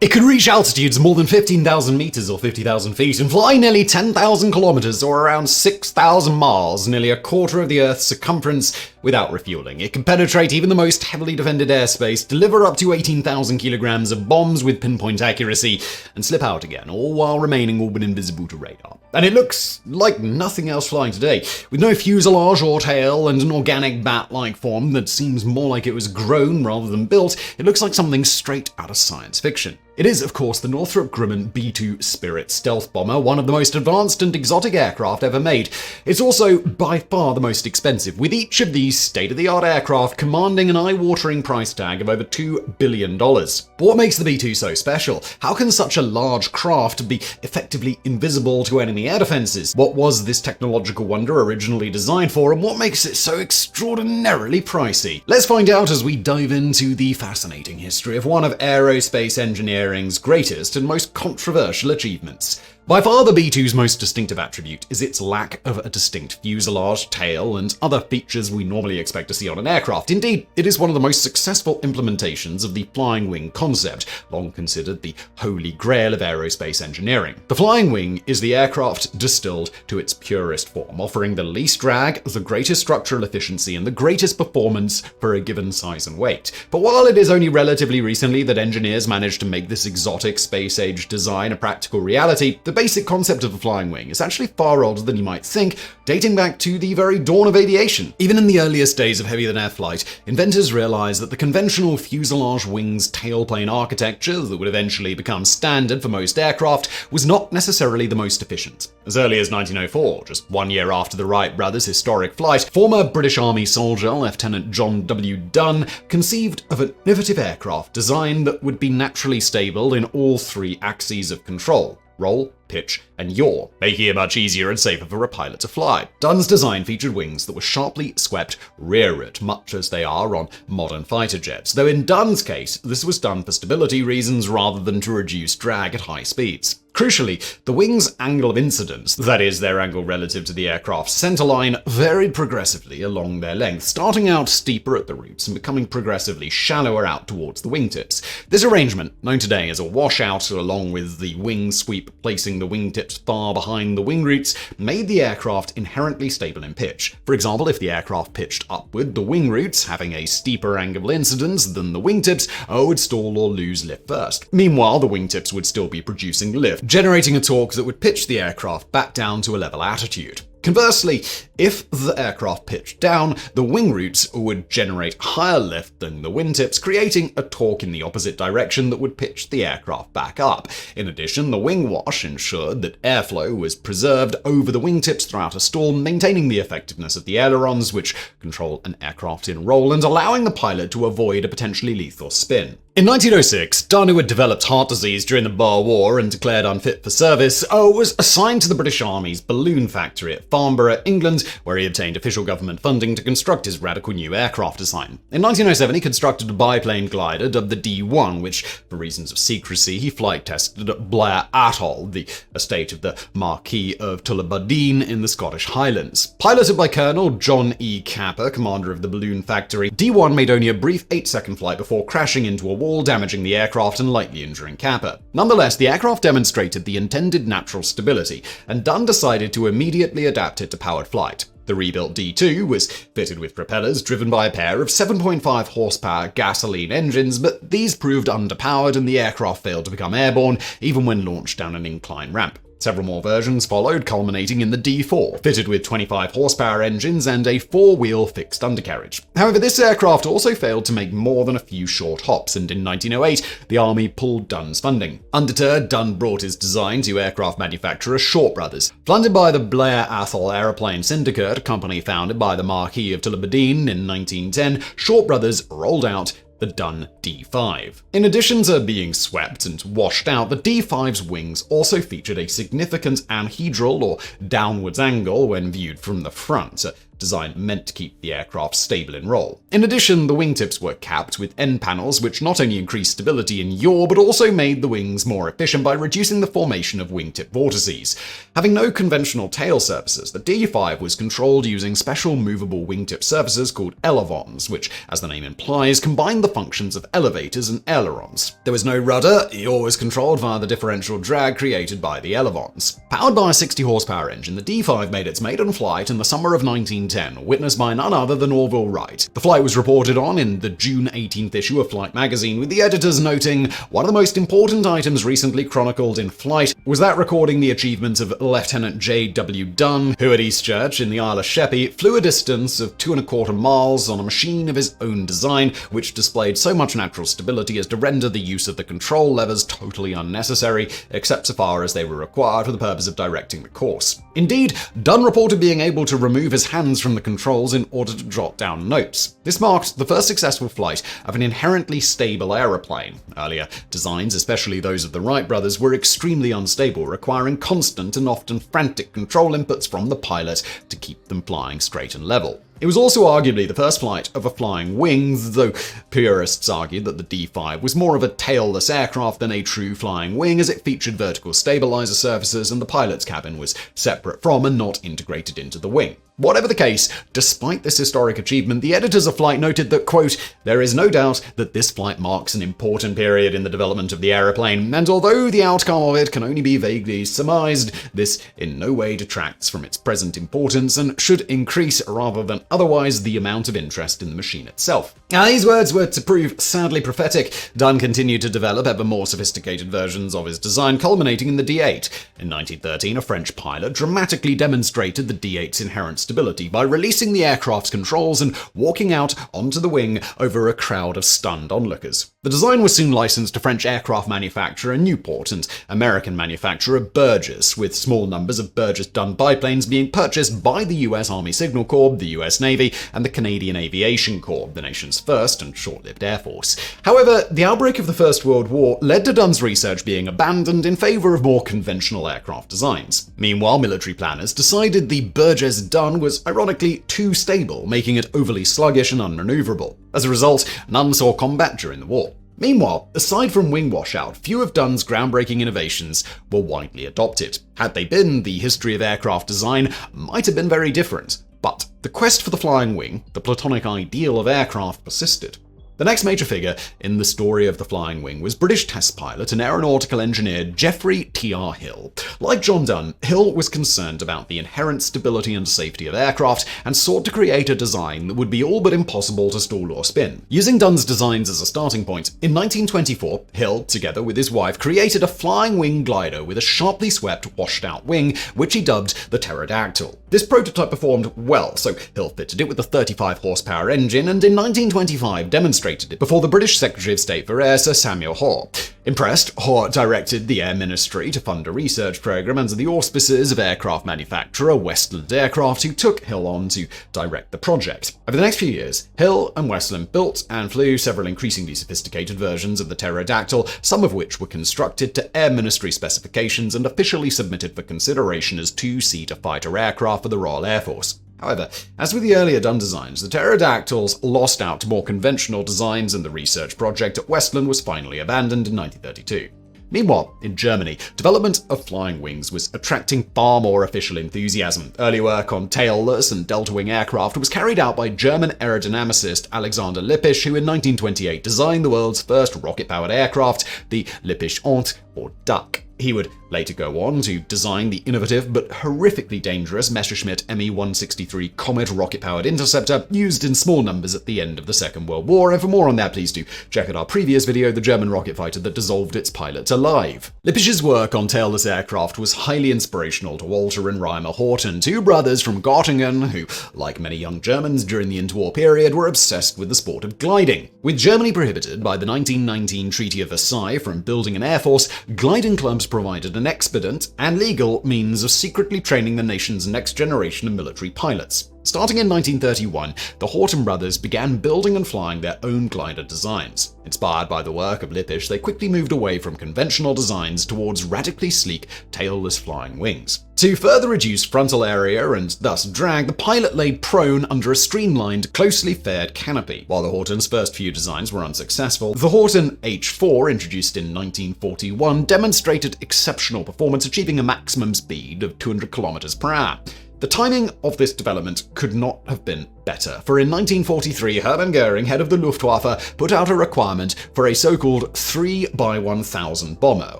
It could reach altitudes more than 15,000 meters or 50,000 feet and fly nearly 10,000 kilometers or around 6,000 miles, nearly a quarter of the Earth's circumference, without refueling. It can penetrate even the most heavily defended airspace, deliver up to 18,000 kilograms of bombs with pinpoint accuracy, and slip out again, all while remaining all but invisible to radar. And it looks like nothing else flying today, with no fuselage or tail and an organic bat-like form that seems more like it was grown rather than built. It looks like something straight out of science fiction. It is, of course, the Northrop Grumman B-2 Spirit stealth bomber, one of the most advanced and exotic aircraft ever made. It's also by far the most expensive, with each of these state-of-the-art aircraft commanding an eye-watering price tag of over $2 billion. But what makes the B-2 so special? How can such a large craft be effectively invisible to enemy air defenses? What was this technological wonder originally designed for, and what makes it so extraordinarily pricey? Let's find out as we dive into the fascinating history of one of aerospace engineering's greatest and most controversial achievements. By far, the B-2's most distinctive attribute is its lack of a distinct fuselage, tail, and other features we normally expect to see on an aircraft. Indeed, it is one of the most successful implementations of the flying wing concept, long considered the holy grail of aerospace engineering. The flying wing is the aircraft distilled to its purest form, offering the least drag, the greatest structural efficiency, and the greatest performance for a given size and weight. But while it is only relatively recently that engineers managed to make this exotic space-age design a practical reality, the basic concept of a flying wing is actually far older than you might think, dating back to the very dawn of aviation. Even in the earliest days of heavy-than-air flight, inventors realized that the conventional fuselage wings tailplane architecture that would eventually become standard for most aircraft was not necessarily the most efficient. As early as 1904, just 1 year after the Wright Brothers' historic flight, former British Army soldier Lieutenant John W. Dunn conceived of an innovative aircraft design that would be naturally stable in all three axes of control: roll, pitch, and yaw, making it much easier and safer for a pilot to fly. Dunn's design featured wings that were sharply swept rearward, much as they are on modern fighter jets, though in Dunn's case, this was done for stability reasons rather than to reduce drag at high speeds. Crucially, the wing's angle of incidence, that is, their angle relative to the aircraft's centerline, varied progressively along their length, starting out steeper at the roots and becoming progressively shallower out towards the wingtips. This arrangement, known today as a washout, along with the wing sweep placing the wingtips far behind the wing roots, made the aircraft inherently stable in pitch. For example, if the aircraft pitched upward, the wing roots, having a steeper angle of incidence than the wingtips, would stall or lose lift first. Meanwhile, the wingtips would still be producing lift, generating a torque that would pitch the aircraft back down to a level attitude. Conversely, if the aircraft pitched down, the wing roots would generate higher lift than the wingtips, creating a torque in the opposite direction that would pitch the aircraft back up. In addition, the wing wash ensured that airflow was preserved over the wingtips throughout a storm, maintaining the effectiveness of the ailerons, which control an aircraft in roll, and allowing the pilot to avoid a potentially lethal spin. In 1906, Dunn, who had developed heart disease during the Boer War and declared unfit for service, was assigned to the British Army's balloon factory at Farnborough, England, where he obtained official government funding to construct his radical new aircraft design. In 1907, he constructed a biplane glider dubbed the D-1, which, for reasons of secrecy, he flight tested at Blair Atoll, the estate of the Marquis of Tullibardine in the Scottish Highlands. Piloted by Colonel John E. Capper, commander of the balloon factory, D-1 made only a brief 8-second flight before crashing into a wall, damaging the aircraft and lightly injuring Capper. Nonetheless, the aircraft demonstrated the intended natural stability, and Dunn decided to immediately adapt it to powered flight. The rebuilt D-2 was fitted with propellers driven by a pair of 7.5 horsepower gasoline engines, but these proved underpowered and the aircraft failed to become airborne even when launched down an incline ramp. Several more versions followed, culminating in the D4, fitted with 25 horsepower engines and a 4-wheel fixed undercarriage. However, this aircraft also failed to make more than a few short hops, and in 1908, the Army pulled Dunn's funding. Undeterred, Dunn brought his design to aircraft manufacturer Wright Brothers. Funded by the Blair Athol Aeroplane Syndicate, a company founded by the Marquis of Tullibardine in 1910, Wright Brothers rolled out the Dunn D5. In addition to being swept and washed out, the D5's wings also featured a significant anhedral or downwards angle when viewed from the front. design meant to keep the aircraft stable in roll. In addition, the wingtips were capped with end panels, which not only increased stability in yaw, but also made the wings more efficient by reducing the formation of wingtip vortices. Having no conventional tail surfaces, the D5 was controlled using special movable wingtip surfaces called elevons, which, as the name implies, combined the functions of elevators and ailerons. There was no rudder, yaw was controlled via the differential drag created by the elevons. Powered by a 60-horsepower engine, the D5 made its maiden flight in the summer of 1910, witnessed by none other than Orville Wright. The flight was reported on in the June 18th issue of Flight magazine, with the editors noting, "One of the most important items recently chronicled in flight was that recording the achievement of Lieutenant J.W. Dunn, who at Eastchurch in the Isle of Sheppey flew a distance of 2¼ miles on a machine of his own design, which displayed so much natural stability as to render the use of the control levers totally unnecessary, except so far as they were required for the purpose of directing the course." Indeed, Dunn reported being able to remove his hands from the controls in order to jot down notes. This marked the first successful flight of an inherently stable aeroplane. Earlier designs, especially those of the Wright brothers, were extremely unstable, requiring constant and often frantic control inputs from the pilot to keep them flying straight and level. It was also arguably the first flight of a flying wing, though purists argued that the D5 was more of a tailless aircraft than a true flying wing, as it featured vertical stabilizer surfaces and the pilot's cabin was separate from and not integrated into the wing. Whatever the case, despite this historic achievement, the editors of Flight noted that, quote, "There is no doubt that this flight marks an important period in the development of the aeroplane, and although the outcome of it can only be vaguely surmised, this in no way detracts from its present importance and should increase rather than otherwise the amount of interest in the machine itself." Now, these words were to prove sadly prophetic. Dunn continued to develop ever more sophisticated versions of his design, culminating in the D8. In 1913, a French pilot dramatically demonstrated the D8's inherent stability by releasing the aircraft's controls and walking out onto the wing over a crowd of stunned onlookers. The design was soon licensed to French aircraft manufacturer Newport and American manufacturer Burgess, with small numbers of Burgess-Dunn biplanes being purchased by the US Army Signal Corps, the US Navy, and the Canadian Aviation Corps, the nation's first and short-lived air force. However, the outbreak of the First World War led to Dunn's research being abandoned in favor of more conventional aircraft designs. Meanwhile, military planners decided the Burgess-Dunn was ironically too stable, making it overly sluggish and unmaneuverable. As a result, none saw combat during the war. Meanwhile, aside from wing washout, few of Dunn's groundbreaking innovations were widely adopted. Had they been, the history of aircraft design might have been very different. But the quest for the flying wing, the platonic ideal of aircraft, persisted. The next major figure in the story of the flying wing was British test pilot and aeronautical engineer Geoffrey T.R. Hill. Like John Dunn, Hill was concerned about the inherent stability and safety of aircraft and sought to create a design that would be all but impossible to stall or spin. Using Dunn's designs as a starting point, in 1924, Hill, together with his wife, created a flying wing glider with a sharply swept, washed-out wing, which he dubbed the Pterodactyl. This prototype performed well, so Hill fitted it with a 35-horsepower engine and in 1925 demonstrated it before the British Secretary of State for Air, Sir Samuel Hoare. Impressed, Hoare directed the Air Ministry to fund a research program under the auspices of aircraft manufacturer Westland Aircraft, who took Hill on to direct the project. Over the next few years, Hill and Westland built and flew several increasingly sophisticated versions of the Pterodactyl, some of which were constructed to Air Ministry specifications and officially submitted for consideration as two-seater fighter aircraft for the Royal Air Force. However, as with the earlier Dunn designs, the Pterodactyls lost out to more conventional designs and the research project at Westland was finally abandoned in 1932. Meanwhile, in Germany, development of flying wings was attracting far more official enthusiasm. Early work on tailless and delta-wing aircraft was carried out by German aerodynamicist Alexander Lippisch, who in 1928 designed the world's first rocket-powered aircraft, the Lippisch Ant, or Duck. He would later go on to design the innovative but horrifically dangerous Messerschmitt Me-163 Comet rocket-powered interceptor, used in small numbers at the end of the Second World War, and for more on that please do check out our previous video, the German rocket fighter that dissolved its pilots alive. Lippisch's work on tailless aircraft was highly inspirational to Walter and Reimer Horten, two brothers from Göttingen who, like many young Germans during the interwar period, were obsessed with the sport of gliding. With Germany prohibited by the 1919 Treaty of Versailles from building an air force, gliding clubs provided an expedient and legal means of secretly training the nation's next generation of military pilots. Starting in 1931, the Horton brothers began building and flying their own glider designs. Inspired by the work of Lippisch, they quickly moved away from conventional designs towards radically sleek, tailless flying wings. To further reduce frontal area and thus drag, the pilot lay prone under a streamlined, closely faired canopy. While the Horton's first few designs were unsuccessful, the Horton H4, introduced in 1941, demonstrated exceptional performance, achieving a maximum speed of 200 kilometers per hour. The timing of this development could not have been better, for in 1943, Hermann Göring, head of the Luftwaffe, put out a requirement for a so-called 3x1000 bomber,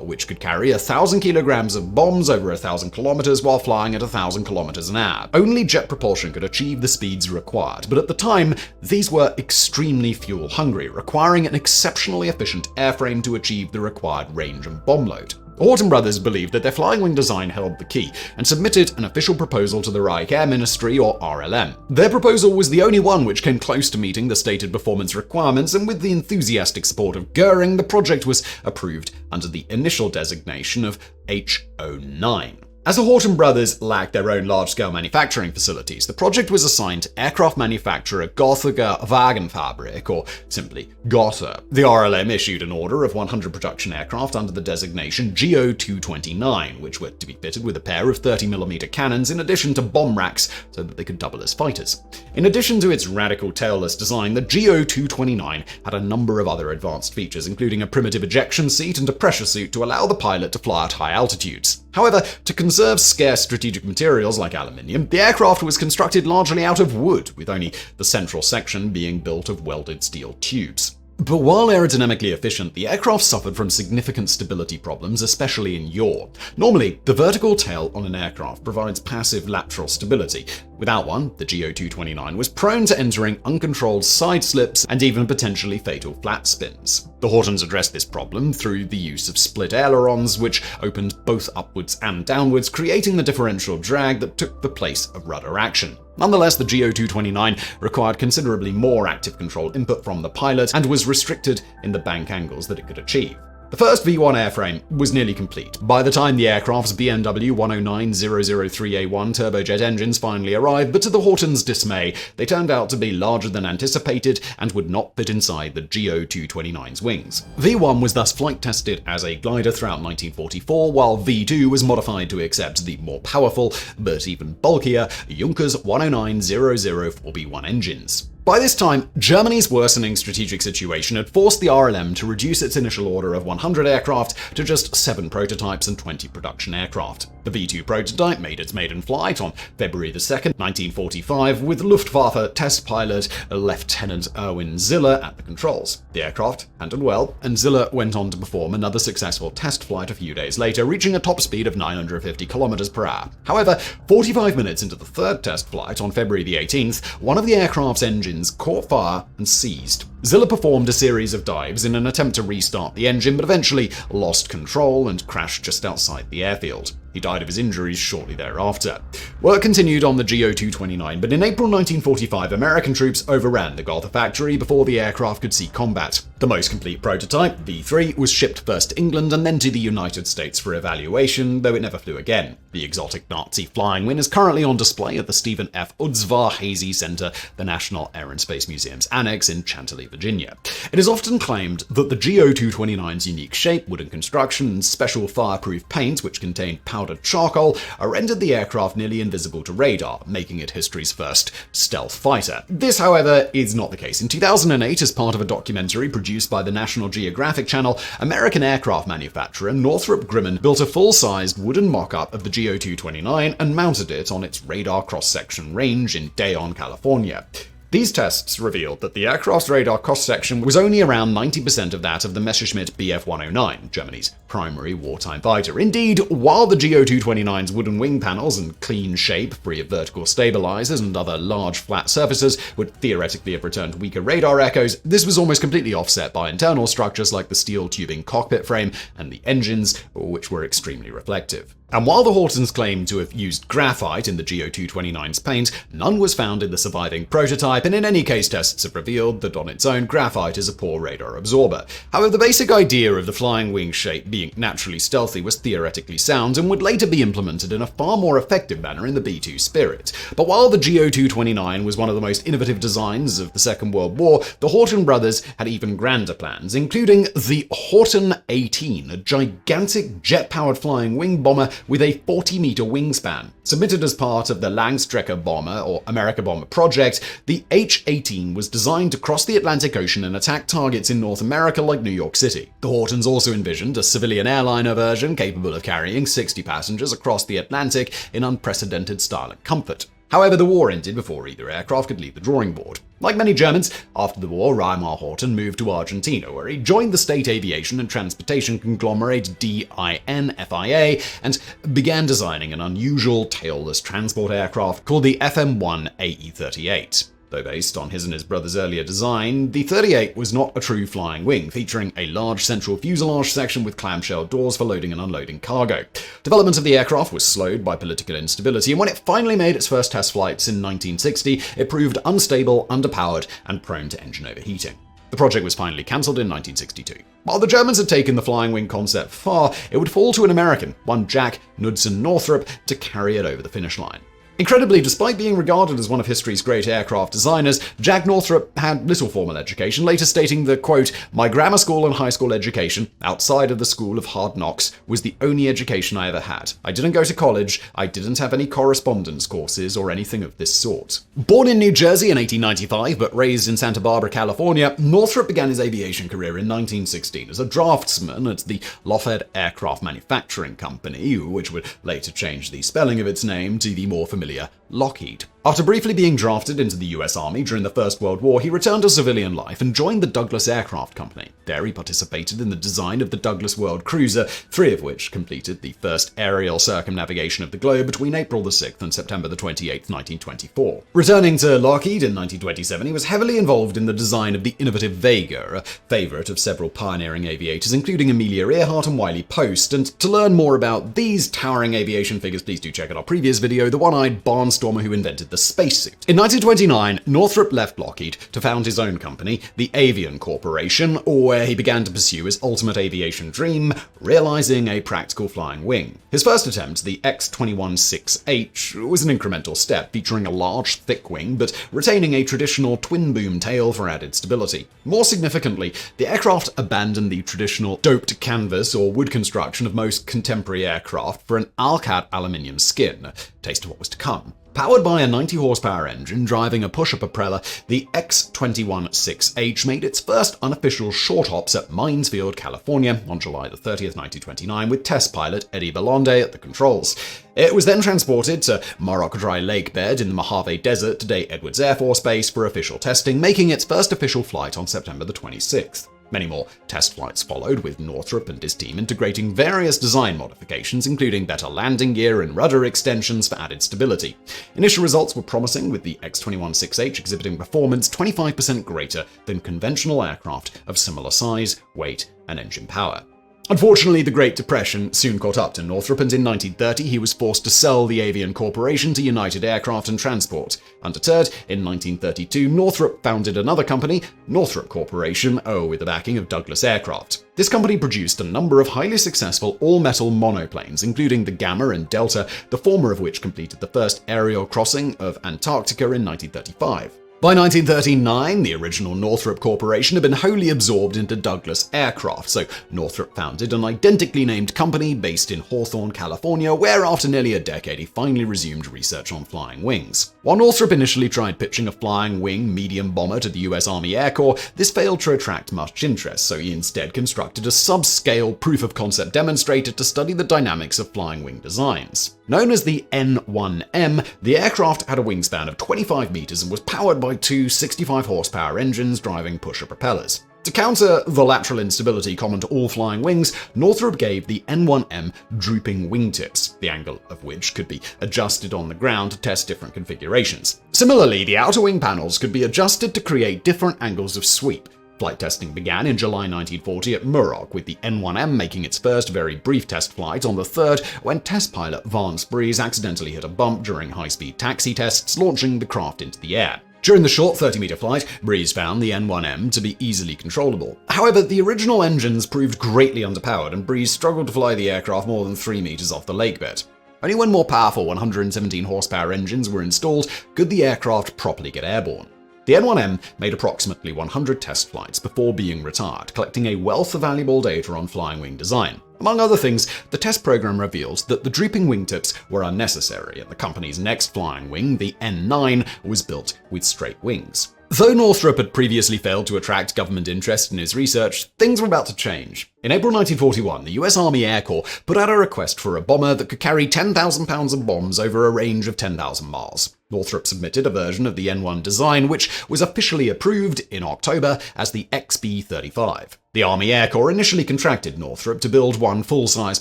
which could carry 1,000 kilograms of bombs over 1,000 kilometers while flying at 1,000 kilometers an hour. Only jet propulsion could achieve the speeds required, but at the time, these were extremely fuel-hungry, requiring an exceptionally efficient airframe to achieve the required range and bomb load. The Horton brothers believed that their flying wing design held the key and submitted an official proposal to the Reich Air Ministry, or RLM. Their proposal was the only one which came close to meeting the stated performance requirements, and with the enthusiastic support of Göring, the project was approved under the initial designation of H09. As the Horton brothers lacked their own large-scale manufacturing facilities, the project was assigned to aircraft manufacturer Gothiger Wagenfabrik, or simply Gotha. The RLM issued an order of 100 production aircraft under the designation GO-229, which were to be fitted with a pair of 30mm cannons in addition to bomb racks so that they could double as fighters. In addition to its radical tailless design, the GO-229 had a number of other advanced features, including a primitive ejection seat and a pressure suit to allow the pilot to fly at high altitudes. However, to conserve scarce strategic materials like aluminium, the aircraft was constructed largely out of wood, with only the central section being built of welded steel tubes. But while aerodynamically efficient, the aircraft suffered from significant stability problems, especially in yaw. Normally, the vertical tail on an aircraft provides passive lateral stability. Without one, the GO-229 was prone to entering uncontrolled side slips and even potentially fatal flat spins. The Hortons addressed this problem through the use of split ailerons, which opened both upwards and downwards, creating the differential drag that took the place of rudder action. Nonetheless, the GO-229 required considerably more active control input from the pilot and was restricted in the bank angles that it could achieve. The first V1 airframe was nearly complete by the time the aircraft's BMW 109003A1 turbojet engines finally arrived, but to the Hortons' dismay, they turned out to be larger than anticipated and would not fit inside the GO-229's wings. V1 was thus flight tested as a glider throughout 1944, while V2 was modified to accept the more powerful, but even bulkier, Junkers 109004B1 engines. By this time, Germany's worsening strategic situation had forced the RLM to reduce its initial order of 100 aircraft to just 7 prototypes and 20 production aircraft. The V2 prototype made its maiden flight on February 2, 1945, with Luftwaffe test pilot Lieutenant Erwin Ziller at the controls. The aircraft handled well, and Ziller went on to perform another successful test flight a few days later, reaching a top speed of 950 km per hour. However, 45 minutes into the third test flight on February 18th, one of the aircraft's engines caught fire and seized. Ziller performed a series of dives in an attempt to restart the engine, but eventually lost control and crashed just outside the airfield. He died of his injuries shortly thereafter. Work continued on the GO-229, but in April 1945, American troops overran the Gotha factory before the aircraft could see combat. The most complete prototype, V3, was shipped first to England and then to the United States for evaluation, though it never flew again. The exotic Nazi flying wing is currently on display at the Stephen F. Udzvar Hazy Center, the National Air and Space Museum's annex in Chantilly, Virginia. It is often claimed that the GO-229's unique shape, wooden construction, and special fireproof paint, which contained powdered charcoal, rendered the aircraft nearly invisible to radar, making it history's first stealth fighter. This, however, is not the case. In 2008, as part of a documentary produced by the National Geographic Channel, American aircraft manufacturer Northrop Grumman built a full-sized wooden mock-up of the GO-229 and mounted it on its radar cross-section range in Dayon, California. These tests revealed that the aircraft's radar cross-section was only around 90% of that of the Messerschmitt Bf-109, Germany's primary wartime fighter. Indeed, while the GO-229's wooden wing panels and clean shape, free of vertical stabilizers and other large flat surfaces, would theoretically have returned weaker radar echoes, this was almost completely offset by internal structures like the steel tubing cockpit frame and the engines, which were extremely reflective. And while the Hortons claimed to have used graphite in the GO229's paint, none was found in the surviving prototype, and in any case tests have revealed that on its own, graphite is a poor radar absorber. However, the basic idea of the flying wing shape being naturally stealthy was theoretically sound and would later be implemented in a far more effective manner in the B-2 Spirit. But while the GO229 was one of the most innovative designs of the Second World War, the Horton brothers had even grander plans, including the Horton 18, a gigantic jet-powered flying wing bomber with a 40-meter wingspan. Submitted as part of the Langstrecker Bomber or America Bomber project, the H-18 was designed to cross the Atlantic Ocean and attack targets in North America like New York City. The Hortons also envisioned a civilian airliner version capable of carrying 60 passengers across the Atlantic in unprecedented style and comfort. However, the war ended before either aircraft could leave the drawing board. Like many Germans, after the war, Reimar Horton moved to Argentina, where he joined the state aviation and transportation conglomerate DIN-FIA and began designing an unusual tailless transport aircraft called the FM-1 AE-38. Though based on his and his brother's earlier design, the 38 was not a true flying wing, featuring a large central fuselage section with clamshell doors for loading and unloading cargo. Development of the aircraft was slowed by political instability, and when it finally made its first test flights in 1960, it proved unstable, underpowered, and prone to engine overheating. The project was finally cancelled in 1962. While the Germans had taken the flying wing concept far, it would fall to an American, one Jack Knudsen Northrop, to carry it over the finish line. Incredibly, despite being regarded as one of history's great aircraft designers, Jack Northrop had little formal education, later stating that, quote, "My grammar school and high school education, outside of the school of hard knocks, was the only education I ever had. I didn't go to college, I didn't have any correspondence courses or anything of this sort." Born in New Jersey in 1895, but raised in Santa Barbara, California, Northrop began his aviation career in 1916 as a draftsman at the Lougheed Aircraft Manufacturing Company, which would later change the spelling of its name to the more familiar Lockheed. After briefly being drafted into the US Army during the First World War, he returned to civilian life and joined the Douglas Aircraft Company. There he participated in the design of the Douglas World Cruiser, 3 of which completed the first aerial circumnavigation of the globe between April the 6th and September the 28th, 1924. Returning to Lockheed in 1927, he was heavily involved in the design of the innovative Vega, a favorite of several pioneering aviators, including Amelia Earhart and Wiley Post. And to learn more about these towering aviation figures, please do check out our previous video, the one-eyed barnstormer who invented the spacesuit. In 1929, Northrop left Lockheed to found his own company, the Avion Corporation, where he began to pursue his ultimate aviation dream, realizing a practical flying wing. His first attempt, the X-21-6H, was an incremental step, featuring a large, thick wing, but retaining a traditional twin-boom tail for added stability. More significantly, the aircraft abandoned the traditional doped canvas or wood construction of most contemporary aircraft for an Alcat aluminium skin, a taste of what was to come. Powered by a 90-horsepower engine driving a pusher propeller, the X-21-6H made its first unofficial short hops at Mines Field, California on July 30th, 1929, with test pilot Eddie Belonde at the controls. It was then transported to Morrock Dry Lake Bed in the Mojave Desert, today Edwards Air Force Base, for official testing, making its first official flight on September 26th. Many more test flights followed, with Northrop and his team integrating various design modifications, including better landing gear and rudder extensions for added stability. Initial results were promising, with the X-21-6H exhibiting performance 25% greater than conventional aircraft of similar size, weight, and engine power. Unfortunately, the Great Depression soon caught up to Northrop, and in 1930 he was forced to sell the Avion Corporation to United Aircraft and Transport. Undeterred, in 1932 Northrop founded another company, Northrop Corporation, with the backing of Douglas Aircraft. This company produced a number of highly successful all-metal monoplanes, including the Gamma and Delta, the former of which completed the first aerial crossing of Antarctica in 1935. By 1939, the original Northrop Corporation had been wholly absorbed into Douglas Aircraft, so Northrop founded an identically named company based in Hawthorne, California, where after nearly a decade he finally resumed research on flying wings. While Northrop initially tried pitching a flying wing medium bomber to the US Army Air Corps, this failed to attract much interest, so he instead constructed a sub-scale proof-of-concept demonstrator to study the dynamics of flying wing designs. Known as the N1M, the aircraft had a wingspan of 25 meters and was powered by two 65-horsepower engines driving pusher propellers. To counter the lateral instability common to all flying wings, Northrop gave the N1M drooping wingtips, the angle of which could be adjusted on the ground to test different configurations. Similarly, the outer wing panels could be adjusted to create different angles of sweep. Flight testing began in July 1940 at Muroc, with the N1M making its first very brief test flight on the 3rd when test pilot Vance Breeze accidentally hit a bump during high-speed taxi tests, launching the craft into the air. During the short 30-meter flight, Breeze found the N1M to be easily controllable. However, the original engines proved greatly underpowered, and Breeze struggled to fly the aircraft more than 3 meters off the lake bed. Only when more powerful 117 horsepower engines were installed could the aircraft properly get airborne. The N1M made approximately 100 test flights before being retired, collecting a wealth of valuable data on flying wing design. Among other things, the test program revealed that the drooping wingtips were unnecessary, and the company's next flying wing, the N9, was built with straight wings. Though Northrop had previously failed to attract government interest in his research, things were about to change. In April 1941, the US Army Air Corps put out a request for a bomber that could carry 10,000 pounds of bombs over a range of 10,000 miles. Northrop submitted a version of the N1 design, which was officially approved in October as the XB-35. The Army Air Corps initially contracted Northrop to build one full-size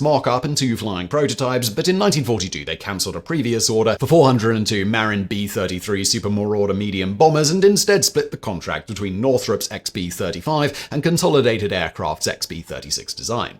mock-up and 2 flying prototypes, but in 1942 they cancelled a previous order for 402 Marin B-33 Super Marauder medium bombers and instead split the contract between Northrop's XB-35 and Consolidated Aircraft's XB-36 design.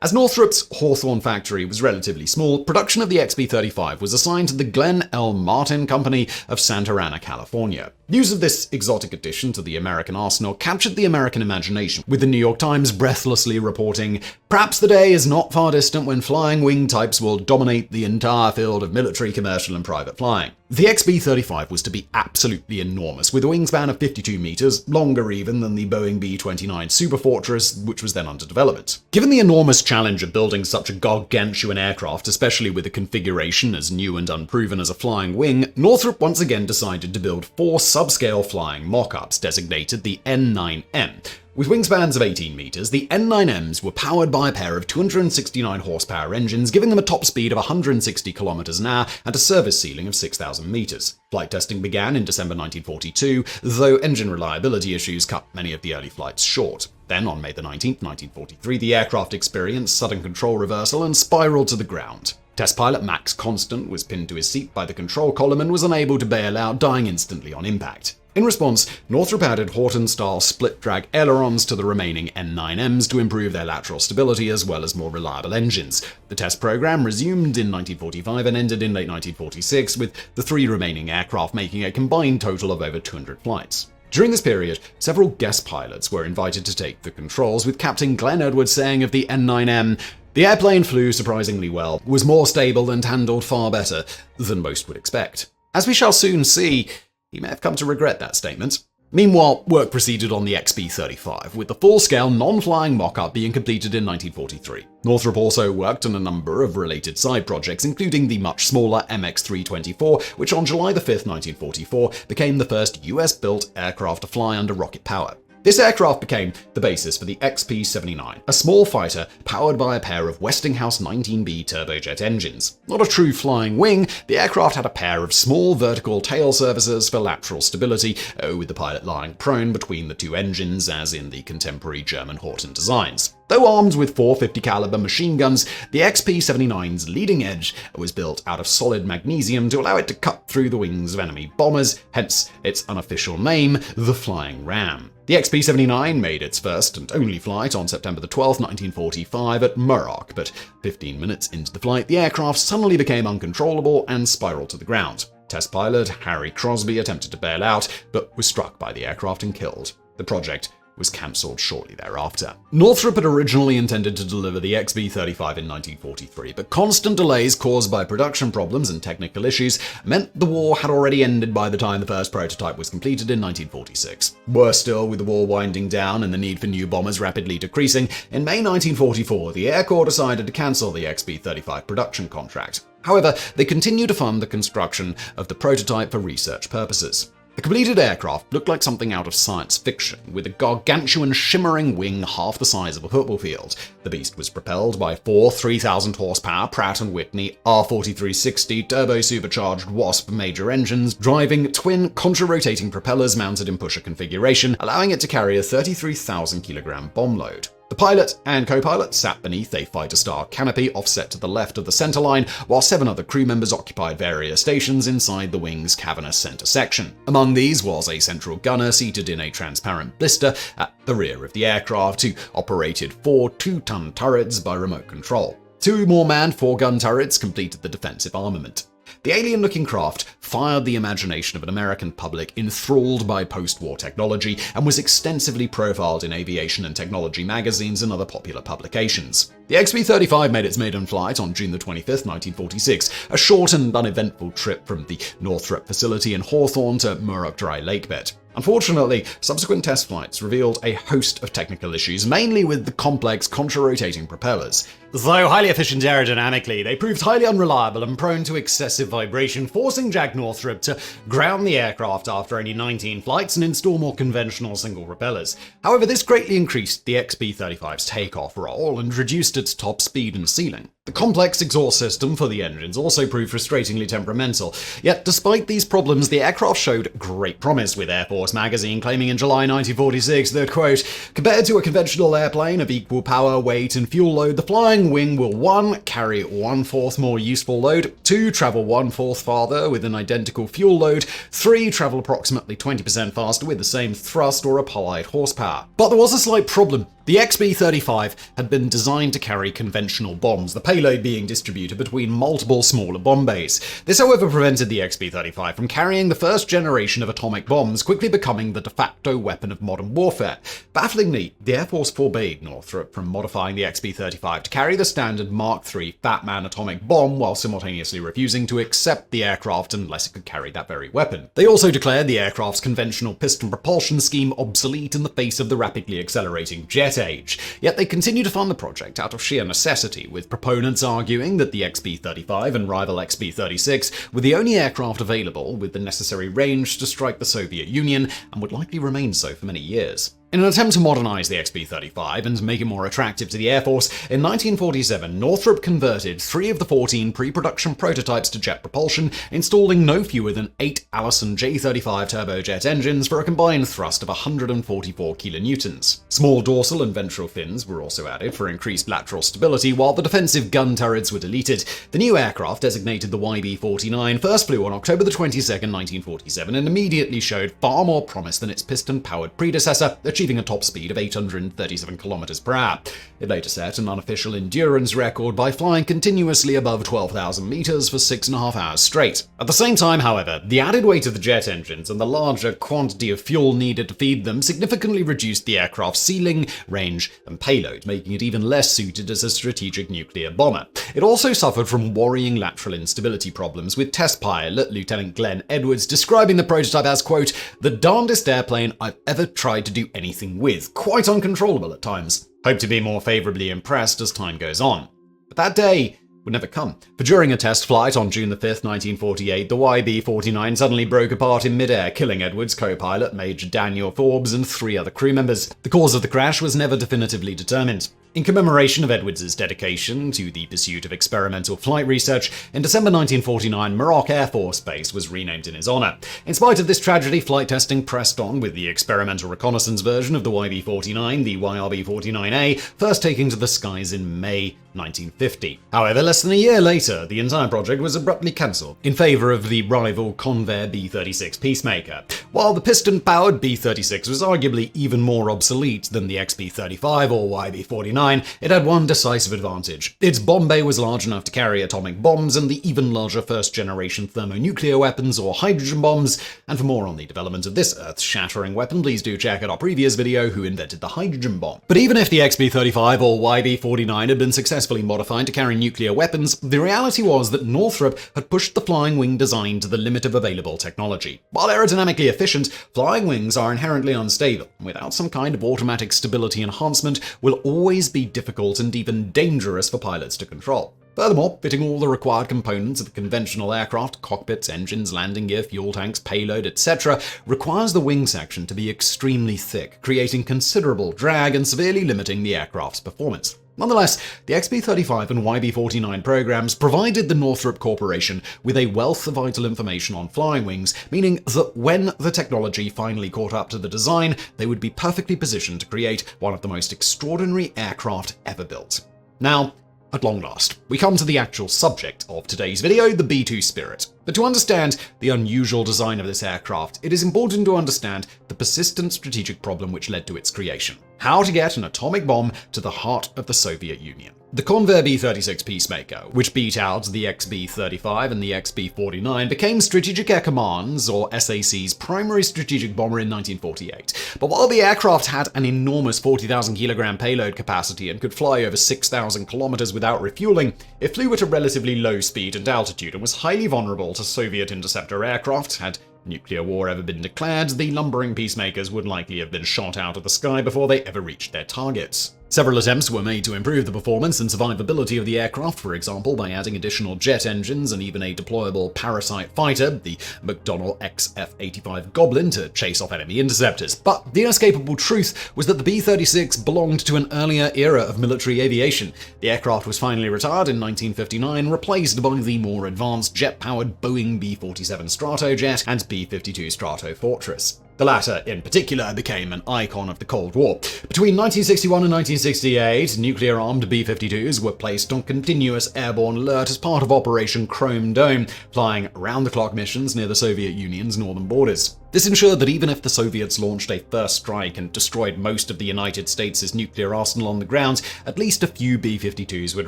As Northrop's Hawthorne factory was relatively small, production of the XB-35 was assigned to the Glenn L. Martin Company of Santa Ana, California. News of this exotic addition to the American arsenal captured the American imagination, with the New York Times breathlessly reporting, "Perhaps the day is not far distant when flying wing types will dominate the entire field of military, commercial, and private flying." The XB-35 was to be absolutely enormous, with a wingspan of 52 meters, longer even than the Boeing B-29 Superfortress, which was then under development. Given the enormous challenge of building such a gargantuan aircraft, especially with a configuration as new and unproven as a flying wing, Northrop once again decided to build 4 subscale flying mock-ups, designated the N9M. With wingspans of 18 meters, the N9Ms were powered by a pair of 269 horsepower engines, giving them a top speed of 160 kilometers an hour and a service ceiling of 6,000 meters. Flight testing began in December 1942, though engine reliability issues cut many of the early flights short. Then, on May 19, 1943, the aircraft experienced sudden control reversal and spiraled to the ground. Test pilot Max Constant was pinned to his seat by the control column and was unable to bail out, dying instantly on impact. In response, Northrop added Horton-style split-drag ailerons to the remaining N9Ms to improve their lateral stability as well as more reliable engines. The test program resumed in 1945 and ended in late 1946, with the 3 remaining aircraft making a combined total of over 200 flights. During this period, several guest pilots were invited to take the controls, with Captain Glenn Edwards saying of the N9M, "The airplane flew surprisingly well, was more stable and handled far better than most would expect." As we shall soon see, he may have come to regret that statement. Meanwhile, work proceeded on the XB-35, with the full-scale non-flying mock-up being completed in 1943. Northrop also worked on a number of related side projects, including the much smaller MX-324, which on July 5, 1944, became the first US-built aircraft to fly under rocket power. This aircraft became the basis for the XP-79, a small fighter powered by a pair of Westinghouse 19B turbojet engines. Not a true flying wing, the aircraft had a pair of small vertical tail services for lateral stability, with the pilot lying prone between the 2 engines, as in the contemporary German Horten designs. Though armed with 450 caliber machine guns, the XP-79's leading edge was built out of solid magnesium to allow it to cut through the wings of enemy bombers, hence its unofficial name, the Flying Ram. The XP-79 made its first and only flight on September 12, 1945 at Muroc, but 15 minutes into the flight, the aircraft suddenly became uncontrollable and spiraled to the ground. Test pilot Harry Crosby attempted to bail out, but was struck by the aircraft and killed. The project was cancelled shortly thereafter. Northrop had originally intended to deliver the XB-35 in 1943, but constant delays caused by production problems and technical issues meant the war had already ended by the time the first prototype was completed in 1946. Worse still, with the war winding down and the need for new bombers rapidly decreasing, in May 1944, the Air Corps decided to cancel the XB-35 production contract. However, they continued to fund the construction of the prototype for research purposes. The completed aircraft looked like something out of science fiction, with a gargantuan shimmering wing half the size of a football field. The beast was propelled by 4 3,000 horsepower Pratt & Whitney R4360 turbo-supercharged Wasp major engines, driving twin contra-rotating propellers mounted in pusher configuration, allowing it to carry a 33,000 kilogram bomb load. The pilot and co-pilot sat beneath a fighter star canopy offset to the left of the center line, while 7 other crew members occupied various stations inside the wing's cavernous center section. Among these was a central gunner seated in a transparent blister at the rear of the aircraft, who operated 4 2-ton turrets by remote control. 2 more manned 4-gun turrets completed the defensive armament. The alien-looking craft fired the imagination of an American public enthralled by post-war technology and was extensively profiled in aviation and technology magazines and other popular publications. The XB-35 made its maiden flight on June 25, 1946, a short and uneventful trip from the Northrop facility in Hawthorne to Muroc Dry Lakebed. Unfortunately, subsequent test flights revealed a host of technical issues, mainly with the complex contra-rotating propellers. Though highly efficient aerodynamically, they proved highly unreliable and prone to excessive vibration, forcing Jack Northrop to ground the aircraft after only 19 flights and install more conventional single propellers. However, this greatly increased the XB-35's takeoff roll and reduced its top speed and ceiling. The complex exhaust system for the engines also proved frustratingly temperamental. Yet, despite these problems, the aircraft showed great promise, with Air Force magazine claiming in July 1946 that, quote, compared to a conventional airplane of equal power, weight, and fuel load, the flying wing will 1. Carry 1/4 more useful load, 2. Travel 1/4 farther with an identical fuel load, 3. Travel approximately 20% faster with the same thrust or applied horsepower. But there was a slight problem. The XB-35 had been designed to carry conventional bombs, the payload being distributed between multiple smaller bomb bays. This, however, prevented the XB-35 from carrying the first generation of atomic bombs, quickly becoming the de facto weapon of modern warfare. Bafflingly, the Air Force forbade Northrop from modifying the XB-35 to carry the standard Mark III Fat Man atomic bomb, while simultaneously refusing to accept the aircraft unless it could carry that very weapon. They also declared the aircraft's conventional piston propulsion scheme obsolete in the face of the rapidly accelerating jet age. Yet they continue to fund the project out of sheer necessity, with proponents arguing that the XB-35 and rival XB-36 were the only aircraft available with the necessary range to strike the Soviet Union, and would likely remain so for many years. In an attempt to modernize the XB-35 and make it more attractive to the Air Force, in 1947, Northrop converted 3 of the 14 pre-production prototypes to jet propulsion, installing no fewer than 8 Allison J-35 turbojet engines for a combined thrust of 144 kilonewtons. Small dorsal and ventral fins were also added for increased lateral stability, while the defensive gun turrets were deleted. The new aircraft, designated the YB-49, first flew on October 22, 1947, and immediately showed far more promise than its piston-powered predecessor, achieving a top speed of 837 kilometers per hour. It later set an unofficial endurance record by flying continuously above 12,000 meters for 6.5 hours straight. At the same time, however, the added weight of the jet engines and the larger quantity of fuel needed to feed them significantly reduced the aircraft's ceiling, range, and payload, making it even less suited as a strategic nuclear bomber. It also suffered from worrying lateral instability problems, with test pilot Lieutenant Glenn Edwards describing the prototype as, quote, the darndest airplane I've ever tried to do anything with, quite uncontrollable at times. Hope to be more favorably impressed as time goes on. But that day would never come, for during a test flight on June 5, 1948, the YB-49 suddenly broke apart in midair, killing Edwards' co-pilot Major Daniel Forbes and 3 other crew members. The cause of the crash was never definitively determined. In commemoration of Edwards' dedication to the pursuit of experimental flight research, in December 1949, Muroc Air Force Base was renamed in his honor. In spite of this tragedy, flight testing pressed on, with the experimental reconnaissance version of the YB-49, the YRB-49A, first taking to the skies in May 1950. However, less than a year later, the entire project was abruptly cancelled in favor of the rival Convair B-36 Peacemaker. While the piston-powered B-36 was arguably even more obsolete than the XB-35 or YB-49, it had one decisive advantage. Its bomb bay was large enough to carry atomic bombs and the even larger first-generation thermonuclear weapons or hydrogen bombs. And for more on the development of this earth-shattering weapon, please do check out our previous video, Who Invented the Hydrogen Bomb. But even if the XB-35 or YB-49 had been successfully modified to carry nuclear weapons, the reality was that Northrop had pushed the flying wing design to the limit of available technology. While aerodynamically efficient, flying wings are inherently unstable, and without some kind of automatic stability enhancement will always be difficult and even dangerous for pilots to control. Furthermore, fitting all the required components of a conventional aircraft, cockpits, engines, landing gear, fuel tanks, payload, etc., requires the wing section to be extremely thick, creating considerable drag and severely limiting the aircraft's performance. Nonetheless, the XB-35 and YB-49 programs provided the Northrop Corporation with a wealth of vital information on flying wings, meaning that when the technology finally caught up to the design, they would be perfectly positioned to create one of the most extraordinary aircraft ever built. Now, at long last, we come to the actual subject of today's video, the B-2 Spirit. But to understand the unusual design of this aircraft, it is important to understand the persistent strategic problem which led to its creation: how to get an atomic bomb to the heart of the Soviet Union. The Convair B-36 Peacemaker, which beat out the XB-35 and the XB-49, became Strategic Air Command's, or SAC's, primary strategic bomber in 1948. But while the aircraft had an enormous 40,000 kilogram payload capacity and could fly over 6,000 kilometers without refueling, it flew at a relatively low speed and altitude and was highly vulnerable to Soviet interceptor aircraft. Had nuclear war ever been declared, the lumbering Peacemakers would likely have been shot out of the sky before they ever reached their targets. Several attempts were made to improve the performance and survivability of the aircraft, for example, by adding additional jet engines and even a deployable parasite fighter, the McDonnell XF-85 Goblin, to chase off enemy interceptors. But the inescapable truth was that the B-36 belonged to an earlier era of military aviation. The aircraft was finally retired in 1959, replaced by the more advanced jet-powered Boeing B-47 Stratojet and B-52 Stratofortress. The latter, in particular, became an icon of the Cold War. Between 1961 and 1968, nuclear-armed B-52s were placed on continuous airborne alert as part of Operation Chrome Dome, flying round-the-clock missions near the Soviet Union's northern borders. This ensured that even if the Soviets launched a first strike and destroyed most of the United States' nuclear arsenal on the ground, at least a few B-52s would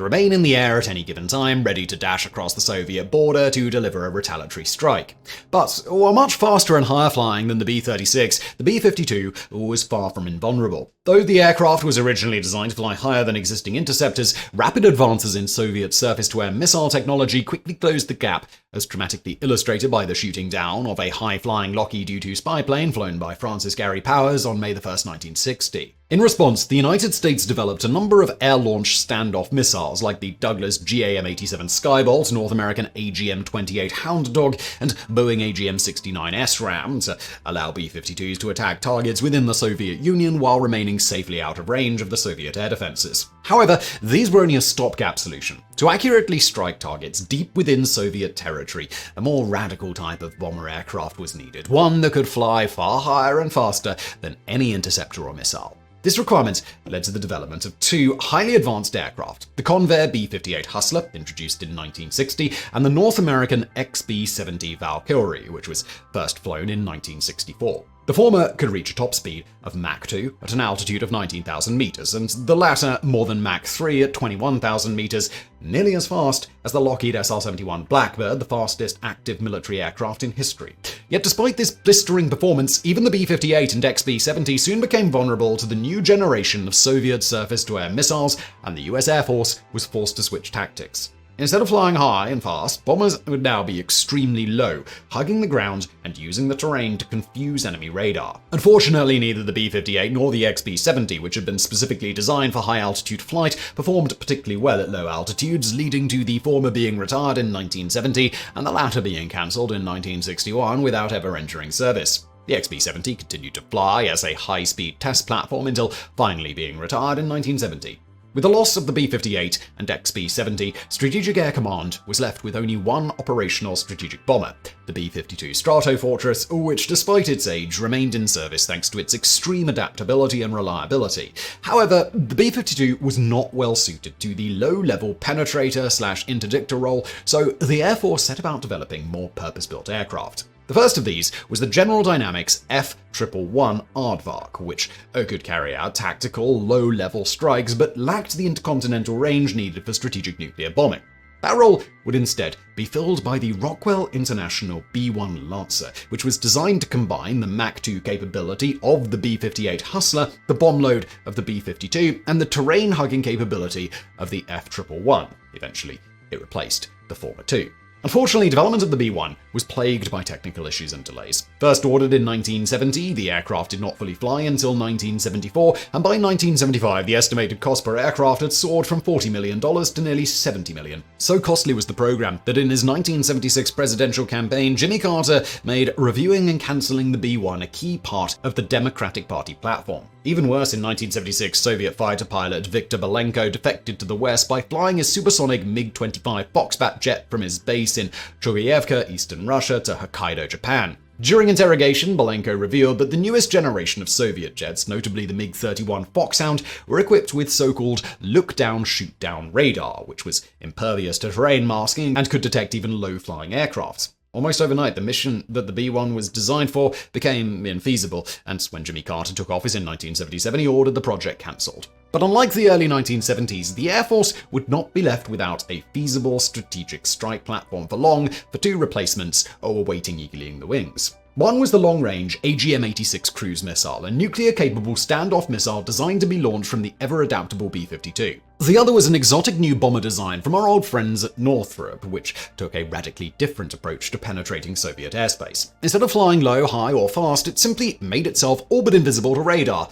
remain in the air at any given time, ready to dash across the Soviet border to deliver a retaliatory strike. But while much faster and higher flying than the B-36, the B-52 was far from invulnerable. Though the aircraft was originally designed to fly higher than existing interceptors, rapid advances in Soviet surface-to-air missile technology quickly closed the gap, as dramatically illustrated by the shooting down of a high-flying Lockheed U-2 spy plane flown by Francis Gary Powers on May 1, 1960. In response, the United States developed a number of air-launched standoff missiles like the Douglas GAM-87 Skybolt, North American AGM-28 Hound Dog, and Boeing AGM-69 SRAM to allow B-52s to attack targets within the Soviet Union while remaining safely out of range of the Soviet air defenses. However, these were only a stopgap solution. To accurately strike targets deep within Soviet territory, a more radical type of bomber aircraft was needed, one that could fly far higher and faster than any interceptor or missile. This requirement led to the development of two highly advanced aircraft, the Convair B-58 Hustler, introduced in 1960, and the North American XB-70 Valkyrie, which was first flown in 1964. The former could reach a top speed of Mach 2 at an altitude of 19,000 meters, and the latter more than Mach 3 at 21,000 meters, nearly as fast as the Lockheed SR-71 Blackbird, the fastest active military aircraft in history. Yet despite this blistering performance, even the B-58 and XB-70 soon became vulnerable to the new generation of Soviet surface-to-air missiles, and the US Air Force was forced to switch tactics. Instead of flying high and fast, bombers would now be extremely low, hugging the ground and using the terrain to confuse enemy radar. Unfortunately, neither the B-58 nor the XB-70, which had been specifically designed for high-altitude flight, performed particularly well at low altitudes, leading to the former being retired in 1970 and the latter being cancelled in 1961 without ever entering service. The XB-70 continued to fly as a high-speed test platform until finally being retired in 1970. With the loss of the B-58 and XB-70, Strategic Air Command was left with only one operational strategic bomber, the B-52 Stratofortress, which despite its age remained in service thanks to its extreme adaptability and reliability. However, the B-52 was not well suited to the low-level penetrator/interdictor role, so the Air Force set about developing more purpose-built aircraft. The first of these was the General Dynamics F-111 Aardvark, which could carry out tactical, low-level strikes but lacked the intercontinental range needed for strategic nuclear bombing. That role would instead be filled by the Rockwell International B-1 Lancer, which was designed to combine the Mach 2 capability of the B-58 Hustler, the bomb load of the B-52, and the terrain-hugging capability of the F-111. Eventually, it replaced the former two. Unfortunately, development of the B-1 was plagued by technical issues and delays. First ordered in 1970, the aircraft did not fully fly until 1974, and by 1975, the estimated cost per aircraft had soared from $40 million to nearly $70 million. So costly was the program that in his 1976 presidential campaign, Jimmy Carter made reviewing and cancelling the B-1 a key part of the Democratic Party platform. Even worse, in 1976, Soviet fighter pilot Viktor Belenko defected to the West by flying his supersonic MiG-25 Foxbat jet from his base in Chukovyevka, eastern Russia, to Hokkaido, Japan. During interrogation, Belenko revealed that the newest generation of Soviet jets, notably the MiG-31 Foxhound, were equipped with so-called look-down, shoot-down radar, which was impervious to terrain masking and could detect even low-flying aircraft. Almost overnight, the mission that the B-1 was designed for became infeasible, and when Jimmy Carter took office in 1977, he ordered the project cancelled. But unlike the early 1970s, the Air Force would not be left without a feasible strategic strike platform for long, for two replacements were waiting eagerly in the wings. One was the long-range AGM-86 cruise missile, a nuclear-capable standoff missile designed to be launched from the ever-adaptable B-52. The other was an exotic new bomber design from our old friends at Northrop, which took a radically different approach to penetrating Soviet airspace. Instead of flying low, high, or fast, it simply made itself all but invisible to radar.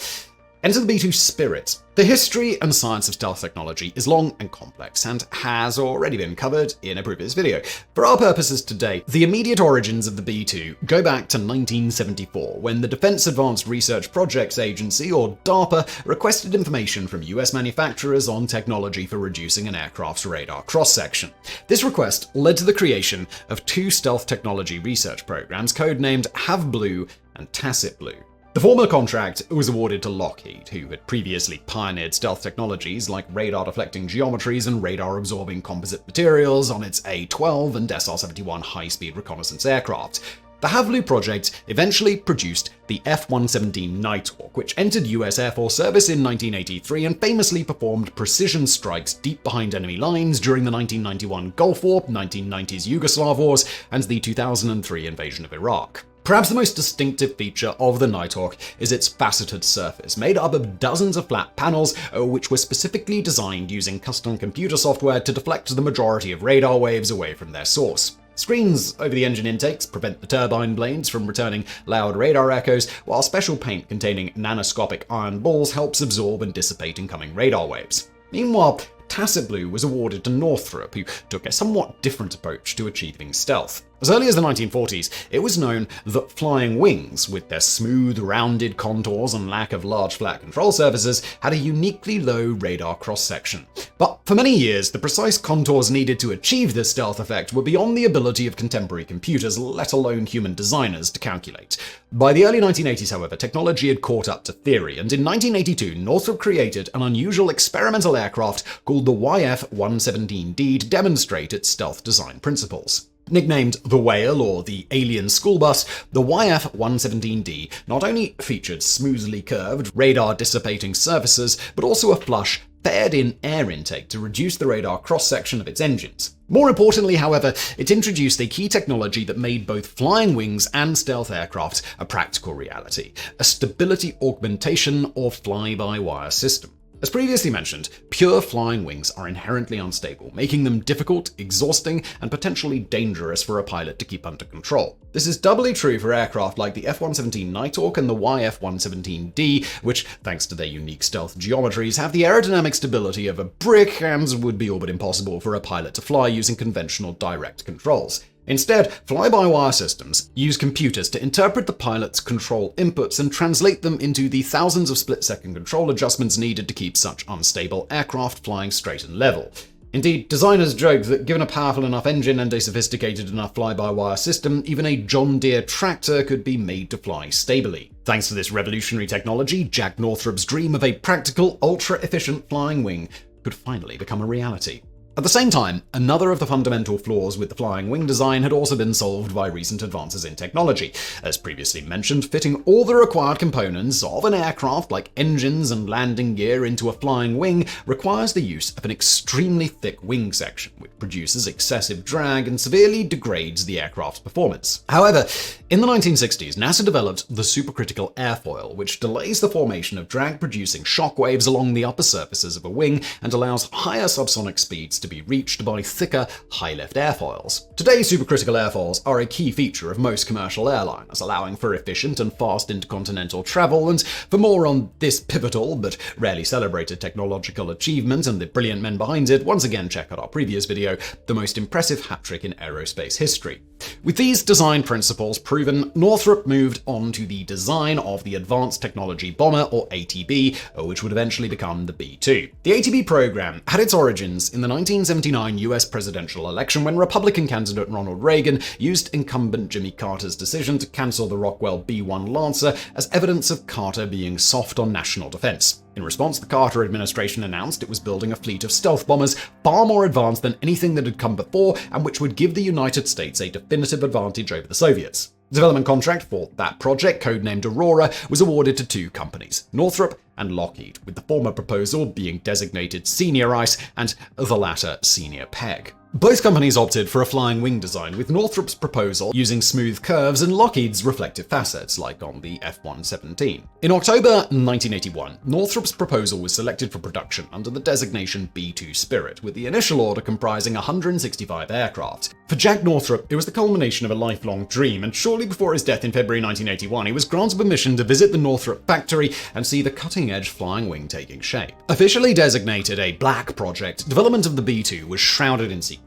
Enter the B-2 Spirit. The history and science of stealth technology is long and complex, and has already been covered in a previous video. For our purposes today, the immediate origins of the B-2 go back to 1974, when the Defense Advanced Research Projects Agency, or DARPA, requested information from US manufacturers on technology for reducing an aircraft's radar cross-section. This request led to the creation of two stealth technology research programs codenamed Have Blue and Tacit Blue. The former contract was awarded to Lockheed, who had previously pioneered stealth technologies like radar-deflecting geometries and radar-absorbing composite materials on its A-12 and SR-71 high-speed reconnaissance aircraft. The Have Blue project eventually produced the F-117 Nighthawk, which entered US Air Force service in 1983 and famously performed precision strikes deep behind enemy lines during the 1991 Gulf War, 1990s Yugoslav Wars, and the 2003 invasion of Iraq. Perhaps the most distinctive feature of the Nighthawk is its faceted surface, made up of dozens of flat panels, which were specifically designed using custom computer software to deflect the majority of radar waves away from their source. Screens over the engine intakes prevent the turbine blades from returning loud radar echoes, while special paint containing nanoscopic iron balls helps absorb and dissipate incoming radar waves. Meanwhile, Tacit Blue was awarded to Northrop, who took a somewhat different approach to achieving stealth. As early as the 1940s, it was known that flying wings, with their smooth, rounded contours and lack of large flat control surfaces, had a uniquely low radar cross-section. But for many years, the precise contours needed to achieve this stealth effect were beyond the ability of contemporary computers, let alone human designers, to calculate. By the early 1980s, however, technology had caught up to theory, and in 1982, Northrop created an unusual experimental aircraft called the YF-117D to demonstrate its stealth design principles. Nicknamed the Whale or the Alien School Bus, the YF-117D not only featured smoothly curved, radar-dissipating surfaces, but also a flush, paired-in air intake to reduce the radar cross-section of its engines. More importantly, however, it introduced a key technology that made both flying wings and stealth aircraft a practical reality: a stability augmentation or fly-by-wire system. As previously mentioned, pure flying wings are inherently unstable, making them difficult, exhausting, and potentially dangerous for a pilot to keep under control. This is doubly true for aircraft like the F-117 Nighthawk and the YF-117D, which, thanks to their unique stealth geometries, have the aerodynamic stability of a brick and would be all but impossible for a pilot to fly using conventional direct controls. Instead, fly-by-wire systems use computers to interpret the pilot's control inputs and translate them into the thousands of split-second control adjustments needed to keep such unstable aircraft flying straight and level. Indeed, designers joke that given a powerful enough engine and a sophisticated enough fly-by-wire system, even a John Deere tractor could be made to fly stably. Thanks to this revolutionary technology, Jack Northrop's dream of a practical, ultra-efficient flying wing could finally become a reality. At the same time, another of the fundamental flaws with the flying wing design had also been solved by recent advances in technology. As previously mentioned, fitting all the required components of an aircraft like engines and landing gear into a flying wing requires the use of an extremely thick wing section, which produces excessive drag and severely degrades the aircraft's performance. However, in the 1960s, NASA developed the supercritical airfoil, which delays the formation of drag-producing shock waves along the upper surfaces of a wing and allows higher subsonic speeds to be reached by thicker, high-lift airfoils. Today, supercritical airfoils are a key feature of most commercial airliners, allowing for efficient and fast intercontinental travel, and for more on this pivotal but rarely celebrated technological achievement and the brilliant men behind it, once again check out our previous video, The Most Impressive Hat Trick in Aerospace History. With these design principles proven, Northrop moved on to the design of the Advanced Technology Bomber, or ATB, which would eventually become the B-2. The ATB program had its origins in the 1979 US presidential election when Republican candidate Ronald Reagan used incumbent Jimmy Carter's decision to cancel the Rockwell B-1 Lancer as evidence of Carter being soft on national defense. In response, the Carter administration announced it was building a fleet of stealth bombers far more advanced than anything that had come before and which would give the United States a definitive advantage over the Soviets. The development contract for that project, codenamed Aurora, was awarded to two companies, Northrop and Lockheed, with the former proposal being designated Senior Ice and the latter Senior Peg. Both companies opted for a flying wing design, with Northrop's proposal using smooth curves and Lockheed's reflective facets, like on the F-117. In October 1981, Northrop's proposal was selected for production under the designation B-2 Spirit, with the initial order comprising 165 aircraft. For Jack Northrop, it was the culmination of a lifelong dream, and shortly before his death in February 1981, he was granted permission to visit the Northrop factory and see the cutting-edge flying wing taking shape. Officially designated a black project, development of the B-2 was shrouded in secrecy.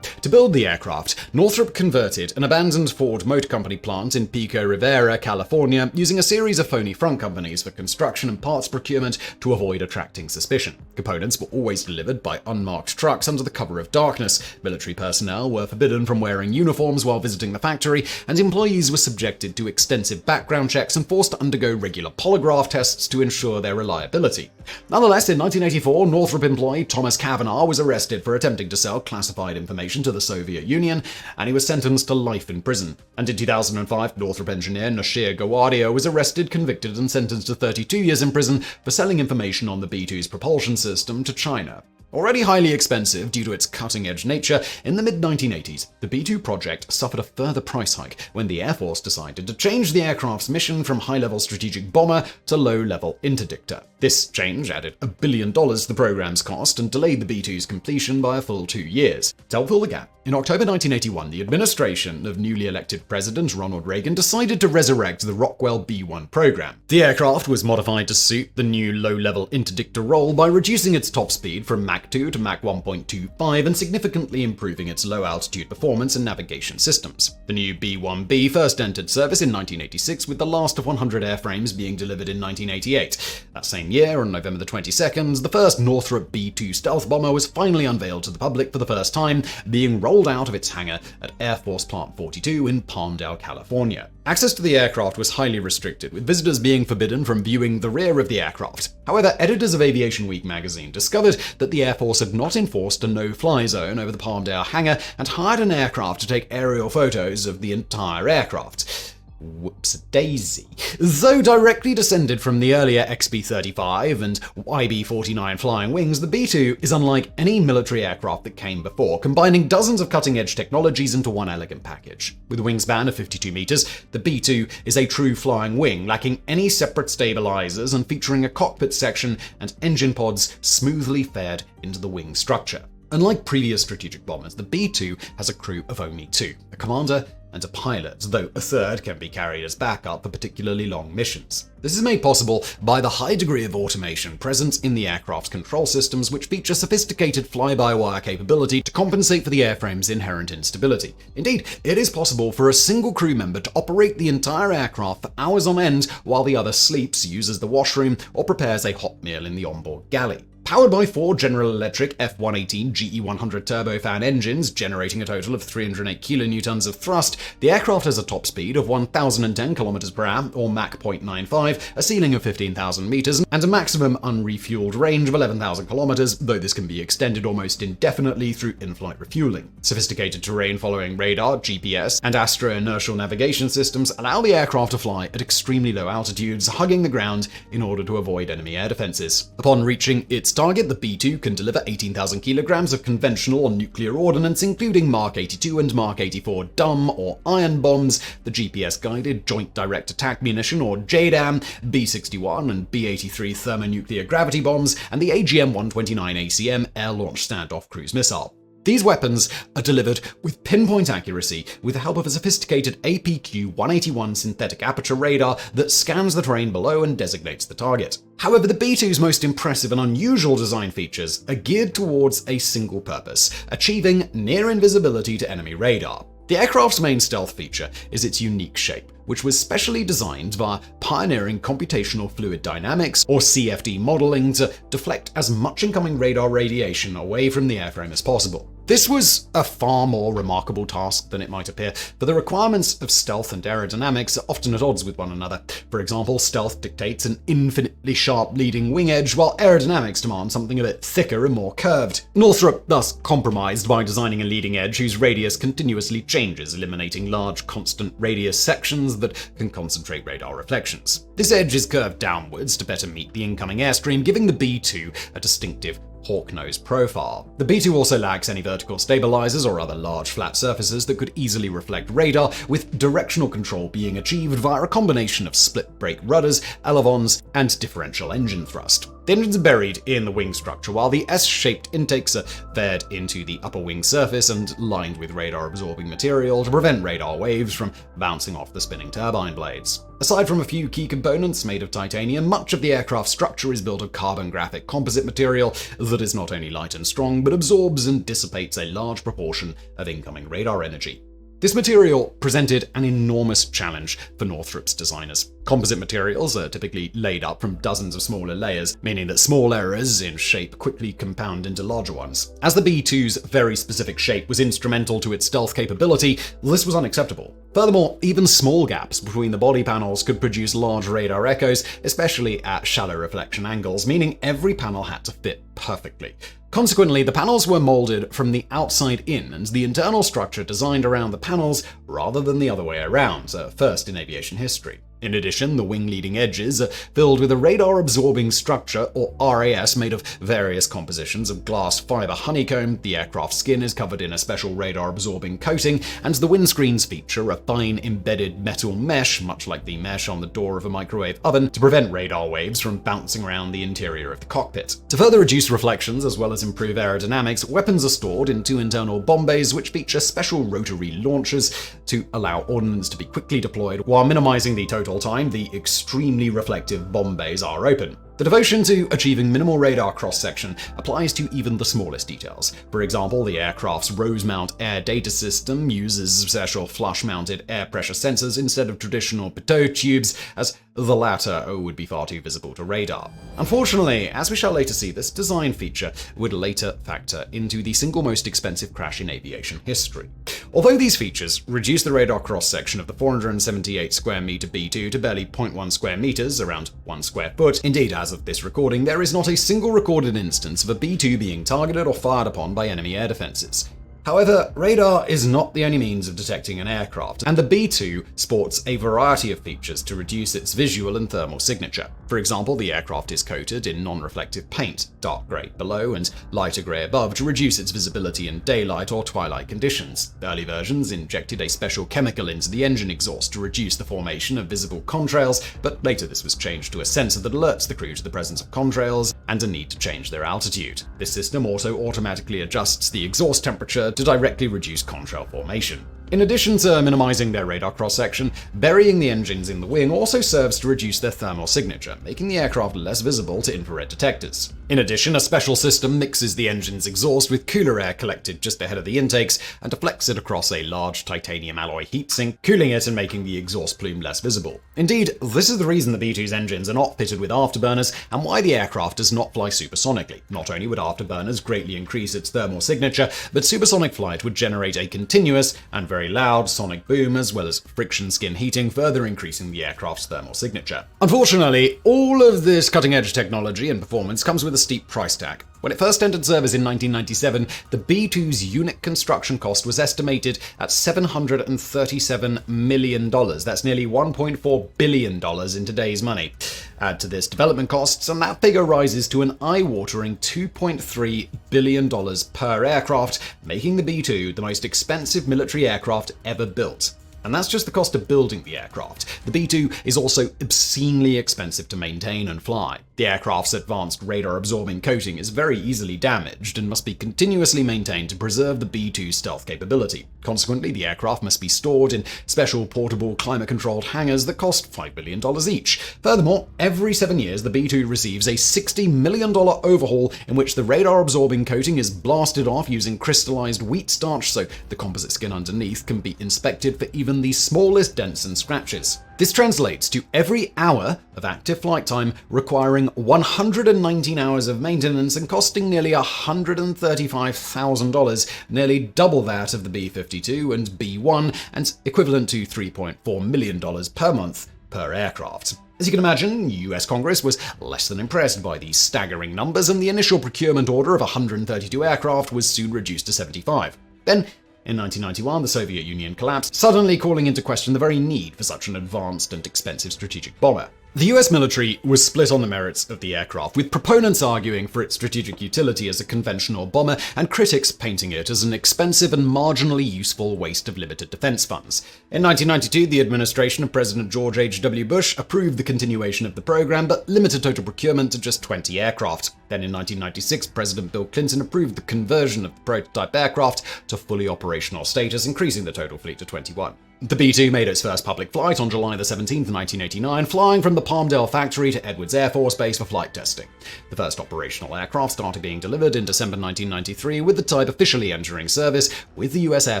To build the aircraft, Northrop converted an abandoned Ford Motor Company plant in Pico Rivera, California, using a series of phony front companies for construction and parts procurement to avoid attracting suspicion. Components were always delivered by unmarked trucks under the cover of darkness. Military personnel were forbidden from wearing uniforms while visiting the factory, and employees were subjected to extensive background checks and forced to undergo regular polygraph tests to ensure their reliability. Nonetheless, in 1984, Northrop employee Thomas Cavanaugh was arrested for attempting to sell classified information to the Soviet Union, and he was sentenced to life in prison. And in 2005, Northrop engineer Nasir Gawadia was arrested, convicted, and sentenced to 32 years in prison for selling information on the B-2's propulsion system to China. Already highly expensive due to its cutting-edge nature, in the mid-1980s, the B-2 project suffered a further price hike when the Air Force decided to change the aircraft's mission from high-level strategic bomber to low-level interdictor. This change added $1 billion to the program's cost and delayed the B-2's completion by a full 2 years. To help fill the gap, in October 1981, the administration of newly elected President Ronald Reagan decided to resurrect the Rockwell B-1 program. The aircraft was modified to suit the new low-level interdictor role by reducing its top speed from Mach 2 to Mach 1.25 and significantly improving its low-altitude performance and navigation systems. The new B-1B first entered service in 1986, with the last of 100 airframes being delivered in 1988. That same year, on November the 22nd, the first Northrop B-2 stealth bomber was finally unveiled to the public for the first time, being rolled out of its hangar at Air Force Plant 42 in Palmdale, California. Access to the aircraft was highly restricted, with visitors being forbidden from viewing the rear of the aircraft. However, editors of Aviation Week magazine discovered that the Air Force had not enforced a no-fly zone over the Palmdale hangar and hired an aircraft to take aerial photos of the entire aircraft. Whoops-a-daisy. Though directly descended from the earlier XB-35 and YB-49 flying wings, the B-2 is unlike any military aircraft that came before, combining dozens of cutting-edge technologies into one elegant package. With a wingspan of 52 meters, the B-2 is a true flying wing, lacking any separate stabilizers and featuring a cockpit section and engine pods smoothly fed into the wing structure. Unlike previous strategic bombers, the B-2 has a crew of only two, a commander and a pilot, though a third can be carried as backup for particularly long missions. This is made possible by the high degree of automation present in the aircraft's control systems, which feature sophisticated fly-by-wire capability to compensate for the airframe's inherent instability. Indeed, it is possible for a single crew member to operate the entire aircraft for hours on end while the other sleeps, uses the washroom, or prepares a hot meal in the onboard galley. Powered by four General Electric F-118 GE100 turbofan engines, generating a total of 308 kilonewtons of thrust, the aircraft has a top speed of 1,010 km per hour, or Mach 0.95, a ceiling of 15,000 meters, and a maximum unrefueled range of 11,000 kilometers, though this can be extended almost indefinitely through in-flight refueling. Sophisticated terrain-following radar, GPS, and astro-inertial navigation systems allow the aircraft to fly at extremely low altitudes, hugging the ground in order to avoid enemy air defenses. Upon reaching its target, the B-2 can deliver 18,000 kilograms of conventional or nuclear ordnance, including Mark 82 and Mark 84 dumb or iron bombs, the GPS-guided Joint Direct Attack Munition or JDAM, B-61 and B-83 thermonuclear gravity bombs, and the AGM-129 ACM air-launched standoff cruise missile. These weapons are delivered with pinpoint accuracy with the help of a sophisticated APQ-181 synthetic aperture radar that scans the terrain below and designates the target. However, the B-2's most impressive and unusual design features are geared towards a single purpose: achieving near invisibility to enemy radar. The The aircraft's main stealth feature is its unique shape, which was specially designed via pioneering computational fluid dynamics, or CFD modeling, to deflect as much incoming radar radiation away from the airframe as possible. This was a far more remarkable task than it might appear, for the requirements of stealth and aerodynamics are often at odds with one another. For example, stealth dictates an infinitely sharp leading wing edge, while aerodynamics demand something a bit thicker and more curved. Northrop thus compromised by designing a leading edge whose radius continuously changes, eliminating large constant radius sections that can concentrate radar reflections. This edge is curved downwards to better meet the incoming airstream, giving the B-2 a distinctive hawk-nose profile. The B-2 also lacks any vertical stabilizers or other large flat surfaces that could easily reflect radar, with directional control being achieved via a combination of split-brake rudders, elevons, and differential engine thrust. The engines are buried in the wing structure, while the S-shaped intakes are fed into the upper wing surface and lined with radar-absorbing material to prevent radar waves from bouncing off the spinning turbine blades. Aside from a few key components made of titanium, much of the aircraft structure is built of carbon graphic composite material that is not only light and strong, but absorbs and dissipates a large proportion of incoming radar energy. This material presented an enormous challenge for Northrop's designers. Composite materials are typically laid up from dozens of smaller layers, meaning that small errors in shape quickly compound into larger ones. As the B-2's very specific shape was instrumental to its stealth capability, this was unacceptable. Furthermore, even small gaps between the body panels could produce large radar echoes, especially at shallow reflection angles, meaning every panel had to fit perfectly. Consequently, the panels were molded from the outside in, and the internal structure designed around the panels rather than the other way around, a first in aviation history. In addition, the wing leading edges are filled with a radar-absorbing structure, or RAS, made of various compositions of glass fiber honeycomb. The aircraft skin is covered in a special radar-absorbing coating, and the windscreens feature a fine embedded metal mesh, much like the mesh on the door of a microwave oven, to prevent radar waves from bouncing around the interior of the cockpit. To further reduce reflections as well as improve aerodynamics, weapons are stored in two internal bomb bays, which feature special rotary launchers to allow ordnance to be quickly deployed while minimizing the total time the extremely reflective bomb bays are open. The devotion to achieving minimal radar cross-section applies to even the smallest details. For example, the aircraft's Rosemount air data system uses special flush-mounted air pressure sensors instead of traditional pitot tubes, as the latter would be far too visible to radar. Unfortunately, as we shall later see, this design feature would later factor into the single most expensive crash in aviation history. Although these features reduce the radar cross-section of the 478 square meter B-2 to barely 0.1 square meters, around 1 square foot, indeed, as of this recording, there is not a single recorded instance of a B-2 being targeted or fired upon by enemy air defenses. However, radar is not the only means of detecting an aircraft, and the B-2 sports a variety of features to reduce its visual and thermal signature. For example, the aircraft is coated in non-reflective paint, dark grey below and lighter grey above, to reduce its visibility in daylight or twilight conditions. Early versions injected a special chemical into the engine exhaust to reduce the formation of visible contrails, but later this was changed to a sensor that alerts the crew to the presence of contrails and a need to change their altitude. This system also automatically adjusts the exhaust temperature to directly reduce contrail formation. In addition to minimizing their radar cross-section, burying the engines in the wing also serves to reduce their thermal signature, making the aircraft less visible to infrared detectors. In addition, a special system mixes the engine's exhaust with cooler air collected just ahead of the intakes and deflects it across a large titanium alloy heatsink, cooling it and making the exhaust plume less visible. Indeed, this is the reason the B-2's engines are not fitted with afterburners and why the aircraft does not fly supersonically. Not only would afterburners greatly increase its thermal signature, but supersonic flight would generate a continuous and very loud sonic boom, as well as friction skin heating, further increasing the aircraft's thermal signature. Unfortunately, all of this cutting-edge technology and performance comes with a steep price tag. When it first entered service in 1997, the B-2's unit construction cost was estimated at $737 million. That's nearly $1.4 billion in today's money. Add to this development costs, and that figure rises to an eye-watering $2.3 billion per aircraft, making the B-2 the most expensive military aircraft ever built. And that's just the cost of building the aircraft. The B-2 is also obscenely expensive to maintain and fly. The aircraft's advanced radar-absorbing coating is very easily damaged and must be continuously maintained to preserve the B-2's stealth capability. Consequently, the aircraft must be stored in special portable climate-controlled hangars that cost $5 billion each. Furthermore, every 7 years, the B-2 receives a $60 million overhaul in which the radar-absorbing coating is blasted off using crystallized wheat starch so the composite skin underneath can be inspected for even the smallest dents and scratches. This translates to every hour of active flight time requiring 119 hours of maintenance and costing nearly $135,000, nearly double that of the B-52 and B-1, and equivalent to $3.4 million per month per aircraft. As you can imagine, US Congress was less than impressed by these staggering numbers, and the initial procurement order of 132 aircraft was soon reduced to 75. Then, in 1991, the Soviet Union collapsed, suddenly calling into question the very need for such an advanced and expensive strategic bomber. The US military was split on the merits of the aircraft, with proponents arguing for its strategic utility as a conventional bomber and critics painting it as an expensive and marginally useful waste of limited defense funds. In 1992, the administration of President George H.W. Bush approved the continuation of the program, but limited total procurement to just 20 aircraft. Then in 1996, President Bill Clinton approved the conversion of the prototype aircraft to fully operational status, increasing the total fleet to 21. The B-2 made its first public flight on July 17, 1989, flying from the Palmdale factory to Edwards Air Force Base for flight testing. The first operational aircraft started being delivered in December 1993, with the type officially entering service with the US Air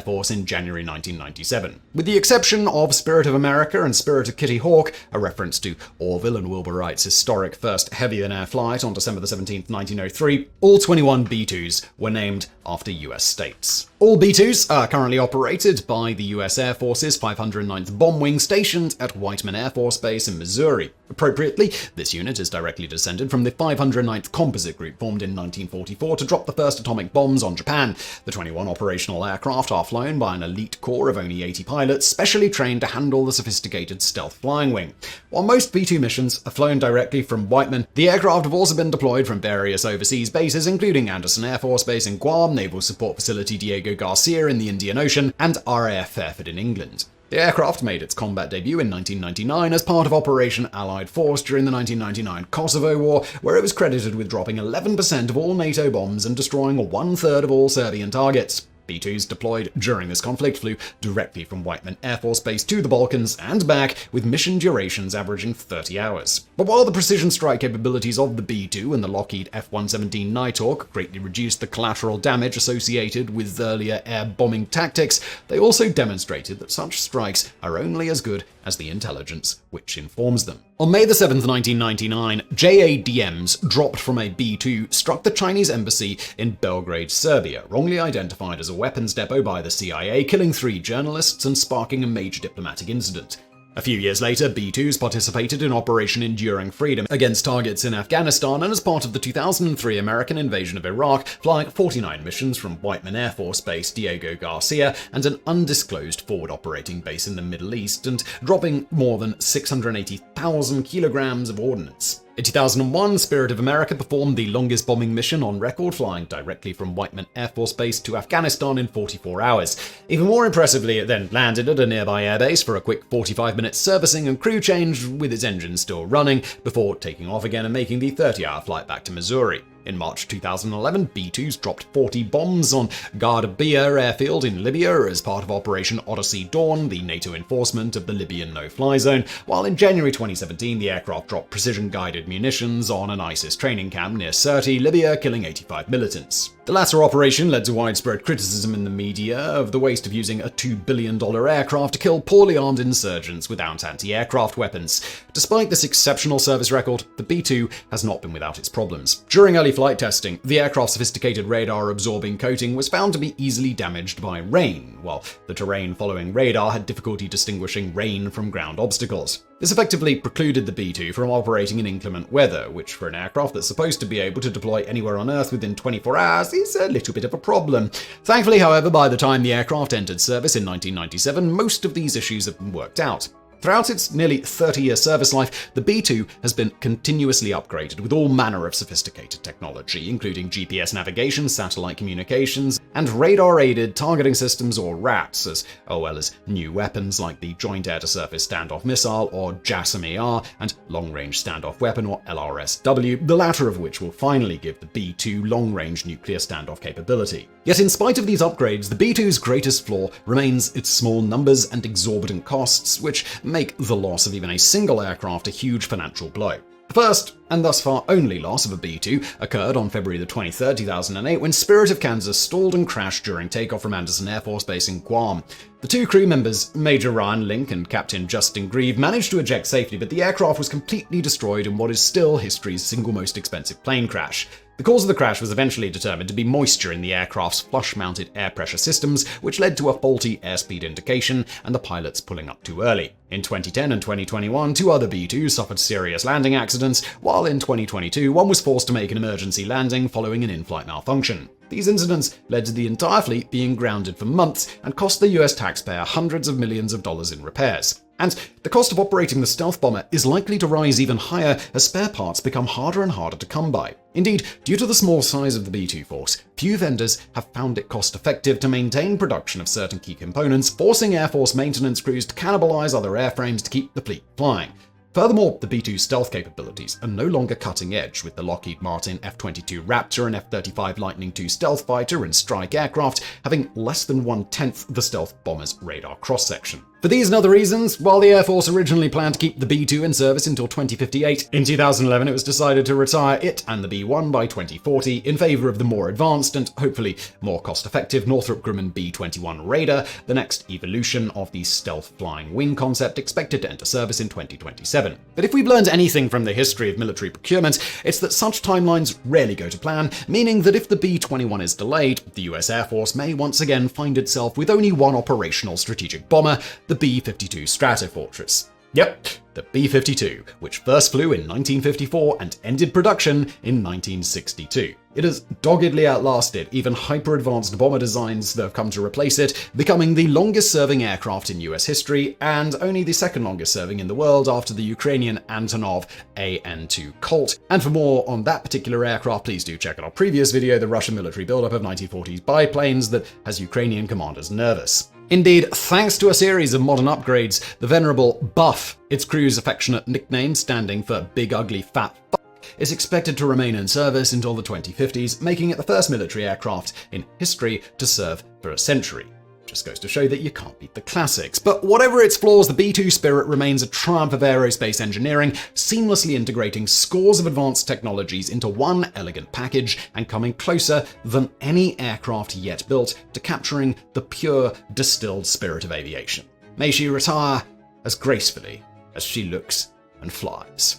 Force in January 1997. With the exception of Spirit of America and Spirit of Kitty Hawk, a reference to Orville and Wilbur Wright's historic first heavy-than-air flight on December 17, 1903, all 21 B-2s were named after US states. All B-2s are currently operated by the US Air Force's 509th Bomb Wing stationed at Whiteman Air Force Base in Missouri. Appropriately, this unit is directly descended from the 509th Composite Group formed in 1944 to drop the first atomic bombs on Japan. The 21 operational aircraft are flown by an elite corps of only 80 pilots, specially trained to handle the sophisticated stealth flying wing. While most B-2 missions are flown directly from Whiteman, the aircraft have also been deployed from various overseas bases, including Anderson Air Force Base in Guam, Naval Support Facility Diego Garcia in the Indian Ocean, and RAF Fairford in England. The aircraft made its combat debut in 1999 as part of Operation Allied Force during the 1999 Kosovo War, where it was credited with dropping 11% of all NATO bombs and destroying 1/3 of all Serbian targets. B-2s deployed during this conflict flew directly from Whiteman Air Force Base to the Balkans and back, with mission durations averaging 30 hours. But while the precision strike capabilities of the B-2 and the Lockheed F-117 Nighthawk greatly reduced the collateral damage associated with earlier air bombing tactics, they also demonstrated that such strikes are only as good as the intelligence which informs them. On May 7, 1999, JADMs dropped from a B-2 struck the Chinese embassy in Belgrade, Serbia, wrongly identified as a weapons depot by the CIA, killing 3 journalists and sparking a major diplomatic incident. A few years later, B-2s participated in Operation Enduring Freedom against targets in Afghanistan and as part of the 2003 American invasion of Iraq, flying 49 missions from Whiteman Air Force Base Diego Garcia and an undisclosed forward operating base in the Middle East, and dropping more than 680,000 kilograms of ordnance. In 2001, Spirit of America performed the longest bombing mission on record, flying directly from Whiteman Air Force Base to Afghanistan in 44 hours. Even more impressively, it then landed at a nearby airbase for a quick 45-minute servicing and crew change with its engines still running, before taking off again and making the 30-hour flight back to Missouri. In March 2011, B-2s dropped 40 bombs on Gardabia airfield in Libya as part of Operation Odyssey Dawn, the NATO enforcement of the Libyan no-fly zone, while in January 2017 the aircraft dropped precision-guided munitions on an ISIS training camp near Sirte, Libya, killing 85 militants. The latter operation led to widespread criticism in the media of the waste of using a $2 billion aircraft to kill poorly armed insurgents without anti-aircraft weapons. Despite this exceptional service record, the B-2 has not been without its problems. During early flight testing, the aircraft's sophisticated radar-absorbing coating was found to be easily damaged by rain, while the terrain following radar had difficulty distinguishing rain from ground obstacles. This effectively precluded the B-2 from operating in inclement weather, which for an aircraft that's supposed to be able to deploy anywhere on Earth within 24 hours is a little bit of a problem. Thankfully, however, by the time the aircraft entered service in 1997, most of these issues have been worked out. Throughout its nearly 30-year service life, the B-2 has been continuously upgraded with all manner of sophisticated technology, including GPS navigation, satellite communications, and radar-aided targeting systems, or RATS, as well as new weapons like the Joint Air-to-Surface Standoff Missile, or JASSM-ER, and Long-Range Standoff Weapon, or LRSW, the latter of which will finally give the B-2 long-range nuclear standoff capability. Yet in spite of these upgrades, the B-2's greatest flaw remains its small numbers and exorbitant costs, which make the loss of even a single aircraft a huge financial blow. The first, and thus far only loss of a B-2, occurred on February 23, 2008, when Spirit of Kansas stalled and crashed during takeoff from Anderson Air Force Base in Guam. The two crew members, Major Ryan Link and Captain Justin Grieve, managed to eject safely, but the aircraft was completely destroyed in what is still history's single most expensive plane crash. The cause of the crash was eventually determined to be moisture in the aircraft's flush-mounted air pressure systems, which led to a faulty airspeed indication and the pilots pulling up too early. In 2010 and 2021, two other B-2s suffered serious landing accidents, while in 2022, one was forced to make an emergency landing following an in-flight malfunction. These incidents led to the entire fleet being grounded for months and cost the US taxpayer hundreds of millions of dollars in repairs. And the cost of operating the stealth bomber is likely to rise even higher as spare parts become harder and harder to come by. Indeed, due to the small size of the B-2 force, few vendors have found it cost-effective to maintain production of certain key components, forcing Air Force maintenance crews to cannibalize other airframes to keep the fleet flying. Furthermore, the B-2 stealth capabilities are no longer cutting edge, with the Lockheed Martin F-22 Raptor and F-35 Lightning II stealth fighter and strike aircraft having less than 1/10 the stealth bomber's radar cross-section. For these and other reasons, while the Air Force originally planned to keep the B-2 in service until 2058, in 2011 it was decided to retire it and the B-1 by 2040 in favor of the more advanced and hopefully more cost-effective Northrop Grumman B-21 Raider, the next evolution of the stealth flying wing concept expected to enter service in 2027. But if we've learned anything from the history of military procurement, it's that such timelines rarely go to plan, meaning that if the B-21 is delayed, the US Air Force may once again find itself with only one operational strategic bomber, the B-52 Stratofortress. Yep, the B-52, which first flew in 1954 and ended production in 1962. It has doggedly outlasted even hyper-advanced bomber designs that have come to replace it, becoming the longest-serving aircraft in US history and only the second longest-serving in the world after the Ukrainian Antonov AN-2 Colt. And for more on that particular aircraft, please do check out our previous video, the Russian military buildup of 1940s biplanes that has Ukrainian commanders nervous. Indeed, thanks to a series of modern upgrades, the venerable Buff, its crew's affectionate nickname standing for Big Ugly Fat F***, is expected to remain in service until the 2050s, making it the first military aircraft in history to serve for a century. Just goes to show that you can't beat the classics. But whatever its flaws, the B-2 Spirit remains a triumph of aerospace engineering, seamlessly integrating scores of advanced technologies into one elegant package and coming closer than any aircraft yet built to capturing the pure, distilled spirit of aviation. May she retire as gracefully as she looks and flies.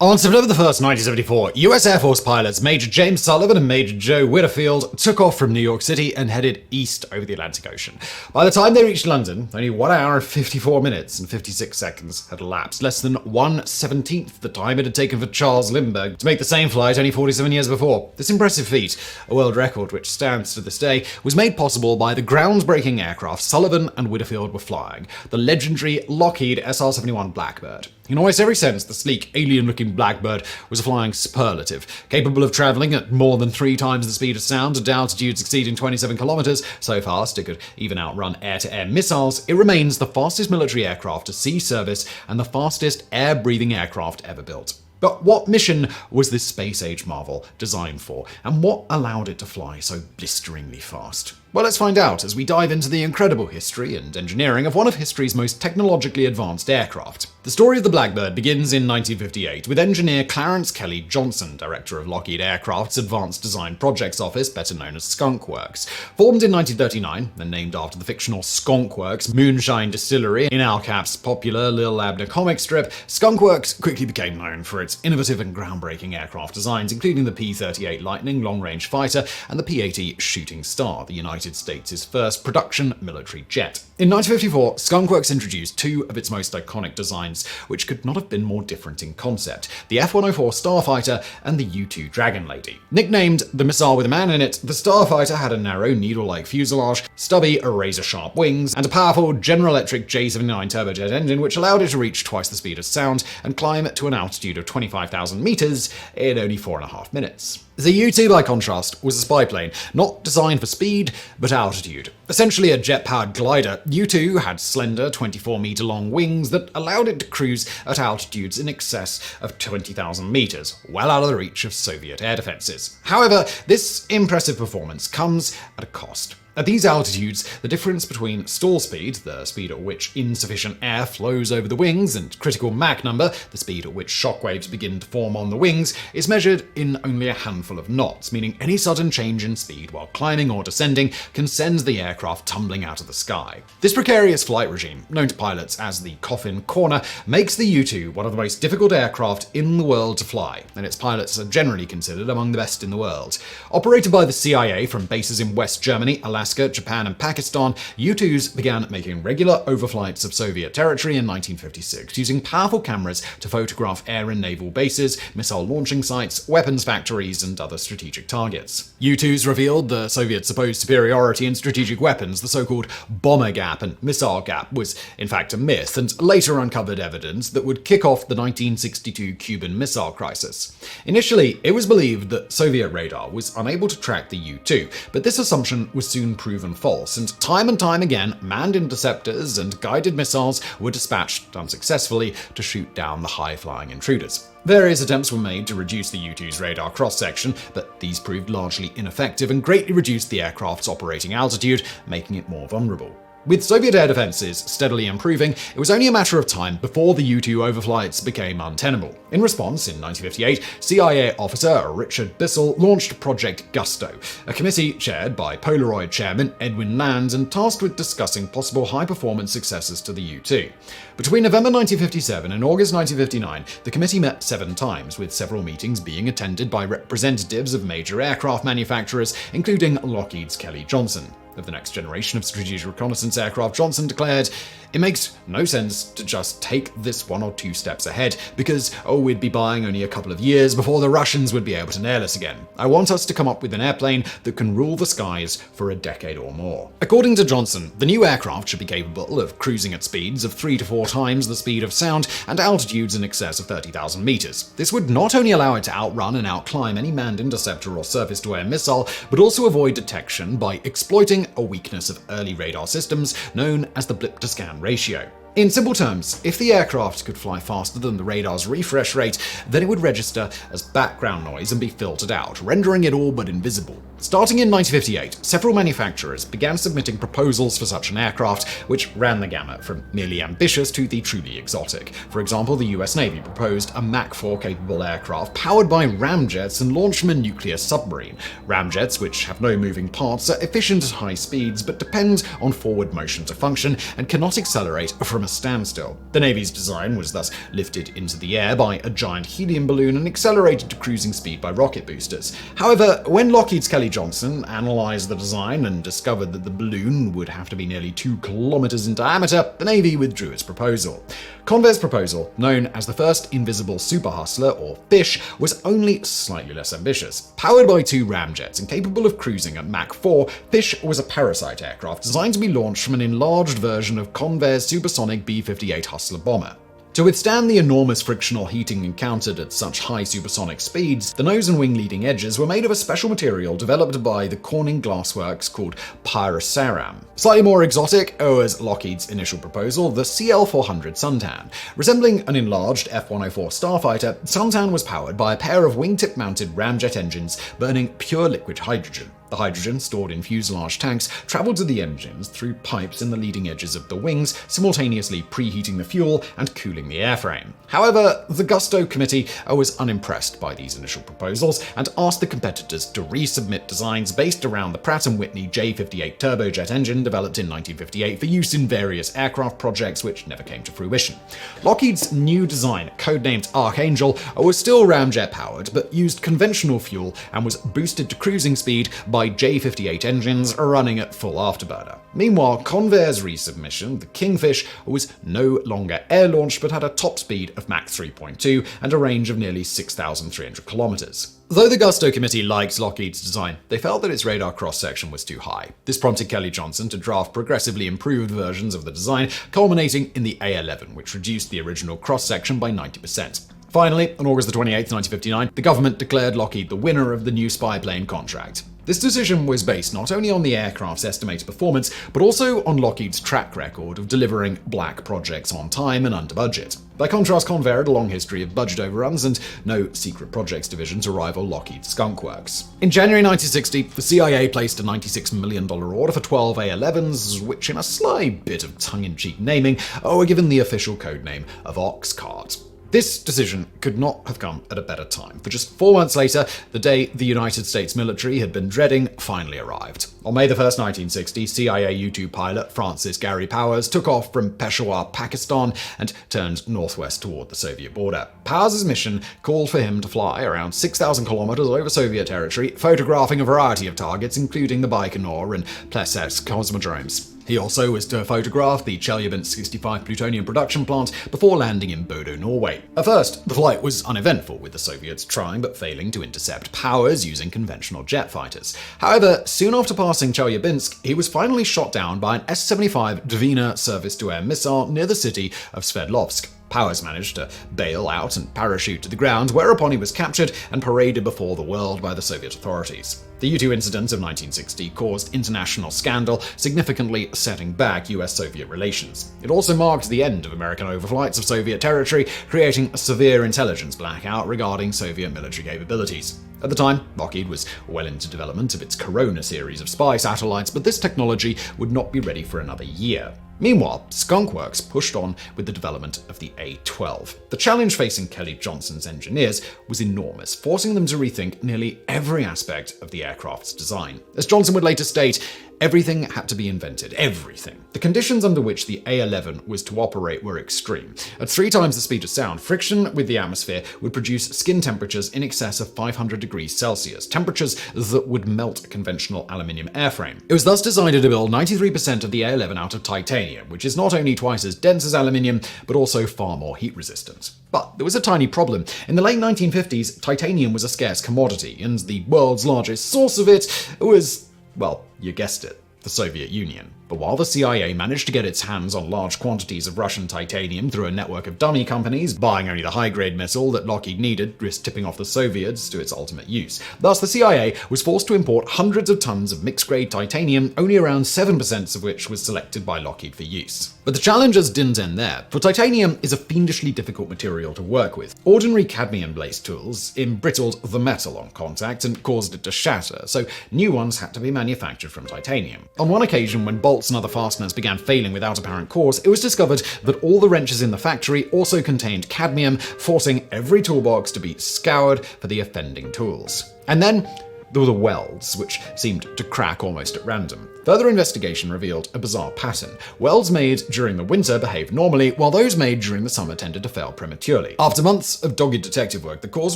On September 1st, 1974, US Air Force pilots Major James Sullivan and Major Joe Whitterfield took off from New York City and headed east over the Atlantic Ocean. By the time they reached London, only 1 hour, 54 minutes and 56 seconds had elapsed, less than 1/17th the time it had taken for Charles Lindbergh to make the same flight only 47 years before. This impressive feat, a world record which stands to this day, was made possible by the groundbreaking aircraft Sullivan and Whitterfield were flying, the legendary Lockheed SR-71 Blackbird. In almost every sense, the sleek, alien-looking Blackbird was a flying superlative, capable of traveling at more than 3 times the speed of sound at altitudes exceeding 27 kilometers, so fast it could even outrun air-to-air missiles. It remains the fastest military aircraft to see service and the fastest air-breathing aircraft ever built. But what mission was this space-age marvel designed for, and what allowed it to fly so blisteringly fast? Well, let's find out as we dive into the incredible history and engineering of one of history's most technologically advanced aircraft. The story of the Blackbird begins in 1958 with engineer Clarence Kelly Johnson, director of Lockheed Aircraft's Advanced Design Projects Office, better known as Skunk Works. Formed in 1939 and named after the fictional Skunk Works moonshine distillery in Al Cap's popular Lil Abner comic strip, Skunk Works quickly became known for its innovative and groundbreaking aircraft designs, including the P-38 Lightning long-range fighter and the P-80 Shooting Star, the United States' first production military jet. In 1954, Skunk Works introduced 2 of its most iconic designs, which could not have been more different in concept: the F-104 Starfighter and the U-2 Dragon Lady. Nicknamed the missile with a man in it, the Starfighter had a narrow, needle-like fuselage stubby, razor-sharp wings, and a powerful General Electric J79 turbojet engine which allowed it to reach twice the speed of sound and climb to an altitude of 25,000 meters in only 4.5 minutes. The U-2, by contrast, was a spy plane, not designed for speed, but altitude. Essentially a jet-powered glider, U-2 had slender 24-meter-long wings that allowed it to cruise at altitudes in excess of 20,000 meters, well out of the reach of Soviet air defenses. However, this impressive performance comes at a cost. At these altitudes, the difference between stall speed, the speed at which insufficient air flows over the wings, and critical Mach number, the speed at which shockwaves begin to form on the wings, is measured in only a handful of knots, meaning any sudden change in speed while climbing or descending can send the aircraft tumbling out of the sky. This precarious flight regime, known to pilots as the coffin corner, makes the U-2 one of the most difficult aircraft in the world to fly, and its pilots are generally considered among the best in the world. Operated by the CIA from bases in West Germany, Alaska, Japan, and Pakistan, U-2s began making regular overflights of Soviet territory in 1956, using powerful cameras to photograph air and naval bases, missile launching sites, weapons factories, and other strategic targets. U-2s revealed the Soviet supposed superiority in strategic weapons. The so-called bomber gap and missile gap was in fact a myth, and later uncovered evidence that would kick off the 1962 Cuban Missile Crisis. Initially, it was believed that Soviet radar was unable to track the U-2, but this assumption was soon proven false, and time again, manned interceptors and guided missiles were dispatched unsuccessfully to shoot down the high-flying intruders. Various attempts were made to reduce the U-2's radar cross-section, but these proved largely ineffective and greatly reduced the aircraft's operating altitude, making it more vulnerable. With Soviet air defenses steadily improving, it was only a matter of time before the U-2 overflights became untenable. In response, in 1958, CIA officer Richard Bissell launched Project Gusto, a committee chaired by Polaroid chairman Edwin Land and tasked with discussing possible high-performance successors to the U-2. Between November 1957 and August 1959, the committee met 7 times, with several meetings being attended by representatives of major aircraft manufacturers, including Lockheed's Kelly Johnson. Of the next generation of strategic reconnaissance aircraft, Johnson declared, "It makes no sense to just take this 1 or 2 steps ahead, because, we'd be buying only a couple of years before the Russians would be able to nail us again. I want us to come up with an airplane that can rule the skies for a decade or more." According to Johnson, the new aircraft should be capable of cruising at speeds of 3 to 4 times the speed of sound and altitudes in excess of 30,000 meters. This would not only allow it to outrun and outclimb any manned interceptor or surface-to-air missile, but also avoid detection by exploiting a weakness of early radar systems known as the blip-to-scan ratio. In simple terms, if the aircraft could fly faster than the radar's refresh rate, then it would register as background noise and be filtered out, rendering it all but invisible. Starting in 1958, several manufacturers began submitting proposals for such an aircraft, which ran the gamut from merely ambitious to the truly exotic. For example, the US Navy proposed a Mach 4 capable aircraft powered by ramjets and launched from a nuclear submarine. Ramjets, which have no moving parts, are efficient at high speeds but depend on forward motion to function and cannot accelerate from a standstill. The Navy's design was thus lifted into the air by a giant helium balloon and accelerated to cruising speed by rocket boosters. However, when Lockheed's Kelly Johnson analyzed the design and discovered that the balloon would have to be nearly 2 kilometers in diameter, the Navy withdrew its proposal. Convair's proposal, known as the first Invisible Super Hustler, or FISH, was only slightly less ambitious. Powered by 2 ramjets and capable of cruising at Mach 4, FISH was a parasite aircraft designed to be launched from an enlarged version of Convair's supersonic B-58 Hustler bomber. To withstand the enormous frictional heating encountered at such high supersonic speeds, the nose and wing leading edges were made of a special material developed by the Corning Glassworks called pyroceram. Slightly more exotic was Lockheed's initial proposal, the CL-400 Suntan. Resembling an enlarged F-104 Starfighter, Suntan was powered by a pair of wingtip-mounted ramjet engines burning pure liquid hydrogen. The hydrogen, stored in fuselage tanks, traveled to the engines through pipes in the leading edges of the wings, simultaneously preheating the fuel and cooling the airframe. However, the Gusto Committee was unimpressed by these initial proposals and asked the competitors to resubmit designs based around the Pratt & Whitney J58 turbojet engine developed in 1958 for use in various aircraft projects which never came to fruition. Lockheed's new design, codenamed Archangel, was still ramjet powered but used conventional fuel and was boosted to cruising speed by J-58 engines running at full afterburner. Meanwhile, Convair's resubmission, the Kingfish, was no longer air-launched but had a top speed of Mach 3.2 and a range of nearly 6,300 kilometers. Though the Gusto Committee liked Lockheed's design, they felt that its radar cross-section was too high. This prompted Kelly Johnson to draft progressively improved versions of the design, culminating in the A-11, which reduced the original cross-section by 90%. Finally, on August 28, 1959, the government declared Lockheed the winner of the new spy plane contract. This decision was based not only on the aircraft's estimated performance, but also on Lockheed's track record of delivering black projects on time and under budget. By contrast, Convair had a long history of budget overruns and no secret projects division to rival Lockheed's Skunk Works. In January 1960, the CIA placed a $96 million order for 12 A-11s, which, in a sly bit of tongue-in-cheek naming, were given the official codename of Oxcart. This decision could not have come at a better time, for just 4 months later, the day the United States military had been dreading finally arrived. On May 1, 1960, CIA U-2 pilot Francis Gary Powers took off from Peshawar, Pakistan, and turned northwest toward the Soviet border. Powers' mission called for him to fly around 6,000 kilometers over Soviet territory, photographing a variety of targets, including the Baikonur and Plesetsk cosmodromes. He also was to photograph the Chelyabinsk-65 plutonium production plant before landing in Bodo, Norway. At first, the flight was uneventful, with the Soviets trying but failing to intercept Powers using conventional jet fighters. However, soon after passing Chelyabinsk, he was finally shot down by an S-75 Dvina surface-to-air missile near the city of Sverdlovsk. Powers managed to bail out and parachute to the ground, whereupon he was captured and paraded before the world by the Soviet authorities. The U-2 incident of 1960 caused international scandal, significantly setting back US-Soviet relations. It also marked the end of American overflights of Soviet territory, creating a severe intelligence blackout regarding Soviet military capabilities. At the time, Lockheed was well into development of its Corona series of spy satellites, but this technology would not be ready for another year. Meanwhile, Skunk Works pushed on with the development of the A-12. The challenge facing Kelly Johnson's engineers was enormous, forcing them to rethink nearly every aspect of the aircraft's design. As Johnson would later state, everything had to be invented. Everything. The conditions under which the A-11 was to operate were extreme. At 3 times the speed of sound, friction with the atmosphere would produce skin temperatures in excess of 500 degrees Celsius, temperatures that would melt a conventional aluminium airframe. It was thus decided to build 93% of the A-11 out of titanium, which is not only twice as dense as aluminium, but also far more heat resistant. But there was a tiny problem. In the late 1950s, titanium was a scarce commodity, and the world's largest source of it was, well, you guessed it, the Soviet Union. But while the CIA managed to get its hands on large quantities of Russian titanium through a network of dummy companies, buying only the high-grade missile that Lockheed needed, risk tipping off the Soviets to its ultimate use. Thus, the CIA was forced to import hundreds of tons of mixed-grade titanium, only around 7% of which was selected by Lockheed for use. But the challenges didn't end there, for titanium is a fiendishly difficult material to work with. Ordinary cadmium-based tools embrittled the metal on contact and caused it to shatter, so new ones had to be manufactured from titanium. On one occasion, when bolts and other fasteners began failing without apparent cause, it was discovered that all the wrenches in the factory also contained cadmium, forcing every toolbox to be scoured for the offending tools. And then there were the welds, which seemed to crack almost at random. Further investigation revealed a bizarre pattern. Welds made during the winter behaved normally, while those made during the summer tended to fail prematurely. After months of dogged detective work, the cause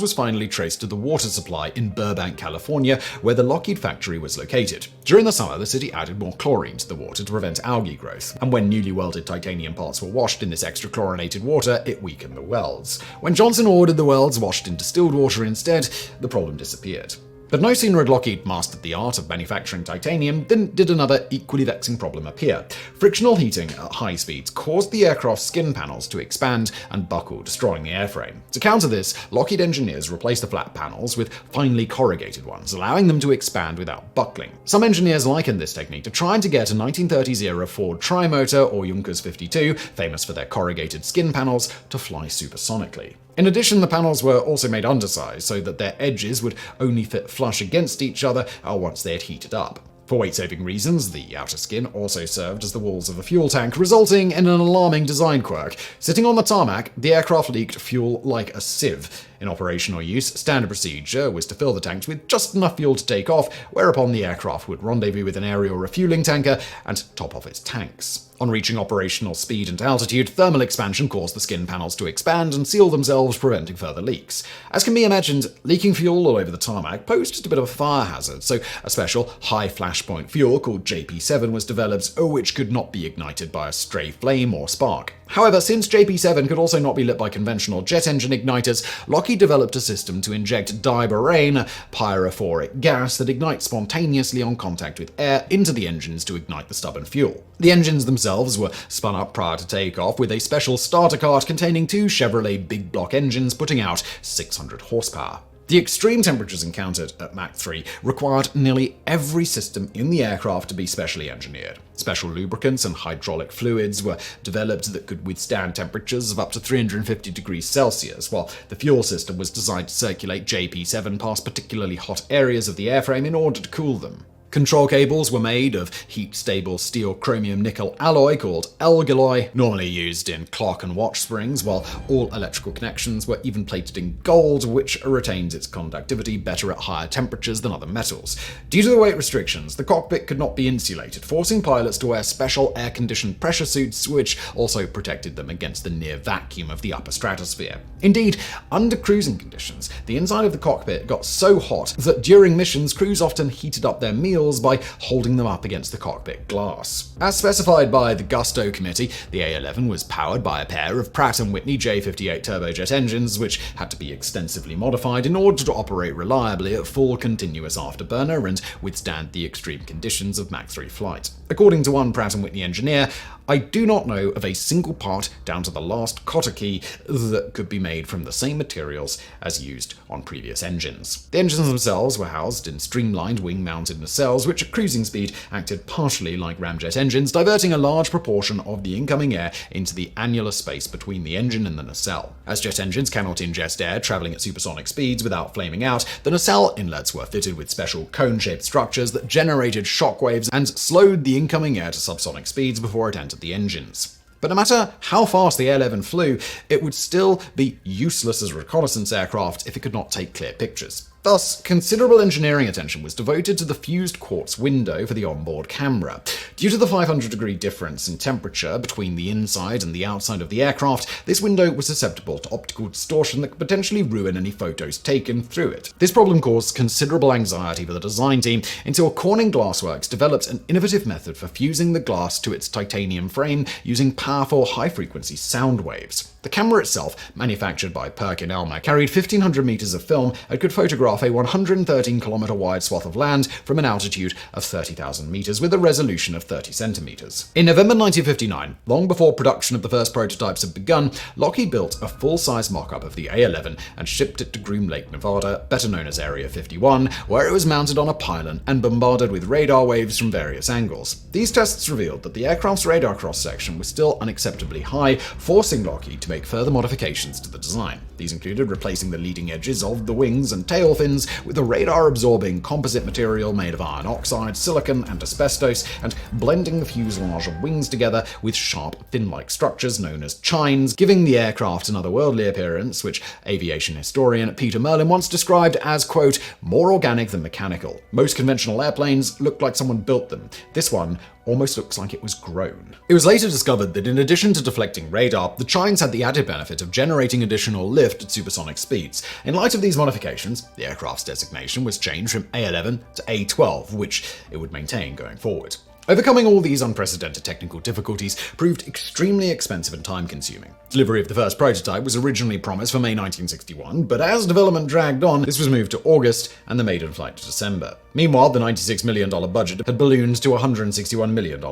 was finally traced to the water supply in Burbank, California, where the Lockheed factory was located. During the summer, the city added more chlorine to the water to prevent algae growth, and when newly welded titanium parts were washed in this extra chlorinated water, it weakened the welds. When Johnson ordered the welds washed in distilled water instead, the problem disappeared. But no sooner had Lockheed mastered the art of manufacturing titanium than did another equally vexing problem appear. Frictional heating at high speeds caused the aircraft's skin panels to expand and buckle, destroying the airframe. To counter this, Lockheed engineers replaced the flat panels with finely corrugated ones, allowing them to expand without buckling. Some engineers likened this technique to trying to get a 1930s-era Ford Trimotor or Junkers 52, famous for their corrugated skin panels, to fly supersonically. In addition, the panels were also made undersized so that their edges would only fit flush against each other once they had heated up. For weight-saving reasons, the outer skin also served as the walls of the fuel tank, resulting in an alarming design quirk. Sitting on the tarmac, the aircraft leaked fuel like a sieve. In operational use, standard procedure was to fill the tanks with just enough fuel to take off, whereupon the aircraft would rendezvous with an aerial refueling tanker and top off its tanks. On reaching operational speed and altitude, thermal expansion caused the skin panels to expand and seal themselves, preventing further leaks. As can be imagined, leaking fuel all over the tarmac posed a bit of a fire hazard, so a special high flashpoint fuel called JP7 was developed, which could not be ignited by a stray flame or spark. However, since JP7 could also not be lit by conventional jet engine igniters, Lockheed developed a system to inject diborane, a pyrophoric gas that ignites spontaneously on contact with air, into the engines to ignite the stubborn fuel. The engines themselves were spun up prior to takeoff with a special starter cart containing 2 Chevrolet big block engines putting out 600 horsepower. The extreme temperatures encountered at Mach 3 required nearly every system in the aircraft to be specially engineered. Special lubricants and hydraulic fluids were developed that could withstand temperatures of up to 350 degrees Celsius, while the fuel system was designed to circulate JP7 past particularly hot areas of the airframe in order to cool them. Control cables were made of heat-stable steel chromium nickel alloy called alloy, normally used in clock and watch springs, while all electrical connections were even plated in gold, which retains its conductivity better at higher temperatures than other metals. Due to the weight restrictions, the cockpit could not be insulated, forcing pilots to wear special air-conditioned pressure suits, which also protected them against the near vacuum of the upper stratosphere. Indeed, under cruising conditions, the inside of the cockpit got so hot that during missions, crews often heated up their meals by holding them up against the cockpit glass. As specified by the Gusto Committee, the A-11 was powered by a pair of Pratt & Whitney J58 turbojet engines, which had to be extensively modified in order to operate reliably at full continuous afterburner and withstand the extreme conditions of Mach 3 flight. According to one Pratt & Whitney engineer, I do not know of a single part, down to the last cotter key, that could be made from the same materials as used on previous engines. The engines themselves were housed in streamlined wing-mounted nacelles, which at cruising speed acted partially like ramjet engines, diverting a large proportion of the incoming air into the annular space between the engine and the nacelle. As jet engines cannot ingest air traveling at supersonic speeds without flaming out, the nacelle inlets were fitted with special cone-shaped structures that generated shock waves and slowed the incoming air to subsonic speeds before it entered the engines. But no matter how fast the A-11 flew, it would still be useless as a reconnaissance aircraft if it could not take clear pictures. Thus, considerable engineering attention was devoted to the fused quartz window for the onboard camera. Due to the 500-degree difference in temperature between the inside and the outside of the aircraft, this window was susceptible to optical distortion that could potentially ruin any photos taken through it. This problem caused considerable anxiety for the design team until Corning Glassworks developed an innovative method for fusing the glass to its titanium frame using powerful high-frequency sound waves. The camera itself, manufactured by Perkin-Elmer, carried 1,500 meters of film and could photograph a 113-kilometer wide swath of land from an altitude of 30,000 meters with a resolution of 30 centimeters. In November 1959, long before production of the first prototypes had begun, Lockheed built a full-size mock-up of the A-11 and shipped it to Groom Lake, Nevada, better known as Area 51, where it was mounted on a pylon and bombarded with radar waves from various angles. These tests revealed that the aircraft's radar cross-section was still unacceptably high, forcing Lockheed to make further modifications to the design. These included replacing the leading edges of the wings and tail fins with a radar-absorbing composite material made of iron oxide, silicon, and asbestos, and blending the fuselage of wings together with sharp, fin-like structures known as chines, giving the aircraft an otherworldly appearance, which aviation historian Peter Merlin once described as, quote, more organic than mechanical. Most conventional airplanes looked like someone built them. This one almost looks like it was grown. It was later discovered that in addition to deflecting radar, the chines had the added benefit of generating additional lift at supersonic speeds. In light of these modifications, the aircraft's designation was changed from A-11 to A-12, which it would maintain going forward. Overcoming all these unprecedented technical difficulties proved extremely expensive and time-consuming. Delivery of the first prototype was originally promised for May 1961, but as development dragged on, this was moved to August and the maiden flight to December. Meanwhile, the $96 million budget had ballooned to $161 million.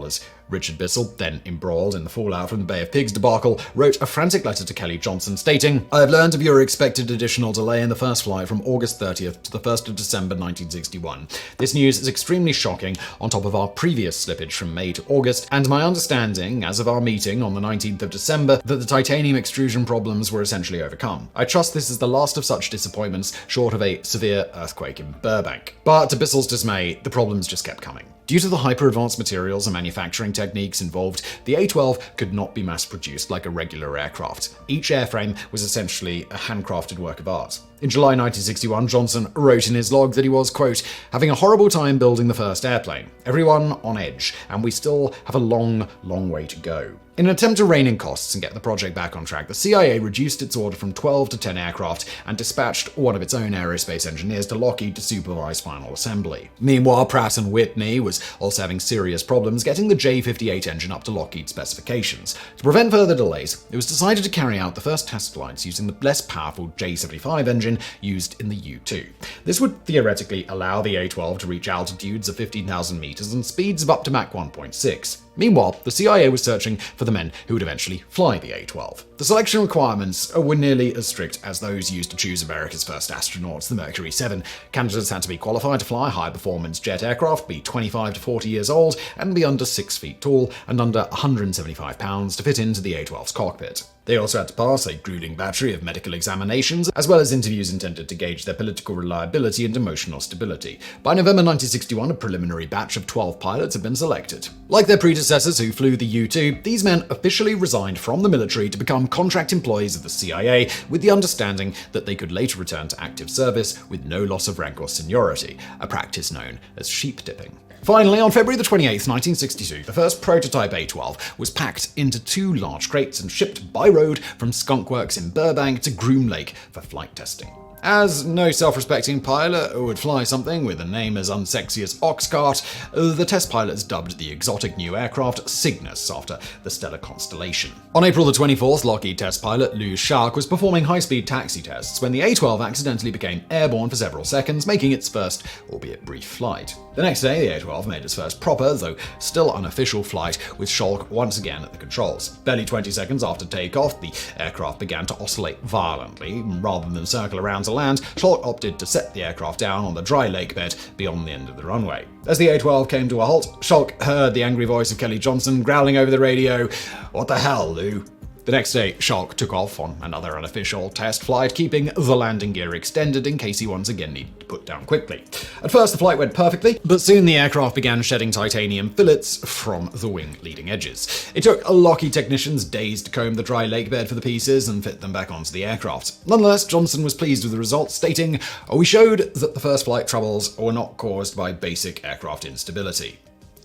Richard Bissell, then embroiled in the fallout from the Bay of Pigs debacle, wrote a frantic letter to Kelly Johnson stating, I have learned of your expected additional delay in the first flight from August 30th to the 1st of December 1961. This news is extremely shocking on top of our previous slippage from May to August, and my understanding, as of our meeting on the 19th of December, that the titanium extrusion problems were essentially overcome. I trust this is the last of such disappointments, short of a severe earthquake in Burbank. But to Bissell's dismay, the problems just kept coming. Due to the hyper-advanced materials and manufacturing techniques involved, the A-12 could not be mass-produced like a regular aircraft. Each airframe was essentially a handcrafted work of art. In July 1961, Johnson wrote in his log that he was, quote, having a horrible time building the first airplane. Everyone on edge, and we still have a long, long way to go. In an attempt to rein in costs and get the project back on track, the CIA reduced its order from 12 to 10 aircraft and dispatched one of its own aerospace engineers to Lockheed to supervise final assembly. Meanwhile, Pratt & Whitney was also having serious problems getting the J-58 engine up to Lockheed specifications. To prevent further delays, it was decided to carry out the first test flights using the less powerful J-75 engine used in the U-2. This would theoretically allow the A-12 to reach altitudes of 15,000 meters and speeds of up to Mach 1.6. Meanwhile, the CIA was searching for the men who would eventually fly the A-12. The selection requirements were nearly as strict as those used to choose America's first astronauts, the Mercury 7. Candidates had to be qualified to fly high-performance jet aircraft, be 25 to 40 years old, and be under 6 feet tall and under 175 pounds to fit into the A-12's cockpit. They also had to pass a grueling battery of medical examinations, as well as interviews intended to gauge their political reliability and emotional stability. By November 1961, a preliminary batch of 12 pilots had been selected. Like their predecessors who flew the U-2, these men officially resigned from the military to become contract employees of the CIA, with the understanding that they could later return to active service with no loss of rank or seniority, a practice known as sheep dipping. Finally, on February 28, 1962, the first prototype A-12 was packed into 2 large crates and shipped by road from Skunk Works in Burbank to Groom Lake for flight testing. As no self-respecting pilot would fly something with a name as unsexy as Oxcart, the test pilots dubbed the exotic new aircraft Cygnus after the stellar constellation. On April 24th, Lockheed test pilot Lou Shark was performing high-speed taxi tests when the A-12 accidentally became airborne for several seconds, making its first, albeit brief, flight. The next day, the A-12 made its first proper, though still unofficial, flight, with Schalk once again at the controls. Barely 20 seconds after takeoff, the aircraft began to oscillate violently. Rather than circle around to land, Schalk opted to set the aircraft down on the dry lake bed beyond the end of the runway. As the A-12 came to a halt, Schalk heard the angry voice of Kelly Johnson growling over the radio, "What the hell, Lou?" The next day, Schalk took off on another unofficial test flight, keeping the landing gear extended in case he once again needed to put down quickly. At first, the flight went perfectly, but soon the aircraft began shedding titanium fillets from the wing leading edges. It took Lockheed technicians days to comb the dry lake bed for the pieces and fit them back onto the aircraft. Nonetheless, Johnson was pleased with the results, stating, "We showed that the first flight troubles were not caused by basic aircraft instability."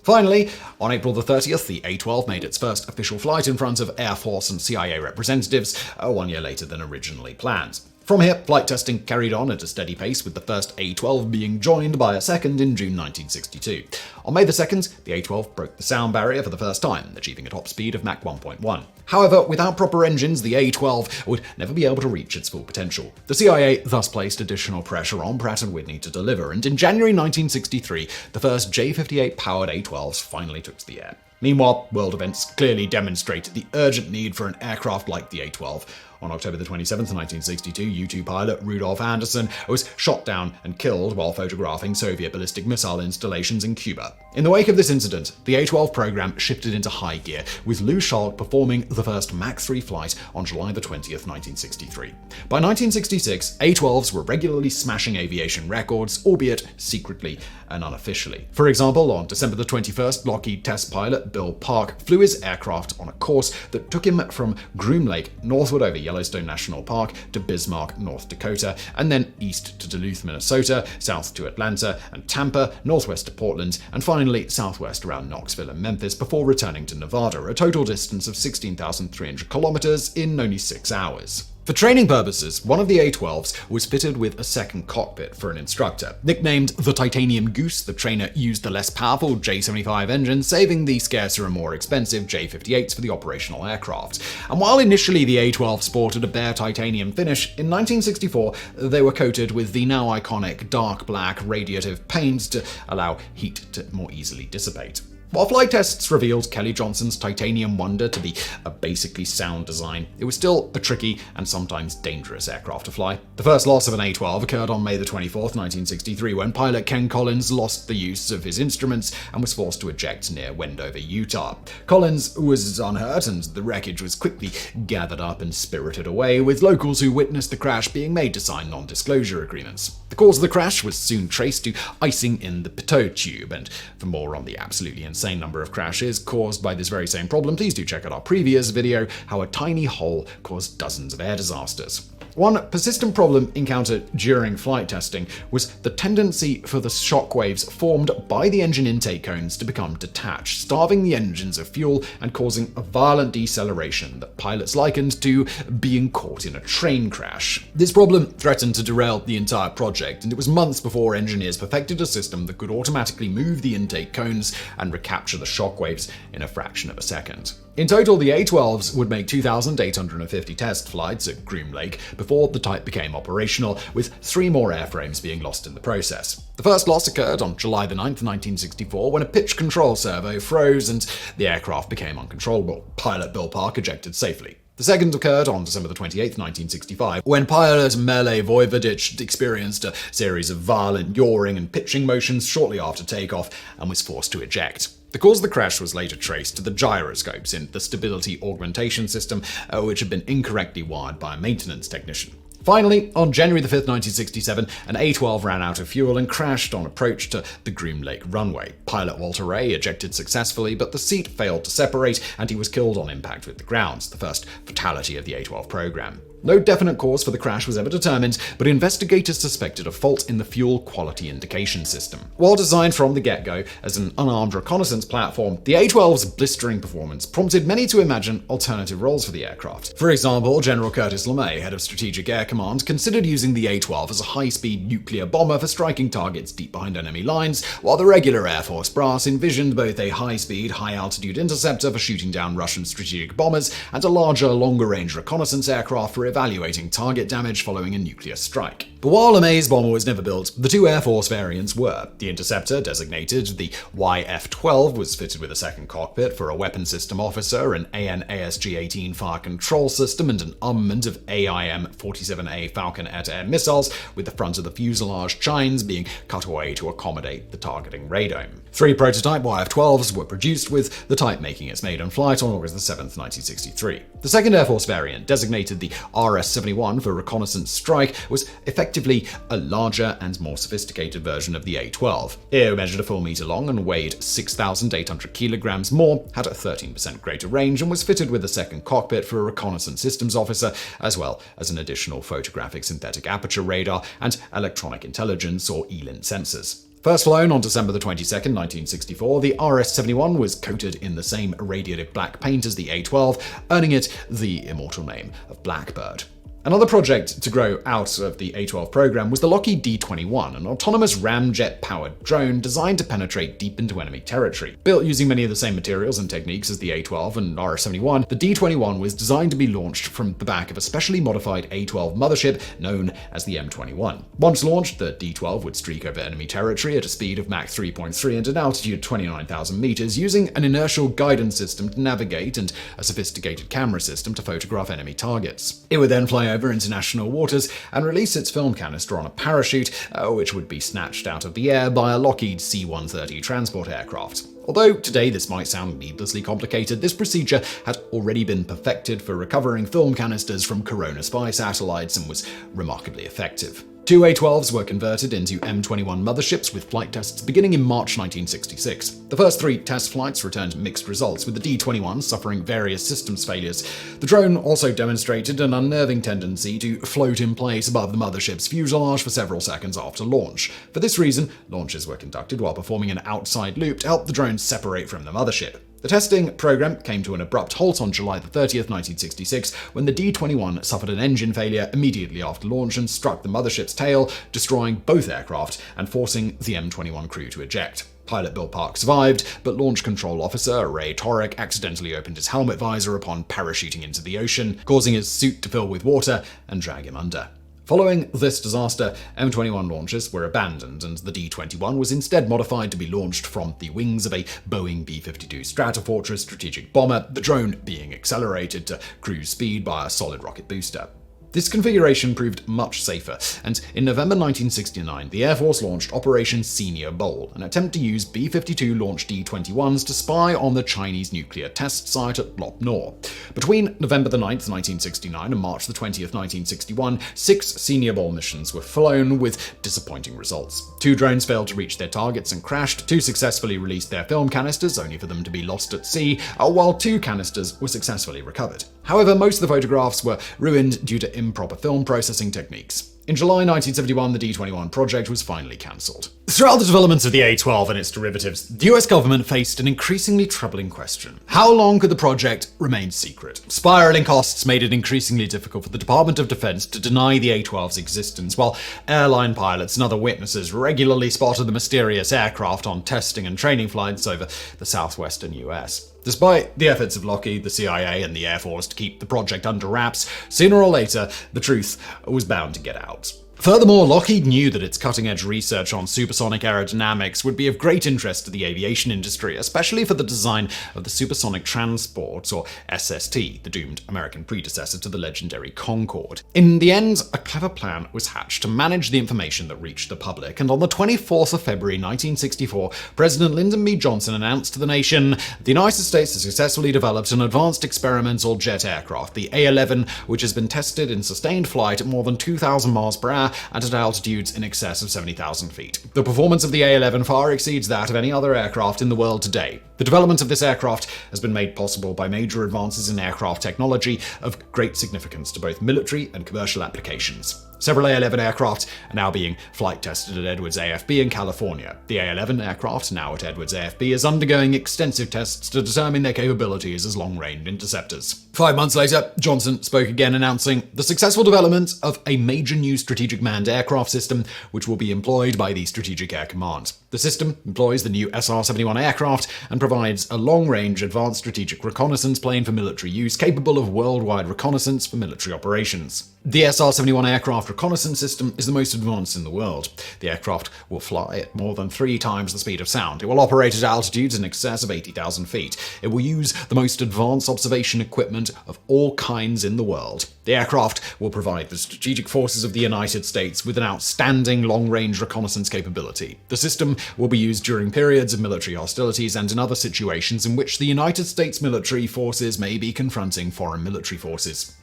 Finally, on April 30th, the A-12 made its first official flight in front of Air Force and CIA representatives, 1 year later than originally planned. From here, flight testing carried on at a steady pace, with the first A-12 being joined by a second in June 1962. On May 2nd, the A-12 broke the sound barrier for the first time, achieving a top speed of Mach 1.1. However, without proper engines, the A-12 would never be able to reach its full potential. The CIA thus placed additional pressure on Pratt & Whitney to deliver, and in January 1963, the first J-58-powered A-12s finally took to the air. Meanwhile, world events clearly demonstrated the urgent need for an aircraft like the A-12. On October 27, 1962, U-2 pilot Rudolf Anderson was shot down and killed while photographing Soviet ballistic missile installations in Cuba. In the wake of this incident, the A-12 program shifted into high gear, with Lou Schalk performing the first Mach 3 flight on July 20th, 1963. By 1966, A-12s were regularly smashing aviation records, albeit secretly and unofficially. For example, on December 21st, Lockheed test pilot Bill Park flew his aircraft on a course that took him from Groom Lake northward over Yellowstone National Park to Bismarck, North Dakota, and then east to Duluth, Minnesota, south to Atlanta and Tampa, northwest to Portland, and finally southwest around Knoxville and Memphis before returning to Nevada, a total distance of 16,300 kilometers in only 6 hours. For training purposes, one of the A-12s was fitted with a second cockpit for an instructor. Nicknamed the Titanium Goose, the trainer used the less powerful J-75 engine, saving the scarcer and more expensive J-58s for the operational aircraft. And while initially the A-12 sported a bare titanium finish, in 1964 they were coated with the now iconic dark black radiative paint to allow heat to more easily dissipate. While flight tests revealed Kelly Johnson's titanium wonder to be a basically sound design, it was still a tricky and sometimes dangerous aircraft to fly. The first loss of an A-12 occurred on May 24, 1963, when pilot Ken Collins lost the use of his instruments and was forced to eject near Wendover, Utah. Collins was unhurt, and the wreckage was quickly gathered up and spirited away, with locals who witnessed the crash being made to sign non-disclosure agreements. The cause of the crash was soon traced to icing in the pitot tube, and for more on the absolutely insane number of crashes caused by this very same problem, please do check out our previous video, How a Tiny Hole Caused Dozens of Air Disasters. One persistent problem encountered during flight testing was the tendency for the shockwaves formed by the engine intake cones to become detached, starving the engines of fuel and causing a violent deceleration that pilots likened to being caught in a train crash. This problem threatened to derail the entire project, and it was months before engineers perfected a system that could automatically move the intake cones and recapture the shockwaves in a fraction of a second. In total, the A-12s would make 2,850 test flights at Groom Lake before the type became operational, with 3 more airframes being lost in the process. The first loss occurred on July 9, 1964, when a pitch control servo froze and the aircraft became uncontrollable. Pilot Bill Park ejected safely. The second occurred on December 28, 1965, when pilot Mele Vojvodic experienced a series of violent yawing and pitching motions shortly after takeoff and was forced to eject. The cause of the crash was later traced to the gyroscopes in the stability augmentation system, which had been incorrectly wired by a maintenance technician. Finally, on January 5, 1967, an A-12 ran out of fuel and crashed on approach to the Groom Lake runway. Pilot Walter Ray ejected successfully, but the seat failed to separate and he was killed on impact with the ground, the first fatality of the A-12 program. No definite cause for the crash was ever determined, but investigators suspected a fault in the fuel quality indication system. While designed from the get-go as an unarmed reconnaissance platform, the A-12's blistering performance prompted many to imagine alternative roles for the aircraft. For example, General Curtis LeMay, head of Strategic Air Command, considered using the A-12 as a high-speed nuclear bomber for striking targets deep behind enemy lines, while the regular Air Force brass envisioned both a high-speed, high-altitude interceptor for shooting down Russian strategic bombers and a larger, longer-range reconnaissance aircraft for evaluating target damage following a nuclear strike. But while LeMay's bomber was never built, the 2 Air Force variants were. The Interceptor, designated the YF-12, was fitted with a second cockpit for a weapon system officer, an AN/ASG-18 fire control system, and an armament of AIM-47A Falcon air-to-air missiles, with the front of the fuselage chines being cut away to accommodate the targeting radome. 3 prototype YF-12s were produced, with the type making its maiden flight on August 7, 1963. The second Air Force variant, designated the RS-71 for reconnaissance strike, was effectively a larger and more sophisticated version of the A-12. It measured a full meter long and weighed 6,800 kilograms more, had a 13% greater range, and was fitted with a second cockpit for a reconnaissance systems officer, as well as an additional photographic synthetic aperture radar and electronic intelligence or ELINT sensors. First flown on December 22, 1964, the RS-71 was coated in the same radiative black paint as the A-12, earning it the immortal name of Blackbird. Another project to grow out of the A-12 program was the Lockheed D-21, an autonomous ramjet-powered drone designed to penetrate deep into enemy territory. Built using many of the same materials and techniques as the A-12 and RS-71, the D-21 was designed to be launched from the back of a specially modified A-12 mothership known as the M21. Once launched, the D-12 would streak over enemy territory at a speed of Mach 3.3 and an altitude of 29,000 meters, using an inertial guidance system to navigate and a sophisticated camera system to photograph enemy targets. It would then fly over international waters and release its film canister on a parachute, which would be snatched out of the air by a Lockheed C-130 transport aircraft. Although today this might sound needlessly complicated, this procedure had already been perfected for recovering film canisters from Corona spy satellites and was remarkably effective. 2 A-12s were converted into M21 motherships with flight tests beginning in March 1966. The first 3 test flights returned mixed results, with the D-21 suffering various systems failures. The drone also demonstrated an unnerving tendency to float in place above the mothership's fuselage for several seconds after launch. For this reason, launches were conducted while performing an outside loop to help the drone separate from the mothership. The testing program came to an abrupt halt on July 30, 1966, when the D-21 suffered an engine failure immediately after launch and struck the mothership's tail, destroying both aircraft and forcing the M21 crew to eject. Pilot Bill Park survived, but Launch Control Officer Ray Torek accidentally opened his helmet visor upon parachuting into the ocean, causing his suit to fill with water and drag him under. Following this disaster, M21 launches were abandoned, and the D-21 was instead modified to be launched from the wings of a Boeing B-52 Stratofortress strategic bomber, the drone being accelerated to cruise speed by a solid rocket booster. This configuration proved much safer, and in November 1969, the Air Force launched Operation Senior Bowl, an attempt to use B-52 launched D-21s to spy on the Chinese nuclear test site at Lop Nor. Between November 9, 1969 and March 20, 1961, 6 Senior Bowl missions were flown with disappointing results. 2 drones failed to reach their targets and crashed, 2 successfully released their film canisters, only for them to be lost at sea, while 2 canisters were successfully recovered. However, most of the photographs were ruined due to improper film processing techniques. In July 1971, the D-21 project was finally cancelled. Throughout the development of the A-12 and its derivatives, the US government faced an increasingly troubling question. How long could the project remain secret? Spiraling costs made it increasingly difficult for the Department of Defense to deny the A-12's existence, while airline pilots and other witnesses regularly spotted the mysterious aircraft on testing and training flights over the southwestern US. Despite the efforts of Lockheed, the CIA, and the Air Force to keep the project under wraps, sooner or later, the truth was bound to get out. Furthermore, Lockheed knew that its cutting-edge research on supersonic aerodynamics would be of great interest to the aviation industry, especially for the design of the Supersonic Transport, or SST, the doomed American predecessor to the legendary Concorde. In the end, a clever plan was hatched to manage the information that reached the public, and on the 24th of February 1964, President Lyndon B. Johnson announced to the nation, the United States has successfully developed an advanced experimental jet aircraft, the A-11, which has been tested in sustained flight at more than 2,000 miles per hour and at altitudes in excess of 70,000 feet. The performance of the A-11 far exceeds that of any other aircraft in the world today. The development of this aircraft has been made possible by major advances in aircraft technology of great significance to both military and commercial applications. Several A-11 aircraft are now being flight tested at Edwards AFB in California. The A-11 aircraft, now at Edwards AFB, is undergoing extensive tests to determine their capabilities as long-range interceptors. 5 months later, Johnson spoke again announcing the successful development of a major new strategic manned aircraft system which will be employed by the Strategic Air Command. The system employs the new SR-71 aircraft and provides a long-range advanced strategic reconnaissance plane for military use capable of worldwide reconnaissance for military operations. The SR-71 aircraft reconnaissance system is the most advanced in the world. The aircraft will fly at more than 3 times the speed of sound. It will operate at altitudes in excess of 80,000 feet. It will use the most advanced observation equipment of all kinds in the world. The aircraft will provide the strategic forces of the United States with an outstanding long-range reconnaissance capability. The system will be used during periods of military hostilities and in other situations in which the United States military forces may be confronting foreign military forces.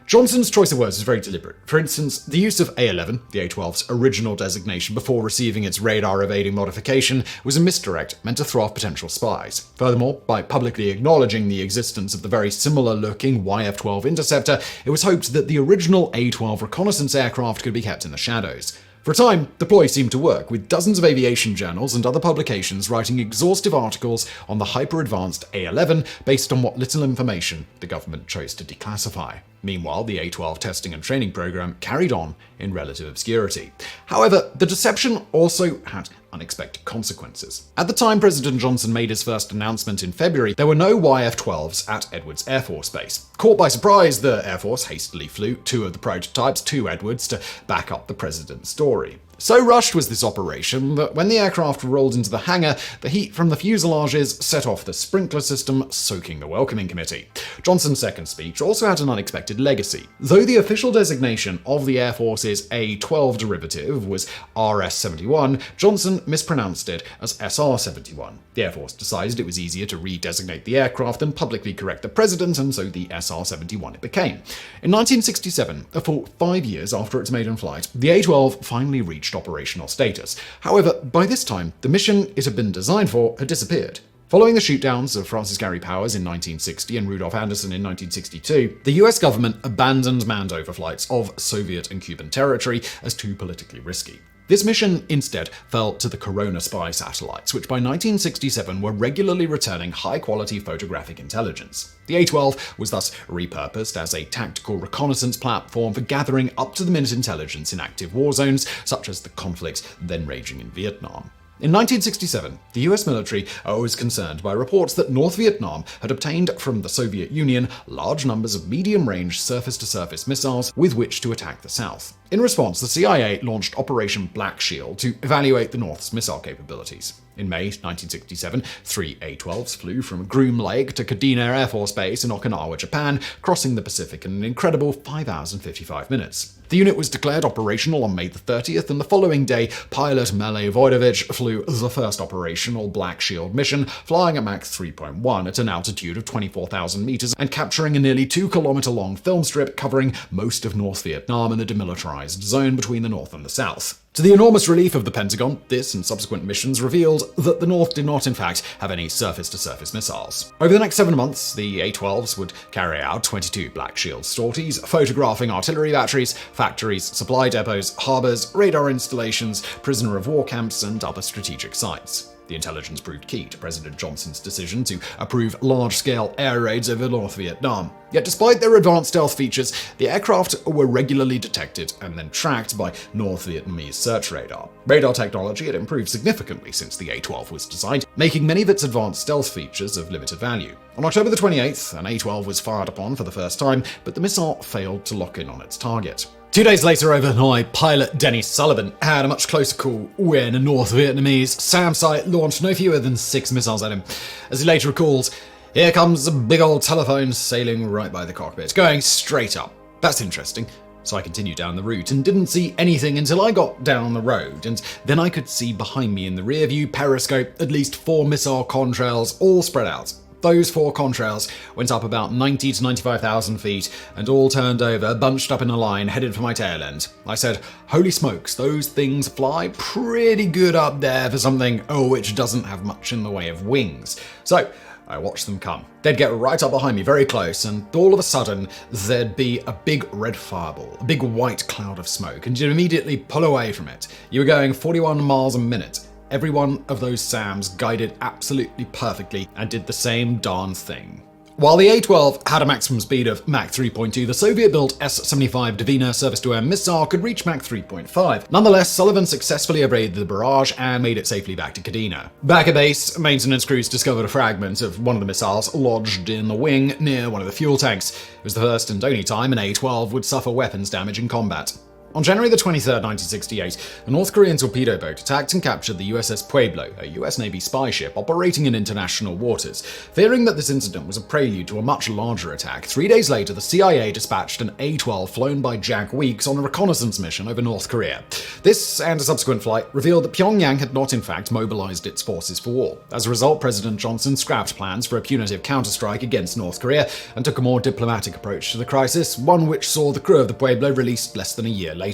Johnson's choice of words is very deliberate. For instance, the use of A-11, the A-12's original designation before receiving its radar-evading modification, was a misdirect meant to throw off potential spies. Furthermore, by publicly acknowledging the existence of the very similar-looking YF-12 interceptor, it was hoped that the original A-12 reconnaissance aircraft could be kept in the shadows. For a time, the ploy seemed to work, with dozens of aviation journals and other publications writing exhaustive articles on the hyper-advanced A-11 based on what little information the government chose to declassify. Meanwhile, the A-12 testing and training program carried on in relative obscurity. However, the deception also had unexpected consequences. At the time President Johnson made his first announcement in February, there were no YF-12s at Edwards Air Force Base. Caught by surprise, the Air Force hastily flew 2 of the prototypes to Edwards to back up the president's story. So rushed was this operation that when the aircraft rolled into the hangar, the heat from the fuselages set off the sprinkler system, soaking the welcoming committee. Johnson's second speech also had an unexpected legacy. Though the official designation of the Air Force's A-12 derivative was RS-71, Johnson mispronounced it as SR-71. The Air Force decided it was easier to redesignate the aircraft than publicly correct the president, and so the SR-71 it became. In 1967, a full 5 years after its maiden flight, the A-12 finally reached operational status. However, by this time, the mission it had been designed for had disappeared. Following the shootdowns of Francis Gary Powers in 1960 and Rudolph Anderson in 1962, the US government abandoned manned overflights of Soviet and Cuban territory as too politically risky. This mission instead fell to the Corona spy satellites, which by 1967 were regularly returning high-quality photographic intelligence. The A-12 was thus repurposed as a tactical reconnaissance platform for gathering up-to-the-minute intelligence in active war zones, such as the conflicts then raging in Vietnam. In 1967, the US military was concerned by reports that North Vietnam had obtained from the Soviet Union large numbers of medium-range surface-to-surface missiles with which to attack the South. In response, the CIA launched Operation Black Shield to evaluate the North's missile capabilities. In May 1967, 3 A-12s flew from Groom Lake to Kadena Air Force Base in Okinawa, Japan, crossing the Pacific in an incredible 5 hours and 55 minutes. The unit was declared operational on May the 30th, and the following day, pilot Mele Vojdovich flew the first operational Black Shield mission, flying at Mach 3.1 at an altitude of 24,000 meters and capturing a nearly 2-kilometer-long film strip covering most of North Vietnam and the demilitarized zone between the North and the South. To the enormous relief of the Pentagon, this and subsequent missions revealed that the North did not in fact have any surface-to-surface missiles. Over the next 7 months, the A-12s would carry out 22 Black Shield sorties, photographing artillery batteries, factories, supply depots, harbors, radar installations, prisoner of war camps, and other strategic sites. The intelligence proved key to President Johnson's decision to approve large-scale air raids over North Vietnam. Yet despite their advanced stealth features, the aircraft were regularly detected and then tracked by North Vietnamese search radar. Radar technology had improved significantly since the A-12 was designed, making many of its advanced stealth features of limited value. On October the 28th, an A-12 was fired upon for the first time, but the missile failed to lock in on its target. 2 days later overnight, pilot Denny Sullivan had a much closer call when a North Vietnamese SAM site launched no fewer than 6 missiles at him. As he later recalls, "Here comes a big old telephone sailing right by the cockpit, going straight up. That's interesting." So I continued down the route and didn't see anything until I got down the road, and then I could see behind me in the rearview periscope at least 4 missile contrails all spread out. Those 4 contrails went up about 90 to 95,000 feet and all turned over, bunched up in a line, headed for my tail end. I said, "Holy smokes, those things fly pretty good up there for something, which doesn't have much in the way of wings." So I watched them come. They'd get right up behind me, very close, and all of a sudden, there'd be a big red fireball, a big white cloud of smoke, and you'd immediately pull away from it. You were going 41 miles a minute. Every one of those SAMs guided absolutely perfectly and did the same darn thing. While the A-12 had a maximum speed of Mach 3.2, the Soviet-built S-75 Daven surface-to-air missile could reach Mach 3.5. Nonetheless, Sullivan successfully evaded the barrage and made it safely back to Kadena. Back at base, maintenance crews discovered a fragment of one of the missiles lodged in the wing near one of the fuel tanks. It was the first and only time an A-12 would suffer weapons damage in combat. On January the 23rd, 1968, a North Korean torpedo boat attacked and captured the USS Pueblo, a US Navy spy ship operating in international waters. Fearing that this incident was a prelude to a much larger attack, 3 days later the CIA dispatched an A-12 flown by Jack Weeks on a reconnaissance mission over North Korea. This and a subsequent flight revealed that Pyongyang had not in fact mobilized its forces for war. As a result, President Johnson scrapped plans for a punitive counterstrike against North Korea and took a more diplomatic approach to the crisis, one which saw the crew of the Pueblo released less than a year later.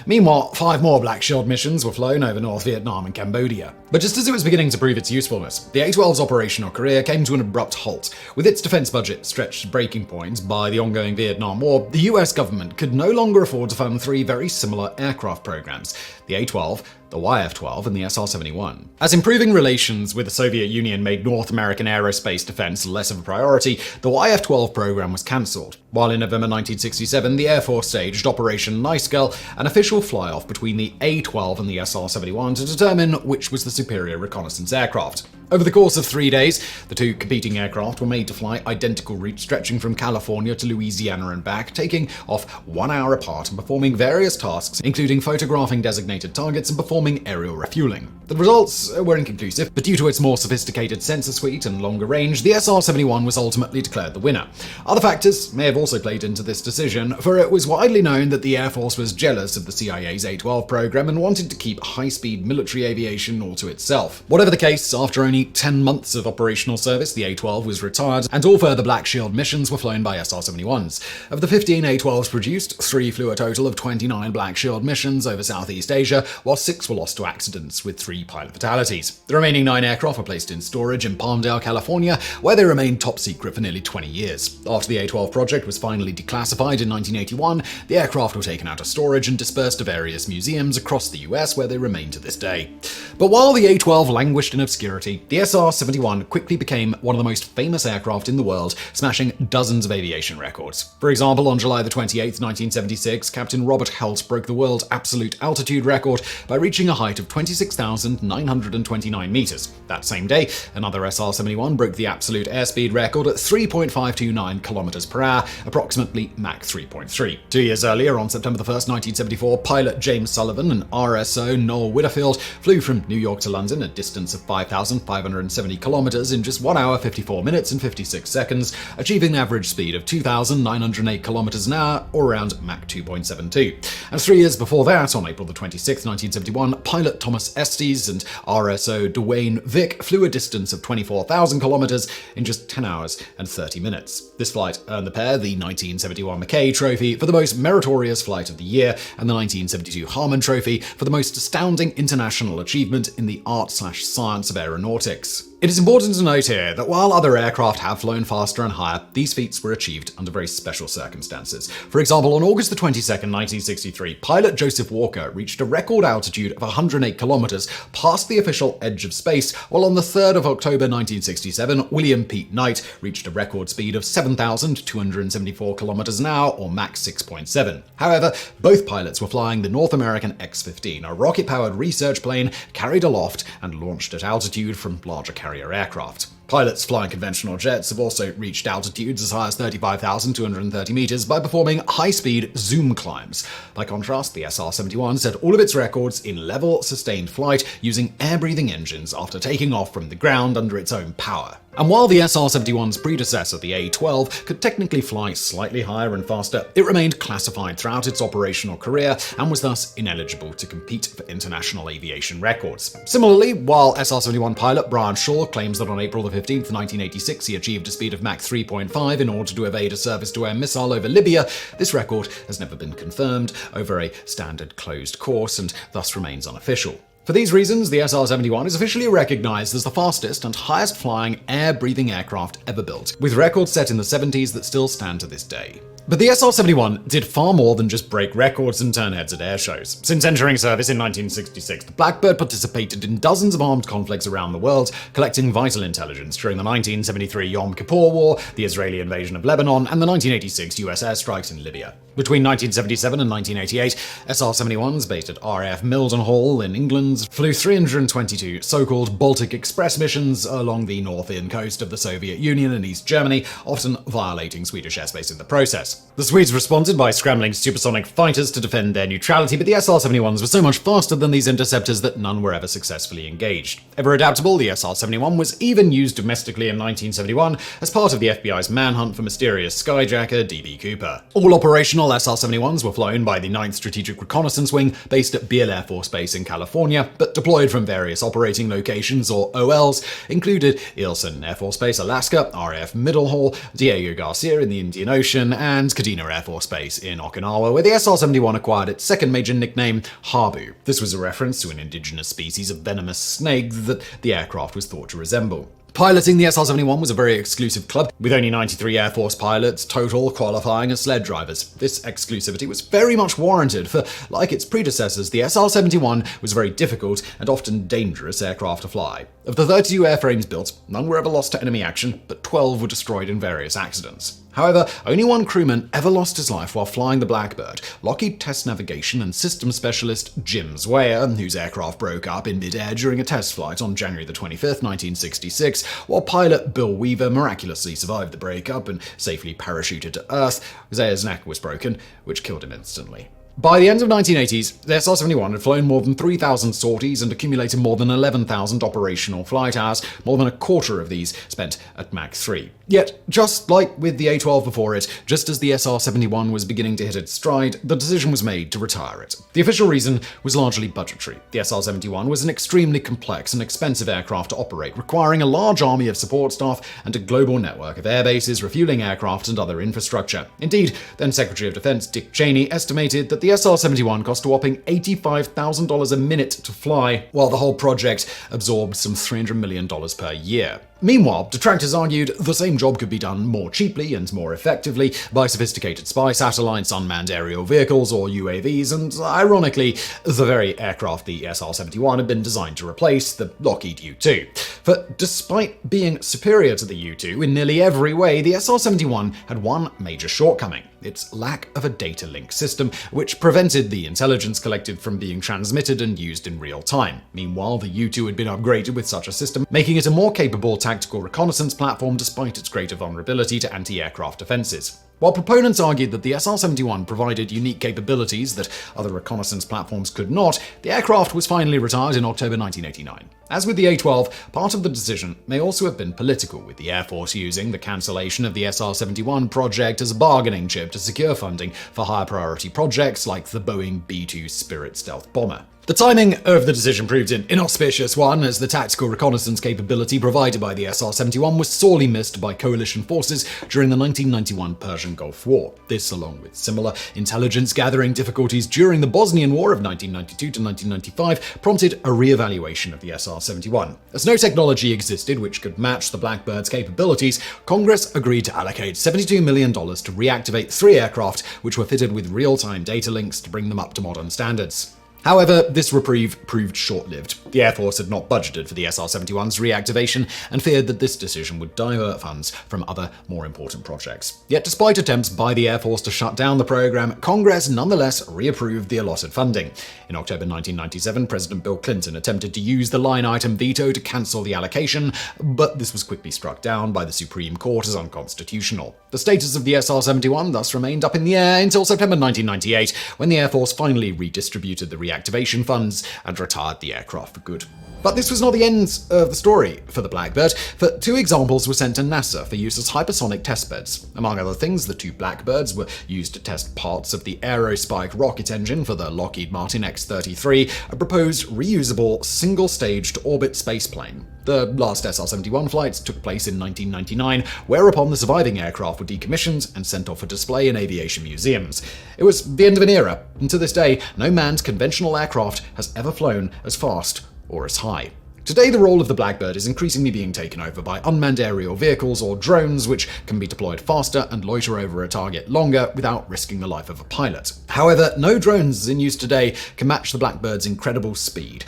Meanwhile, 5 more Black Shield missions were flown over North Vietnam and Cambodia. But just as it was beginning to prove its usefulness, the A-12's operational career came to an abrupt halt. With its defense budget stretched to breaking point by the ongoing Vietnam War, the US government could no longer afford to fund 3 very similar aircraft programs: the A-12, the YF-12, and the SR-71. As improving relations with the Soviet Union made North American aerospace defense less of a priority, the YF-12 program was cancelled. While in November 1967, the Air Force staged Operation Nice Girl, an official fly-off between the A-12 and the SR-71 to determine which was the superior reconnaissance aircraft. Over the course of 3 days, the 2 competing aircraft were made to fly identical routes stretching from California to Louisiana and back, taking off 1 hour apart and performing various tasks, including photographing designated targets and performing aerial refueling. The results were inconclusive, but due to its more sophisticated sensor suite and longer range, the SR-71 was ultimately declared the winner. Other factors may have also played into this decision, for it was widely known that the Air Force was jealous of the CIA's A-12 program and wanted to keep high-speed military aviation all to itself. Whatever the case, after only 10 months of operational service, the A-12 was retired, and all further Black Shield missions were flown by SR-71s. Of the 15 A-12s produced, 3 flew a total of 29 Black Shield missions over Southeast Asia, while 6 were lost to accidents, with 3 pilot fatalities. The remaining 9 aircraft were placed in storage in Palmdale, California, where they remained top secret for nearly 20 years. After the A-12 project was finally declassified in 1981, the aircraft were taken out of storage and dispersed to various museums across the US, where they remain to this day. But while the A-12 languished in obscurity, the SR-71 quickly became one of the most famous aircraft in the world, smashing dozens of aviation records. For example, on July 28, 1976, Captain Robert Helt broke the world absolute altitude record by reaching a height of 26,929 meters. That same day, another SR-71 broke the absolute airspeed record at 3.529 kilometers per hour, approximately Mach 3.3. 2 years earlier, on September 1, 1974, pilot James Sullivan and RSO Noel Widderfield flew from New York to London, a distance of 5,570 kilometers, in just 1 hour, 54 minutes and 56 seconds, achieving an average speed of 2,908 kilometers an hour, or around Mach 2.72. And 3 years before that, on April 26, 1971, pilot Thomas Estes and RSO Dwayne Vick flew a distance of 24,000 kilometers in just 10 hours and 30 minutes. This flight earned the pair the 1971 Mackay Trophy for the most meritorious flight of the year and the 1972 Harmon Trophy for the most astounding international achievement in the art/science of aeronautics. It is important to note here that while other aircraft have flown faster and higher, these feats were achieved under very special circumstances. For example, on August 22, 1963, pilot Joseph Walker reached a record altitude of 108 kilometers past the official edge of space, while on the 3rd of October 1967, William Pete Knight reached a record speed of 7,274 kilometers an hour, or Mach 6.7. However, both pilots were flying the North American X-15, a rocket-powered research plane carried aloft and launched at altitude from larger carrier aircraft. Pilots flying conventional jets have also reached altitudes as high as 35,230 meters by performing high-speed zoom climbs. By contrast, the SR-71 set all of its records in level, sustained flight using air-breathing engines after taking off from the ground under its own power. And while the SR-71's predecessor, the A-12, could technically fly slightly higher and faster, it remained classified throughout its operational career and was thus ineligible to compete for international aviation records. Similarly, while SR-71 pilot Brian Shaw claims that on April 15, 1986, he achieved a speed of Mach 3.5 in order to evade a surface-to-air missile over Libya, this record has never been confirmed over a standard closed course and thus remains unofficial. For these reasons, the SR-71 is officially recognized as the fastest and highest-flying air-breathing aircraft ever built, with records set in the 70s that still stand to this day. But the SR-71 did far more than just break records and turn heads at air shows. Since entering service in 1966, the Blackbird participated in dozens of armed conflicts around the world, collecting vital intelligence during the 1973 Yom Kippur War, the Israeli invasion of Lebanon, and the 1986 US airstrikes in Libya. Between 1977 and 1988, SR-71s based at RAF Mildenhall in England flew 322 so-called Baltic Express missions along the northern coast of the Soviet Union and East Germany, often violating Swedish airspace in the process. The Swedes responded by scrambling supersonic fighters to defend their neutrality, but the SR-71s were so much faster than these interceptors that none were ever successfully engaged. Ever adaptable, the SR-71 was even used domestically in 1971 as part of the FBI's manhunt for mysterious skyjacker D.B. Cooper. All operational SR-71s were flown by the 9th Strategic Reconnaissance Wing based at Beale Air Force Base in California, but deployed from various operating locations, or OLs, included Eielson Air Force Base, Alaska, RAF Middlehall, Diego Garcia in the Indian Ocean, and Kadena Air Force Base in Okinawa, where the SR-71 acquired its second major nickname, Habu. This was a reference to an indigenous species of venomous snake that the aircraft was thought to resemble. Piloting the SR-71 was a very exclusive club, with only 93 Air Force pilots total qualifying as sled drivers. This exclusivity was very much warranted, for, like its predecessors, the SR-71 was a very difficult and often dangerous aircraft to fly. Of the 32 airframes built, none were ever lost to enemy action, but 12 were destroyed in various accidents. However, only one crewman ever lost his life while flying the Blackbird, Lockheed Test Navigation and Systems Specialist Jim Zweyer, whose aircraft broke up in mid-air during a test flight on January 25, 1966, while pilot Bill Weaver miraculously survived the breakup and safely parachuted to Earth. Zweyer's neck was broken, which killed him instantly. By the end of the 1980s, the SR-71 had flown more than 3,000 sorties and accumulated more than 11,000 operational flight hours, more than a quarter of these spent at Mach 3. Yet, just like with the A-12 before it, just as the SR-71 was beginning to hit its stride, the decision was made to retire it. The official reason was largely budgetary. The SR-71 was an extremely complex and expensive aircraft to operate, requiring a large army of support staff and a global network of air bases, refueling aircraft, and other infrastructure. Indeed, then Secretary of Defense Dick Cheney estimated that the SR-71 cost a whopping $85,000 a minute to fly, while the whole project absorbed some $300 million per year. Meanwhile, detractors argued the same job could be done more cheaply and more effectively by sophisticated spy satellites, unmanned aerial vehicles, or UAVs, and ironically, the very aircraft the SR-71 had been designed to replace, the Lockheed U-2. For despite being superior to the U-2 in nearly every way, the SR-71 had one major shortcoming: its lack of a data link system, which prevented the intelligence collected from being transmitted and used in real time. Meanwhile, the U-2 had been upgraded with such a system, making it a more capable tactical reconnaissance platform despite its greater vulnerability to anti-aircraft defenses. While proponents argued that the SR-71 provided unique capabilities that other reconnaissance platforms could not, the aircraft was finally retired in October 1989. As with the A-12, part of the decision may also have been political, with the Air Force using the cancellation of the SR-71 project as a bargaining chip to secure funding for higher priority projects like the Boeing B-2 Spirit stealth bomber. The timing of the decision proved an inauspicious one, as the tactical reconnaissance capability provided by the SR-71 was sorely missed by coalition forces during the 1991 Persian Gulf War. This, along with similar intelligence gathering difficulties during the Bosnian War of 1992 to 1995, prompted a re-evaluation of the SR-71. As no technology existed which could match the Blackbird's capabilities, Congress agreed to allocate $72 million to reactivate 3 aircraft which were fitted with real-time data links to bring them up to modern standards. However, this reprieve proved short-lived. The Air Force had not budgeted for the SR-71's reactivation and feared that this decision would divert funds from other, more important projects. Yet despite attempts by the Air Force to shut down the program, Congress nonetheless reapproved the allotted funding. In October 1997, President Bill Clinton attempted to use the line-item veto to cancel the allocation, but this was quickly struck down by the Supreme Court as unconstitutional. The status of the SR-71 thus remained up in the air until September 1998, when the Air Force finally redistributed the reactivation funds and retired the aircraft for good. But this was not the end of the story for the Blackbird, for 2 examples were sent to NASA for use as hypersonic testbeds. Among other things, the 2 Blackbirds were used to test parts of the Aerospike rocket engine for the Lockheed Martin X-33, a proposed reusable single-staged orbit spaceplane. The last SR-71 flights took place in 1999, whereupon the surviving aircraft were decommissioned and sent off for display in aviation museums. It was the end of an era, and to this day, no manned conventional aircraft has ever flown as fast or as high. Today, the role of the Blackbird is increasingly being taken over by unmanned aerial vehicles or drones, which can be deployed faster and loiter over a target longer without risking the life of a pilot. However, no drones in use today can match the Blackbird's incredible speed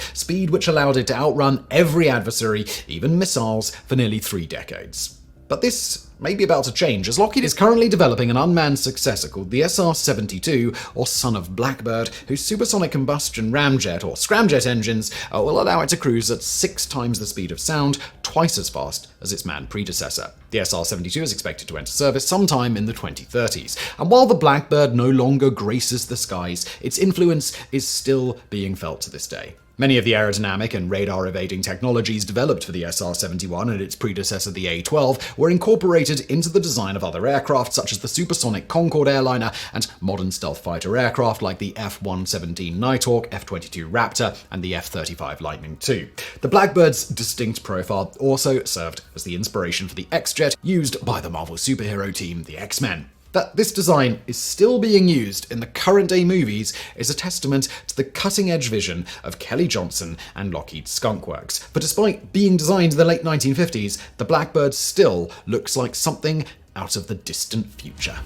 which allowed it to outrun every adversary, even missiles, for nearly 3 decades. But this may be about to change, as Lockheed is currently developing an unmanned successor called the SR-72, or son of Blackbird, whose supersonic combustion ramjet or scramjet engines will allow it to cruise at 6 times the speed of sound, twice as fast as its manned predecessor. The SR-72 is expected to enter service sometime in the 2030s, and while the Blackbird no longer graces the skies, its influence is still being felt to this day. Many of the aerodynamic and radar-evading technologies developed for the SR-71 and its predecessor, the A-12, were incorporated into the design of other aircraft, such as the supersonic Concorde airliner and modern stealth fighter aircraft like the F-117 Nighthawk, F-22 Raptor, and the F-35 Lightning II. The Blackbird's distinct profile also served as the inspiration for the X-Jet used by the Marvel superhero team, the X-Men. That this design is still being used in the current-day movies is a testament to the cutting-edge vision of Kelly Johnson and Lockheed Skunk Works. For despite being designed in the late 1950s, the Blackbird still looks like something out of the distant future.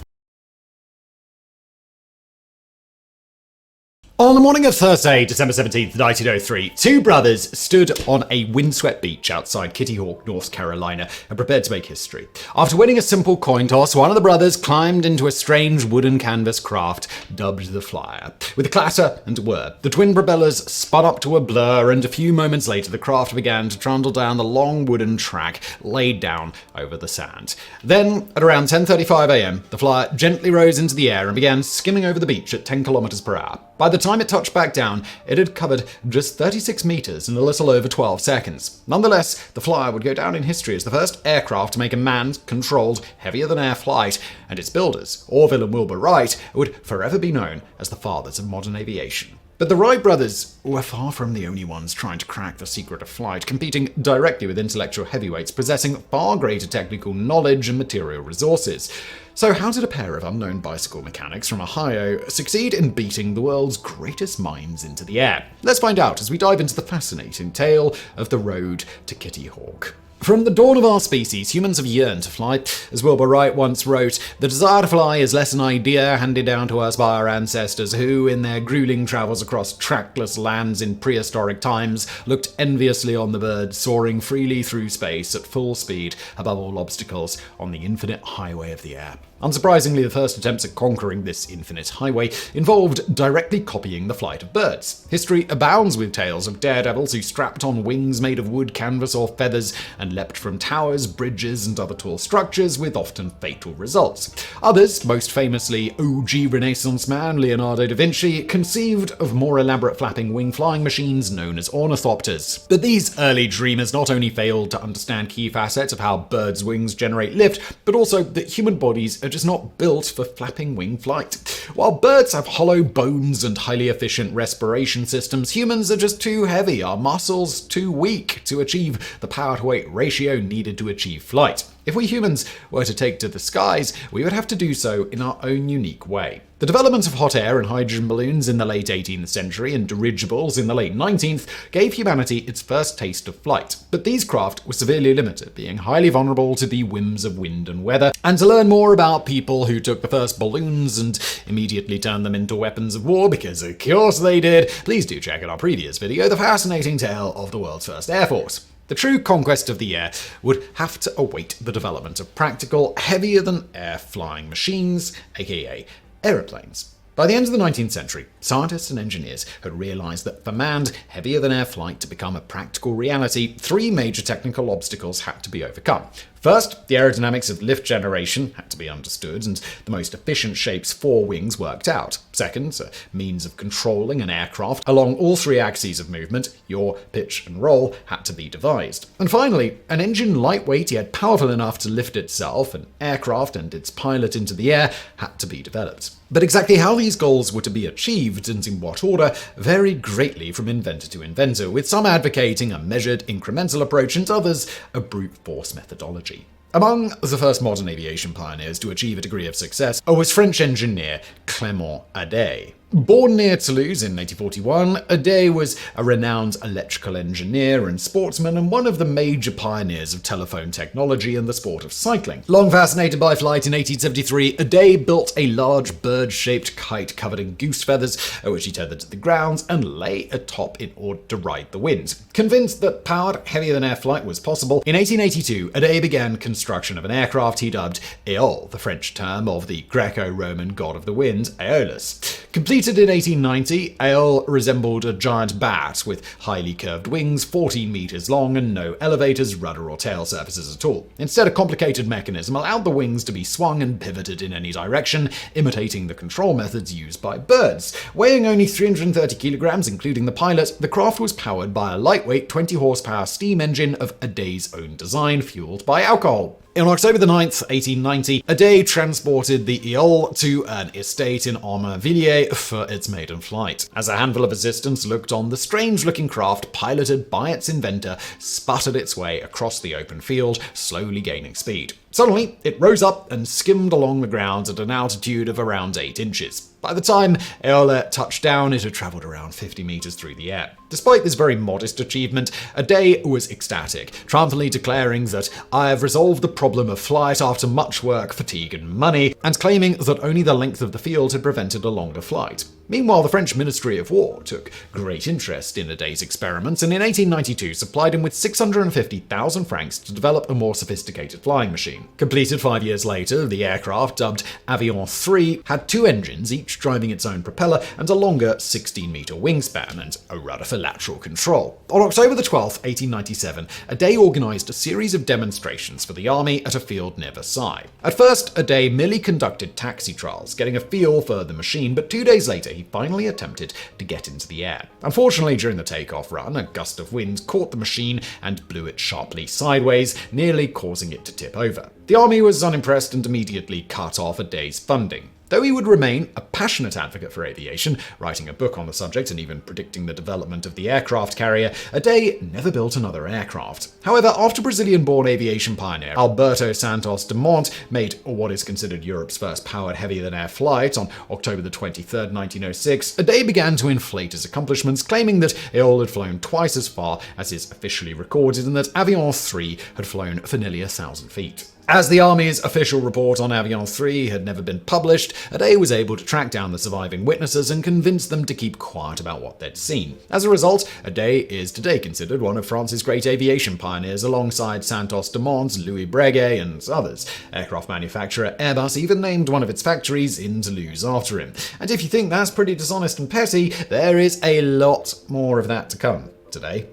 On the morning of Thursday, December 17th, 1903, 2 brothers stood on a windswept beach outside Kitty Hawk, North Carolina, and prepared to make history. After winning a simple coin toss, one of the brothers climbed into a strange wooden canvas craft dubbed the Flyer. With a clatter and a whir, the twin propellers spun up to a blur, and a few moments later the craft began to trundle down the long wooden track laid down over the sand. Then, at around 10:35 a.m., the Flyer gently rose into the air and began skimming over the beach at 10 kilometers per hour. By the time it touched back down, it had covered just 36 meters in a little over 12 seconds. Nonetheless, the Flyer would go down in history as the first aircraft to make a manned, controlled, heavier-than-air flight, and its builders, Orville and Wilbur Wright, would forever be known as the fathers of modern aviation. But the Wright brothers were far from the only ones trying to crack the secret of flight, competing directly with intellectual heavyweights possessing far greater technical knowledge and material resources. So how did a pair of unknown bicycle mechanics from Ohio succeed in beating the world's greatest minds into the air? Let's find out as we dive into the fascinating tale of the road to Kitty Hawk. From the dawn of our species, humans have yearned to fly. As Wilbur Wright once wrote, "The desire to fly is less an idea handed down to us by our ancestors who, in their grueling travels across trackless lands in prehistoric times, looked enviously on the bird soaring freely through space at full speed above all obstacles on the infinite highway of the air." Unsurprisingly, the first attempts at conquering this infinite highway involved directly copying the flight of birds. History abounds with tales of daredevils who strapped on wings made of wood, canvas, or feathers and leapt from towers, bridges, and other tall structures with often fatal results. Others, most famously OG Renaissance man Leonardo da Vinci, conceived of more elaborate flapping wing flying machines known as ornithopters. But these early dreamers not only failed to understand key facets of how birds' wings generate lift, but also that human bodies are just not built for flapping wing flight. While birds have hollow bones and highly efficient respiration systems, humans are just too heavy, our muscles too weak to achieve the power-to-weight ratio needed to achieve flight. If we humans were to take to the skies, we would have to do so in our own unique way. The development of hot air and hydrogen balloons in the late 18th century and dirigibles in the late 19th gave humanity its first taste of flight. But these craft were severely limited, being highly vulnerable to the whims of wind and weather. And to learn more about people who took the first balloons and immediately turned them into weapons of war, because of course they did, please do check out our previous video, The Fascinating Tale of the World's First Air Force. The true conquest of the air would have to await the development of practical, heavier-than-air flying machines, aka aeroplanes. By the end of the 19th century, scientists and engineers had realized that for manned, heavier-than-air flight to become a practical reality, three major technical obstacles had to be overcome. First, the aerodynamics of lift generation had to be understood and the most efficient shapes for wings worked out. Second, a means of controlling an aircraft along all three axes of movement, yaw, pitch, and roll, had to be devised. And finally, an engine lightweight yet powerful enough to lift itself, an aircraft, and its pilot into the air had to be developed. But exactly how these goals were to be achieved and in what order varied greatly from inventor to inventor, with some advocating a measured, incremental approach and others a brute force methodology. Among the first modern aviation pioneers to achieve a degree of success was French engineer Clément Adet. Born near Toulouse in 1841, Adet was a renowned electrical engineer and sportsman and one of the major pioneers of telephone technology and the sport of cycling. Long fascinated by flight, in 1873, Adet built a large bird-shaped kite covered in goose feathers, which he tethered to the ground and lay atop in order to ride the wind. Convinced that powered, heavier-than-air flight was possible, in 1882, Adet began construction of an aircraft he dubbed Éole, the French term of the Greco-Roman god of the wind, Aeolus. Completed in 1890, Éole resembled a giant bat with highly curved wings, 14 meters long, and no elevators, rudder, or tail surfaces at all. Instead, a complicated mechanism allowed the wings to be swung and pivoted in any direction, imitating the control methods used by birds. Weighing only 330 kilograms, including the pilot, the craft was powered by a lightweight 20-horsepower steam engine of Adet's own design, fueled by alcohol. On October 9th, 1890, Adet transported the Éole to an estate in Aumervilliers for its maiden flight. As a handful of assistants looked on, the strange-looking craft, piloted by its inventor, sputtered its way across the open field, slowly gaining speed. Suddenly, it rose up and skimmed along the ground at an altitude of around 8 inches. By the time Éole touched down, it had traveled around 50 meters through the air. Despite this very modest achievement, Adet was ecstatic, triumphantly declaring that "I have resolved the problem of flight after much work, fatigue, and money," and claiming that only the length of the field had prevented a longer flight. Meanwhile, the French Ministry of War took great interest in Adet's experiments and in 1892 supplied him with 650,000 francs to develop a more sophisticated flying machine. Completed 5 years later, the aircraft, dubbed Avion 3, had 2 engines, each driving its own propeller, and a longer 16-meter wingspan, and a rudder for lateral control. On October 12, 1897, Adet organized a series of demonstrations for the army at a field near Versailles. At first, Adet merely conducted taxi trials, getting a feel for the machine, but 2 days later, he finally attempted to get into the air. Unfortunately, during the takeoff run, a gust of wind caught the machine and blew it sharply sideways, nearly causing it to tip over. The army was unimpressed and immediately cut off Adet's funding. Though he would remain a passionate advocate for aviation, writing a book on the subject and even predicting the development of the aircraft carrier, Ade never built another aircraft. However, after Brazilian-born aviation pioneer Alberto Santos-Dumont made what is considered Europe's first powered heavier-than-air flight on October 23, 1906, Ade began to inflate his accomplishments, claiming that Gilles had flown twice as far as is officially recorded and that Avion 3 had flown for nearly 1,000 feet. As the Army's official report on Avion 3 had never been published, Ade was able to track down the surviving witnesses and convince them to keep quiet about what they'd seen. As a result, Ade is today considered one of France's great aviation pioneers alongside Santos-Dumont, Louis Breguet, and others. Aircraft manufacturer Airbus even named one of its factories in Toulouse after him. And if you think that's pretty dishonest and petty, there is a lot more of that to come today.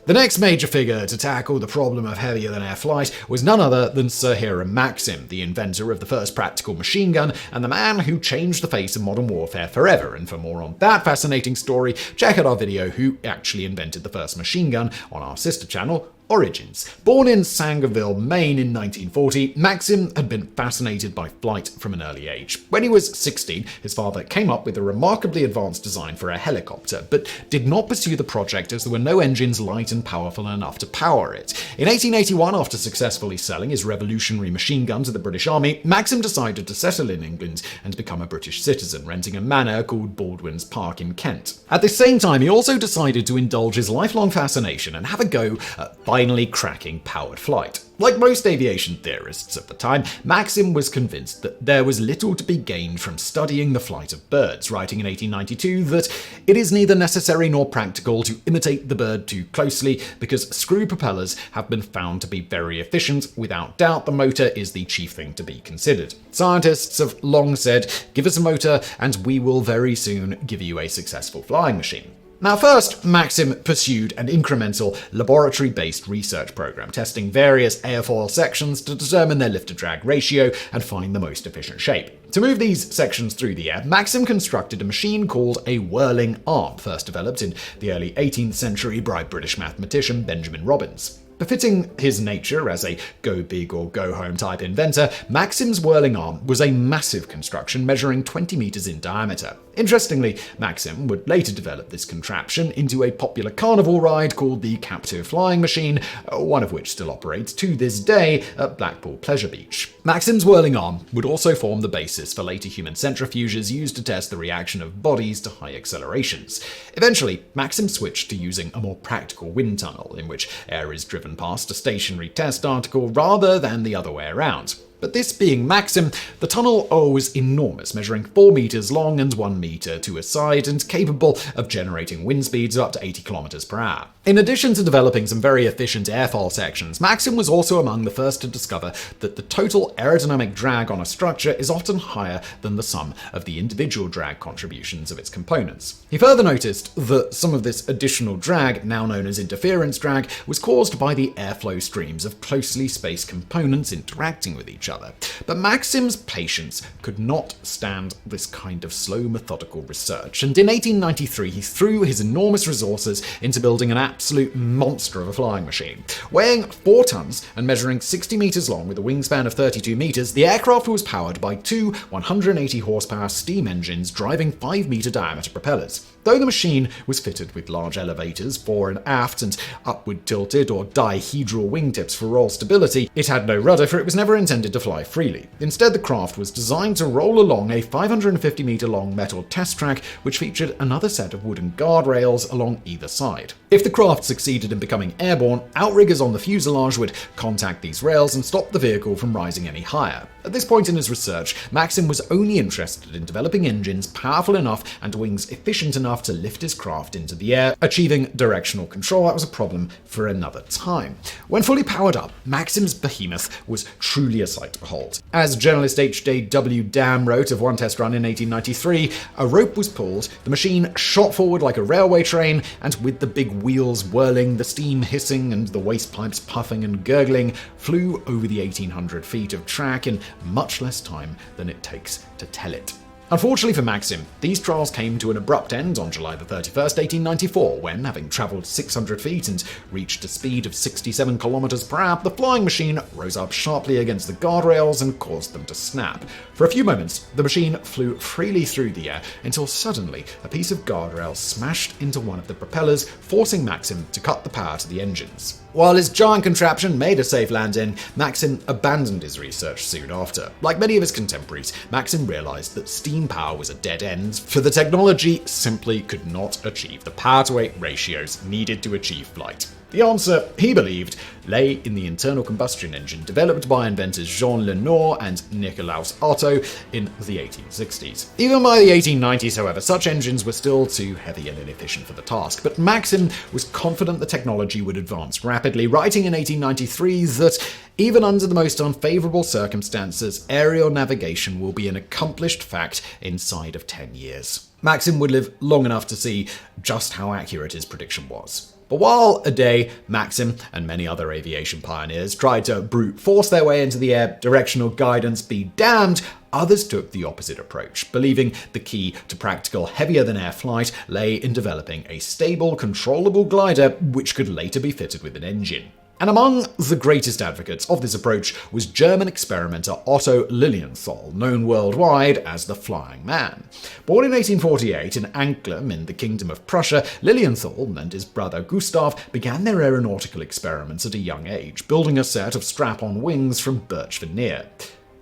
The next major figure to tackle the problem of heavier-than-air flight was none other than Sir Hiram Maxim, the inventor of the first practical machine gun and the man who changed the face of modern warfare forever. And for more on that fascinating story, check out our video Who Actually Invented the First Machine Gun on our sister channel, Origins. Born in Sangerville, Maine in 1940, Maxim had been fascinated by flight from an early age. When he was 16, his father came up with a remarkably advanced design for a helicopter, but did not pursue the project as there were no engines light and powerful enough to power it. In 1881, after successfully selling his revolutionary machine gun to the British Army, Maxim decided to settle in England and become a British citizen, renting a manor called Baldwin's Park in Kent. At the same time, he also decided to indulge his lifelong fascination and have a go at finally cracking powered flight. Like most aviation theorists of the time, Maxim was convinced that there was little to be gained from studying the flight of birds, writing in 1892 that it is neither necessary nor practical to imitate the bird too closely because screw propellers have been found to be very efficient. Without doubt, the motor is the chief thing to be considered. Scientists have long said, give us a motor and we will very soon give you a successful flying machine. Now first, Maxim pursued an incremental, laboratory-based research program, testing various airfoil sections to determine their lift-to-drag ratio and find the most efficient shape. To move these sections through the air, Maxim constructed a machine called a whirling arm, first developed in the early 18th century by British mathematician Benjamin Robbins. Befitting his nature as a go big or go home type inventor, Maxim's whirling arm was a massive construction measuring 20 meters in diameter. Interestingly, Maxim would later develop this contraption into a popular carnival ride called the Captive Flying Machine, one of which still operates to this day at Blackpool Pleasure Beach. Maxim's whirling arm would also form the basis for later human centrifuges used to test the reaction of bodies to high accelerations. Eventually, Maxim switched to using a more practical wind tunnel, in which air is driven past a stationary test article rather than the other way around. But this being Maxim, the tunnel was enormous, measuring 4 meters long and 1 meter to a side and capable of generating wind speeds of up to 80 kilometers per hour. In addition to developing some very efficient airfoil sections, Maxim was also among the first to discover that the total aerodynamic drag on a structure is often higher than the sum of the individual drag contributions of its components. He further noticed that some of this additional drag, now known as interference drag, was caused by the airflow streams of closely spaced components interacting with each other. But Maxim's patience could not stand this kind of slow, methodical research, and in 1893 he threw his enormous resources into building an absolute monster of a flying machine. Weighing 4 tons and measuring 60 meters long with a wingspan of 32 meters, the aircraft was powered by 2 180 horsepower steam engines driving 5-meter diameter propellers. Though the machine was fitted with large elevators fore and aft and upward tilted or dihedral wingtips for roll stability, it had no rudder, for it was never intended to fly freely. Instead, the craft was designed to roll along a 550-meter long metal test track, which featured another set of wooden guardrails along either side. If the craft succeeded in becoming airborne, outriggers on the fuselage would contact these rails and stop the vehicle from rising any higher. At this point in his research, Maxim was only interested in developing engines powerful enough and wings efficient enough to lift his craft into the air. Achieving directional control, that was a problem for another time. When fully powered up, Maxim's behemoth was truly a sight to behold. As journalist H.J.W. Dam wrote of one test run in 1893, a rope was pulled, the machine shot forward like a railway train, and with the big wheels whirling, the steam hissing, and the waste pipes puffing and gurgling, flew over the 1,800 feet of track in much less time than it takes to tell it. Unfortunately for Maxim, these trials came to an abrupt end on July 31st, 1894, when, having travelled 600 feet and reached a speed of 67 kilometers per hour, the flying machine rose up sharply against the guardrails and caused them to snap. For a few moments, the machine flew freely through the air until suddenly a piece of guardrail smashed into one of the propellers, forcing Maxim to cut the power to the engines. While his giant contraption made a safe landing, Maxim abandoned his research soon after. Like many of his contemporaries, Maxim realized that steam power was a dead end, for the technology simply could not achieve the power-to-weight ratios needed to achieve flight. The answer, he believed, lay in the internal combustion engine developed by inventors Jean Lenoir and Nicolaus Otto in the 1860s. Even by the 1890s, however, such engines were still too heavy and inefficient for the task, but Maxim was confident the technology would advance rapidly, writing in 1893 that even under the most unfavorable circumstances, aerial navigation will be an accomplished fact inside of 10 years. Maxim would live long enough to see just how accurate his prediction was. But while a day, Maxim and many other aviation pioneers tried to brute force their way into the air, directional guidance be damned, others took the opposite approach, believing the key to practical heavier-than-air flight lay in developing a stable, controllable glider which could later be fitted with an engine. And among the greatest advocates of this approach was German experimenter Otto Lilienthal, known worldwide as the Flying Man. Born in 1848 in Anklam in the Kingdom of Prussia, Lilienthal and his brother Gustav began their aeronautical experiments at a young age, building a set of strap-on wings from birch veneer.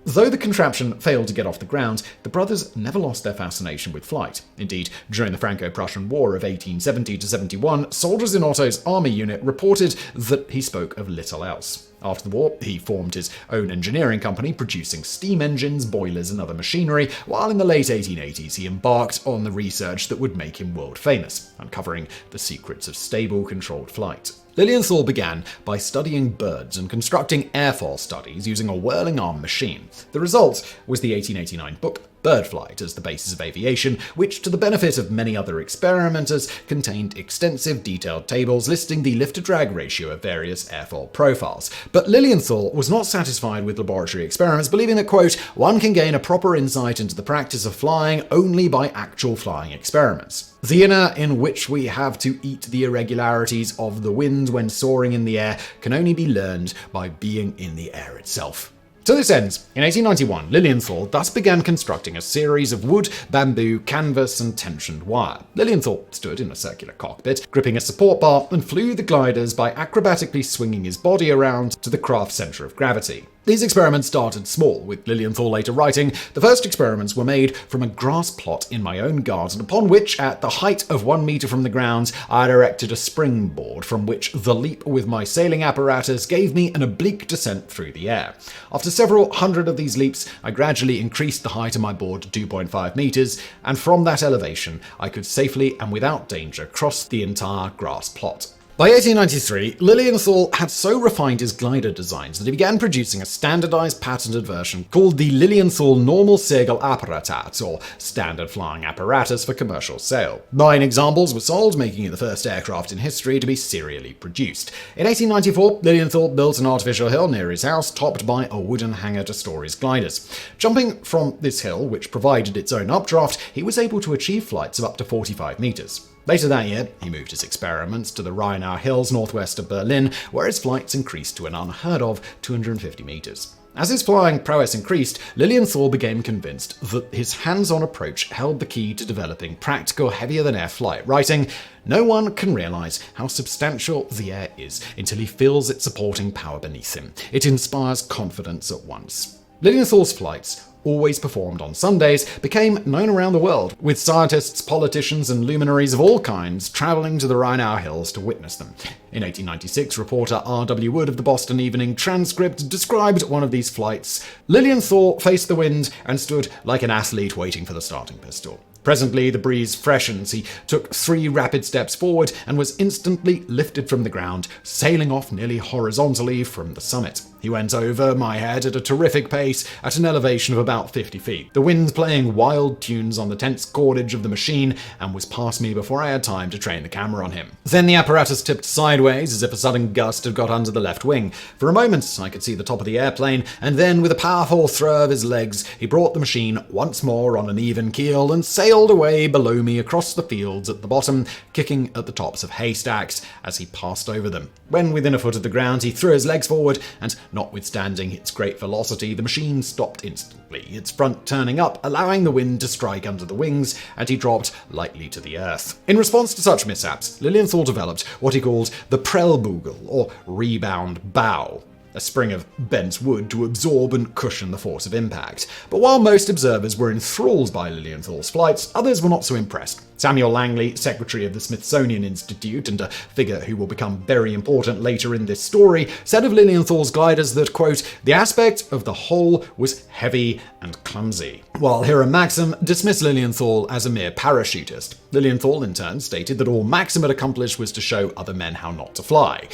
Though the contraption failed to get off the ground, the brothers never lost their fascination with flight. Indeed, during the Franco-Prussian War of 1870-71, soldiers in Otto's army unit reported that he spoke of little else. After the war, he formed his own engineering company, producing steam engines, boilers, and other machinery, while in the late 1880s he embarked on the research that would make him world famous, uncovering the secrets of stable, controlled flight. Lilienthal began by studying birds and constructing airfoil studies using a whirling arm machine. The result was the 1889 book Bird Flight as the basis of aviation, which, to the benefit of many other experimenters, contained extensive detailed tables listing the lift-to-drag ratio of various airfoil profiles. But Lilienthal was not satisfied with laboratory experiments, believing that, quote, one can gain a proper insight into the practice of flying only by actual flying experiments. The inner in which we have to eat the irregularities of the wind when soaring in the air can only be learned by being in the air itself. To this end, in 1891, Lilienthal thus began constructing a series of wood, bamboo, canvas, and tensioned wire. Lilienthal stood in a circular cockpit, gripping a support bar, and flew the gliders by acrobatically swinging his body around to the craft's center of gravity. These experiments started small, with Lilienthal later writing, "The first experiments were made from a grass plot in my own garden, upon which, at the height of 1 meter from the ground, I had erected a springboard from which the leap with my sailing apparatus gave me an oblique descent through the air. After several hundred of these leaps, I gradually increased the height of my board to 2.5 meters, and from that elevation, I could safely and without danger cross the entire grass plot." By 1893, Lilienthal had so refined his glider designs that he began producing a standardized patented version called the Lilienthal Normal Segelapparat, or Standard Flying Apparatus, for commercial sale. 9 examples were sold, making it the first aircraft in history to be serially produced. In 1894, Lilienthal built an artificial hill near his house, topped by a wooden hangar to store his gliders. Jumping from this hill, which provided its own updraft, he was able to achieve flights of up to 45 meters. Later that year, he moved his experiments to the Rheinau Hills northwest of Berlin, where his flights increased to an unheard of 250 meters. As his flying prowess increased, Lilienthal became convinced that his hands-on approach held the key to developing practical heavier-than-air flight, writing, "No one can realize how substantial the air is until he feels its supporting power beneath him. It inspires confidence at once." Lilienthal's flights, always performed on Sundays, became known around the world, with scientists, politicians, and luminaries of all kinds traveling to the Rheinau Hills to witness them. In 1896, reporter R.W. Wood of the Boston Evening Transcript described one of these flights. "Lilienthal faced the wind and stood like an athlete waiting for the starting pistol. Presently, the breeze freshens. He took 3 rapid steps forward and was instantly lifted from the ground, sailing off nearly horizontally from the summit. He went over my head at a terrific pace at an elevation of about 50 feet, the wind playing wild tunes on the tense cordage of the machine, and was past me before I had time to train the camera on him. Then the apparatus tipped sideways as if a sudden gust had got under the left wing. For a moment, I could see the top of the airplane, and then with a powerful throw of his legs, he brought the machine once more on an even keel and sailed away below me across the fields at the bottom, kicking at the tops of haystacks as he passed over them. When within a foot of the ground, he threw his legs forward, and notwithstanding its great velocity, the machine stopped instantly, its front turning up, allowing the wind to strike under the wings, and he dropped lightly to the earth. In response to such mishaps, Lilienthal developed what he called the Prellbugel, or rebound bow, a spring of bent wood to absorb and cushion the force of impact. But while most observers were enthralled by Lilienthal's flights, others were not so impressed. Samuel Langley, secretary of the Smithsonian Institute and a figure who will become very important later in this story, said of Lilienthal's gliders that, quote, "the aspect of the whole was heavy and clumsy," while Hiram Maxim dismissed Lilienthal as a mere parachutist. Lilienthal, in turn, stated that all Maxim had accomplished was to show other men how not to fly.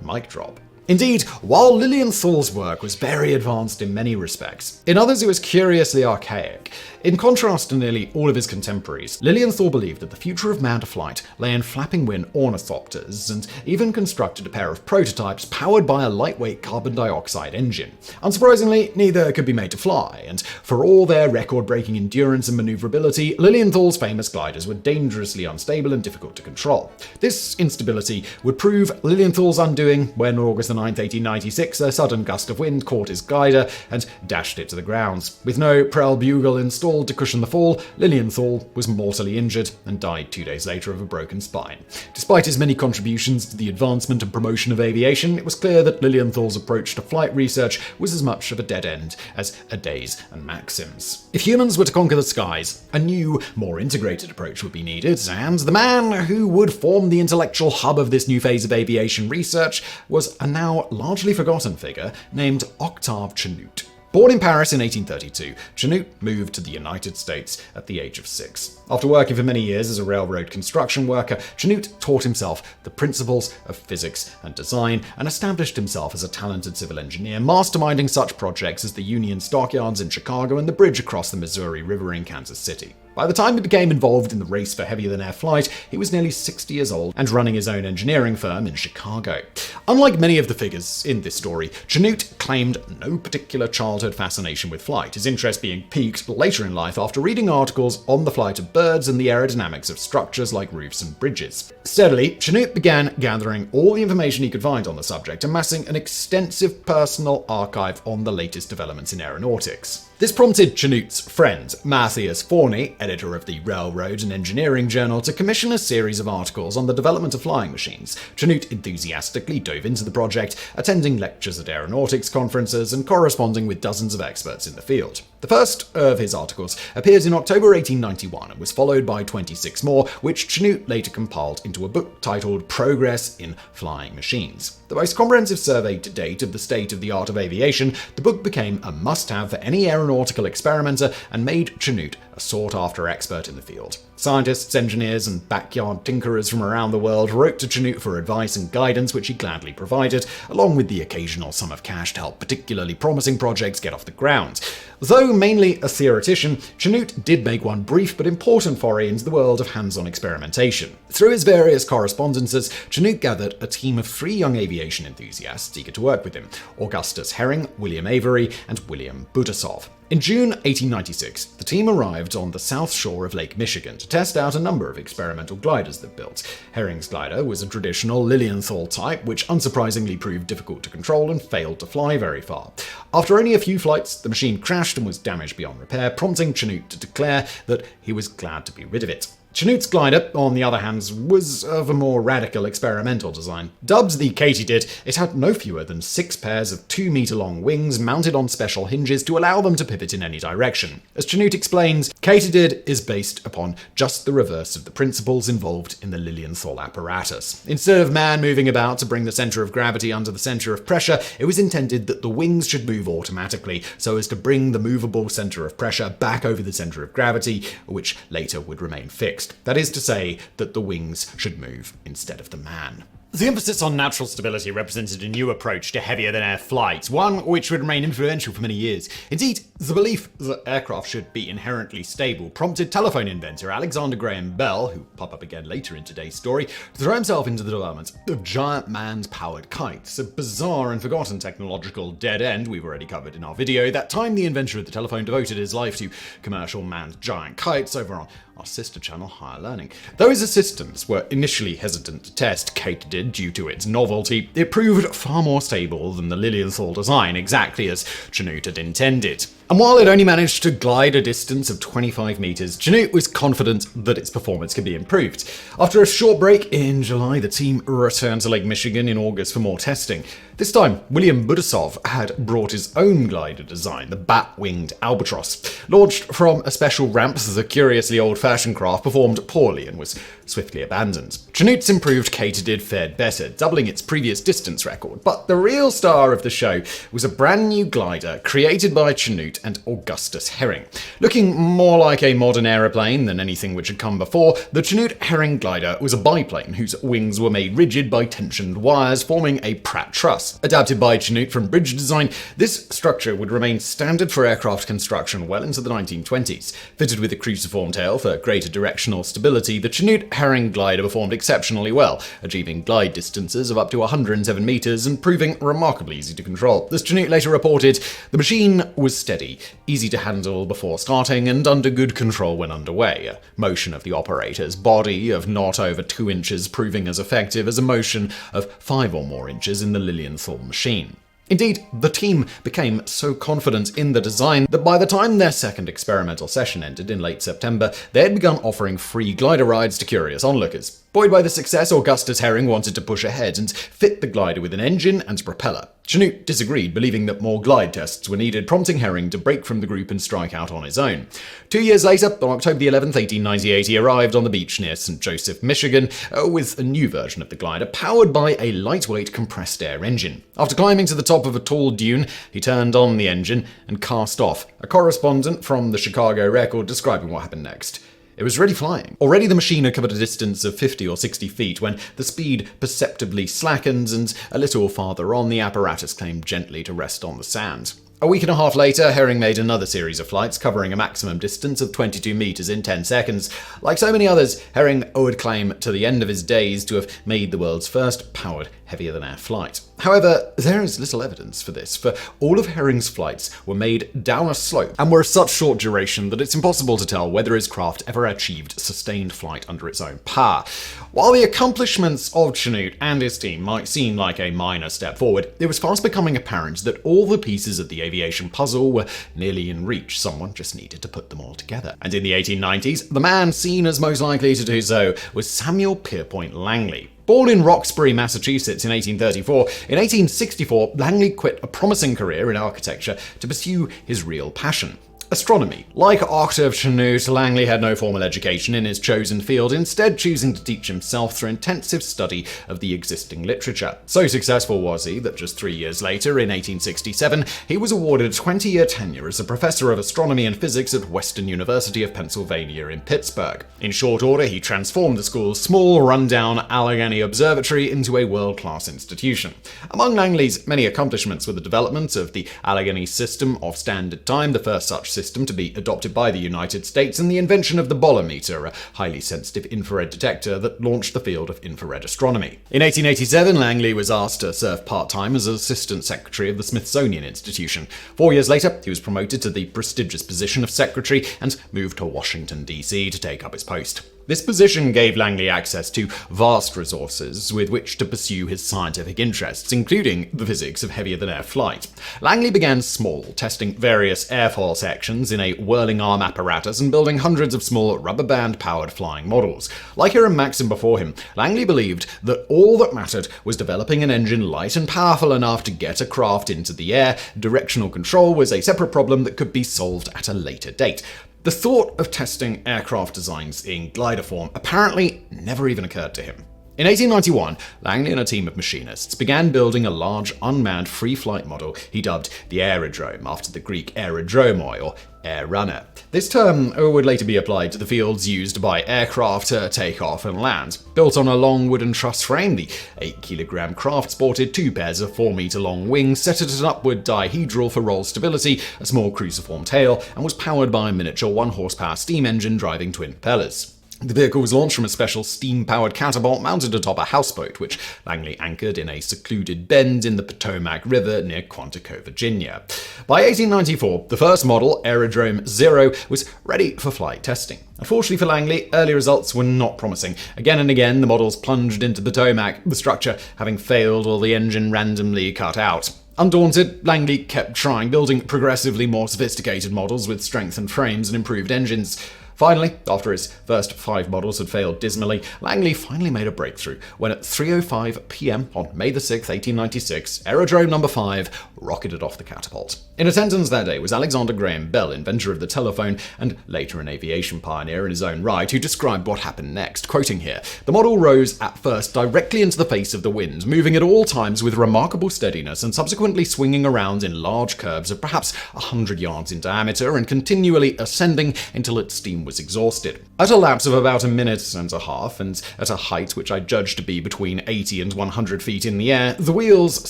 Mic drop. Indeed, while Lilienthal's work was very advanced in many respects, in others it was curiously archaic. In contrast to nearly all of his contemporaries, Lilienthal believed that the future of manned flight lay in flapping wing ornithopters, and even constructed a pair of prototypes powered by a lightweight carbon dioxide engine. Unsurprisingly, neither could be made to fly, and for all their record-breaking endurance and maneuverability, Lilienthal's famous gliders were dangerously unstable and difficult to control. This instability would prove Lilienthal's undoing when, August 9th, 1896, a sudden gust of wind caught his glider and dashed it to the ground. With no Prellbugel installed to cushion the fall, Lilienthal was mortally injured and died 2 days later of a broken spine. Despite his many contributions to the advancement and promotion of aviation, it was clear that Lilienthal's approach to flight research was as much of a dead end as Adair's and Maxim's. If humans were to conquer the skies, a new, more integrated approach would be needed, and the man who would form the intellectual hub of this new phase of aviation research was a now largely forgotten figure named Octave Chanute. Born in Paris in 1832, Chanute moved to the United States at the age of 6. After working for many years as a railroad construction worker, Chanute taught himself the principles of physics and design and established himself as a talented civil engineer, masterminding such projects as the Union Stockyards in Chicago and the bridge across the Missouri River in Kansas City. By the time he became involved in the race for heavier-than-air flight, he was nearly 60 years old and running his own engineering firm in Chicago. Unlike many of the figures in this story, Chanute claimed no particular childhood fascination with flight, his interest being piqued later in life after reading articles on the flight of birds and the aerodynamics of structures like roofs and bridges. Steadily, Chanute began gathering all the information he could find on the subject, amassing an extensive personal archive on the latest developments in aeronautics. This prompted Chanute's friend, Matthias Forney, editor of the Railroad and Engineering Journal, to commission a series of articles on the development of flying machines. Chanute enthusiastically dove into the project, attending lectures at aeronautics conferences and corresponding with dozens of experts in the field. The first of his articles appeared in October 1891 and was followed by 26 more, which Chanute later compiled into a book titled Progress in Flying Machines. The most comprehensive survey to date of the state of the art of aviation, the book became a must-have for any aeronautical experimenter and made Chanute a sought-after expert in the field. Scientists, engineers, and backyard tinkerers from around the world wrote to Chanute for advice and guidance, which he gladly provided, along with the occasional sum of cash to help particularly promising projects get off the ground. Though mainly a theoretician, Chanute did make one brief but important foray into the world of hands-on experimentation. Through his various correspondences, Chanute gathered a team of 3 young aviation enthusiasts eager to work with him: Augustus Herring, William Avery, and William Butasov. In June 1896, the team arrived on the south shore of Lake Michigan to test out a number of experimental gliders they'd built. Herring's glider was a traditional Lilienthal type, which unsurprisingly proved difficult to control and failed to fly very far. After only a few flights, the machine crashed and was damaged beyond repair, prompting Chanute to declare that he was glad to be rid of it. Chinook's glider, on the other hand, was of a more radical experimental design. Dubbed the Katydid, it had no fewer than 6 pairs of 2-meter-long wings mounted on special hinges to allow them to pivot in any direction. As Chinook explains, Katydid is based upon just the reverse of the principles involved in the Lilienthal apparatus. Instead of man moving about to bring the center of gravity under the center of pressure, it was intended that the wings should move automatically so as to bring the movable center of pressure back over the center of gravity, which later would remain fixed. That is to say that the wings should move instead of the man. The emphasis on natural stability represented a new approach to heavier-than-air flight, one which would remain influential for many years. Indeed, the belief that aircraft should be inherently stable prompted telephone inventor Alexander Graham Bell, who pop up again later in today's story, to throw himself into the development of giant manned-powered kites, a bizarre and forgotten technological dead end we've already covered in our video. That time, the inventor of the telephone devoted his life to commercial manned giant kites over on our sister channel, Higher Learning. Though his assistants were initially hesitant to test Katydid due to its novelty, it proved far more stable than the Lilienthal design, exactly as Chinook had intended. And while it only managed to glide a distance of 25 meters, Chinook was confident that its performance could be improved. After a short break in July, the team returned to Lake Michigan in August for more testing. This time, William Budasov had brought his own glider design, the bat-winged Albatross. Launched from a special ramp, the curiously old-fashioned craft performed poorly and was swiftly abandoned. Chinook's improved Katydid fared better, doubling its previous distance record. But the real star of the show was a brand new glider created by Chinook and Augustus Herring. Looking more like a modern aeroplane than anything which had come before, the Chinook Herring glider was a biplane whose wings were made rigid by tensioned wires, forming a Pratt truss. Adapted by Chinook from bridge design, this structure would remain standard for aircraft construction well into the 1920s. Fitted with a cruciform tail for greater directional stability, the Chinook Herring glider performed exceptionally well, achieving glide distances of up to 107 meters and proving remarkably easy to control. As Chinook later reported, the machine was steady, easy to handle before starting, and under good control when underway. A motion of the operator's body of not over 2 inches proving as effective as a motion of 5 or more inches in the Lilienthal machine. Indeed, the team became so confident in the design that by the time their second experimental session ended in late September, they had begun offering free glider rides to curious onlookers. Buoyed by the success, Augustus Herring wanted to push ahead and fit the glider with an engine and propeller. Chinook disagreed, believing that more glide tests were needed, prompting Herring to break from the group and strike out on his own. 2 years later, on October 11, 1898, he arrived on the beach near St. Joseph, Michigan, with a new version of the glider, powered by a lightweight compressed air engine. After climbing to the top of a tall dune, he turned on the engine and cast off. A correspondent from the Chicago Record describing what happened next. It was really flying. Already the machine had covered a distance of 50 or 60 feet when the speed perceptibly slackened, and a little farther on, the apparatus came gently to rest on the sand. A week and a half later, Herring made another series of flights covering a maximum distance of 22 meters in 10 seconds. Like so many others, Herring would claim to the end of his days to have made the world's first powered heavier-than-air flight. However, there is little evidence for this, for all of Herring's flights were made down a slope and were of such short duration that it's impossible to tell whether his craft ever achieved sustained flight under its own power. While the accomplishments of Chinook and his team might seem like a minor step forward, it was fast becoming apparent that all the pieces of the aviation puzzle were nearly in reach. Someone just needed to put them all together. And in the 1890s, the man seen as most likely to do so was Samuel Pierpont Langley. Born in Roxbury, Massachusetts in 1834, in 1864, Langley quit a promising career in architecture to pursue his real passion: astronomy. Like Octave Chanute, Langley had no formal education in his chosen field, instead choosing to teach himself through intensive study of the existing literature. So successful was he that just 3 years later, in 1867, he was awarded a 20-year tenure as a professor of astronomy and physics at Western University of Pennsylvania in Pittsburgh. In short order, he transformed the school's small, run-down Allegheny Observatory into a world-class institution. Among Langley's many accomplishments were the development of the Allegheny system of standard time, the first such system to be adopted by the United States, and the invention of the bolometer, a highly sensitive infrared detector that launched the field of infrared astronomy. In 1887, Langley was asked to serve part-time as Assistant Secretary of the Smithsonian Institution. 4 years later, he was promoted to the prestigious position of Secretary and moved to Washington, D.C. to take up his post. This position gave Langley access to vast resources with which to pursue his scientific interests, including the physics of heavier-than-air flight. Langley began small, testing various airfoil sections in a whirling arm apparatus and building hundreds of small rubber band-powered flying models. Like Hiram Maxim before him, Langley believed that all that mattered was developing an engine light and powerful enough to get a craft into the air. Directional control was a separate problem that could be solved at a later date. The thought of testing aircraft designs in glider form apparently never even occurred to him. In 1891, Langley and a team of machinists began building a large unmanned free-flight model he dubbed the Aerodrome, after the Greek aerodromoi, or air runner. This term would later be applied to the fields used by aircraft to take off and land. Built on a long wooden truss frame, the 8-kilogram craft sported 2 pairs of 4-meter-long wings set at an upward dihedral for roll stability, a small cruciform tail, and was powered by a miniature 1-horsepower steam engine driving twin propellers. The vehicle was launched from a special steam-powered catapult mounted atop a houseboat, which Langley anchored in a secluded bend in the Potomac River near Quantico, Virginia. By 1894, the first model, Aerodrome Zero, was ready for flight testing. Unfortunately for Langley, early results were not promising. Again and again, the models plunged into the Potomac, the structure having failed or the engine randomly cut out. Undaunted, Langley kept trying, building progressively more sophisticated models with strengthened frames and improved engines. Finally, after his first 5 models had failed dismally, Langley finally made a breakthrough when at 3:05 p.m. on May 6, 1896, Aerodrome No. 5 rocketed off the catapult. In attendance that day was Alexander Graham Bell, inventor of the telephone and later an aviation pioneer in his own right, who described what happened next, quoting here, "The model rose at first directly into the face of the wind, moving at all times with remarkable steadiness and subsequently swinging around in large curves of perhaps 100 yards in diameter and continually ascending until its steam was exhausted. At a lapse of about a minute and a half, and at a height which I judged to be between 80 and 100 feet in the air, the wheels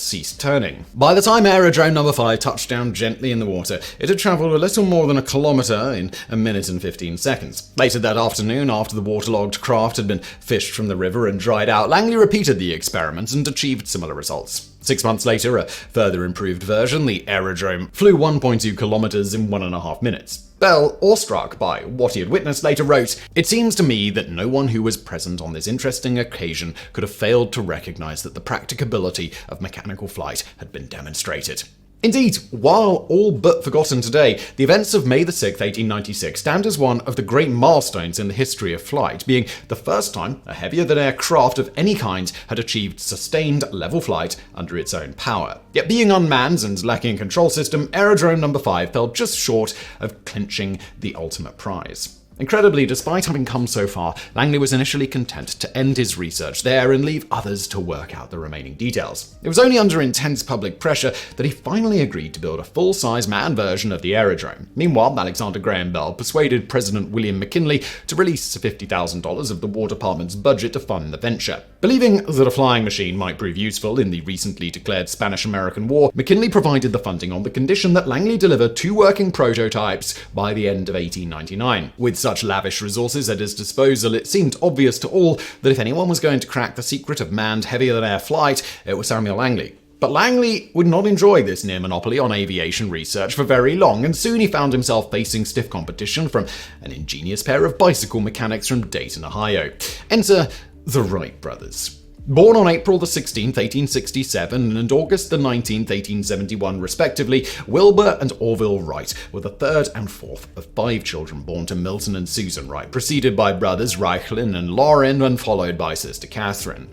ceased turning. By the time Aerodrome No. 5 touched down gently in the water, it had travelled a little more than a kilometre in a minute and 15 seconds. Later that afternoon, after the waterlogged craft had been fished from the river and dried out, Langley repeated the experiment and achieved similar results. 6 months later, a further improved version, the Aerodrome, flew 1.2 kilometres in 1.5 minutes. Bell, awestruck by what he had witnessed, later wrote, "It seems to me that no one who was present on this interesting occasion could have failed to recognize that the practicability of mechanical flight had been demonstrated." Indeed, while all but forgotten today, the events of May 6, 1896 stand as one of the great milestones in the history of flight, being the first time a heavier-than-air craft of any kind had achieved sustained level flight under its own power. Yet being unmanned and lacking a control system, Aerodrome No. 5 fell just short of clinching the ultimate prize. Incredibly, despite having come so far, Langley was initially content to end his research there and leave others to work out the remaining details. It was only under intense public pressure that he finally agreed to build a full-size manned version of the Aerodrome. Meanwhile, Alexander Graham Bell persuaded President William McKinley to release $50,000 of the War Department's budget to fund the venture. Believing that a flying machine might prove useful in the recently declared Spanish-American War, McKinley provided the funding on the condition that Langley deliver 2 working prototypes by the end of 1899. With such lavish resources at his disposal, it seemed obvious to all that if anyone was going to crack the secret of manned heavier-than-air flight, it was Samuel Langley. But Langley would not enjoy this near monopoly on aviation research for very long, and soon he found himself facing stiff competition from an ingenious pair of bicycle mechanics from Dayton, Ohio. Enter the Wright Brothers. Born on April 16, 1867 and August 19, 1871 respectively, Wilbur and Orville Wright were the third and fourth of 5 children born to Milton and Susan Wright, preceded by brothers Reichlin and Lauren and followed by sister Catherine.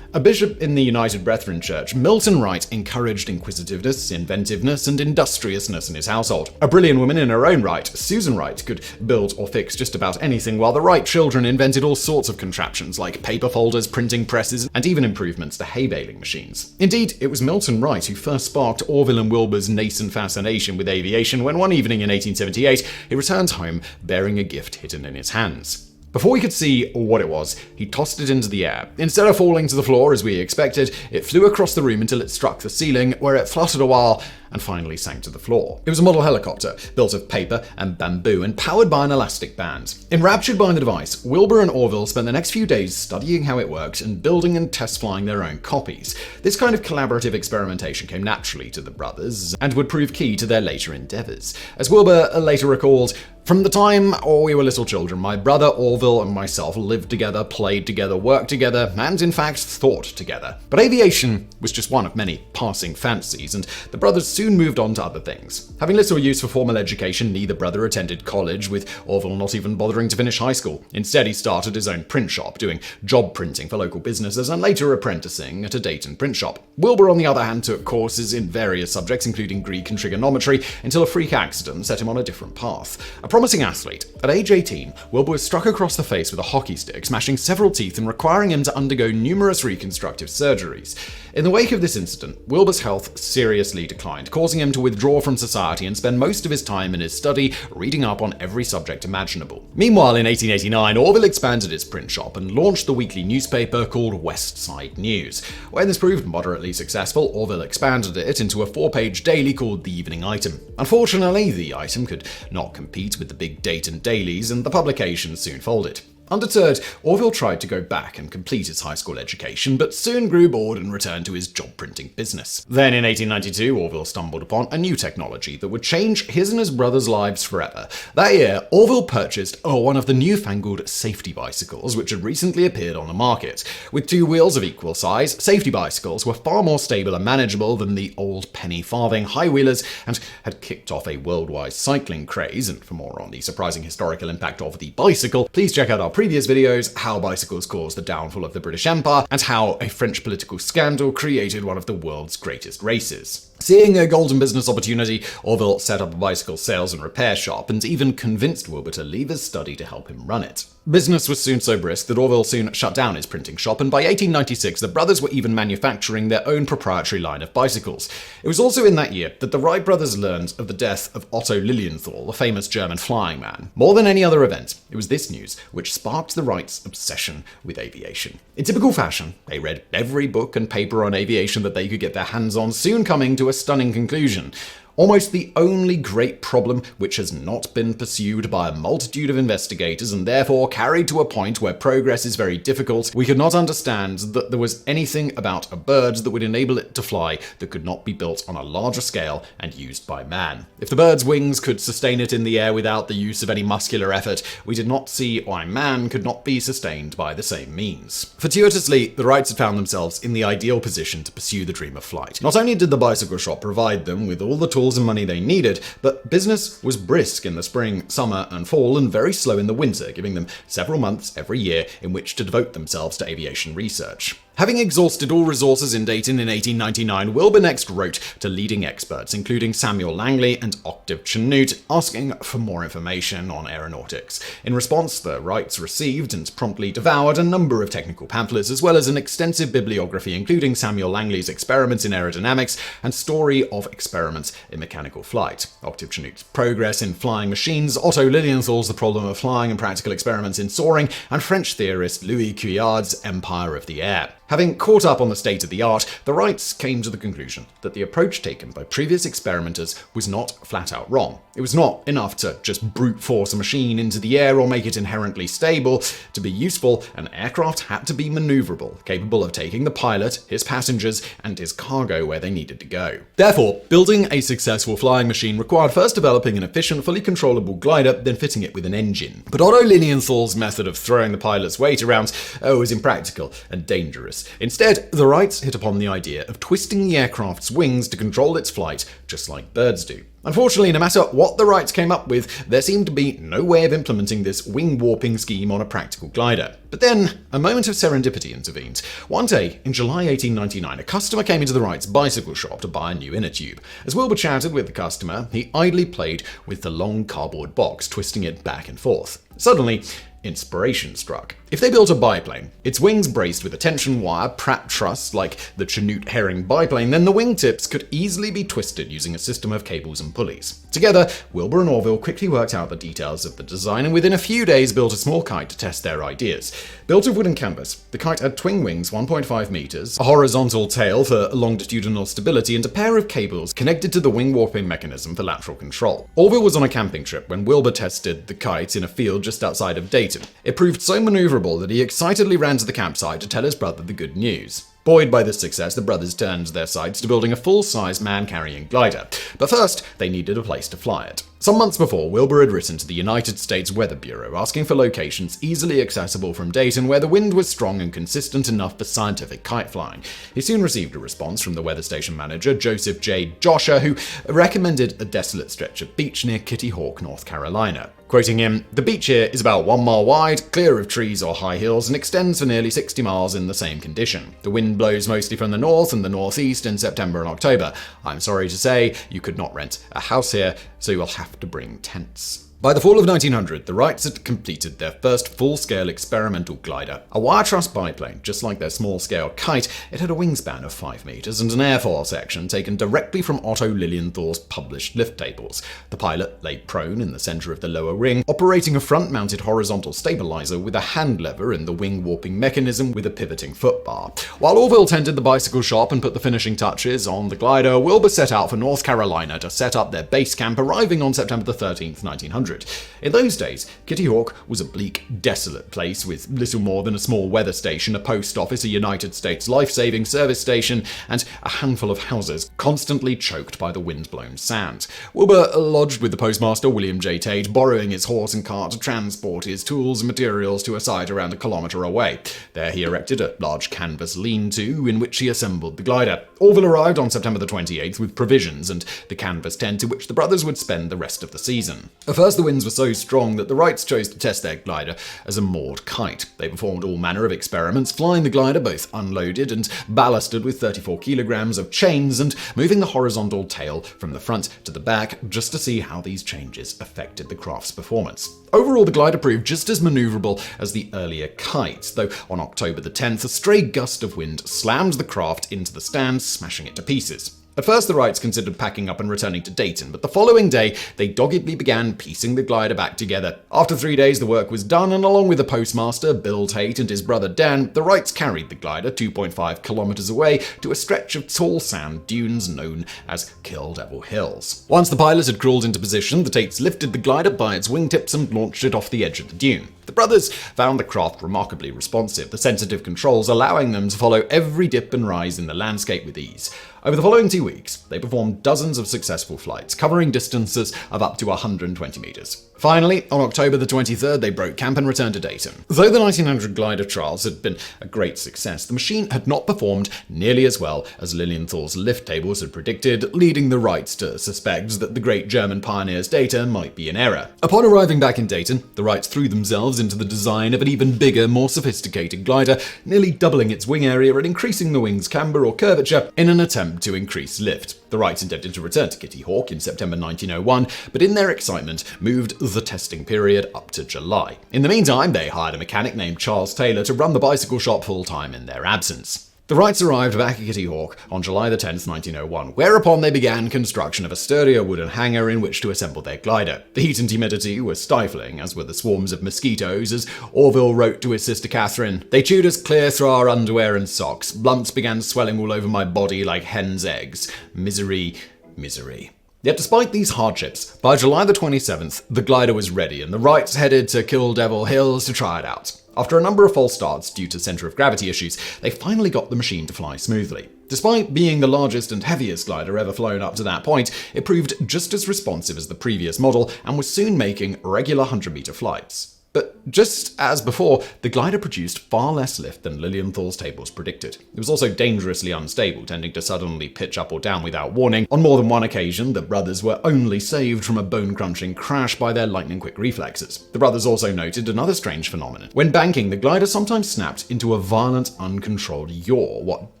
A bishop in the United Brethren Church, Milton Wright encouraged inquisitiveness, inventiveness, and industriousness in his household. A brilliant woman in her own right, Susan Wright could build or fix just about anything, while the Wright children invented all sorts of contraptions like paper folders, printing presses, and even improvements to hay baling machines. Indeed, it was Milton Wright who first sparked Orville and Wilbur's nascent fascination with aviation when one evening in 1878 he returned home bearing a gift hidden in his hands. Before he could see what it was, he tossed it into the air. Instead of falling to the floor as we expected, it flew across the room until it struck the ceiling, where it fluttered a while and finally sank to the floor. It was a model helicopter, built of paper and bamboo and powered by an elastic band. Enraptured by the device, Wilbur and Orville spent the next few days studying how it worked and building and test flying their own copies. This kind of collaborative experimentation came naturally to the brothers and would prove key to their later endeavors. As Wilbur later recalled, "From the time we were little children, my brother Orville and myself lived together, played together, worked together, and in fact thought together." But aviation was just one of many passing fancies, and the brothers soon moved on to other things. Having little use for formal education, neither brother attended college, with Orville not even bothering to finish high school. Instead, he started his own print shop, doing job printing for local businesses and later apprenticing at a Dayton print shop. Wilbur, on the other hand, took courses in various subjects, including Greek and trigonometry, until a freak accident set him on a different path. A promising athlete, at age 18, Wilbur was struck across the face with a hockey stick, smashing several teeth and requiring him to undergo numerous reconstructive surgeries. In the wake of this incident, Wilbur's health seriously declined, causing him to withdraw from society and spend most of his time in his study reading up on every subject imaginable. Meanwhile, in 1889, Orville expanded his print shop and launched the weekly newspaper called West Side News. When this proved moderately successful, Orville expanded it into a 4-page daily called the Evening Item. Unfortunately, the item could not compete with the big Dayton dailies, and the publication soon folded. Undeterred, Orville tried to go back and complete his high school education, but soon grew bored and returned to his job printing business. Then in 1892, Orville stumbled upon a new technology that would change his and his brother's lives forever. That year, Orville purchased one of the newfangled safety bicycles, which had recently appeared on the market. With 2 wheels of equal size, safety bicycles were far more stable and manageable than the old penny farthing high-wheelers and had kicked off a worldwide cycling craze. And for more on the surprising historical impact of the bicycle, please check out our previous videos, how bicycles caused the downfall of the British Empire, and how a French political scandal created one of the world's greatest races. Seeing a golden business opportunity, Orville set up a bicycle sales and repair shop and even convinced Wilbur to leave his study to help him run it. Business was soon so brisk that Orville soon shut down his printing shop, and by 1896 the brothers were even manufacturing their own proprietary line of bicycles. It was also in that year that the Wright brothers learned of the death of Otto Lilienthal, the famous German flying man. More than any other event, it was this news which sparked the Wrights' obsession with aviation. In typical fashion, they read every book and paper on aviation that they could get their hands on, soon coming to a stunning conclusion. Almost the only great problem which has not been pursued by a multitude of investigators and therefore carried to a point where progress is very difficult, we could not understand that there was anything about a bird that would enable it to fly that could not be built on a larger scale and used by man. If the bird's wings could sustain it in the air without the use of any muscular effort, we did not see why man could not be sustained by the same means. Fortuitously, the Wrights had found themselves in the ideal position to pursue the dream of flight. Not only did the bicycle shop provide them with all the tools and money they needed, but business was brisk in the spring, summer, and fall, and very slow in the winter, giving them several months every year in which to devote themselves to aviation research. Having exhausted all resources in Dayton in 1899, Wilbur next wrote to leading experts, including Samuel Langley and Octave Chanute, asking for more information on aeronautics. In response, the Wrights received and promptly devoured a number of technical pamphlets, as well as an extensive bibliography, including Samuel Langley's Experiments in Aerodynamics and Story of Experiments in Mechanical Flight, Octave Chanute's Progress in Flying Machines, Otto Lilienthal's The Problem of Flying and Practical Experiments in Soaring, and French theorist Louis Couillard's Empire of the Air. Having caught up on the state of the art, the Wrights came to the conclusion that the approach taken by previous experimenters was not flat out wrong. It was not enough to just brute force a machine into the air or make it inherently stable. To be useful, an aircraft had to be maneuverable, capable of taking the pilot, his passengers, and his cargo where they needed to go. Therefore, building a successful flying machine required first developing an efficient, fully controllable glider, then fitting it with an engine. But Otto Lilienthal's method of throwing the pilot's weight around was impractical and dangerous. Instead, the Wrights hit upon the idea of twisting the aircraft's wings to control its flight, just like birds do. Unfortunately, no matter what the Wrights came up with, there seemed to be no way of implementing this wing warping scheme on a practical glider. But then, a moment of serendipity intervened. One day, in July 1899, a customer came into the Wrights' bicycle shop to buy a new inner tube. As Wilbur chatted with the customer, he idly played with the long cardboard box, twisting it back and forth. Suddenly, inspiration struck. If they built a biplane, its wings braced with a tension wire Pratt truss like the Chinook herring biplane, then the wingtips could easily be twisted using a system of cables and pulleys. Together, Wilbur and Orville quickly worked out the details of the design and within a few days built a small kite to test their ideas. Built of wood and canvas, the kite had twin wings 1.5 meters, a horizontal tail for longitudinal stability, and a pair of cables connected to the wing warping mechanism for lateral control. Orville was on a camping trip when Wilbur tested the kite in a field just outside of Dayton. It proved so maneuverable that he excitedly ran to the campsite to tell his brother the good news. Buoyed by this success, the brothers turned their sights to building a full-size man-carrying glider. But first, they needed a place to fly it. Some months before, Wilbur had written to the United States Weather Bureau asking for locations easily accessible from Dayton where the wind was strong and consistent enough for scientific kite flying. He soon received a response from the weather station manager, Joseph J. Josher, who recommended a desolate stretch of beach near Kitty Hawk, North Carolina. Quoting him, "The beach here is about 1 mile wide, clear of trees or high hills, and extends for nearly 60 miles in the same condition. The wind blows mostly from the north and the northeast in September and October. I'm sorry to say you could not rent a house here, so you'll have to bring tents." By the fall of 1900, the Wrights had completed their first full-scale experimental glider. A wire truss biplane, just like their small-scale kite, it had a wingspan of 5 meters and an airfoil section taken directly from Otto Lilienthal's published lift tables. The pilot lay prone in the center of the lower ring, operating a front-mounted horizontal stabilizer with a hand lever in the wing warping mechanism with a pivoting foot bar. While Orville tended the bicycle shop and put the finishing touches on the glider, Wilbur set out for North Carolina to set up their base camp, arriving on September 13th, 1900. In those days, Kitty Hawk was a bleak, desolate place with little more than a small weather station, a post office, a United States life-saving service station, and a handful of houses constantly choked by the wind-blown sand. Wilbur lodged with the postmaster, William J. Tate, borrowing his horse and cart to transport his tools and materials to a site around a kilometer away. There he erected a large canvas lean-to in which he assembled the glider. Orville arrived on September the 28th with provisions and the canvas tent in which the brothers would spend the rest of the season. At first, the winds were so strong that the Wrights chose to test their glider as a moored kite. They performed all manner of experiments, flying the glider both unloaded and ballasted with 34 kilograms of chains and moving the horizontal tail from the front to the back just to see how these changes affected the craft's performance. Overall, the glider proved just as maneuverable as the earlier kite, though on October the 10th, a stray gust of wind slammed the craft into the stand, smashing it to pieces. At first, the Wrights considered packing up and returning to Dayton, but the following day, they doggedly began piecing the glider back together. After 3 days, the work was done, and along with the postmaster, Bill Tate, and his brother Dan, the Wrights carried the glider 2.5 kilometers away to a stretch of tall sand dunes known as Kill Devil Hills. Once the pilot had crawled into position, the Tates lifted the glider by its wingtips and launched it off the edge of the dune. The brothers found the craft remarkably responsive, the sensitive controls allowing them to follow every dip and rise in the landscape with ease. Over the following 2 weeks, they performed dozens of successful flights, covering distances of up to 120 meters. Finally, on October the 23rd, they broke camp and returned to Dayton. Though the 1900 glider trials had been a great success, the machine had not performed nearly as well as Lilienthal's lift tables had predicted, leading the Wrights to suspect that the great German pioneer's data might be in error. Upon arriving back in Dayton, the Wrights threw themselves into the design of an even bigger, more sophisticated glider, nearly doubling its wing area and increasing the wing's camber or curvature in an attempt to increase lift. The Wrights intended to return to Kitty Hawk in September 1901, but in their excitement moved the testing period up to July. In the meantime, they hired a mechanic named Charles Taylor to run the bicycle shop full-time in their absence. The Wrights arrived back at Kitty Hawk on July the 10th, 1901, whereupon they began construction of a sturdier wooden hangar in which to assemble their glider. The heat and humidity were stifling, as were the swarms of mosquitoes, as Orville wrote to his sister Catherine. "They chewed us clear through our underwear and socks. Lumps began swelling all over my body like hen's eggs. Misery, misery." Yet despite these hardships, by July the 27th, the glider was ready and the Wrights headed to Kill Devil Hills to try it out. After a number of false starts due to center of gravity issues, they finally got the machine to fly smoothly. Despite being the largest and heaviest glider ever flown up to that point, it proved just as responsive as the previous model and was soon making regular 100-meter flights. But just as before, the glider produced far less lift than Lilienthal's tables predicted. It was also dangerously unstable, tending to suddenly pitch up or down without warning. On more than one occasion, the brothers were only saved from a bone-crunching crash by their lightning-quick reflexes. The brothers also noted another strange phenomenon. When banking, the glider sometimes snapped into a violent, uncontrolled yaw, what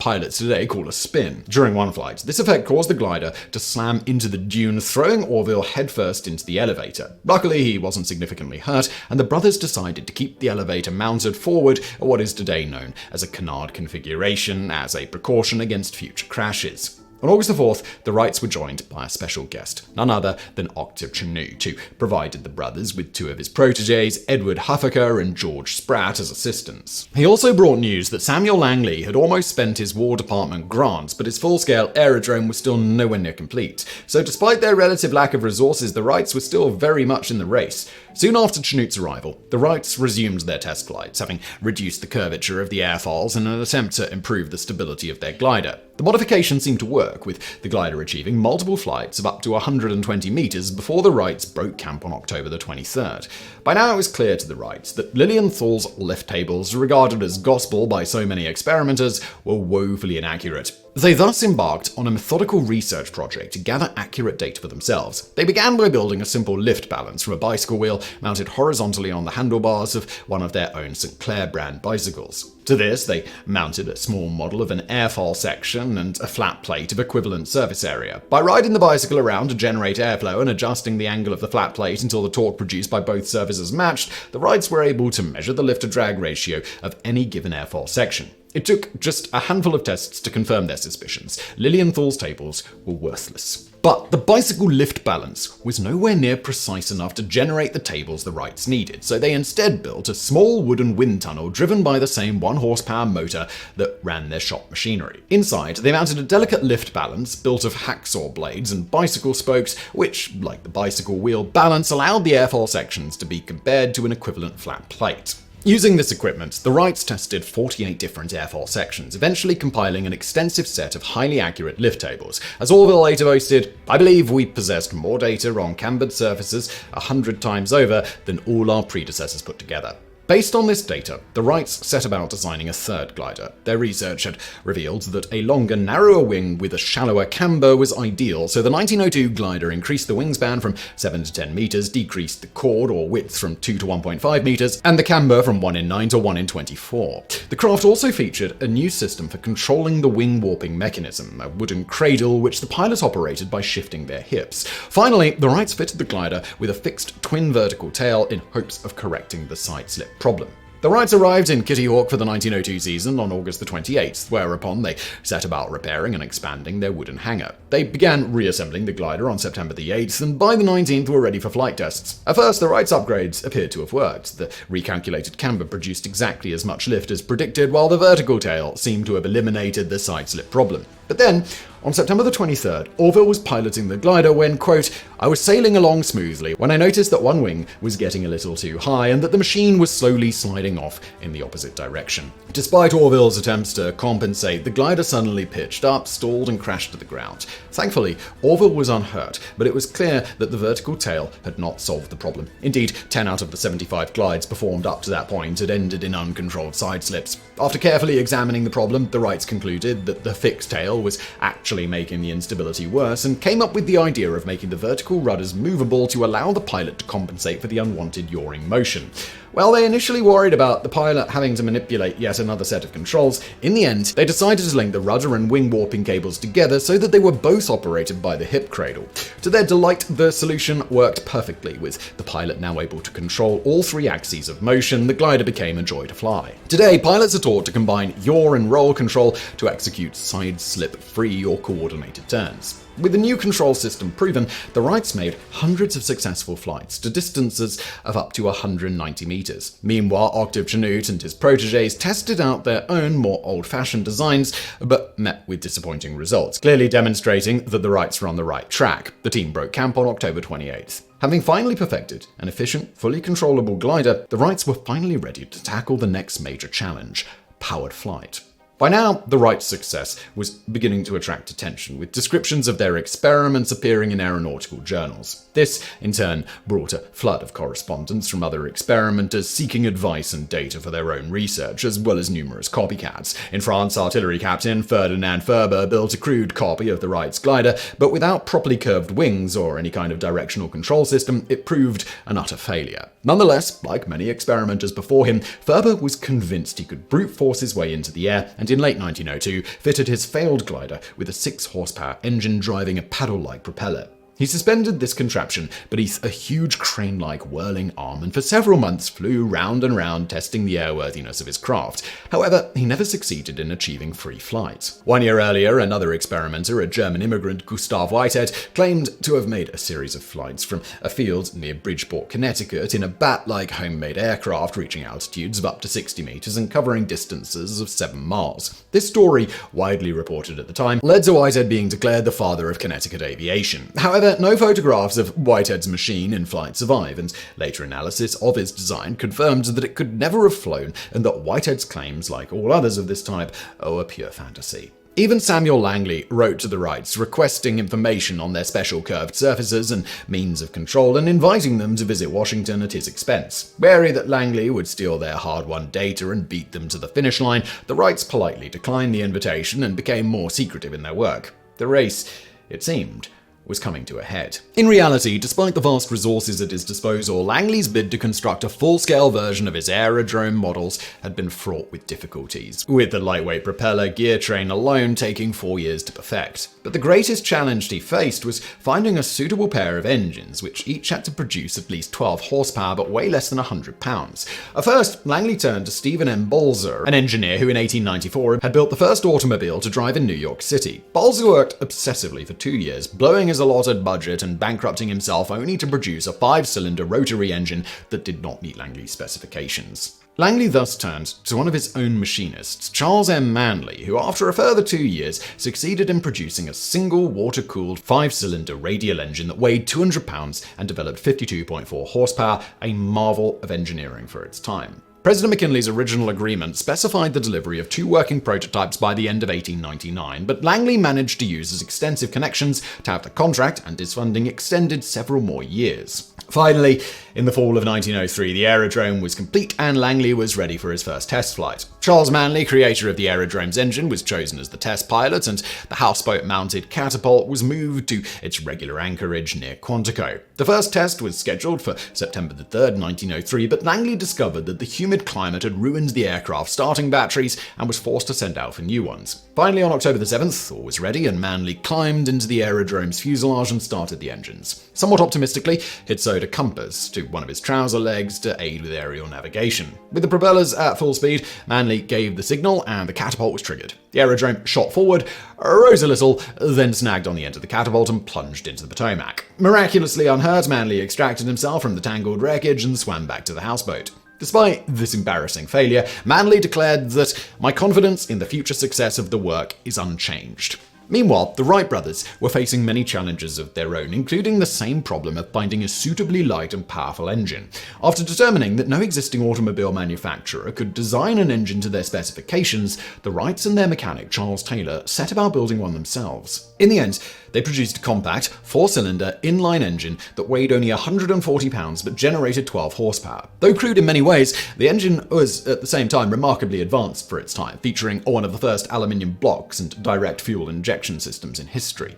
pilots today call a spin. During one flight, this effect caused the glider to slam into the dune, throwing Orville headfirst into the elevator. Luckily, he wasn't significantly hurt, and the brothers brothers decided to keep the elevator mounted forward at what is today known as a canard configuration as a precaution against future crashes. On August the 4th, the Wrights were joined by a special guest, none other than Octave Chanute, who provided the brothers with two of his protégés, Edward Huffaker and George Spratt, as assistants. He also brought news that Samuel Langley had almost spent his War Department grants, but his full-scale aerodrome was still nowhere near complete. So despite their relative lack of resources, the Wrights were still very much in the race. Soon after Chanute's arrival, the Wrights resumed their test flights, having reduced the curvature of the airfoils in an attempt to improve the stability of their glider. The modification seemed to work, with the glider achieving multiple flights of up to 120 meters before the Wrights broke camp on October the 23rd. By now it was clear to the Wrights that Lilienthal's lift tables, regarded as gospel by so many experimenters, were woefully inaccurate. They thus embarked on a methodical research project to gather accurate data for themselves. They began by building a simple lift balance from a bicycle wheel mounted horizontally on the handlebars of one of their own St. Clair brand bicycles. To this, they mounted a small model of an airfoil section and a flat plate of equivalent surface area. By riding the bicycle around to generate airflow and adjusting the angle of the flat plate until the torque produced by both surfaces matched, the Wrights were able to measure the lift-to-drag ratio of any given airfoil section. It took just a handful of tests to confirm their suspicions. Lilienthal's tables were worthless. But the bicycle lift balance was nowhere near precise enough to generate the tables the Wrights needed, so they instead built a small wooden wind tunnel driven by the same 1-horsepower motor that ran their shop machinery. Inside, they mounted a delicate lift balance built of hacksaw blades and bicycle spokes, which, like the bicycle wheel balance, allowed the airfoil sections to be compared to an equivalent flat plate. Using this equipment, the Wrights tested 48 different airfoil sections, eventually compiling an extensive set of highly accurate lift tables. As Orville later boasted, "I believe we possessed more data on cambered surfaces 100 times over than all our predecessors put together." Based on this data, the Wrights set about designing a third glider. Their research had revealed that a longer, narrower wing with a shallower camber was ideal, so the 1902 glider increased the wingspan from 7 to 10 meters, decreased the chord or width from 2 to 1.5 meters, and the camber from 1 in 9 to 1 in 24. The craft also featured a new system for controlling the wing warping mechanism, a wooden cradle which the pilots operated by shifting their hips. Finally, the Wrights fitted the glider with a fixed twin vertical tail in hopes of correcting the side slip problem. The Wrights arrived in Kitty Hawk for the 1902 season on August the 28th, whereupon they set about repairing and expanding their wooden hangar. They began reassembling the glider on September the 8th, and by the 19th were ready for flight tests. At first, the Wrights' upgrades appeared to have worked. The recalculated camber produced exactly as much lift as predicted, while the vertical tail seemed to have eliminated the side slip problem. But then, on September the 23rd, Orville was piloting the glider when, quote, "I was sailing along smoothly when I noticed that one wing was getting a little too high and that the machine was slowly sliding off in the opposite direction." Despite Orville's attempts to compensate, the glider suddenly pitched up, stalled, and crashed to the ground. Thankfully, Orville was unhurt, but it was clear that the vertical tail had not solved the problem. Indeed, 10 out of the 75 glides performed up to that point had ended in uncontrolled side slips. After carefully examining the problem, the Wrights concluded that the fixed tail was actually making the instability worse and came up with the idea of making the vertical rudders movable to allow the pilot to compensate for the unwanted yawing motion. While they initially worried about the pilot having to manipulate yet another set of controls, in the end, they decided to link the rudder and wing warping cables together so that they were both operated by the hip cradle. To their delight, the solution worked perfectly, with the pilot now able to control all three axes of motion. The glider became a joy to fly. Today, pilots are taught to combine yaw and roll control to execute side slip free or coordinated turns. With the new control system proven, the Wrights made hundreds of successful flights to distances of up to 190 meters. Meanwhile, Octave Chanute and his protégés tested out their own more old-fashioned designs, but met with disappointing results, clearly demonstrating that the Wrights were on the right track. The team broke camp on October 28th. Having finally perfected an efficient, fully controllable glider, the Wrights were finally ready to tackle the next major challenge: powered flight. By now, the Wrights' success was beginning to attract attention, with descriptions of their experiments appearing in aeronautical journals. This, in turn, brought a flood of correspondence from other experimenters seeking advice and data for their own research, as well as numerous copycats. In France, artillery captain Ferdinand Ferber built a crude copy of the Wrights' glider, but without properly curved wings or any kind of directional control system, it proved an utter failure. Nonetheless, like many experimenters before him, Ferber was convinced he could brute force his way into the air, and in late 1902 fitted his failed glider with a 6-horsepower engine driving a paddle-like propeller. He suspended this contraption beneath a huge crane-like whirling arm and for several months flew round and round testing the airworthiness of his craft. However, he never succeeded in achieving free flight. 1 year earlier, another experimenter, a German immigrant, Gustav Whitehead, claimed to have made a series of flights from a field near Bridgeport, Connecticut in a bat-like homemade aircraft reaching altitudes of up to 60 meters and covering distances of 7 miles. This story, widely reported at the time, led to Whitehead being declared the father of Connecticut aviation. However, no photographs of Whitehead's machine in flight survive, and later analysis of its design confirmed that it could never have flown and that Whitehead's claims, like all others of this type, are a pure fantasy. Even Samuel Langley wrote to the Wrights requesting information on their special curved surfaces and means of control and inviting them to visit Washington at his expense. Wary that Langley would steal their hard-won data and beat them to the finish line, the Wrights politely declined the invitation and became more secretive in their work. The race, it seemed, was coming to a head. In reality, despite the vast resources at his disposal, Langley's bid to construct a full-scale version of his aerodrome models had been fraught with difficulties, with the lightweight propeller gear train alone taking 4 years to perfect. But the greatest challenge he faced was finding a suitable pair of engines, which each had to produce at least 12 horsepower but weigh less than 100 pounds. At first, Langley turned to Stephen M. Balzer, an engineer who in 1894 had built the first automobile to drive in New York City. Balzer worked obsessively for 2 years, blowing his allotted budget and bankrupting himself only to produce a 5-cylinder rotary engine that did not meet Langley's specifications. Langley thus turned to one of his own machinists, Charles M. Manley, who after a further 2 years succeeded in producing a single water-cooled 5-cylinder radial engine that weighed 200 pounds and developed 52.4 horsepower, a marvel of engineering for its time. President McKinley's original agreement specified the delivery of 2 working prototypes by the end of 1899, but Langley managed to use his extensive connections to have the contract and his funding extended several more years. Finally, in the fall of 1903, the aerodrome was complete and Langley was ready for his first test flight. Charles Manley, creator of the aerodrome's engine, was chosen as the test pilot, and the houseboat-mounted catapult was moved to its regular anchorage near Quantico. The first test was scheduled for September 3rd, 1903, but Langley discovered that the humid climate had ruined the aircraft's starting batteries and was forced to send out for new ones. Finally, on October 7th, all was ready, and Manley climbed into the aerodrome's fuselage and started the engines. Somewhat optimistically, he'd sewed a compass to one of his trouser legs to aid with aerial navigation. With the propellers at full speed, Manley gave the signal and the catapult was triggered. The aerodrome shot forward, rose a little, then snagged on the end of the catapult and plunged into the Potomac. Miraculously unhurt, Manley extracted himself from the tangled wreckage and swam back to the houseboat. Despite this embarrassing failure, Manley declared that "my confidence in the future success of the work is unchanged." Meanwhile, the Wright brothers were facing many challenges of their own, including the same problem of finding a suitably light and powerful engine. After determining that no existing automobile manufacturer could design an engine to their specifications, the Wrights and their mechanic Charles Taylor set about building one themselves. In the end, they produced a compact, 4-cylinder, inline engine that weighed only 140 pounds but generated 12 horsepower. Though crude in many ways, the engine was at the same time remarkably advanced for its time, featuring one of the first aluminium blocks and direct fuel injection systems in history.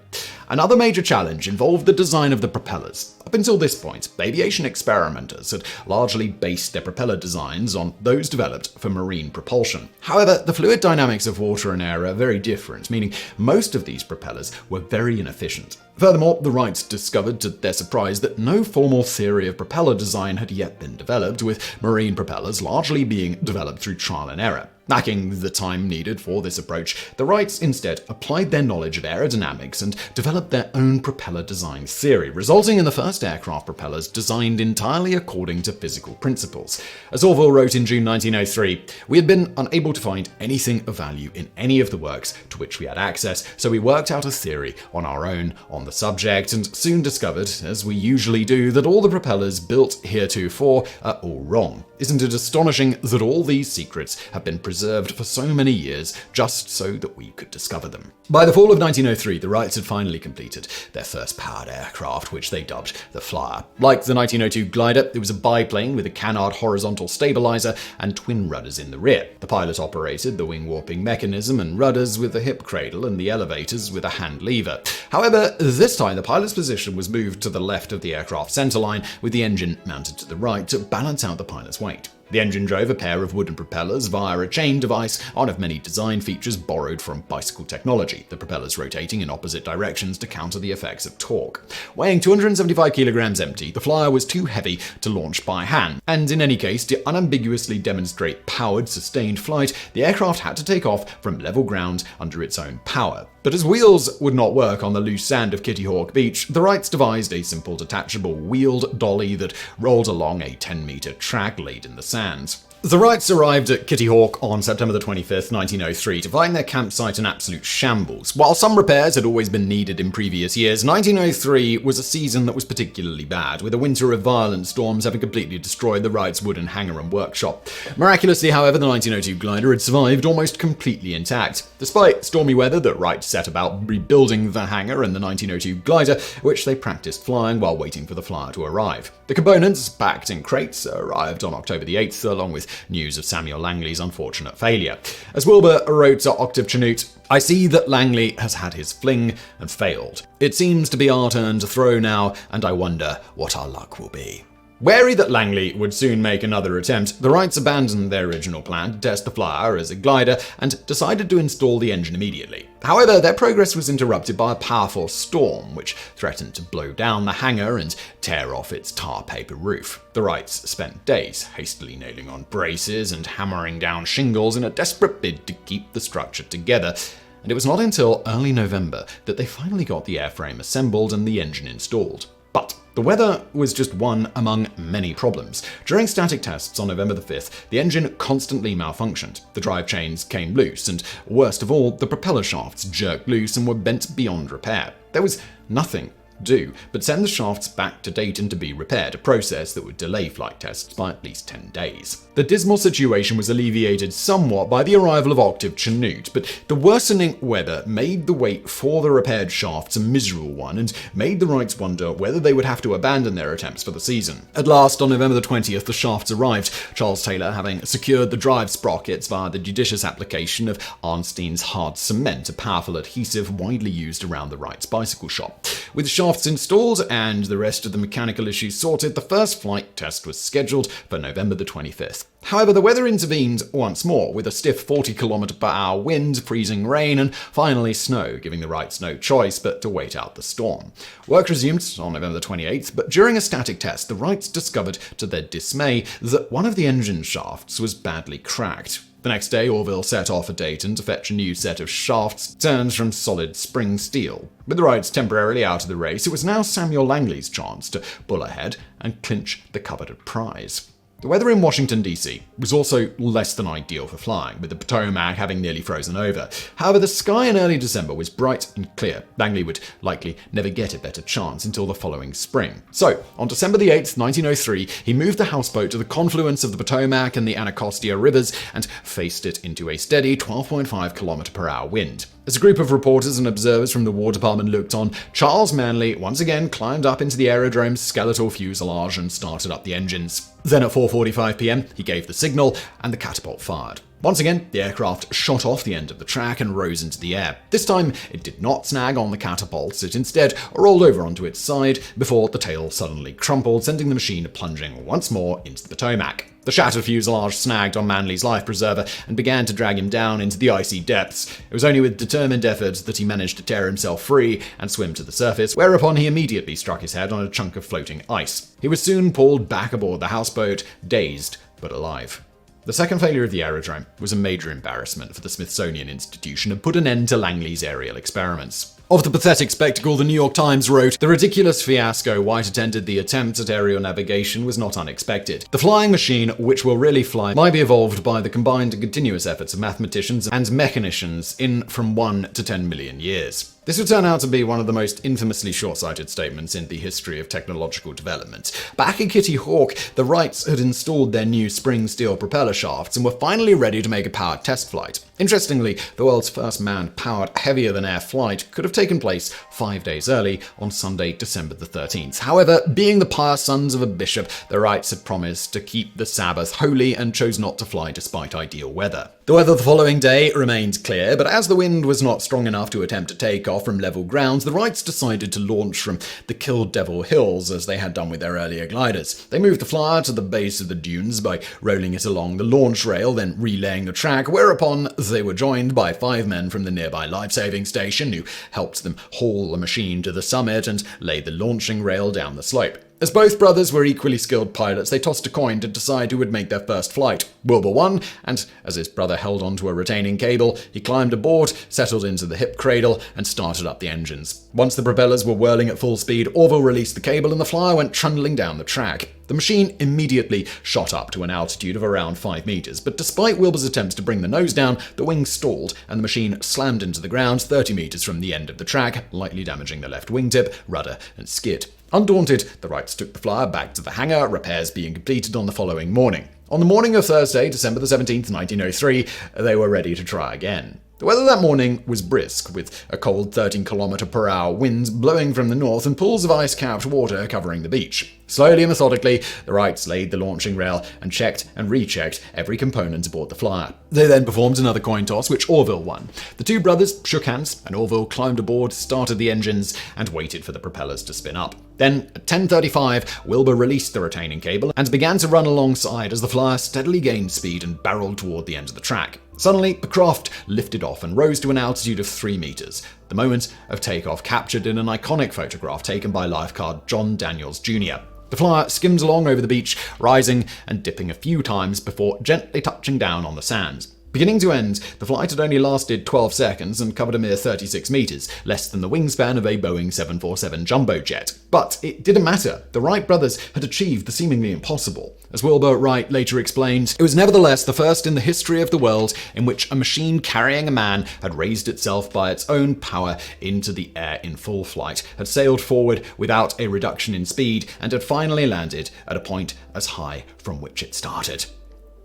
Another major challenge involved the design of the propellers. Up until this point, aviation experimenters had largely based their propeller designs on those developed for marine propulsion. However, the fluid dynamics of water and air are very different, meaning most of these propellers were very inefficient. Furthermore, the Wrights discovered to their surprise that no formal theory of propeller design had yet been developed, with marine propellers largely being developed through trial and error. Lacking the time needed for this approach, the Wrights instead applied their knowledge of aerodynamics and developed their own propeller design theory, resulting in the first aircraft propellers designed entirely according to physical principles. As Orville wrote in June 1903, "We had been unable to find anything of value in any of the works to which we had access, so we worked out a theory on our own on the subject and soon discovered, as we usually do, that all the propellers built heretofore are all wrong. Isn't it astonishing that all these secrets have been preserved for so many years just so that we could discover them?" By the fall of 1903, the Wrights had finally completed their first powered aircraft, which they dubbed the Flyer. Like the 1902 glider, it was a biplane with a canard horizontal stabilizer and twin rudders in the rear. The pilot operated the wing warping mechanism and rudders with a hip cradle and the elevators with a hand lever. However, this time the pilot's position was moved to the left of the aircraft centerline, with the engine mounted to the right to balance out the pilot's weight. The engine drove a pair of wooden propellers via a chain device, one of many design features borrowed from bicycle technology, the propellers rotating in opposite directions to counter the effects of torque. Weighing 275 kilograms empty, the Flyer was too heavy to launch by hand, and in any case, to unambiguously demonstrate powered, sustained flight, the aircraft had to take off from level ground under its own power. But as wheels would not work on the loose sand of Kitty Hawk Beach, the Wrights devised a simple detachable wheeled dolly that rolled along a 10-meter track laid in the sand. The Wrights arrived at Kitty Hawk on September the 25th, 1903, to find their campsite in absolute shambles. While some repairs had always been needed in previous years, 1903 was a season that was particularly bad, with a winter of violent storms having completely destroyed the Wrights' wooden hangar and workshop. Miraculously, however, the 1902 glider had survived almost completely intact. Despite stormy weather, the Wrights set about rebuilding the hangar and the 1902 glider, which they practiced flying while waiting for the Flyer to arrive. The components, packed in crates, arrived on October the 8th, along with news of Samuel Langley's unfortunate failure. As Wilbur wrote to Octave Chanute, "I see that Langley has had his fling and failed. It seems to be our turn to throw now, and I wonder what our luck will be." Wary that Langley would soon make another attempt, the Wrights abandoned their original plan to test the Flyer as a glider and decided to install the engine immediately. However, their progress was interrupted by a powerful storm, which threatened to blow down the hangar and tear off its tar paper roof. The Wrights spent days hastily nailing on braces and hammering down shingles in a desperate bid to keep the structure together. And it was not until early November that they finally got the airframe assembled and the engine installed. But the weather was just one among many problems. During static tests on November the 5th, the engine constantly malfunctioned. The drive chains came loose, and worst of all, the propeller shafts jerked loose and were bent beyond repair. There was nothing do but send the shafts back to Dayton to be repaired, a process that would delay flight tests by at least 10 days. The dismal situation was alleviated somewhat by the arrival of Octave Chanute, but the worsening weather made the wait for the repaired shafts a miserable one and made the Wrights wonder whether they would have to abandon their attempts for the season. At last, on November the 20th, the shafts arrived, Charles Taylor having secured the drive sprockets via the judicious application of Arnstein's hard cement, a powerful adhesive widely used around the Wrights bicycle shop. With shafts installed and the rest of the mechanical issues sorted, the first flight test was scheduled for November the 25th. However, the weather intervened once more, with a stiff 40-km/h wind, freezing rain, and finally snow, giving the Wrights no choice but to wait out the storm. Work resumed on November the 28th, but during a static test, the Wrights discovered, to their dismay, that one of the engine shafts was badly cracked. The next day, Orville set off for Dayton to fetch a new set of shafts turned from solid spring steel. With the Wrights temporarily out of the race, it was now Samuel Langley's chance to pull ahead and clinch the coveted prize. The weather in Washington, D.C. was also less than ideal for flying, with the Potomac having nearly frozen over. However, the sky in early December was bright and clear. Langley would likely never get a better chance until the following spring. So, on December the 8th, 1903, he moved the houseboat to the confluence of the Potomac and the Anacostia rivers and faced it into a steady 12.5 km/h wind. As a group of reporters and observers from the War Department looked on, Charles Manley once again climbed up into the aerodrome's skeletal fuselage and started up the engines. Then at 4:45 p.m., he gave the signal, and the catapult fired. Once again, the aircraft shot off the end of the track and rose into the air. This time, it did not snag on the catapults, it instead rolled over onto its side before the tail suddenly crumpled, sending the machine plunging once more into the Potomac. The shattered fuselage snagged on Manley's life preserver and began to drag him down into the icy depths. It was only with determined effort that he managed to tear himself free and swim to the surface, whereupon he immediately struck his head on a chunk of floating ice. He was soon pulled back aboard the houseboat, dazed but alive. The second failure of the aerodrome was a major embarrassment for the Smithsonian Institution and put an end to Langley's aerial experiments. Of the pathetic spectacle, the New York Times wrote, "The ridiculous fiasco White attended the attempt at aerial navigation was not unexpected. The flying machine, which will really fly, might be evolved by the combined and continuous efforts of mathematicians and mechanicians in from 1 to 10 million years." This would turn out to be one of the most infamously short-sighted statements in the history of technological development. Back at Kitty Hawk, the Wrights had installed their new spring steel propeller shafts and were finally ready to make a powered test flight. Interestingly, the world's first manned-powered heavier-than-air flight could have taken place 5 days early on Sunday, December the 13th. However, being the pious sons of a bishop, the Wrights had promised to keep the Sabbath holy and chose not to fly despite ideal weather. The weather the following day remained clear, but as the wind was not strong enough to attempt to take off, off from level ground, the Wrights decided to launch from the Kill Devil Hills as they had done with their earlier gliders. They moved the flyer to the base of the dunes by rolling it along the launch rail, then relaying the track, whereupon they were joined by 5 men from the nearby life-saving station who helped them haul the machine to the summit and lay the launching rail down the slope. As both brothers were equally skilled pilots, they tossed a coin to decide who would make their first flight. Wilbur won, and as his brother held onto a retaining cable, he climbed aboard, settled into the hip cradle, and started up the engines. Once the propellers were whirling at full speed, Orville released the cable and the flyer went trundling down the track. The machine immediately shot up to an altitude of around 5 meters, but despite Wilbur's attempts to bring the nose down, the wings stalled and the machine slammed into the ground 30 meters from the end of the track, lightly damaging the left wingtip, rudder, and skid. Undaunted, the Wrights took the flyer back to the hangar, repairs being completed on the following morning. On the morning of Thursday, December the 17th, 1903, they were ready to try again. The weather that morning was brisk, with a cold 13-kilometer-per-hour winds blowing from the north and pools of ice-capped water covering the beach. Slowly and methodically, the Wrights laid the launching rail and checked and rechecked every component aboard the flyer. They then performed another coin toss, which Orville won. The 2 brothers shook hands, and Orville climbed aboard, started the engines, and waited for the propellers to spin up. Then, at 10:35, Wilbur released the retaining cable and began to run alongside as the flyer steadily gained speed and barreled toward the end of the track. Suddenly, the craft lifted off and rose to an altitude of 3 meters, the moment of takeoff captured in an iconic photograph taken by lifeguard John Daniels Jr. The flyer skimmed along over the beach, rising and dipping a few times before gently touching down on the sands. Beginning to end, the flight had only lasted 12 seconds and covered a mere 36 meters, less than the wingspan of a Boeing 747 jumbo jet. But it didn't matter. The Wright brothers had achieved the seemingly impossible. As Wilbur Wright later explained, it was nevertheless the first in the history of the world in which a machine carrying a man had raised itself by its own power into the air in full flight, had sailed forward without a reduction in speed, and had finally landed at a point as high from which it started.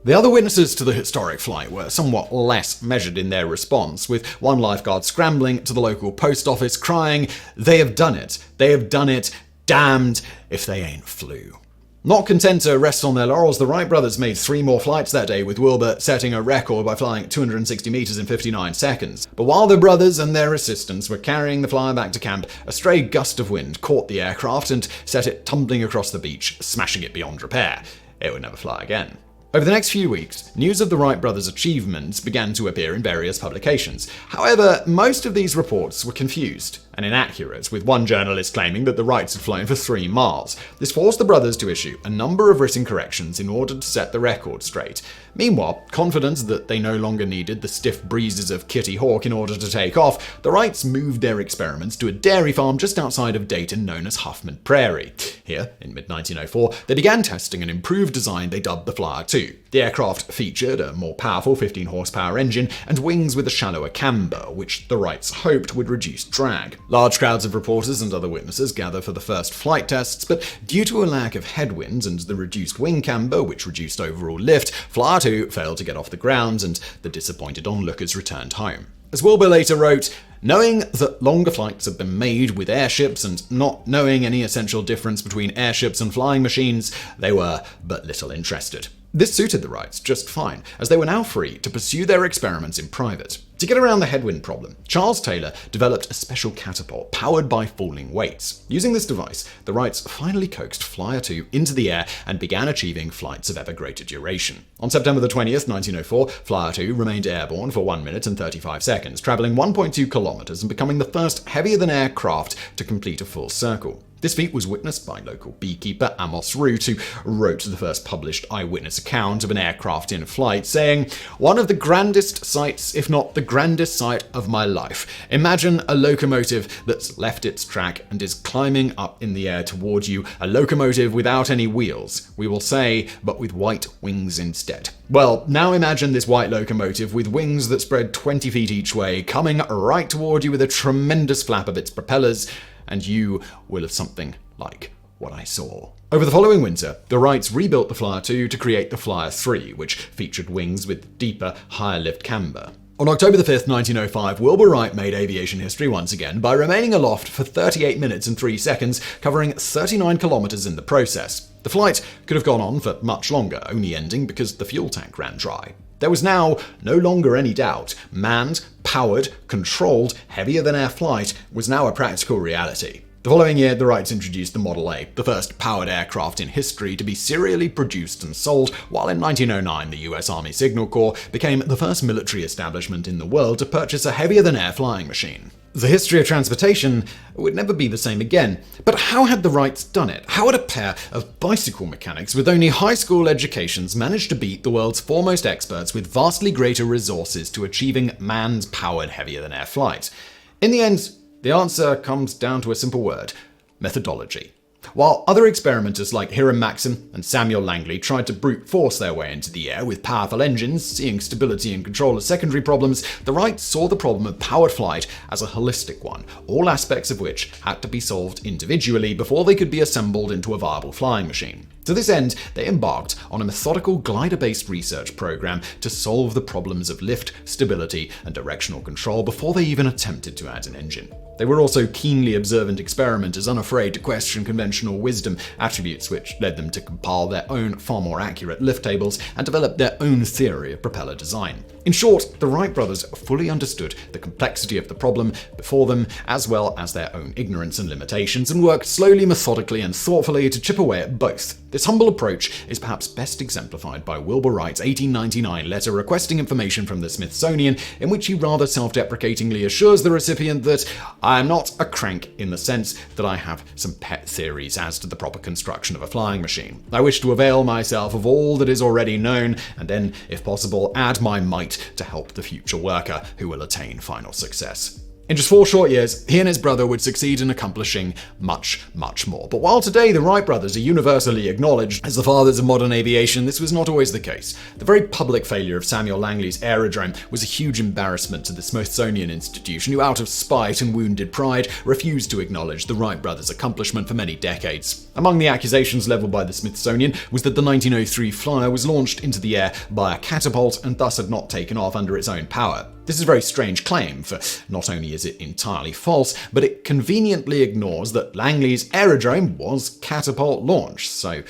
The other witnesses to the historic flight were somewhat less measured in their response, with one lifeguard scrambling to the local post office crying, "They have done it! They have done it! Damned if they ain't flew." Not content to rest on their laurels, the Wright brothers made 3 more flights that day, with Wilbur setting a record by flying 260 meters in 59 seconds. But while the brothers and their assistants were carrying the flyer back to camp, a stray gust of wind caught the aircraft and set it tumbling across the beach, smashing it beyond repair. It would never fly again. Over the next few weeks, news of the Wright brothers' achievements began to appear in various publications. However, most of these reports were confused and inaccurate, with one journalist claiming that the Wrights had flown for 3 miles. This forced the brothers to issue a number of written corrections in order to set the record straight. Meanwhile, confident that they no longer needed the stiff breezes of Kitty Hawk in order to take off, the Wrights moved their experiments to a dairy farm just outside of Dayton known as Huffman Prairie. Here, in mid-1904, they began testing an improved design they dubbed the Flyer 2. The aircraft featured a more powerful 15-horsepower engine and wings with a shallower camber, which the Wrights hoped would reduce drag. Large crowds of reporters and other witnesses gather for the first flight tests, but due to a lack of headwind and the reduced wing camber, which reduced overall lift, Flyer 2 failed to get off the ground and the disappointed onlookers returned home. As Wilbur later wrote, knowing that longer flights had been made with airships and not knowing any essential difference between airships and flying machines, they were but little interested. This suited the Wrights just fine, as they were now free to pursue their experiments in private. To get around the headwind problem, Charles Taylor developed a special catapult powered by falling weights. Using this device, the Wrights finally coaxed Flyer 2 into the air and began achieving flights of ever greater duration. On September the 20th, 1904, Flyer 2 remained airborne for 1 minute and 35 seconds, traveling 1.2 kilometers and becoming the first heavier-than-air craft to complete a full circle. This feat was witnessed by local beekeeper Amos Root, who wrote the first published eyewitness account of an aircraft in flight, saying, "One of the grandest sights, if not the grandest sight of my life. Imagine a locomotive that's left its track and is climbing up in the air toward you, a locomotive without any wheels, we will say, but with white wings instead. Well, now imagine this white locomotive with wings that spread 20 feet each way, coming right toward you with a tremendous flap of its propellers, and you will have something like what I saw." Over the following winter, the Wrights rebuilt the Flyer 2 to create the Flyer 3, which featured wings with deeper, higher lift camber. On October the 5th, 1905, Wilbur Wright made aviation history once again by remaining aloft for 38 minutes and 3 seconds, covering 39 kilometers in the process. The flight could have gone on for much longer, only ending because the fuel tank ran dry. There was now no longer any doubt. Manned, powered, controlled, heavier-than-air flight was now a practical reality. The following year, the Wrights introduced the Model A, the first powered aircraft in history to be serially produced and sold, while in 1909 the US Army Signal Corps became the first military establishment in the world to purchase a heavier-than-air flying machine. The history of transportation would never be the same again. But how had the Wrights done it? How had a pair of bicycle mechanics with only high school educations managed to beat the world's foremost experts with vastly greater resources to achieving manned, powered, heavier-than-air flight? In the end, the answer comes down to a simple word: methodology. While other experimenters like Hiram Maxim and Samuel Langley tried to brute force their way into the air with powerful engines, seeing stability and control as secondary problems, the Wrights saw the problem of powered flight as a holistic one, all aspects of which had to be solved individually before they could be assembled into a viable flying machine. To this end, they embarked on a methodical glider-based research program to solve the problems of lift, stability, and directional control before they even attempted to add an engine. They were also keenly observant experimenters, unafraid to question conventional wisdom, attributes which led them to compile their own far more accurate lift tables and develop their own theory of propeller design. In short, the Wright brothers fully understood the complexity of the problem before them, as well as their own ignorance and limitations, and worked slowly, methodically, and thoughtfully to chip away at both. This humble approach is perhaps best exemplified by Wilbur Wright's 1899 letter requesting information from the Smithsonian, in which he rather self-deprecatingly assures the recipient that "I am not a crank in the sense that I have some pet theories as to the proper construction of a flying machine. I wish to avail myself of all that is already known, and then, if possible, add my mite to help the future worker who will attain final success." In just 4 short years, he and his brother would succeed in accomplishing much, much more. But while today the Wright brothers are universally acknowledged as the fathers of modern aviation, this was not always the case. The very public failure of Samuel Langley's aerodrome was a huge embarrassment to the Smithsonian Institution, who out of spite and wounded pride refused to acknowledge the Wright brothers' accomplishment for many decades. Among the accusations leveled by the Smithsonian was that the 1903 Flyer was launched into the air by a catapult and thus had not taken off under its own power. This is a very strange claim, for not only is it entirely false, but it conveniently ignores that Langley's aerodrome was catapult launched, so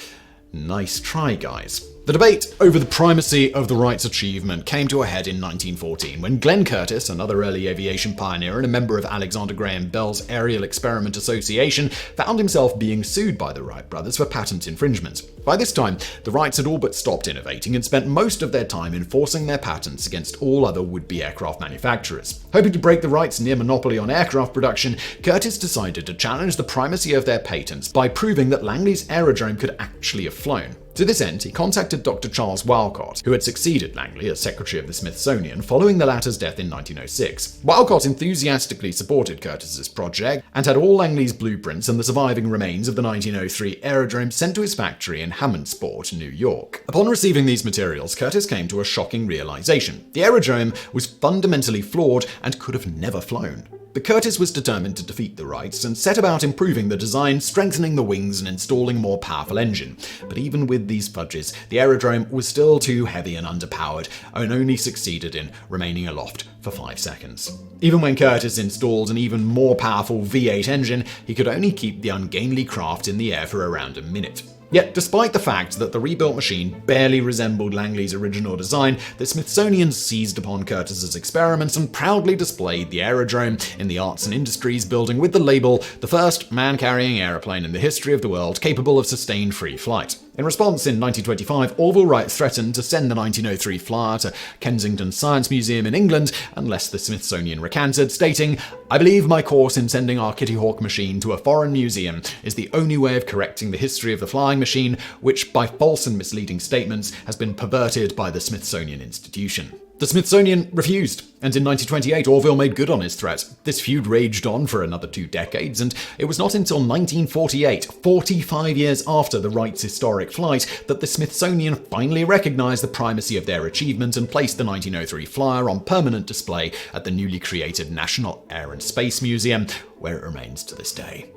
nice try, guys. The debate over the primacy of the Wrights' achievement came to a head in 1914 when Glenn Curtiss, another early aviation pioneer and a member of Alexander Graham Bell's Aerial Experiment Association, found himself being sued by the Wright brothers for patent infringement. By this time, the Wrights had all but stopped innovating and spent most of their time enforcing their patents against all other would-be aircraft manufacturers. Hoping to break the Wrights' near monopoly on aircraft production, Curtiss decided to challenge the primacy of their patents by proving that Langley's aerodrome could actually have flown. To this end, he contacted Dr. Charles Walcott, who had succeeded Langley as Secretary of the Smithsonian following the latter's death in 1906. Walcott enthusiastically supported Curtiss's project and had all Langley's blueprints and the surviving remains of the 1903 aerodrome sent to his factory in Hammondsport, New York. Upon receiving these materials, Curtiss came to a shocking realization. The aerodrome was fundamentally flawed and could have never flown. But Curtiss was determined to defeat the Wrights and set about improving the design, strengthening the wings, and installing a more powerful engine. But even with these fudges, the aerodrome was still too heavy and underpowered, and only succeeded in remaining aloft for 5 seconds. Even when Curtiss installed an even more powerful V8 engine, he could only keep the ungainly craft in the air for around a minute. Yet, despite the fact that the rebuilt machine barely resembled Langley's original design, the Smithsonian seized upon Curtiss's experiments and proudly displayed the aerodrome in the Arts and Industries building with the label, "The first man-carrying aeroplane in the history of the world capable of sustained free flight." In response, in 1925, Orville Wright threatened to send the 1903 Flyer to Kensington Science Museum in England unless the Smithsonian recanted, stating, "I believe my course in sending our Kitty Hawk machine to a foreign museum is the only way of correcting the history of the flying machine, which by false and misleading statements has been perverted by the Smithsonian Institution." The Smithsonian refused, and in 1928 Orville made good on his threat. This feud raged on for another 2 decades, and it was not until 1948, 45 years after the Wrights' historic flight, that the Smithsonian finally recognized the primacy of their achievement and placed the 1903 Flyer on permanent display at the newly created National Air and Space Museum, where it remains to this day.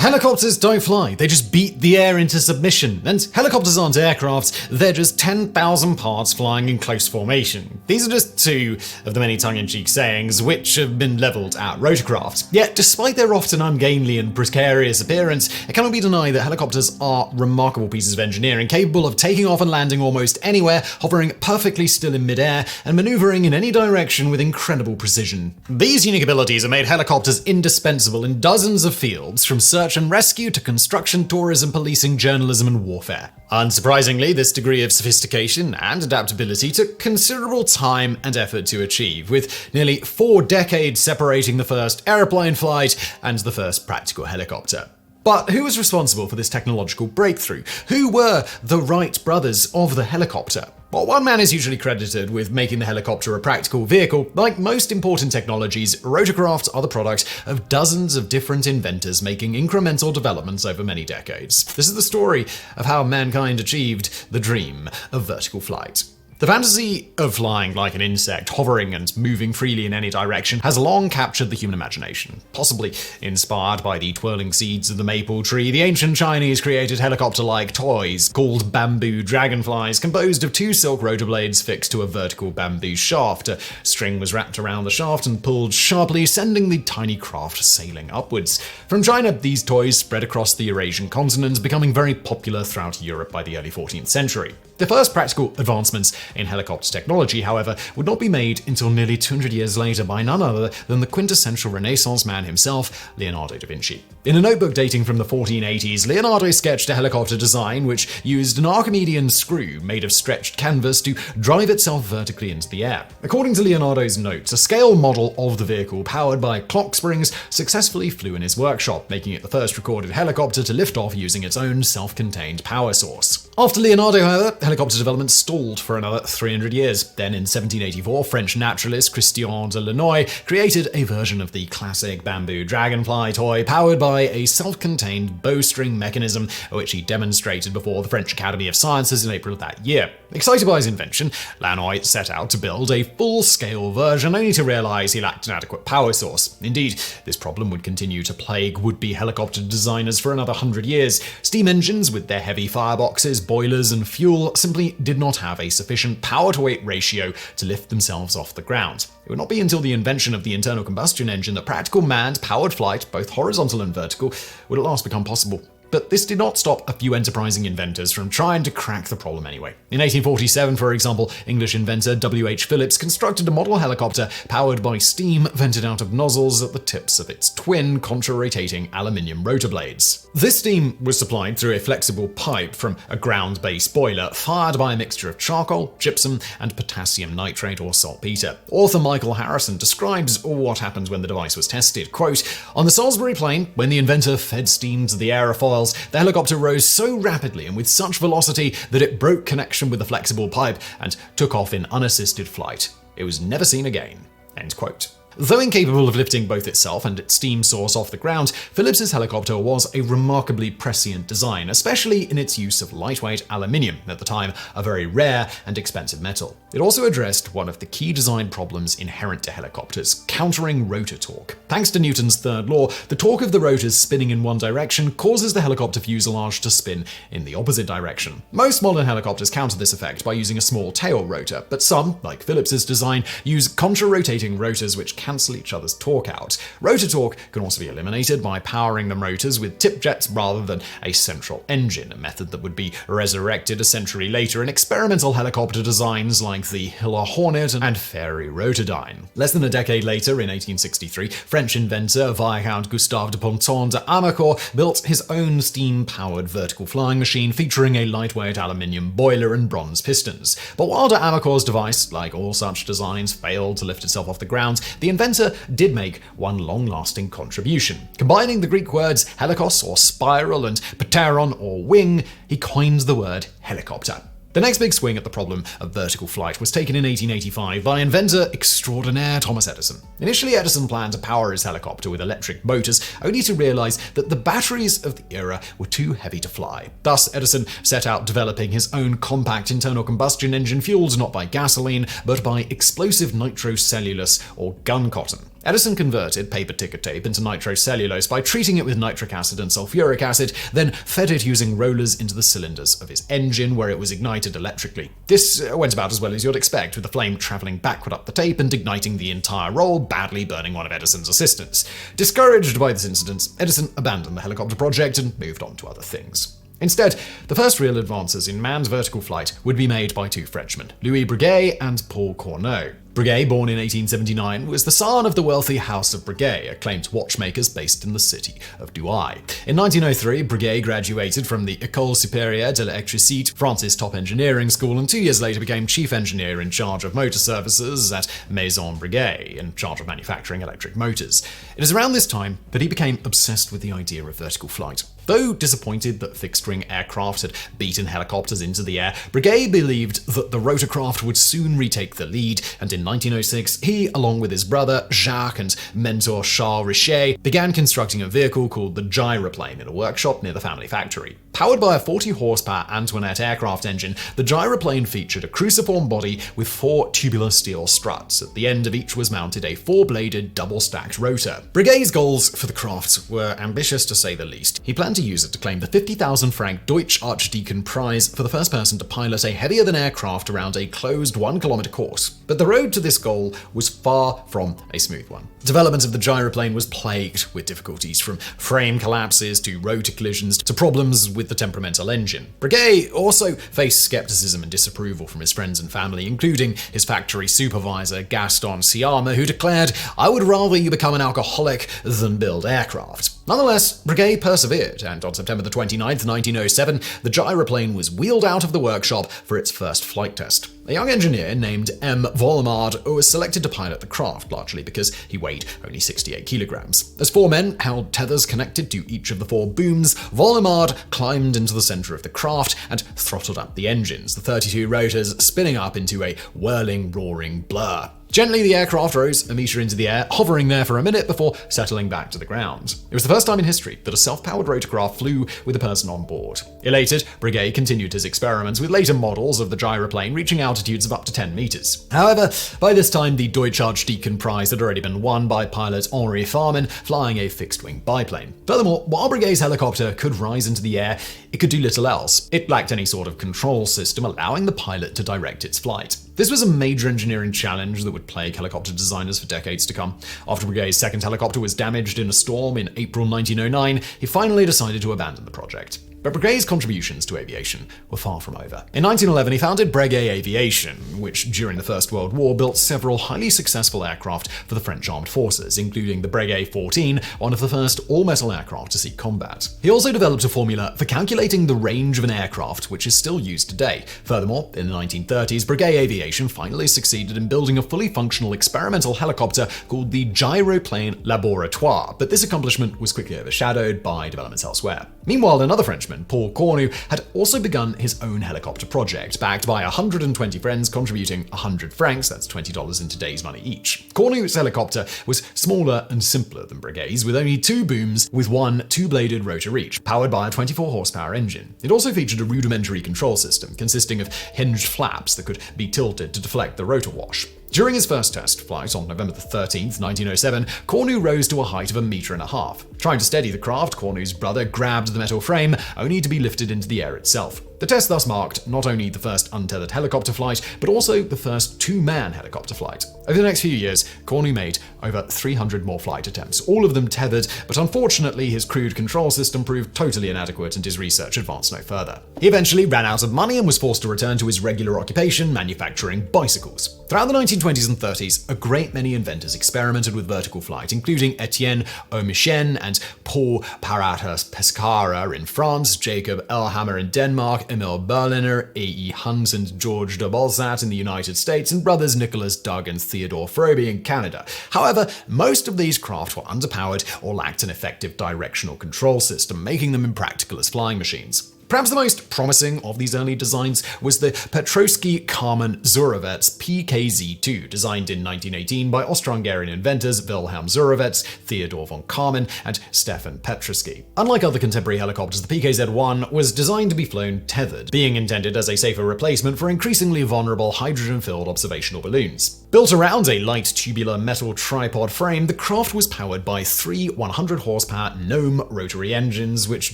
Helicopters don't fly, they just beat the air into submission. And helicopters aren't aircraft, they're just 10,000 parts flying in close formation. These are just two of the many tongue-in-cheek sayings which have been levelled at rotorcraft. Yet, despite their often ungainly and precarious appearance, it cannot be denied that helicopters are remarkable pieces of engineering, capable of taking off and landing almost anywhere, hovering perfectly still in midair, and manoeuvring in any direction with incredible precision. These unique abilities have made helicopters indispensable in dozens of fields, from search and rescue to construction, tourism, policing, journalism, and warfare. Unsurprisingly, this degree of sophistication and adaptability took considerable time and effort to achieve, with nearly 4 decades separating the first aeroplane flight and the first practical helicopter. But who was responsible for this technological breakthrough? Who were the Wright brothers of the helicopter? Well, one man is usually credited with making the helicopter a practical vehicle. Like most important technologies, rotorcraft are the product of dozens of different inventors making incremental developments over many decades. This is the story of how mankind achieved the dream of vertical flight. The fantasy of flying like an insect, hovering and moving freely in any direction, has long captured the human imagination. Possibly inspired by the twirling seeds of the maple tree, the ancient Chinese created helicopter-like toys called bamboo dragonflies, composed of 2 silk rotor blades fixed to a vertical bamboo shaft. A string was wrapped around the shaft and pulled sharply, sending the tiny craft sailing upwards. From China, these toys spread across the Eurasian continent, becoming very popular throughout Europe by the early 14th century. The first practical advancements in helicopter technology, however, would not be made until nearly 200 years later by none other than the quintessential Renaissance man himself, Leonardo da Vinci. In a notebook dating from the 1480s, Leonardo sketched a helicopter design which used an Archimedean screw made of stretched canvas to drive itself vertically into the air. According to Leonardo's notes, a scale model of the vehicle powered by clock springs successfully flew in his workshop, making it the first recorded helicopter to lift off using its own self-contained power source. After Leonardo, however, helicopter development stalled for another 300 years. Then in 1784, French naturalist Christian de Lannoy created a version of the classic bamboo dragonfly toy powered by a self-contained bowstring mechanism, which he demonstrated before the French Academy of Sciences in April of that year. Excited by his invention, Lannoy set out to build a full-scale version, only to realize he lacked an adequate power source. Indeed, this problem would continue to plague would-be helicopter designers for another 100 years. Steam engines, with their heavy fireboxes, boilers, and fuel, simply did not have a sufficient power-to-weight ratio to lift themselves off the ground. It would not be until the invention of the internal combustion engine that practical manned, powered flight, both horizontal and vertical, would at last become possible. But this did not stop a few enterprising inventors from trying to crack the problem anyway. In 1847, for example, English inventor W.H. Phillips constructed a model helicopter powered by steam vented out of nozzles at the tips of its twin contra-rotating aluminium rotor blades. This steam was supplied through a flexible pipe from a ground-based boiler fired by a mixture of charcoal, gypsum, and potassium nitrate or saltpeter. Author Michael Harrison describes what happened when the device was tested. Quote, "On the Salisbury Plain, when the inventor fed steam to the aerofoils, the helicopter rose so rapidly and with such velocity that it broke connection with the flexible pipe and took off in unassisted flight. It was never seen again." End quote. Though incapable of lifting both itself and its steam source off the ground, Phillips's helicopter was a remarkably prescient design, especially in its use of lightweight aluminium, at the time a very rare and expensive metal. It also addressed one of the key design problems inherent to helicopters, countering rotor torque. Thanks to Newton's third law, the torque of the rotors spinning in one direction causes the helicopter fuselage to spin in the opposite direction. Most modern helicopters counter this effect by using a small tail rotor, but some, like Phillips's design, use contra-rotating rotors which cancel each other's torque out. Rotor torque can also be eliminated by powering the rotors with tip jets rather than a central engine, a method that would be resurrected a century later in experimental helicopter designs like the Hiller Hornet and Fairey Rotodyne. Less than a decade later, in 1863, French inventor Viscount Gustave de Ponton de Amercourt built his own steam-powered vertical flying machine featuring a lightweight aluminium boiler and bronze pistons. But while de Amercourt's device, like all such designs, failed to lift itself off the ground, the inventor did make one long-lasting contribution. Combining the Greek words helikos or spiral and pteron or wing, he coined the word helicopter. The next big swing at the problem of vertical flight was taken in 1885 by inventor extraordinaire Thomas Edison. Initially, Edison planned to power his helicopter with electric motors, only to realize that the batteries of the era were too heavy to fly. Thus, Edison set out developing his own compact internal combustion engine fueled not by gasoline, but by explosive nitrocellulose or gun cotton. Edison converted paper ticker tape into nitrocellulose by treating it with nitric acid and sulfuric acid, then fed it using rollers into the cylinders of his engine, where it was ignited electrically. This went about as well as you'd expect, with the flame traveling backward up the tape and igniting the entire roll, badly burning one of Edison's assistants. Discouraged by this incident, Edison abandoned the helicopter project and moved on to other things. Instead, the first real advances in manned vertical flight would be made by two Frenchmen, Louis Breguet and Paul Cournot. Breguet, born in 1879, was the son of the wealthy House of Breguet, acclaimed watchmakers based in the city of Douai. In 1903, Breguet graduated from the École Supérieure de l'Électricité, France's top engineering school, and 2 years later became chief engineer in charge of motor services at Maison Breguet, in charge of manufacturing electric motors. It is around this time that he became obsessed with the idea of vertical flight. Though disappointed that fixed-wing aircraft had beaten helicopters into the air, Breguet believed that the rotorcraft would soon retake the lead, and in 1906, he, along with his brother Jacques and mentor Charles Richet, began constructing a vehicle called the gyroplane in a workshop near the family factory. Powered by a 40-horsepower Antoinette aircraft engine, the gyroplane featured a cruciform body with 4 tubular steel struts. At the end of each was mounted a 4-bladed, double-stacked rotor. Breguet's goals for the craft were ambitious to say the least. He planned to use it to claim the 50,000 franc Deutsch Archdeacon Prize for the first person to pilot a heavier-than aircraft around a closed 1-kilometer course. But the road to this goal was far from a smooth one. Development of the gyroplane was plagued with difficulties, from frame collapses to rotor collisions to problems with the temperamental engine. Breguet also faced skepticism and disapproval from his friends and family, including his factory supervisor Gaston Siama, who declared, "I would rather you become an alcoholic than build aircraft." Nonetheless, Breguet persevered, and on September 29, 1907, the gyroplane was wheeled out of the workshop for its first flight test. A young engineer named M. Vollemard was selected to pilot the craft, largely because he weighed only 68 kilograms. As 4 men held tethers connected to each of the 4 booms, Vollemard climbed into the center of the craft and throttled up the engines, the 32 rotors spinning up into a whirling, roaring blur. Gently, the aircraft rose a meter into the air, hovering there for a minute before settling back to the ground. It was the first time in history that a self-powered rotorcraft flew with a person on board. Elated, Breguet continued his experiments with later models of the gyroplane reaching altitudes of up to 10 meters. However, by this time, the Deutsch Archdeacon Prize had already been won by pilot Henri Farman, flying a fixed-wing biplane. Furthermore, while Breguet's helicopter could rise into the air, it could do little else. It lacked any sort of control system, allowing the pilot to direct its flight. This was a major engineering challenge that would plague helicopter designers for decades to come. After Breguet's second helicopter was damaged in a storm in April 1909, he finally decided to abandon the project. But Breguet's contributions to aviation were far from over. In 1911, he founded Breguet Aviation, which during the First World War built several highly successful aircraft for the French armed forces, including the Breguet 14, one of the first all-metal aircraft to see combat. He also developed a formula for calculating the range of an aircraft, which is still used today. Furthermore, in the 1930s, Breguet Aviation finally succeeded in building a fully functional experimental helicopter called the Gyroplane Laboratoire, but this accomplishment was quickly overshadowed by developments elsewhere. Meanwhile, another Frenchman, Paul Cournot, had also begun his own helicopter project, backed by 120 friends contributing 100 francs, that's $20 in today's money each. Cournot's helicopter was smaller and simpler than Breguet's, with only 2 booms with 1 2-bladed rotor each, powered by a 24-horsepower engine. It also featured a rudimentary control system consisting of hinged flaps that could be tilted to deflect the rotor wash. During his first test flight on November 13, 1907, Cournot rose to a height of 1.5 meters. Trying to steady the craft, Cournot's brother grabbed the metal frame, only to be lifted into the air itself. The test thus marked not only the first untethered helicopter flight, but also the first 2-man helicopter flight. Over the next few years, Cournot made over 300 more flight attempts, all of them tethered, but unfortunately his crude control system proved totally inadequate and his research advanced no further. He eventually ran out of money and was forced to return to his regular occupation, manufacturing bicycles. Throughout the 1920s and 30s, a great many inventors experimented with vertical flight, including Etienne Omichen and Paul Paratus Pescara in France, Jacob Elhammer in Denmark, Emil Berliner, A.E. Hunt and George de Balzat in the United States, and brothers Nicholas Doug and Theodore Frobe in Canada. However, most of these craft were underpowered or lacked an effective directional control system, making them impractical as flying machines. Perhaps the most promising of these early designs was the Petrosky-Kármán-Zúrovec PKZ-2, designed in 1918 by Austro-Hungarian inventors Wilhelm Zúrovec, Theodor von Kármán, and Stefan Petrosky. Unlike other contemporary helicopters, the PKZ-1 was designed to be flown tethered, being intended as a safer replacement for increasingly vulnerable hydrogen-filled observational balloons. Built around a light tubular metal tripod frame, the craft was powered by three 100-horsepower Gnome rotary engines, which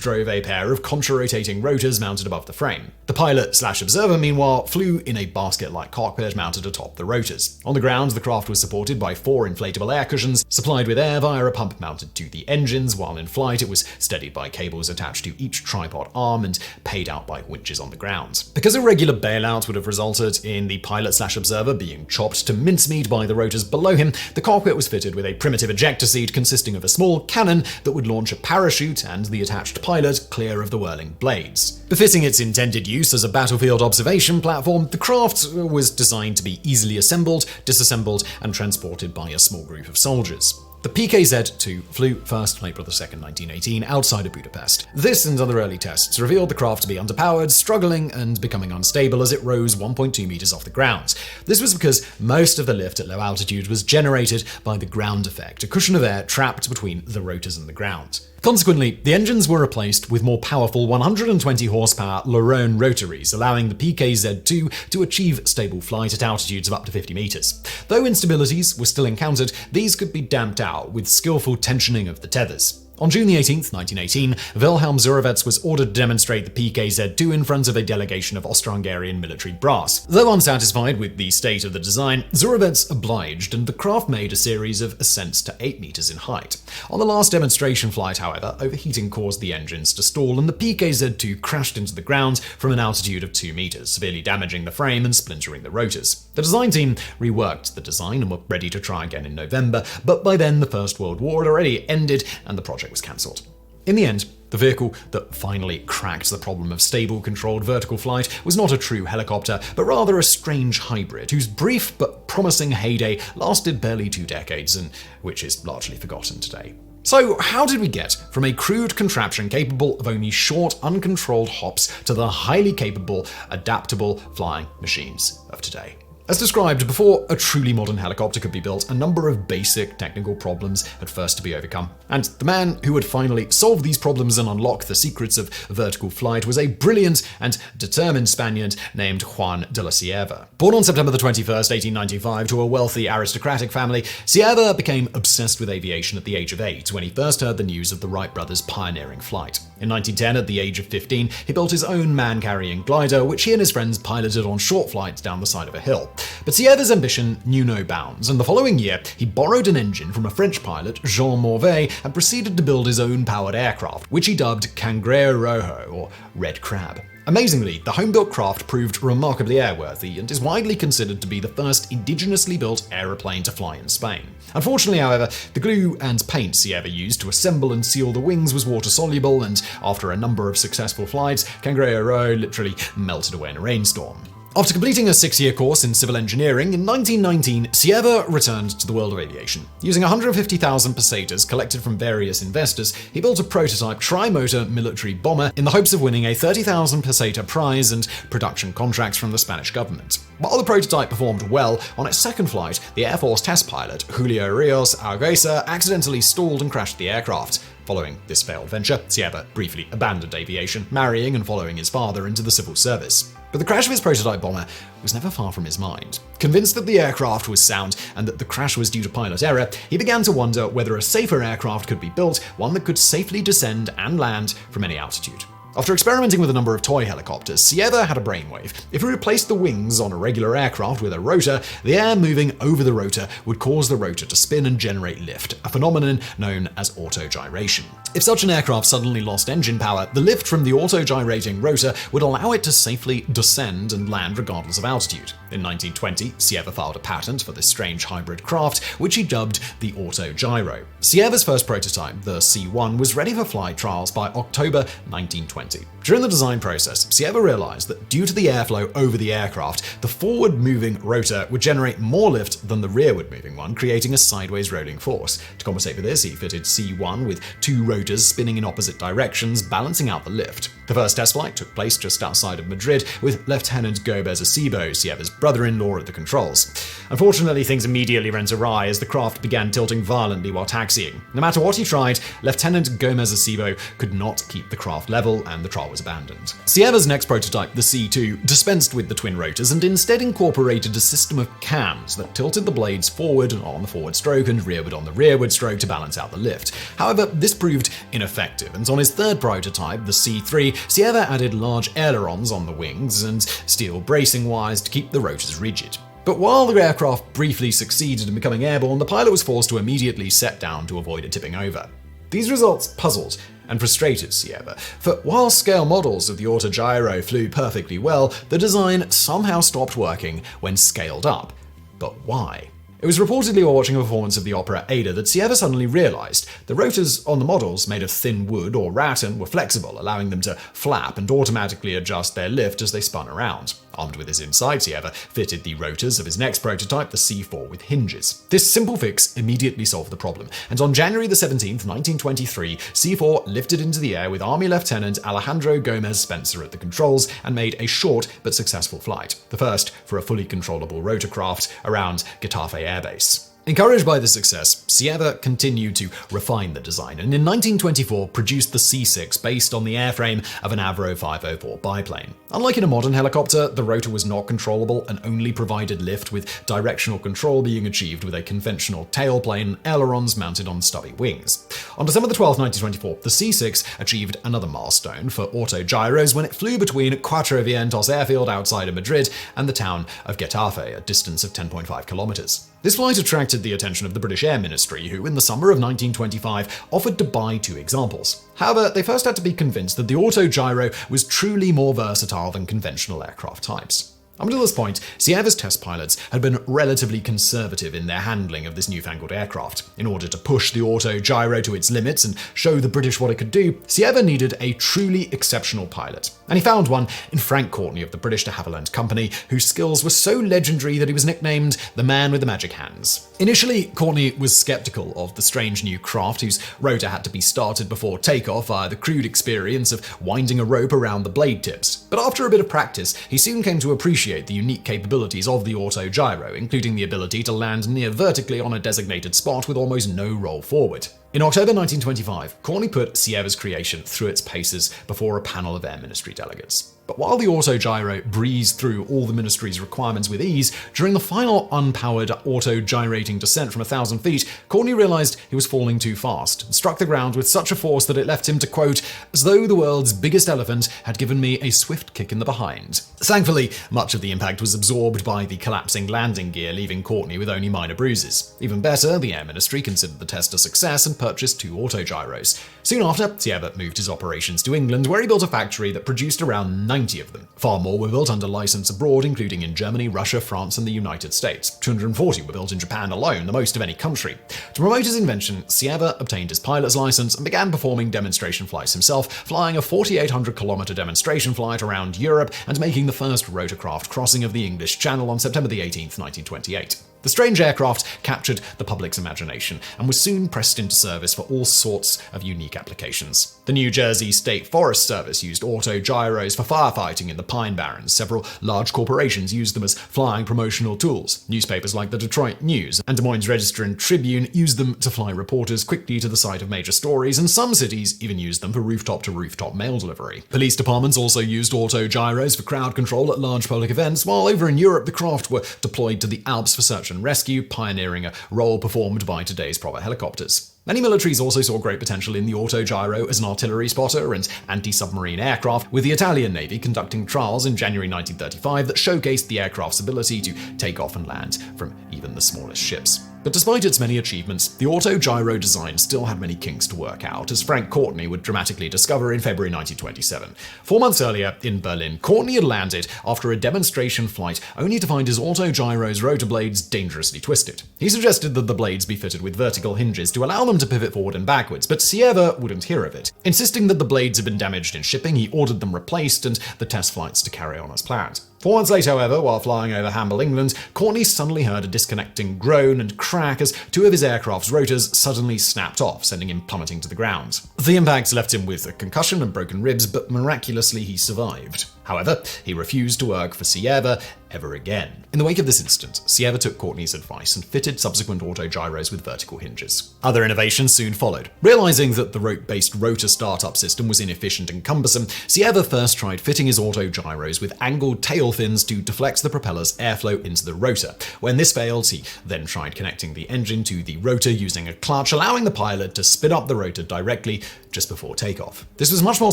drove a pair of contra-rotating rotors mounted above the frame. The pilot/observer, meanwhile, flew in a basket-like cockpit mounted atop the rotors. On the ground, the craft was supported by four inflatable air cushions, supplied with air via a pump mounted to the engines, while in flight it was steadied by cables attached to each tripod arm and paid out by winches on the ground. Because a regular bailout would have resulted in the pilot/observer being chopped to mincemeat by the rotors below him, the cockpit was fitted with a primitive ejector seat consisting of a small cannon that would launch a parachute and the attached pilot clear of the whirling blades. Befitting its intended use as a battlefield observation platform, the craft was designed to be easily assembled, disassembled, and transported by a small group of soldiers. The PKZ-2 flew first on April 2, 1918, outside of Budapest. This and other early tests revealed the craft to be underpowered, struggling, and becoming unstable as it rose 1.2 meters off the ground. This was because most of the lift at low altitude was generated by the ground effect, a cushion of air trapped between the rotors and the ground. Consequently, the engines were replaced with more powerful 120-horsepower Lorone rotaries, allowing the PKZ-2 to achieve stable flight at altitudes of up to 50 meters. Though instabilities were still encountered, these could be damped out with skillful tensioning of the tethers. On June 18, 1918, Wilhelm Zúrovec was ordered to demonstrate the PKZ-2 in front of a delegation of Austro-Hungarian military brass. Though unsatisfied with the state of the design, Zúrovec obliged, and the craft made a series of ascents to 8 meters in height. On the last demonstration flight, however, overheating caused the engines to stall, and the PKZ-2 crashed into the ground from an altitude of 2 meters, severely damaging the frame and splintering the rotors. The design team reworked the design and were ready to try again in November, but by then the First World War had already ended and the project was cancelled. In the end, the vehicle that finally cracked the problem of stable, controlled vertical flight was not a true helicopter, but rather a strange hybrid whose brief but promising heyday lasted barely 2 decades and which is largely forgotten today. So, how did we get from a crude contraption capable of only short, uncontrolled hops to the highly capable, adaptable flying machines of today? As described, before a truly modern helicopter could be built, a number of basic technical problems had first to be overcome. And the man who would finally solve these problems and unlock the secrets of vertical flight was a brilliant and determined Spaniard named Juan de la Cierva. Born on September 21st, 1895, to a wealthy aristocratic family, Cierva became obsessed with aviation at the age of 8 when he first heard the news of the Wright Brothers pioneering flight. In 1910, at the age of 15, he built his own man-carrying glider, which he and his friends piloted on short flights down the side of a hill. But Cierva's ambition knew no bounds, and the following year, he borrowed an engine from a French pilot, Jean Morvay, and proceeded to build his own powered aircraft, which he dubbed Cangrejo Rojo, or Red Crab. Amazingly, the home-built craft proved remarkably airworthy and is widely considered to be the first indigenously built aeroplane to fly in Spain. Unfortunately, however, the glue and paint Cierva used to assemble and seal the wings was water-soluble, and after a number of successful flights, Cangrejo Rojo literally melted away in a rainstorm. After completing a 6-year course in civil engineering, in 1919, Cierva returned to the world of aviation. Using 150,000 pesetas collected from various investors, he built a prototype tri-motor military bomber in the hopes of winning a 30,000 peseta prize and production contracts from the Spanish government. While the prototype performed well, on its second flight, the Air Force test pilot, Julio Rios Arguesa, accidentally stalled and crashed the aircraft. Following this failed venture, Cierva briefly abandoned aviation, marrying and following his father into the civil service. But the crash of his prototype bomber was never far from his mind. Convinced that the aircraft was sound and that the crash was due to pilot error, he began to wonder whether a safer aircraft could be built, one that could safely descend and land from any altitude. After experimenting with a number of toy helicopters, Cierva had a brainwave. If he replaced the wings on a regular aircraft with a rotor, the air moving over the rotor would cause the rotor to spin and generate lift, a phenomenon known as autogyration. If such an aircraft suddenly lost engine power, the lift from the autogyrating rotor would allow it to safely descend and land regardless of altitude. In 1920, Cierva filed a patent for this strange hybrid craft, which he dubbed the autogyro. Cierva's first prototype, the C-1, was ready for flight trials by October 1920. During the design process, Sierra realized that due to the airflow over the aircraft, the forward-moving rotor would generate more lift than the rearward-moving one, creating a sideways rolling force. To compensate for this, he fitted C1 with 2 rotors spinning in opposite directions, balancing out the lift. The first test flight took place just outside of Madrid, with Lieutenant Gomez Acebo, Sierra's brother-in-law, at the controls. Unfortunately, things immediately went awry as the craft began tilting violently while taxiing. No matter what he tried, Lieutenant Gomez Acebo could not keep the craft level, and the trial was abandoned. Sierra's next prototype, the C2, dispensed with the twin rotors and instead incorporated a system of cams that tilted the blades forward on the forward stroke and rearward on the rearward stroke to balance out the lift. However, this proved ineffective, and on his third prototype, the C3, Sierra added large ailerons on the wings and steel bracing wires to keep the rotors rigid. But while the aircraft briefly succeeded in becoming airborne, the pilot was forced to immediately set down to avoid it tipping over. These results puzzled and frustrated Sierra, for while scale models of the autogyro flew perfectly well, the design somehow stopped working when scaled up. But why? It was reportedly while watching a performance of the opera Ada that Sierra suddenly realized the rotors on the models made of thin wood or rattan were flexible, allowing them to flap and automatically adjust their lift as they spun around. Armed with this insight, Sierra fitted the rotors of his next prototype, the C4, with hinges. This simple fix immediately solved the problem, and on January 17, 1923, C4 lifted into the air with Army Lieutenant Alejandro Gomez Spencer at the controls and made a short but successful flight, the first for a fully controllable rotorcraft around Getafe Air Base. Encouraged by the success, Sierra continued to refine the design, and in 1924 produced the C6 based on the airframe of an Avro 504 biplane. Unlike in a modern helicopter, the rotor was not controllable and only provided lift, with directional control being achieved with a conventional tailplane and ailerons mounted on stubby wings. On December 12, 1924, the C6 achieved another milestone for autogyros when it flew between Cuatro Vientos airfield outside of Madrid and the town of Getafe, a distance of 10.5 kilometers. This flight attracted the attention of the British Air Ministry, who in the summer of 1925 offered to buy 2 examples. However, they first had to be convinced that the autogyro was truly more versatile than conventional aircraft types. Up until this point, Sierra's test pilots had been relatively conservative in their handling of this newfangled aircraft. In order to push the autogyro to its limits and show the British what it could do, Sierra needed a truly exceptional pilot. And he found one in Frank Courtney of the British de Havilland Company, whose skills were so legendary that he was nicknamed the man with the magic hands. Initially, Courtney was skeptical of the strange new craft whose rotor had to be started before takeoff via the crude experience of winding a rope around the blade tips. But after a bit of practice, he soon came to appreciate the unique capabilities of the autogyro, including the ability to land near vertically on a designated spot with almost no roll forward. In October 1925, Courtney put Sierra's creation through its paces before a panel of Air Ministry delegates. But while the autogyro breezed through all the ministry's requirements with ease, during the final unpowered auto-gyrating descent from 1,000 feet, Courtney realized he was falling too fast and struck the ground with such a force that it left him to, quote, "as though the world's biggest elephant had given me a swift kick in the behind." Thankfully, much of the impact was absorbed by the collapsing landing gear, leaving Courtney with only minor bruises. Even better, the Air Ministry considered the test a success and purchased 2 autogyros. Soon after, Sierra moved his operations to England, where he built a factory that produced around 90 of them. Far more were built under license abroad, including in Germany, Russia, France, and the United States. 240 were built in Japan alone, the most of any country. To promote his invention, Sierra obtained his pilot's license and began performing demonstration flights himself, flying a 4,800-kilometer demonstration flight around Europe and making the first rotorcraft crossing of the English Channel on September 18, 1928. The strange aircraft captured the public's imagination and was soon pressed into service for all sorts of unique applications. The New Jersey State Forest Service used autogyros for firefighting in the Pine Barrens. Several large corporations used them as flying promotional tools. Newspapers like the Detroit News and Des Moines Register and Tribune used them to fly reporters quickly to the site of major stories, and some cities even used them for rooftop-to-rooftop mail delivery. Police departments also used autogyros for crowd control at large public events, while over in Europe the craft were deployed to the Alps for search and rescue, pioneering a role performed by today's proper helicopters. Many militaries also saw great potential in the autogyro as an artillery spotter and anti-submarine aircraft, with the Italian Navy conducting trials in January 1935 that showcased the aircraft's ability to take off and land from even the smallest ships. But despite its many achievements, the autogyro design still had many kinks to work out, as Frank Courtney would dramatically discover in February 1927. 4 months earlier, in Berlin, Courtney had landed after a demonstration flight, only to find his autogyro's rotor blades dangerously twisted. He suggested that the blades be fitted with vertical hinges to allow them to pivot forward and backwards, but Sierra wouldn't hear of it. Insisting that the blades had been damaged in shipping, he ordered them replaced and the test flights to carry on as planned. 4 months later, however, while flying over Hamble, England, Courtney suddenly heard a disconnecting groan and crack as 2 of his aircraft's rotors suddenly snapped off, sending him plummeting to the ground. The impact left him with a concussion and broken ribs, but miraculously he survived. However, he refused to work for Sierra ever again. In the wake of this incident, Sierra took Courtney's advice and fitted subsequent autogyros with vertical hinges. Other innovations soon followed. Realizing that the rope-based rotor startup system was inefficient and cumbersome, Sierra first tried fitting his autogyros with angled tail fins to deflect the propeller's airflow into the rotor. When this failed, he then tried connecting the engine to the rotor using a clutch, allowing the pilot to spin up the rotor directly just before takeoff. This was much more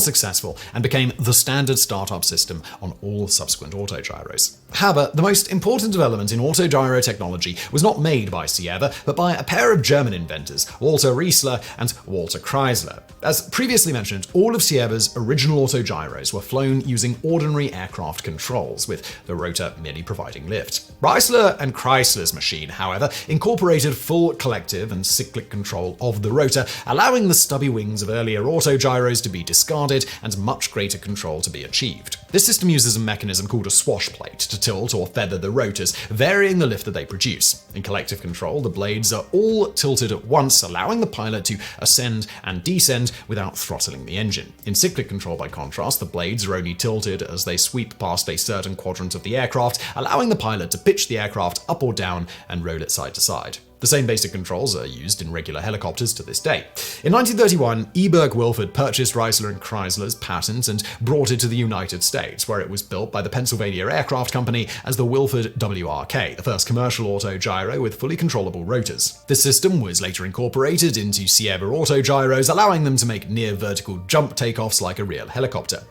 successful and became the standard startup system on all subsequent autogyros. However, the most important development in autogyro technology was not made by Sierra, but by a pair of German inventors, Walter Riesler and Walter Kreisler. As previously mentioned, all of Sierra's original autogyros were flown using ordinary aircraft controls, with the rotor merely providing lift. Riesler and Kreisler's machine, however, incorporated full collective and cyclic control of the rotor, allowing the stubby wings of earlier autogyros to be discarded and much greater control to be achieved. This system uses a mechanism called a swash plate to tilt or feather the rotors, varying the lift that they produce. In collective control, the blades are all tilted at once, allowing the pilot to ascend and descend without throttling the engine. In cyclic control, by contrast, the blades are only tilted as they sweep past a certain quadrant of the aircraft, allowing the pilot to pitch the aircraft up or down and roll it side to side. The same basic controls are used in regular helicopters to this day. In 1931, E. Burke Wilford purchased Riesler and Kreisler's patent and brought it to the United States, where it was built by the Pennsylvania Aircraft Company as the Wilford WRK, the first commercial autogyro with fully controllable rotors. This system was later incorporated into Sierra autogyros, allowing them to make near-vertical jump takeoffs like a real helicopter.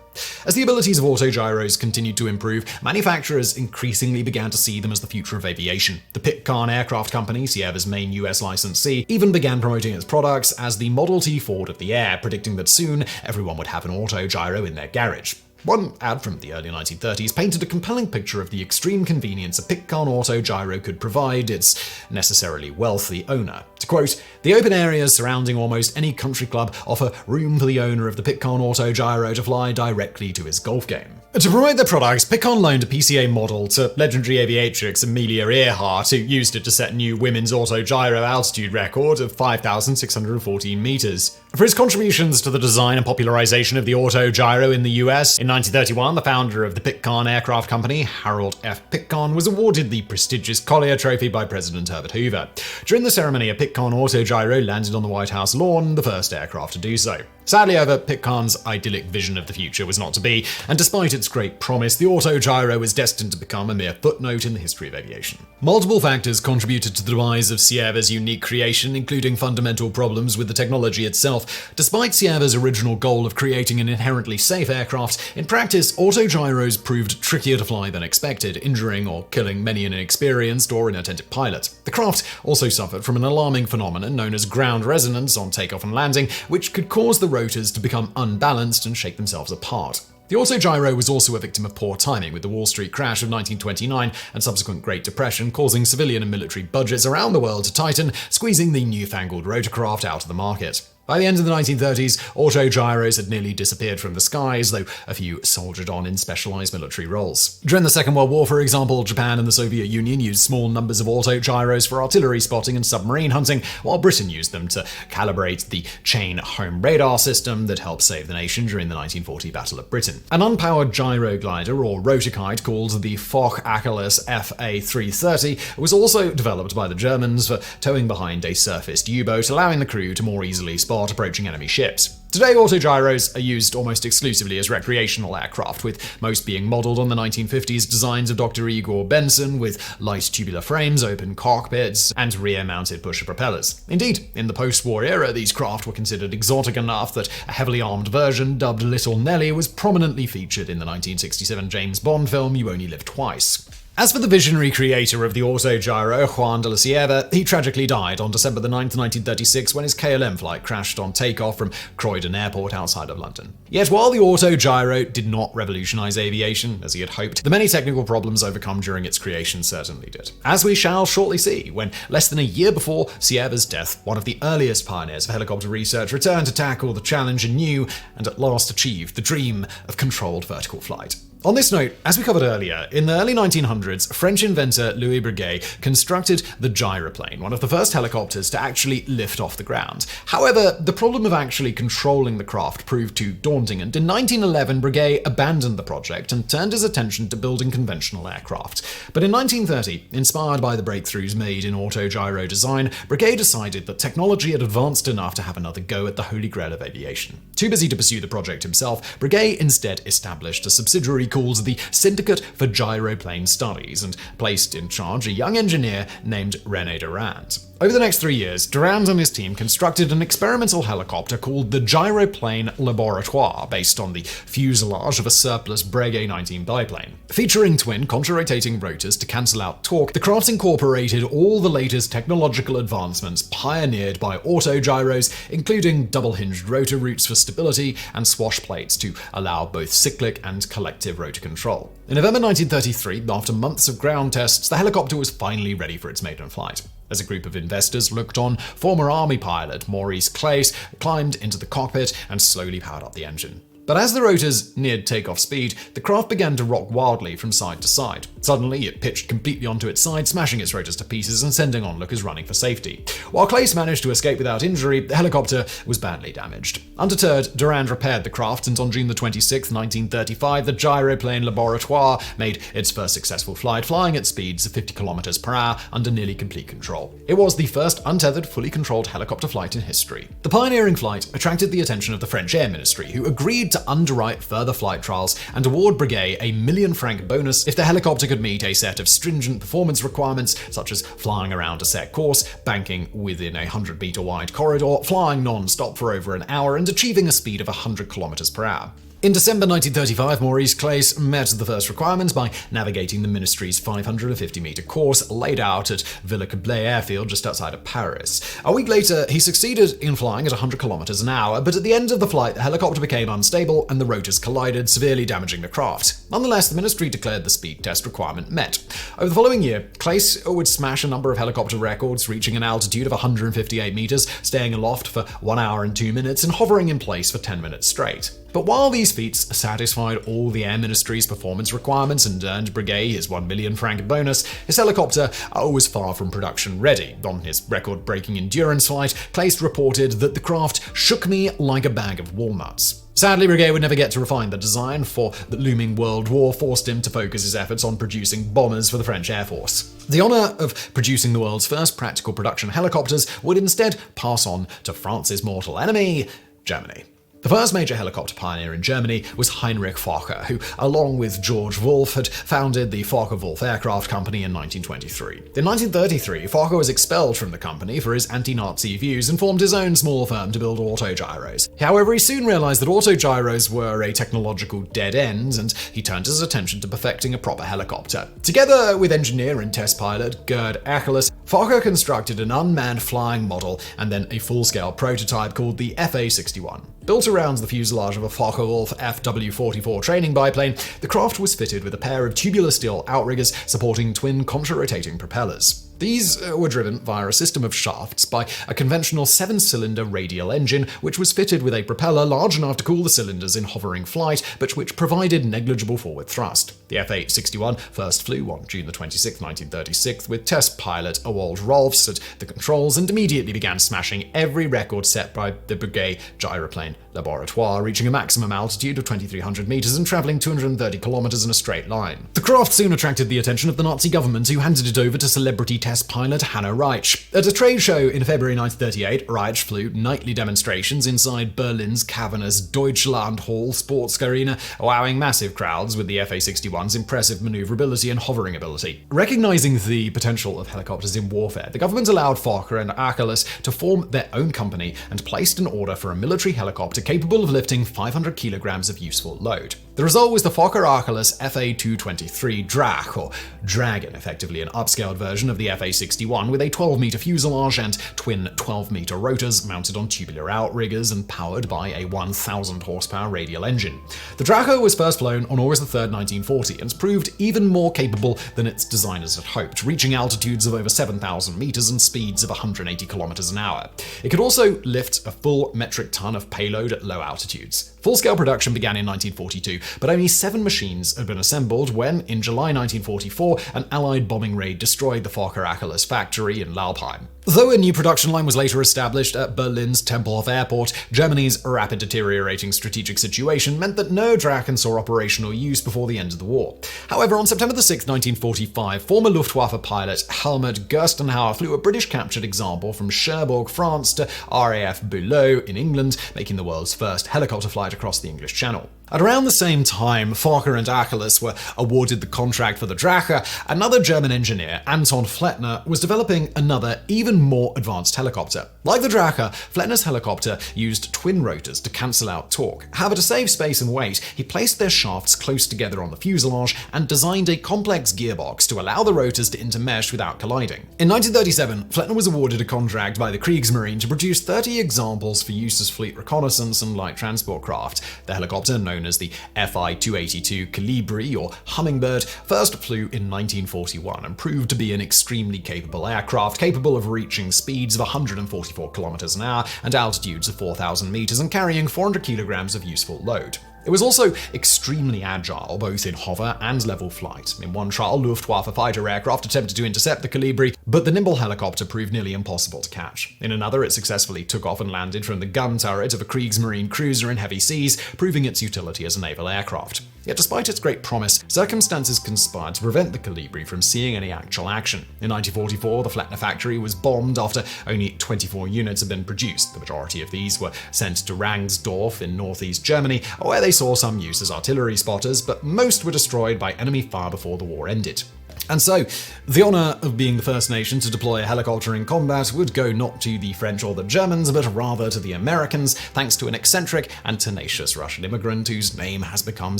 As the abilities of autogyros continued to improve, manufacturers increasingly began to see them as the future of aviation. The Pitcairn Aircraft Company, Sierra's main US licensee, even began promoting its products as the Model T Ford of the Air, predicting that soon everyone would have an autogyro in their garage. One ad from the early 1930s painted a compelling picture of the extreme convenience a Pitcairn autogyro could provide its necessarily wealthy owner. To quote, "The open areas surrounding almost any country club offer room for the owner of the Pitcairn autogyro to fly directly to his golf game." To promote their products, Pitcairn loaned a PCA model to legendary aviatrix Amelia Earhart, who used it to set a new women's autogyro altitude record of 5,614 meters. For his contributions to the design and popularization of the autogyro in the US, in 1931, the founder of the Pitcairn Aircraft Company, Harold F. Pitcairn, was awarded the prestigious Collier Trophy by President Herbert Hoover. During the ceremony, a Pitcairn autogyro landed on the White House lawn, the first aircraft to do so. Sadly, however, Pitcairn's idyllic vision of the future was not to be, and despite its great promise, the autogyro was destined to become a mere footnote in the history of aviation. Multiple factors contributed to the demise of Sierra's unique creation, including fundamental problems with the technology itself. Despite Sierra's original goal of creating an inherently safe aircraft, in practice, autogyros proved trickier to fly than expected, injuring or killing many an inexperienced or inattentive pilot. The craft also suffered from an alarming phenomenon known as ground resonance on takeoff and landing, which could cause the rotors to become unbalanced and shake themselves apart. The autogyro was also a victim of poor timing, with the Wall Street crash of 1929 and subsequent Great Depression causing civilian and military budgets around the world to tighten, squeezing the newfangled rotorcraft out of the market. By the end of the 1930s, autogyros had nearly disappeared from the skies, though a few soldiered on in specialized military roles. During the Second World War, for example, Japan and the Soviet Union used small numbers of autogyros for artillery spotting and submarine hunting, while Britain used them to calibrate the chain home radar system that helped save the nation during the 1940 Battle of Britain. An unpowered gyro glider or rotorkite called the Foch Achilles FA-330 was also developed by the Germans for towing behind a surfaced U-boat, allowing the crew to more easily spot approaching enemy ships. Today, autogyros are used almost exclusively as recreational aircraft, with most being modeled on the 1950s designs of Dr. Igor Benson, with light tubular frames, open cockpits, and rear-mounted pusher propellers. Indeed, in the post-war era, these craft were considered exotic enough that a heavily armed version, dubbed Little Nelly, was prominently featured in the 1967 James Bond film You Only Live Twice. As for the visionary creator of the autogyro, Juan de la Cierva, he tragically died on December 9, 1936, when his KLM flight crashed on takeoff from Croydon Airport outside of London. Yet while the autogyro did not revolutionize aviation, as he had hoped, the many technical problems overcome during its creation certainly did. As we shall shortly see, when less than a year before Cierva's death, one of the earliest pioneers of helicopter research returned to tackle the challenge anew and at last achieved the dream of controlled vertical flight. On this note, as we covered earlier, in the early 1900s, French inventor Louis Breguet constructed the gyroplane, one of the first helicopters to actually lift off the ground. However, the problem of actually controlling the craft proved too daunting, and in 1911, Breguet abandoned the project and turned his attention to building conventional aircraft. But in 1930, inspired by the breakthroughs made in autogyro design, Breguet decided that technology had advanced enough to have another go at the holy grail of aviation. Too busy to pursue the project himself, Breguet instead established a subsidiary called the Syndicate for Gyroplane Studies and placed in charge a young engineer named René Durand. Over the next 3 years, Durand and his team constructed an experimental helicopter called the Gyroplane Laboratoire, based on the fuselage of a surplus Breguet 19 biplane. Featuring twin contra-rotating rotors to cancel out torque, the craft incorporated all the latest technological advancements pioneered by autogyros, including double-hinged rotor roots for stability and swash plates to allow both cyclic and collective rotor control. In November 1933, after months of ground tests, the helicopter was finally ready for its maiden flight. As a group of investors looked on, former army pilot Maurice Claes climbed into the cockpit and slowly powered up the engine. But as the rotors neared takeoff speed, the craft began to rock wildly from side to side. Suddenly, it pitched completely onto its side, smashing its rotors to pieces and sending onlookers running for safety. While Claes managed to escape without injury, the helicopter was badly damaged. Undeterred, Durand repaired the craft, and on June 26, 1935, the Gyroplane Laboratoire made its first successful flight, flying at speeds of 50 km per hour under nearly complete control. It was the first untethered, fully controlled helicopter flight in history. The pioneering flight attracted the attention of the French Air Ministry, who agreed to underwrite further flight trials and award Breguet a $1 million bonus if the helicopter could meet a set of stringent performance requirements, such as flying around a set course, banking within a 100-meter wide corridor, flying non-stop for over an hour, and achieving a speed of 100 km per hour. In December 1935, Maurice Claes met the first requirements by navigating the ministry's 550-meter course laid out at Villers-Cotterêts airfield just outside of Paris. A week later, he succeeded in flying at 100 kilometers an hour, but at the end of the flight, the helicopter became unstable and the rotors collided, severely damaging the craft. Nonetheless, the ministry declared the speed test requirement met. Over the following year, Claes would smash a number of helicopter records, reaching an altitude of 158 meters, staying aloft for 1 hour and 2 minutes, and hovering in place for 10 minutes straight. But while these feats satisfied all the Air Ministry's performance requirements and earned Breguet his $1 million bonus, his helicopter was far from production ready. On his record-breaking endurance flight, Claes reported that the craft shook me like a bag of walnuts. Sadly, Breguet would never get to refine the design, for the looming World War forced him to focus his efforts on producing bombers for the French Air Force. The honor of producing the world's first practical production helicopters would instead pass on to France's mortal enemy, Germany. The first major helicopter pioneer in Germany was Heinrich Fokker, who, along with George Wolf, had founded the Fokker-Wulf Aircraft Company in 1923. In 1933, Fokker was expelled from the company for his anti-Nazi views and formed his own small firm to build autogyros. However, he soon realized that autogyros were a technological dead end, and he turned his attention to perfecting a proper helicopter. Together with engineer and test pilot Gerd Achilles, Fokker constructed an unmanned flying model and then a full-scale prototype called the FA-61. Built around the fuselage of a Fokker-Wulf FW-44 training biplane, the craft was fitted with a pair of tubular steel outriggers supporting twin contra-rotating propellers. These were driven via a system of shafts by a conventional 7-cylinder radial engine, which was fitted with a propeller large enough to cool the cylinders in hovering flight, but which provided negligible forward thrust. The F-861 first flew on June 26, 1936, with test pilot Ewald Rolfs at the controls, and immediately began smashing every record set by the Breguet Gyroplane Laboratoire, reaching a maximum altitude of 2,300 meters and traveling 230 kilometers in a straight line. The craft soon attracted the attention of the Nazi government, who handed it over to celebrity test pilot Hanno Reich. At a trade show in February 1938, Reich flew nightly demonstrations inside Berlin's cavernous Deutschland Hall sports arena, wowing massive crowds with the FA-61's impressive maneuverability and hovering ability. Recognizing the potential of helicopters in warfare, the government allowed Fokker and Achilles to form their own company and placed an order for a military helicopter capable of lifting 500 kilograms of useful load. The The result was the Fokker-Arculus FA-223 Drach, or Dragon, effectively an upscaled version of the FA-61 with a 12-meter fuselage and twin 12-meter rotors mounted on tubular outriggers and powered by a 1,000-horsepower radial engine. The Draco was first flown on August 3, 1940, and proved even more capable than its designers had hoped, reaching altitudes of over 7,000 meters and speeds of 180 kilometers an hour. It could also lift a full metric ton of payload at low altitudes. Full-scale production began in 1942, but only 7 machines had been assembled when, in July 1944, an Allied bombing raid destroyed the Fokker-Arculus factory in Laupheim. Though a new production line was later established at Berlin's Tempelhof Airport, Germany's rapid deteriorating strategic situation meant that no Drachen saw operational use before the end of the war. However, on September 6, 1945, former Luftwaffe pilot Helmut Gerstenhauer flew a British-captured example from Cherbourg, France to RAF Bülow in England, making the world's first helicopter flight across the English Channel. At around the same time, Fokker and Arculus were awarded the contract for the Drache, another German engineer, Anton Flettner, was developing another, even more advanced helicopter. Like the Drache, Flettner's helicopter used twin rotors to cancel out torque. However, to save space and weight, he placed their shafts close together on the fuselage and designed a complex gearbox to allow the rotors to intermesh without colliding. In 1937, Flettner was awarded a contract by the Kriegsmarine to produce 30 examples for use as fleet reconnaissance and light transport craft. The helicopter, known as the Fi-282 Colibri or Hummingbird, first flew in 1941 and proved to be an extremely capable aircraft, capable of reaching speeds of 144 kilometers an hour and altitudes of 4,000 meters and carrying 400 kilograms of useful load. It was also extremely agile, both in hover and level flight. In one trial, Luftwaffe fighter aircraft attempted to intercept the Colibri, but the nimble helicopter proved nearly impossible to catch. In another, it successfully took off and landed from the gun turret of a Kriegsmarine cruiser in heavy seas, proving its utility as a naval aircraft. Yet despite its great promise, circumstances conspired to prevent the Colibri from seeing any actual action. In 1944, the Flettner factory was bombed after only 24 units had been produced. The majority of these were sent to Rangsdorf in northeast Germany, where they saw some use as artillery spotters, but most were destroyed by enemy fire before the war ended. And so, the honor of being the first nation to deploy a helicopter in combat would go not to the French or the Germans, but rather to the Americans, thanks to an eccentric and tenacious Russian immigrant whose name has become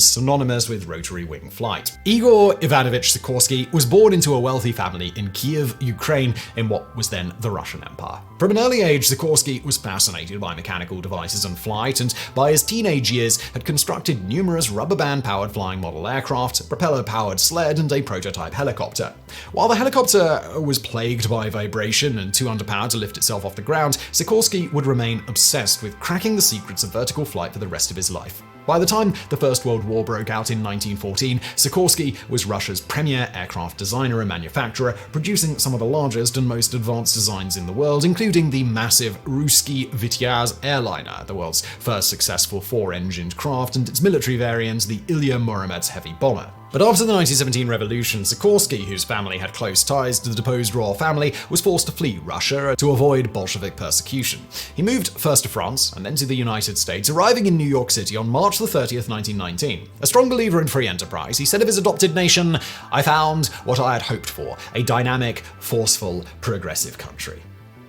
synonymous with rotary wing flight. Igor Ivanovich Sikorsky was born into a wealthy family in Kiev, Ukraine, in what was then the Russian Empire. From an early age, Sikorsky was fascinated by mechanical devices and flight, and by his teenage years had constructed numerous rubber band-powered flying model aircraft, a propeller-powered sled, and a prototype helicopter. While the helicopter was plagued by vibration and too underpowered to lift itself off the ground, Sikorsky would remain obsessed with cracking the secrets of vertical flight for the rest of his life. By the time the First World War broke out in 1914, Sikorsky was Russia's premier aircraft designer and manufacturer, producing some of the largest and most advanced designs in the world, including the massive Ruski Vityaz airliner, the world's first successful 4-engined craft, and its military variant, the Ilya Muromets heavy bomber. But after the 1917 revolution, Sikorsky, whose family had close ties to the deposed royal family, was forced to flee Russia to avoid Bolshevik persecution. He moved first to France and then to the United States, arriving in New York City on March 30th, 1919. A strong believer in free enterprise, he said of his adopted nation, "I found what I had hoped for, a dynamic, forceful, progressive country."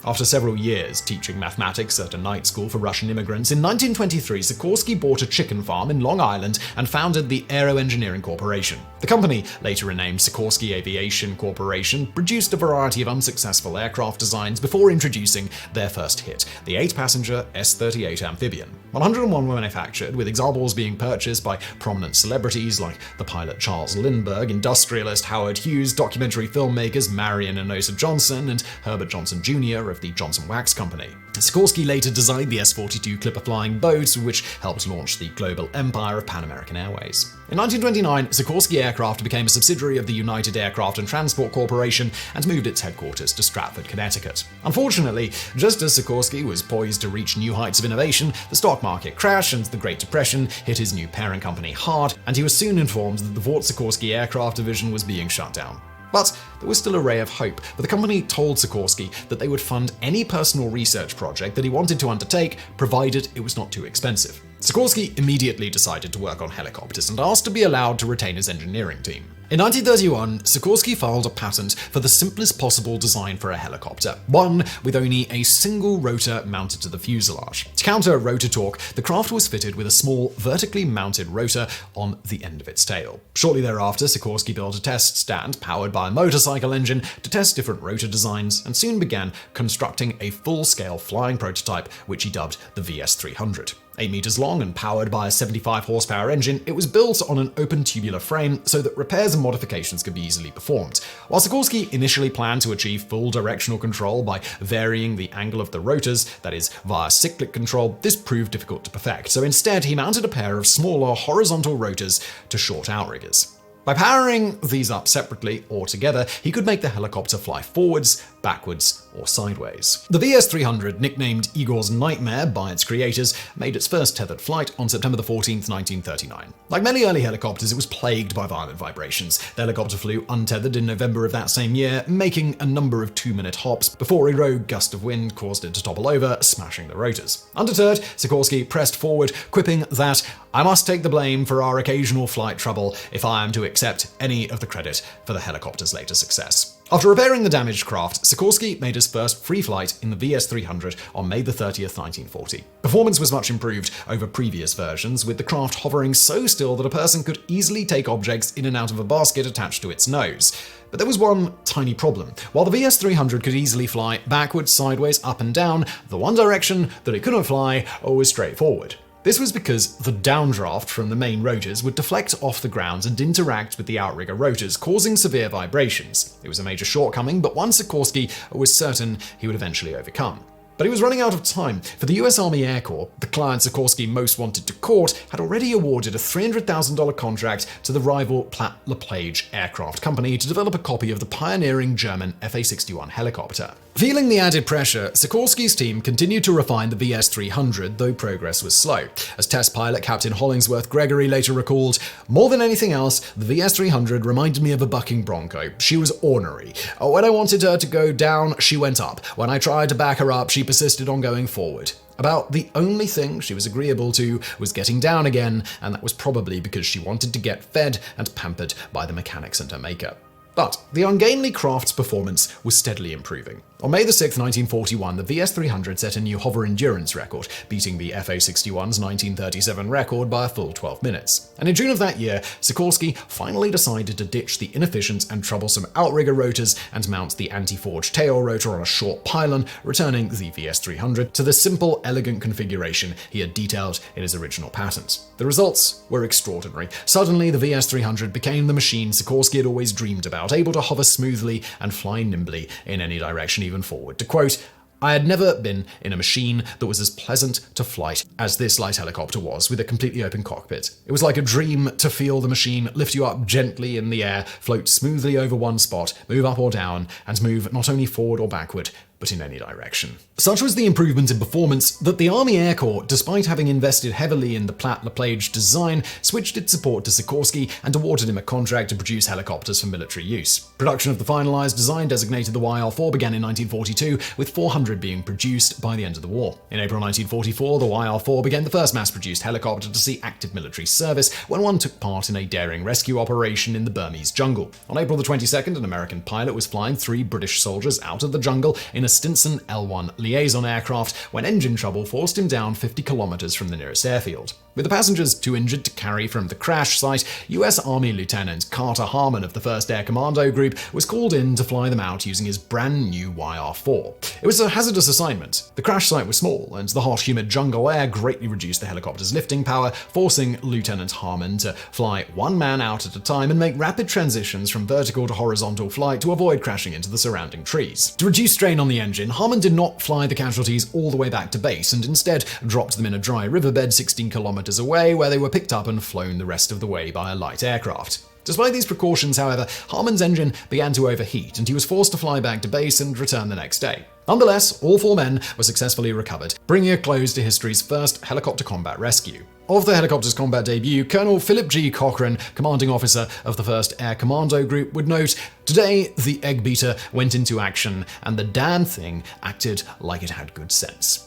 After several years teaching mathematics at a night school for Russian immigrants, in 1923 Sikorsky bought a chicken farm in Long Island and founded the Aero Engineering Corporation. The company, later renamed Sikorsky Aviation Corporation, produced a variety of unsuccessful aircraft designs before introducing their first hit, the 8-passenger S-38 amphibian. 101 were manufactured, with examples being purchased by prominent celebrities like the pilot Charles Lindbergh, industrialist Howard Hughes, documentary filmmakers Marion and Osa Johnson, and Herbert Johnson Jr. of the Johnson Wax Company. Sikorsky later designed the S-42 Clipper flying boat, which helped launch the global empire of Pan American Airways. In 1929, Sikorsky Aircraft became a subsidiary of the United Aircraft and Transport Corporation and moved its headquarters to Stratford, Connecticut. Unfortunately, just as Sikorsky was poised to reach new heights of innovation, the stock market crashed and the Great Depression hit his new parent company hard, and he was soon informed that the Vought Sikorsky Aircraft division was being shut down. But there was still a ray of hope, for the company told Sikorsky that they would fund any personal research project that he wanted to undertake, provided it was not too expensive. Sikorsky immediately decided to work on helicopters and asked to be allowed to retain his engineering team. In 1931, Sikorsky filed a patent for the simplest possible design for a helicopter, one with only a single rotor mounted to the fuselage. To counter rotor torque, the craft was fitted with a small, vertically mounted rotor on the end of its tail. Shortly thereafter, Sikorsky built a test stand powered by a motorcycle engine to test different rotor designs, and soon began constructing a full-scale flying prototype, which he dubbed the VS-300. 8 meters long and powered by a 75 horsepower engine, it was built on an open tubular frame so that repairs and modifications could be easily performed. While Sikorsky initially planned to achieve full directional control by varying the angle of the rotors, that is, via cyclic control, this proved difficult to perfect, so instead he mounted a pair of smaller horizontal rotors to short outriggers. By powering these up separately or together, he could make the helicopter fly forwards, backwards, or sideways. The VS-300, nicknamed Igor's Nightmare by its creators, made its first tethered flight on September 14, 1939. Like many early helicopters, it was plagued by violent vibrations. The helicopter flew untethered in November of that same year, making a number of 2-minute hops before a rogue gust of wind caused it to topple over, smashing the rotors. Undeterred, Sikorsky pressed forward, quipping that, "I must take the blame for our occasional flight trouble if I am to accept any of the credit for the helicopter's later success." After repairing the damaged craft, Sikorsky made his first free flight in the VS-300 on May 30, 1940. Performance was much improved over previous versions, with the craft hovering so still that a person could easily take objects in and out of a basket attached to its nose. But there was one tiny problem. While the VS-300 could easily fly backwards, sideways, up and down, the one direction that it couldn't fly was straight forward. This was because the downdraft from the main rotors would deflect off the ground and interact with the outrigger rotors, causing severe vibrations. It was a major shortcoming, but one Sikorsky was certain he would eventually overcome. But he was running out of time. For the US Army Air Corps, the client Sikorsky most wanted to court had already awarded a $300,000 contract to the rival Platt-LePage Aircraft Company to develop a copy of the pioneering German FA-61 helicopter. Feeling the added pressure, Sikorsky's team continued to refine the VS-300, though progress was slow. As test pilot Captain Hollingsworth Gregory later recalled, "More than anything else, the VS-300 reminded me of a bucking bronco. She was ornery. When I wanted her to go down, she went up. When I tried to back her up, she persisted on going forward. About the only thing she was agreeable to was getting down again, and that was probably because she wanted to get fed and pampered by the mechanics and her maker." But the ungainly craft's performance was steadily improving. On May 6, 1941, the VS-300 set a new hover endurance record, beating the FA-61's 1937 record by a full 12 minutes. And in June of that year, Sikorsky finally decided to ditch the inefficient and troublesome outrigger rotors and mount the anti-forged tail rotor on a short pylon, returning the VS-300 to the simple, elegant configuration he had detailed in his original patent. The results were extraordinary. Suddenly, the VS-300 became the machine Sikorsky had always dreamed about, able to hover smoothly and fly nimbly in any direction, even forward. To quote, "I had never been in a machine that was as pleasant to flight as this light helicopter was, with a completely open cockpit. It was like a dream to feel the machine lift you up gently in the air, float smoothly over one spot, move up or down, and move not only forward or backward, but in any direction." Such was the improvement in performance that the Army Air Corps, despite having invested heavily in the Platt-LePage design, switched its support to Sikorsky and awarded him a contract to produce helicopters for military use. Production of the finalized design, designated the YR-4, began in 1942, with 400 being produced by the end of the war. In April 1944, the YR-4 became the first mass-produced helicopter to see active military service when one took part in a daring rescue operation in the Burmese jungle. On April the 22nd, an American pilot was flying 3 British soldiers out of the jungle in a Stinson L-1 liaison aircraft when engine trouble forced him down 50 kilometers from the nearest airfield. With the passengers too injured to carry from the crash site, U.S. Army Lieutenant Carter Harmon of the 1st Air Commando Group was called in to fly them out using his brand new YR-4. It was a hazardous assignment. The crash site was small, and the hot, humid jungle air greatly reduced the helicopter's lifting power, forcing Lieutenant Harmon to fly one man out at a time and make rapid transitions from vertical to horizontal flight to avoid crashing into the surrounding trees. To reduce strain on the engine, Harmon did not fly the casualties all the way back to base, and instead dropped them in a dry riverbed 16 kilometers away, where they were picked up and flown the rest of the way by a light aircraft. Despite these precautions, however, Harmon's engine began to overheat, and he was forced to fly back to base and return the next day. Nonetheless, all 4 men were successfully recovered, bringing a close to history's first helicopter combat rescue. Of the helicopter's combat debut, Colonel Philip G. Cochran, commanding officer of the 1st Air Commando Group, would note, "Today, the egg beater went into action, and the damn thing acted like it had good sense."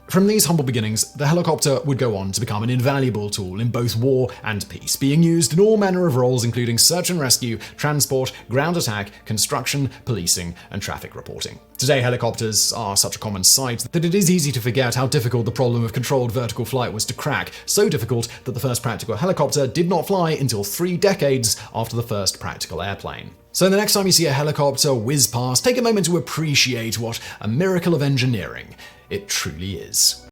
From these humble beginnings, the helicopter would go on to become an invaluable tool in both war and peace, being used in all manner of roles including search and rescue, transport, ground attack, construction, policing, and traffic reporting. Today, helicopters are such a common sight that it is easy to forget how difficult the problem of controlled vertical flight was to crack, so difficult that the first practical helicopter did not fly until 3 decades after the first practical airplane. So the next time you see a helicopter whiz past, take a moment to appreciate what a miracle of engineering it truly is.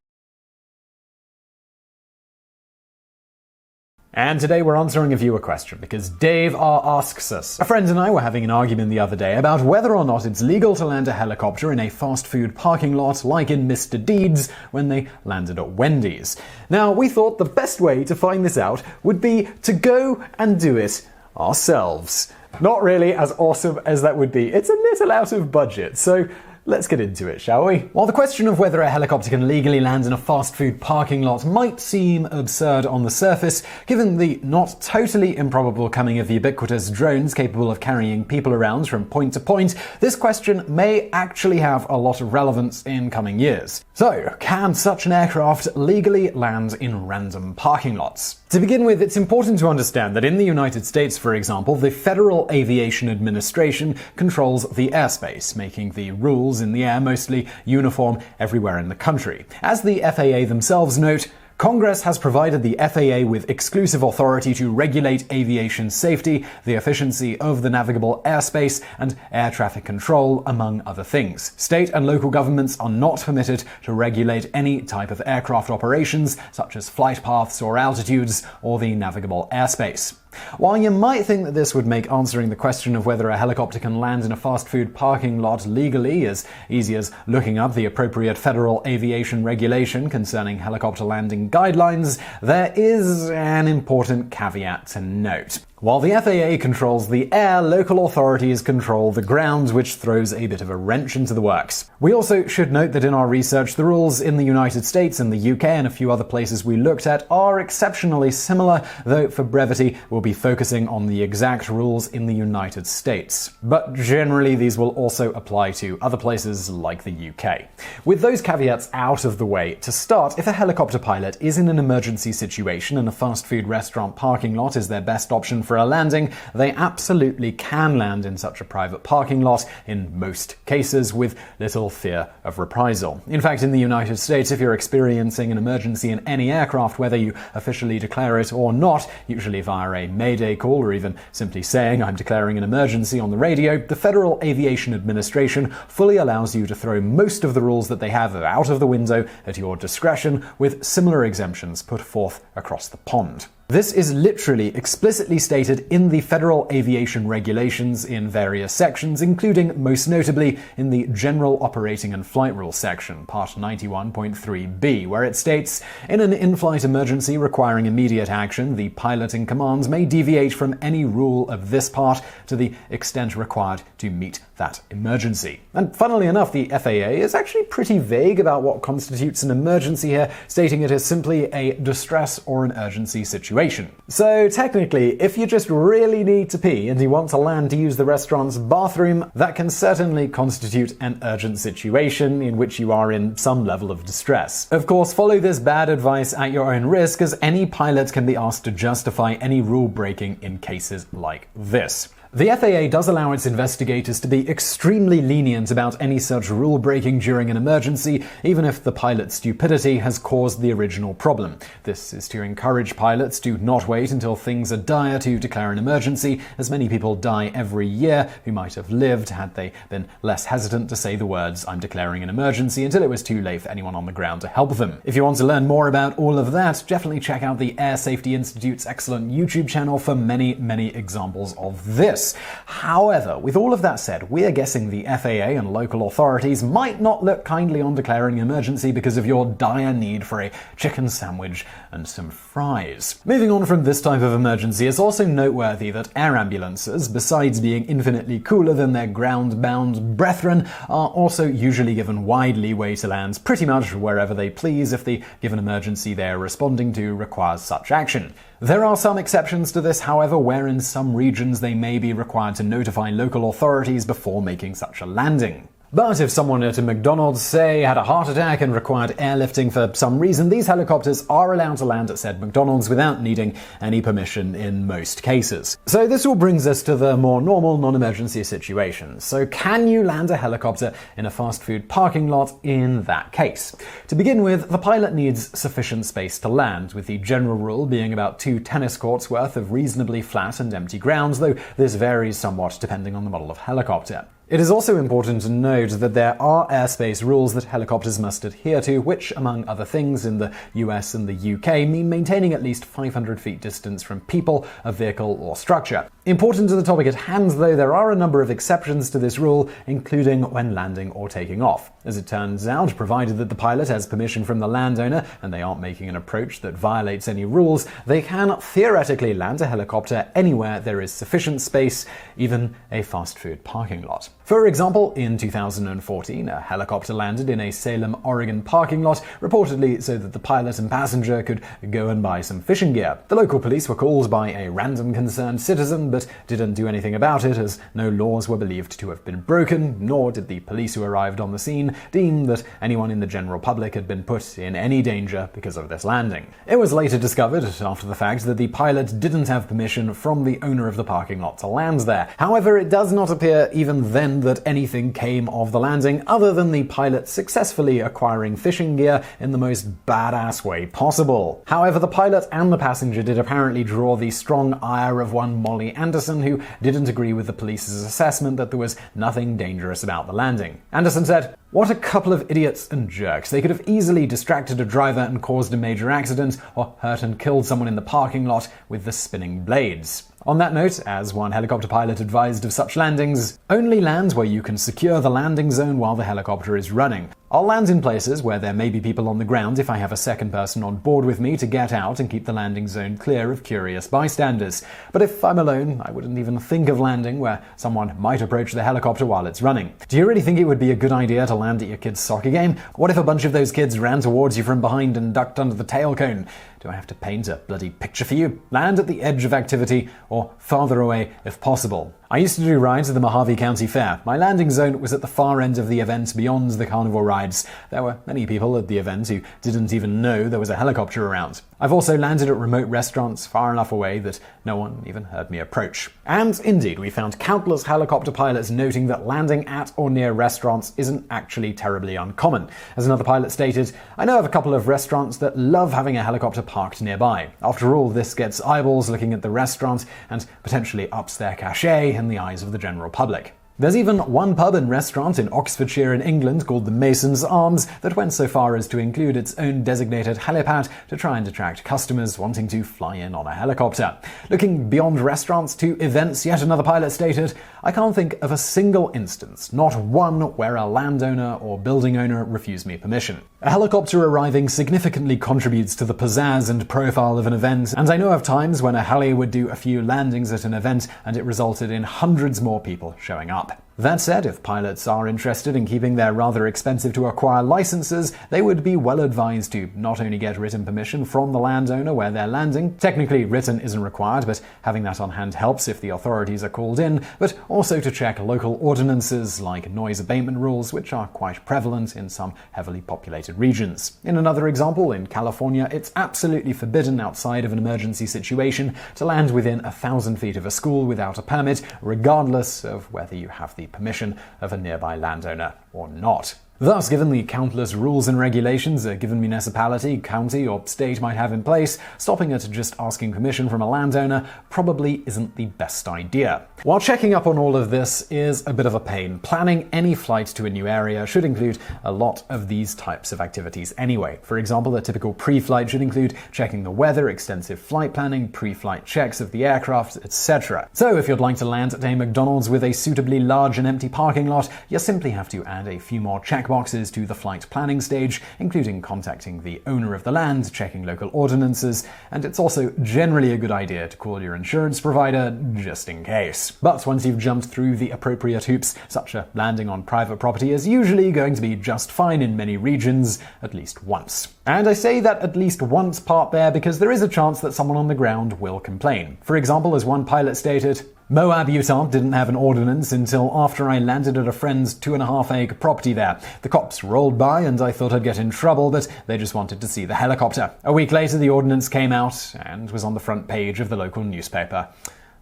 And today we're answering a viewer question because Dave R. asks us. A friend and I were having an argument the other day about whether or not it's legal to land a helicopter in a fast food parking lot like in Mr. Deeds when they landed at Wendy's. Now, we thought the best way to find this out would be to go and do it ourselves. Not really as awesome as that would be. It's a little out of budget, so let's get into it, shall we? While the question of whether a helicopter can legally land in a fast food parking lot might seem absurd on the surface, given the not totally improbable coming of ubiquitous drones capable of carrying people around from point to point, this question may actually have a lot of relevance in coming years. So, can such an aircraft legally land in random parking lots? To begin with, it's important to understand that in the United States, for example, the Federal Aviation Administration controls the airspace, making the rules in the air mostly uniform everywhere in the country. As the FAA themselves note, Congress has provided the FAA with exclusive authority to regulate aviation safety, the efficiency of the navigable airspace, and air traffic control, among other things. State and local governments are not permitted to regulate any type of aircraft operations, such as flight paths or altitudes, or the navigable airspace. While you might think that this would make answering the question of whether a helicopter can land in a fast food parking lot legally as easy as looking up the appropriate federal aviation regulation concerning helicopter landing guidelines, there is an important caveat to note. While the FAA controls the air, local authorities control the ground, which throws a bit of a wrench into the works. We also should note that in our research, the rules in the United States and the UK and a few other places we looked at are exceptionally similar, though for brevity we'll be focusing on the exact rules in the United States. But generally these will also apply to other places like the UK. With those caveats out of the way, to start, if a helicopter pilot is in an emergency situation and a fast food restaurant parking lot is their best option for a landing, they absolutely can land in such a private parking lot in most cases with little fear of reprisal. In fact, in the United States, if you're experiencing an emergency in any aircraft, whether you officially declare it or not, usually via a mayday call or even simply saying I'm declaring an emergency on the radio, the Federal Aviation Administration fully allows you to throw most of the rules that they have out of the window at your discretion, with similar exemptions put forth across the pond. This is literally explicitly stated in the Federal Aviation Regulations in various sections, including most notably in the General Operating and Flight Rules section, Part 91.3b, where it states, "In an in-flight emergency requiring immediate action, the pilot in command may deviate from any rule of this part to the extent required to meet that emergency." And funnily enough, the FAA is actually pretty vague about what constitutes an emergency here, stating it is simply a distress or an urgency situation. So technically, if you just really need to pee and you want to land to use the restaurant's bathroom, that can certainly constitute an urgent situation in which you are in some level of distress. Of course, follow this bad advice at your own risk, as any pilot can be asked to justify any rule breaking in cases like this. The FAA does allow its investigators to be extremely lenient about any such rule breaking during an emergency, even if the pilot's stupidity has caused the original problem. This is to encourage pilots to not wait until things are dire to declare an emergency, as many people die every year who might have lived had they been less hesitant to say the words "I'm declaring an emergency" until it was too late for anyone on the ground to help them. If you want to learn more about all of that, definitely check out the Air Safety Institute's excellent YouTube channel for many examples of this. However, with all of that said, we're guessing the FAA and local authorities might not look kindly on declaring an emergency because of your dire need for a chicken sandwich and some fries. Moving on from this type of emergency, it's also noteworthy that air ambulances, besides being infinitely cooler than their ground-bound brethren, are also usually given wide leeway to land pretty much wherever they please if the given emergency they are responding to requires such action. There are some exceptions to this, however, where in some regions they may be required to notify local authorities before making such a landing. But if someone at a McDonald's, say, had a heart attack and required airlifting for some reason, these helicopters are allowed to land at said McDonald's without needing any permission in most cases. So this all brings us to the more normal non-emergency situations. So can you land a helicopter in a fast food parking lot in that case? To begin with, the pilot needs sufficient space to land, with the general rule being about 2 tennis courts worth of reasonably flat and empty grounds, though this varies somewhat depending on the model of helicopter. It is also important to note that there are airspace rules that helicopters must adhere to, which, among other things, in the US and the UK mean maintaining at least 500 feet distance from people, a vehicle, or structure. Important to the topic at hand, though, there are a number of exceptions to this rule, including when landing or taking off. As it turns out, provided that the pilot has permission from the landowner and they aren't making an approach that violates any rules, they can theoretically land a helicopter anywhere there is sufficient space, even a fast food parking lot. For example, in 2014, a helicopter landed in a Salem, Oregon parking lot, reportedly so that the pilot and passenger could go and buy some fishing gear. The local police were called by a random concerned citizen, but didn't do anything about it, as no laws were believed to have been broken, nor did the police who arrived on the scene deem that anyone in the general public had been put in any danger because of this landing. It was later discovered, after the fact, that the pilot didn't have permission from the owner of the parking lot to land there. However, it does not appear even then that anything came of the landing other than the pilot successfully acquiring fishing gear in the most badass way possible. However, the pilot and the passenger did apparently draw the strong ire of one Molly Anderson, who didn't agree with the police's assessment that there was nothing dangerous about the landing. Anderson said, "What a couple of idiots and jerks. They could have easily distracted a driver and caused a major accident, or hurt and killed someone in the parking lot with the spinning blades." On that note, as one helicopter pilot advised of such landings, only land where you can secure the landing zone while the helicopter is running. I'll land in places where there may be people on the ground if I have a second person on board with me to get out and keep the landing zone clear of curious bystanders. But if I'm alone, I wouldn't even think of landing where someone might approach the helicopter while it's running. Do you really think it would be a good idea to land at your kid's soccer game? What if a bunch of those kids ran towards you from behind and ducked under the tail cone? Do I have to paint a bloody picture for you? Land at the edge of activity, or farther away if possible. I used to do rides at the Mojave County Fair. My landing zone was at the far end of the event beyond the carnival rides. There were many people at the event who didn't even know there was a helicopter around. I've also landed at remote restaurants far enough away that no one even heard me approach. And indeed, we found countless helicopter pilots noting that landing at or near restaurants isn't actually terribly uncommon. As another pilot stated, "I know of a couple of restaurants that love having a helicopter parked nearby. After all, this gets eyeballs looking at the restaurant and potentially ups their cachet in the eyes of the general public." There's even one pub and restaurant in Oxfordshire in England called the Mason's Arms that went so far as to include its own designated helipad to try and attract customers wanting to fly in on a helicopter. Looking beyond restaurants to events, yet another pilot stated, "I can't think of a single instance, not one, where a landowner or building owner refused me permission. A helicopter arriving significantly contributes to the pizzazz and profile of an event, and I know of times when a heli would do a few landings at an event and it resulted in hundreds more people showing up." That said, if pilots are interested in keeping their rather expensive to acquire licenses, they would be well advised to not only get written permission from the landowner where they're landing — technically written isn't required, but having that on hand helps if the authorities are called in — but also to check local ordinances like noise abatement rules, which are quite prevalent in some heavily populated regions. In another example, in California, it's absolutely forbidden outside of an emergency situation to land within 1,000 feet of a school without a permit, regardless of whether you have the permission of a nearby landowner or not. Thus, given the countless rules and regulations a given municipality, county, or state might have in place, stopping at just asking permission from a landowner probably isn't the best idea. While checking up on all of this is a bit of a pain, planning any flight to a new area should include a lot of these types of activities anyway. For example, a typical pre-flight should include checking the weather, extensive flight planning, pre-flight checks of the aircraft, etc. So if you'd like to land at a McDonald's with a suitably large and empty parking lot, you simply have to add a few more checkboxes to the flight planning stage, including contacting the owner of the land, checking local ordinances, and it's also generally a good idea to call your insurance provider just in case. But once you've jumped through the appropriate hoops, such a landing on private property is usually going to be just fine in many regions, at least once. And I say that at least once part there because there is a chance that someone on the ground will complain. For example, as one pilot stated, Moab, Utah didn't have an ordinance until after I landed at a friend's 2.5-acre property there. The cops rolled by and I thought I'd get in trouble, but they just wanted to see the helicopter. A week later, the ordinance came out and was on the front page of the local newspaper.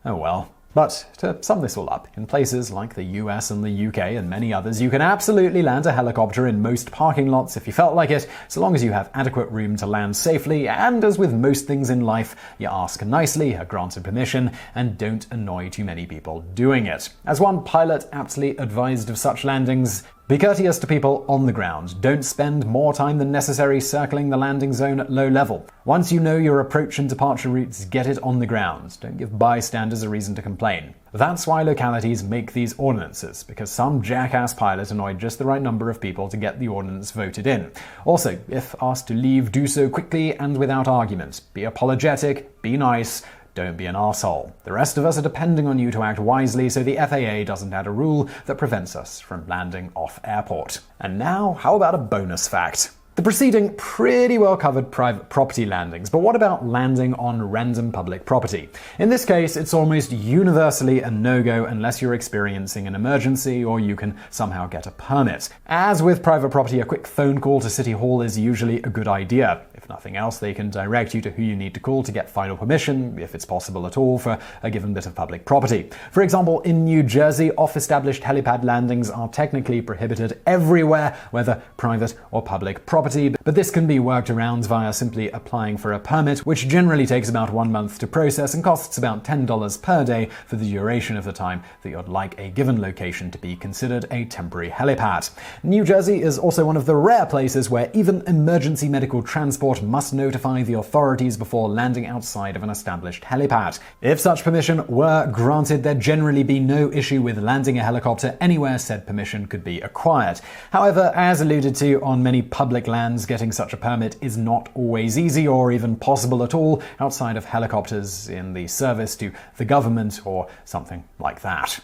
Oh well. But to sum this all up, in places like the US and the UK and many others, you can absolutely land a helicopter in most parking lots if you felt like it, so long as you have adequate room to land safely, and as with most things in life, you ask nicely, are granted permission, and don't annoy too many people doing it. As one pilot aptly advised of such landings, be courteous to people on the ground. Don't spend more time than necessary circling the landing zone at low level. Once you know your approach and departure routes, get it on the ground. Don't give bystanders a reason to complain. That's why localities make these ordinances, because some jackass pilot annoyed just the right number of people to get the ordinance voted in. Also, if asked to leave, do so quickly and without argument. Be apologetic, be nice, don't be an arsehole. The rest of us are depending on you to act wisely so the FAA doesn't add a rule that prevents us from landing off airport. And now, how about a bonus fact? The preceding pretty well covered private property landings, but what about landing on random public property? In this case, it's almost universally a no-go unless you're experiencing an emergency or you can somehow get a permit. As with private property, a quick phone call to City Hall is usually a good idea. If nothing else, they can direct you to who you need to call to get final permission, if it's possible at all, for a given bit of public property. For example, in New Jersey, off-established helipad landings are technically prohibited everywhere, whether private or public property. But this can be worked around via simply applying for a permit, which generally takes about 1 month to process and costs about $10 per day for the duration of the time that you'd like a given location to be considered a temporary helipad. New Jersey is also one of the rare places where even emergency medical transport must notify the authorities before landing outside of an established helipad. If such permission were granted, there'd generally be no issue with landing a helicopter anywhere said permission could be acquired. However, as alluded to, on many public lands, getting such a permit is not always easy or even possible at all outside of helicopters in the service to the government or something like that.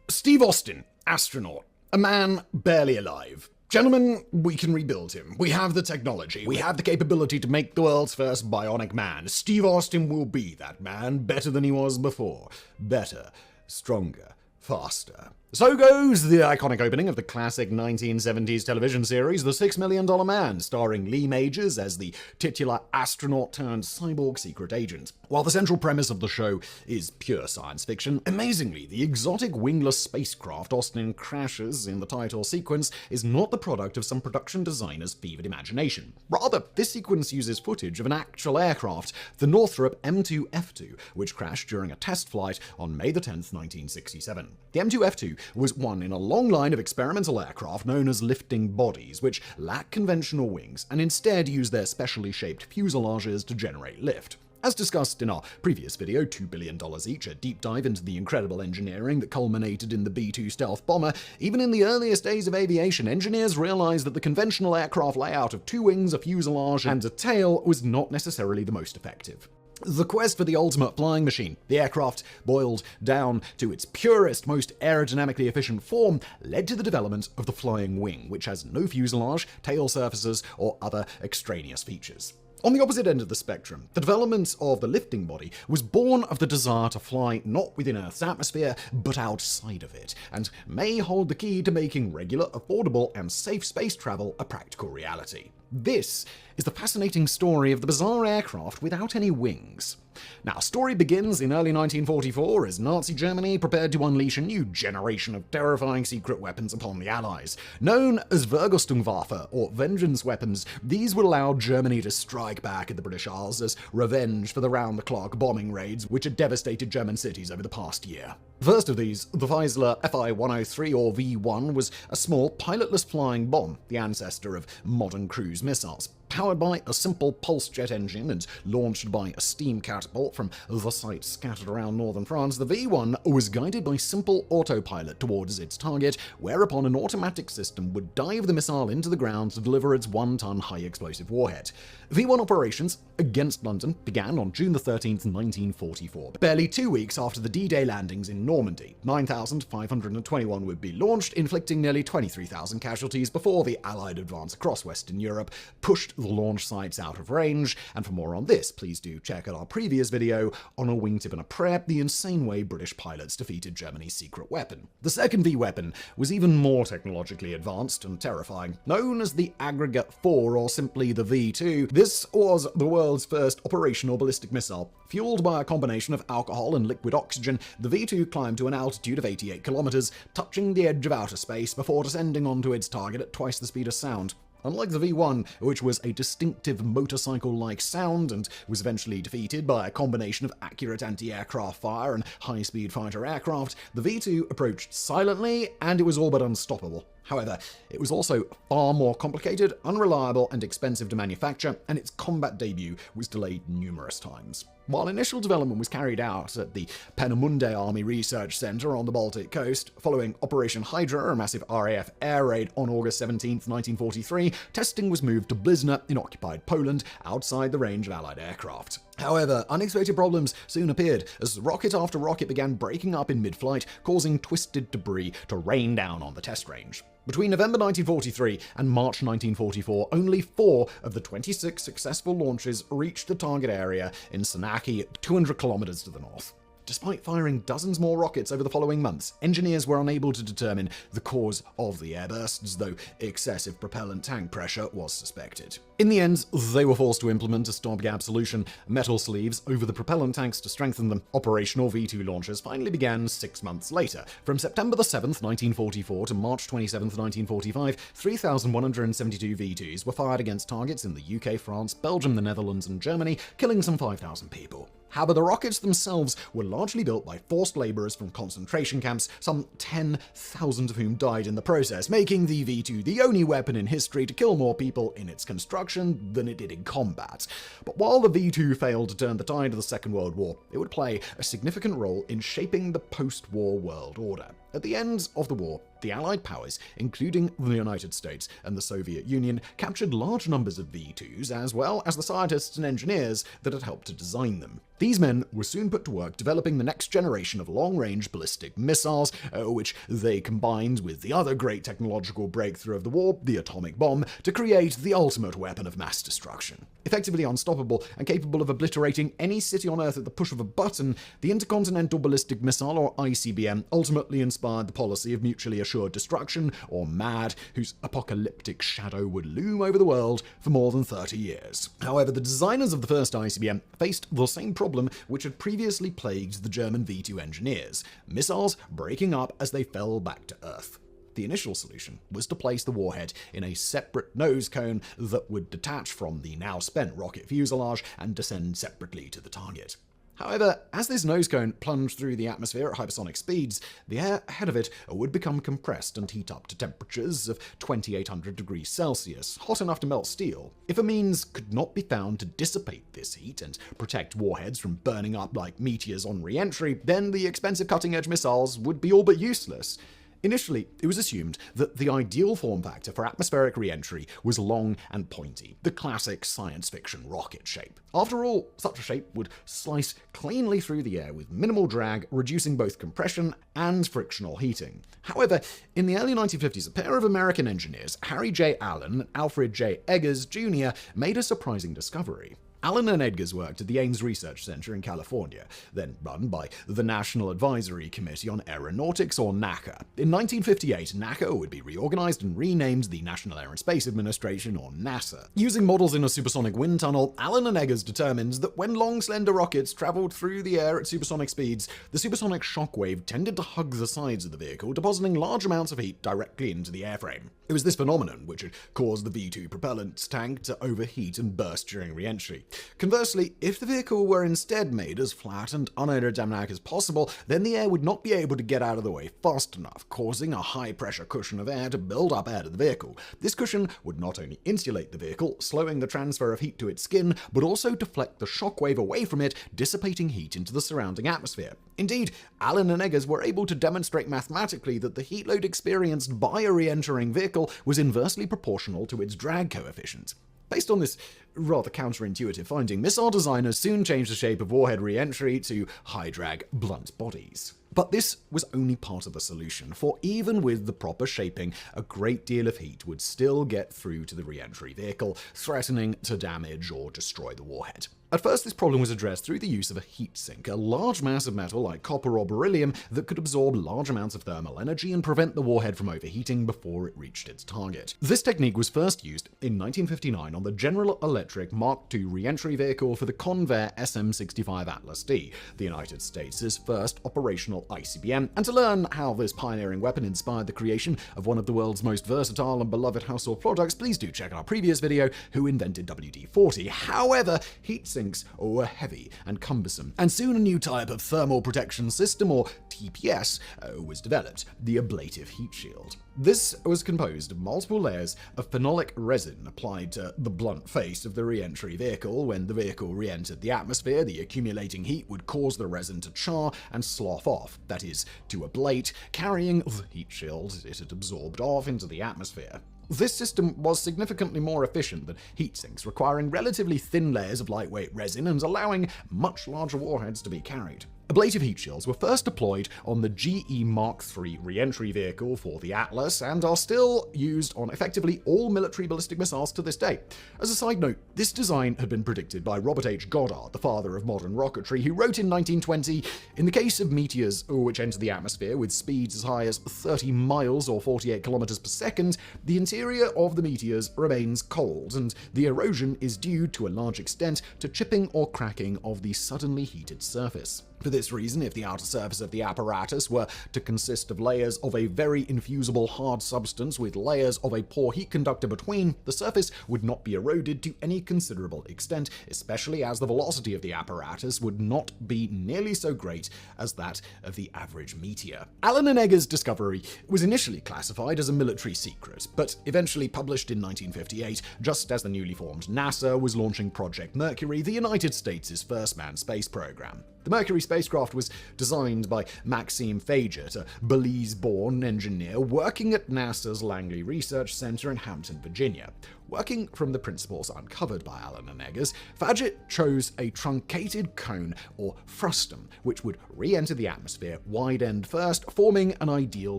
Steve Austin, astronaut. A man barely alive. Gentlemen, we can rebuild him. We have the technology. We have the capability to make the world's first bionic man. Steve Austin will be that man, better than he was before. Better, stronger, faster. So goes the iconic opening of the classic 1970s television series, The $6 Million Man, starring Lee Majors as the titular astronaut-turned-cyborg secret agent. While the central premise of the show is pure science fiction, amazingly, the exotic wingless spacecraft Austin crashes in the title sequence is not the product of some production designer's fevered imagination. Rather, this sequence uses footage of an actual aircraft, the Northrop M2F2, which crashed during a test flight on May 10, 1967. The M2F2 was one in a long line of experimental aircraft known as lifting bodies, which lack conventional wings and instead use their specially shaped fuselages to generate lift. As discussed in our previous video, $2 billion each, a deep dive into the incredible engineering that culminated in the B-2 stealth bomber, even in the earliest days of aviation, engineers realized that the conventional aircraft layout of 2 wings, a fuselage, and a tail was not necessarily the most effective. The quest for the ultimate flying machine, the aircraft boiled down to its purest, most aerodynamically efficient form, led to the development of the flying wing, which has no fuselage, tail surfaces, or other extraneous features. On the opposite end of the spectrum, the development of the lifting body was born of the desire to fly not within Earth's atmosphere, but outside of it, and may hold the key to making regular, affordable, and safe space travel a practical reality. This is the fascinating story of the bizarre aircraft without any wings. Now, story begins in early 1944 as Nazi Germany prepared to unleash a new generation of terrifying secret weapons upon the Allies. Known as Vergeltungswaffe, or vengeance weapons, these would allow Germany to strike back at the British Isles as revenge for the round-the-clock bombing raids which had devastated German cities over the past year. First of these, the Weissler Fi-103 or V-1, was a small, pilotless flying bomb, the ancestor of modern cruise missiles. Powered by a simple pulse jet engine and launched by a steam catapult from the site scattered around northern France, the V-1 was guided by simple autopilot towards its target, whereupon an automatic system would dive the missile into the ground to deliver its 1-ton high-explosive warhead. V-1 operations against London began on June 13, 1944, barely 2 weeks after the D-Day landings in Normandy. 9,521 would be launched, inflicting nearly 23,000 casualties before the Allied advance across Western Europe pushed the launch sites out of range, and for more on this, please do check out our previous video on A Wingtip and a Prayer, the insane way British pilots defeated Germany's secret weapon. The second V weapon was even more technologically advanced and terrifying. Known as the Aggregate 4 or simply the V2, this was the world's first operational ballistic missile. Fueled by a combination of alcohol and liquid oxygen, the V2 climbed to an altitude of 88 kilometers, touching the edge of outer space before descending onto its target at twice the speed of sound. Unlike the V1, which was a distinctive motorcycle-like sound and was eventually defeated by a combination of accurate anti-aircraft fire and high-speed fighter aircraft, the V2 approached silently and it was all but unstoppable. However, it was also far more complicated, unreliable, and expensive to manufacture, and its combat debut was delayed numerous times. While initial development was carried out at the Peenemünde Army Research Center on the Baltic coast, following Operation Hydra, a massive RAF air raid on August 17, 1943, testing was moved to Blizna in occupied Poland, outside the range of Allied aircraft. However, unexpected problems soon appeared as rocket after rocket began breaking up in mid-flight, causing twisted debris to rain down on the test range. Between November 1943 and March 1944, only 4 of the 26 successful launches reached the target area in Sanaki, 200 kilometers to the north. Despite firing dozens more rockets over the following months, engineers were unable to determine the cause of the airbursts, though excessive propellant tank pressure was suspected. In the end, they were forced to implement a stopgap solution, metal sleeves over the propellant tanks to strengthen them. Operational V2 launches finally began 6 months later. From September 7, 1944 to March 27, 1945, 3,172 V2s were fired against targets in the UK, France, Belgium, the Netherlands, and Germany, killing some 5,000 people. However, the rockets themselves were largely built by forced laborers from concentration camps, some 10,000 of whom died in the process, making the V2 the only weapon in history to kill more people in its construction than it did in combat. But while the V2 failed to turn the tide of the Second World War, it would play a significant role in shaping the post-war world order. At the end of the war, the Allied powers, including the United States and the Soviet Union, captured large numbers of V2s, as well as the scientists and engineers that had helped to design them. These men were soon put to work developing the next generation of long-range ballistic missiles, which they combined with the other great technological breakthrough of the war, the atomic bomb, to create the ultimate weapon of mass destruction. Effectively unstoppable and capable of obliterating any city on Earth at the push of a button, the Intercontinental Ballistic Missile, or ICBM, ultimately inspired the policy of mutually assured destruction, or MAD, whose apocalyptic shadow would loom over the world for more than 30 years. However, the designers of the first ICBM faced the same problem which had previously plagued the German V2 engineers: missiles breaking up as they fell back to Earth. The initial solution was to place the warhead in a separate nose cone that would detach from the now spent rocket fuselage and descend separately to the target. However, as this nose cone plunged through the atmosphere at hypersonic speeds, the air ahead of it would become compressed and heat up to temperatures of 2,800 degrees Celsius, hot enough to melt steel. If a means could not be found to dissipate this heat and protect warheads from burning up like meteors on re-entry, then the expensive cutting-edge missiles would be all but useless. Initially, it was assumed that the ideal form factor for atmospheric re-entry was long and pointy, the classic science fiction rocket shape. After all, such a shape would slice cleanly through the air with minimal drag, reducing both compression and frictional heating. However, in the early 1950s, a pair of American engineers, Harry J. Allen and Alfred J. Eggers Jr., made a surprising discovery. Allen and Eggers worked at the Ames Research Center in California, then run by the National Advisory Committee on Aeronautics, or NACA. In 1958, NACA would be reorganized and renamed the National Air and Space Administration, or NASA. Using models in a supersonic wind tunnel, Allen and Eggers determined that when long, slender rockets traveled through the air at supersonic speeds, the supersonic shockwave tended to hug the sides of the vehicle, depositing large amounts of heat directly into the airframe. It was this phenomenon which had caused the V2 propellant tank to overheat and burst during re-entry. Conversely, if the vehicle were instead made as flat and unaerodynamic as possible, then the air would not be able to get out of the way fast enough, causing a high-pressure cushion of air to build up ahead of the vehicle. This cushion would not only insulate the vehicle, slowing the transfer of heat to its skin, but also deflect the shockwave away from it, dissipating heat into the surrounding atmosphere. Indeed, Allen and Eggers were able to demonstrate mathematically that the heat load experienced by a re-entering vehicle was inversely proportional to its drag coefficient. Based on this rather counterintuitive finding, missile designers soon changed the shape of warhead re-entry to high-drag, blunt bodies. But this was only part of the solution, for even with the proper shaping, a great deal of heat would still get through to the re-entry vehicle, threatening to damage or destroy the warhead. At first, this problem was addressed through the use of a heat sink, a large mass of metal like copper or beryllium that could absorb large amounts of thermal energy and prevent the warhead from overheating before it reached its target. This technique was first used in 1959 on the General Electric Mark II re-entry vehicle for the Convair SM-65 Atlas D, the United States' first operational ICBM, and to learn how this pioneering weapon inspired the creation of one of the world's most versatile and beloved household products, please do check out our previous video, Who Invented WD-40. However, heat sinks were heavy and cumbersome, and soon a new type of thermal protection system, or TPS, was developed, the ablative heat shield. This was composed of multiple layers of phenolic resin applied to the blunt face of the re-entry vehicle. When the vehicle re-entered the atmosphere, the accumulating heat would cause the resin to char and slough off, that is, to ablate, carrying the heat shield it had absorbed off into the atmosphere. This system was significantly more efficient than heat sinks, requiring relatively thin layers of lightweight resin and allowing much larger warheads to be carried. Ablative heat shields were first deployed on the GE Mark III re-entry vehicle for the Atlas and are still used on effectively all military ballistic missiles to this day. As a side note, this design had been predicted by Robert H. Goddard, the father of modern rocketry, who wrote in 1920, "In the case of meteors which enter the atmosphere with speeds as high as 30 miles or 48 kilometers per second, the interior of the meteors remains cold, and the erosion is due to a large extent to chipping or cracking of the suddenly heated surface. For this reason, if the outer surface of the apparatus were to consist of layers of a very infusible hard substance with layers of a poor heat conductor between, the surface would not be eroded to any considerable extent, especially as the velocity of the apparatus would not be nearly so great as that of the average meteor." Allen and Egger's discovery was initially classified as a military secret, but eventually published in 1958, just as the newly formed NASA was launching Project Mercury, the United States' first manned space program. The Mercury spacecraft was designed by Maxime Faget, a Belize-born engineer working at NASA's Langley Research Center in Hampton, Virginia. Working from the principles uncovered by Allen and Eggers, Faget chose a truncated cone, or frustum, which would re-enter the atmosphere wide end first, forming an ideal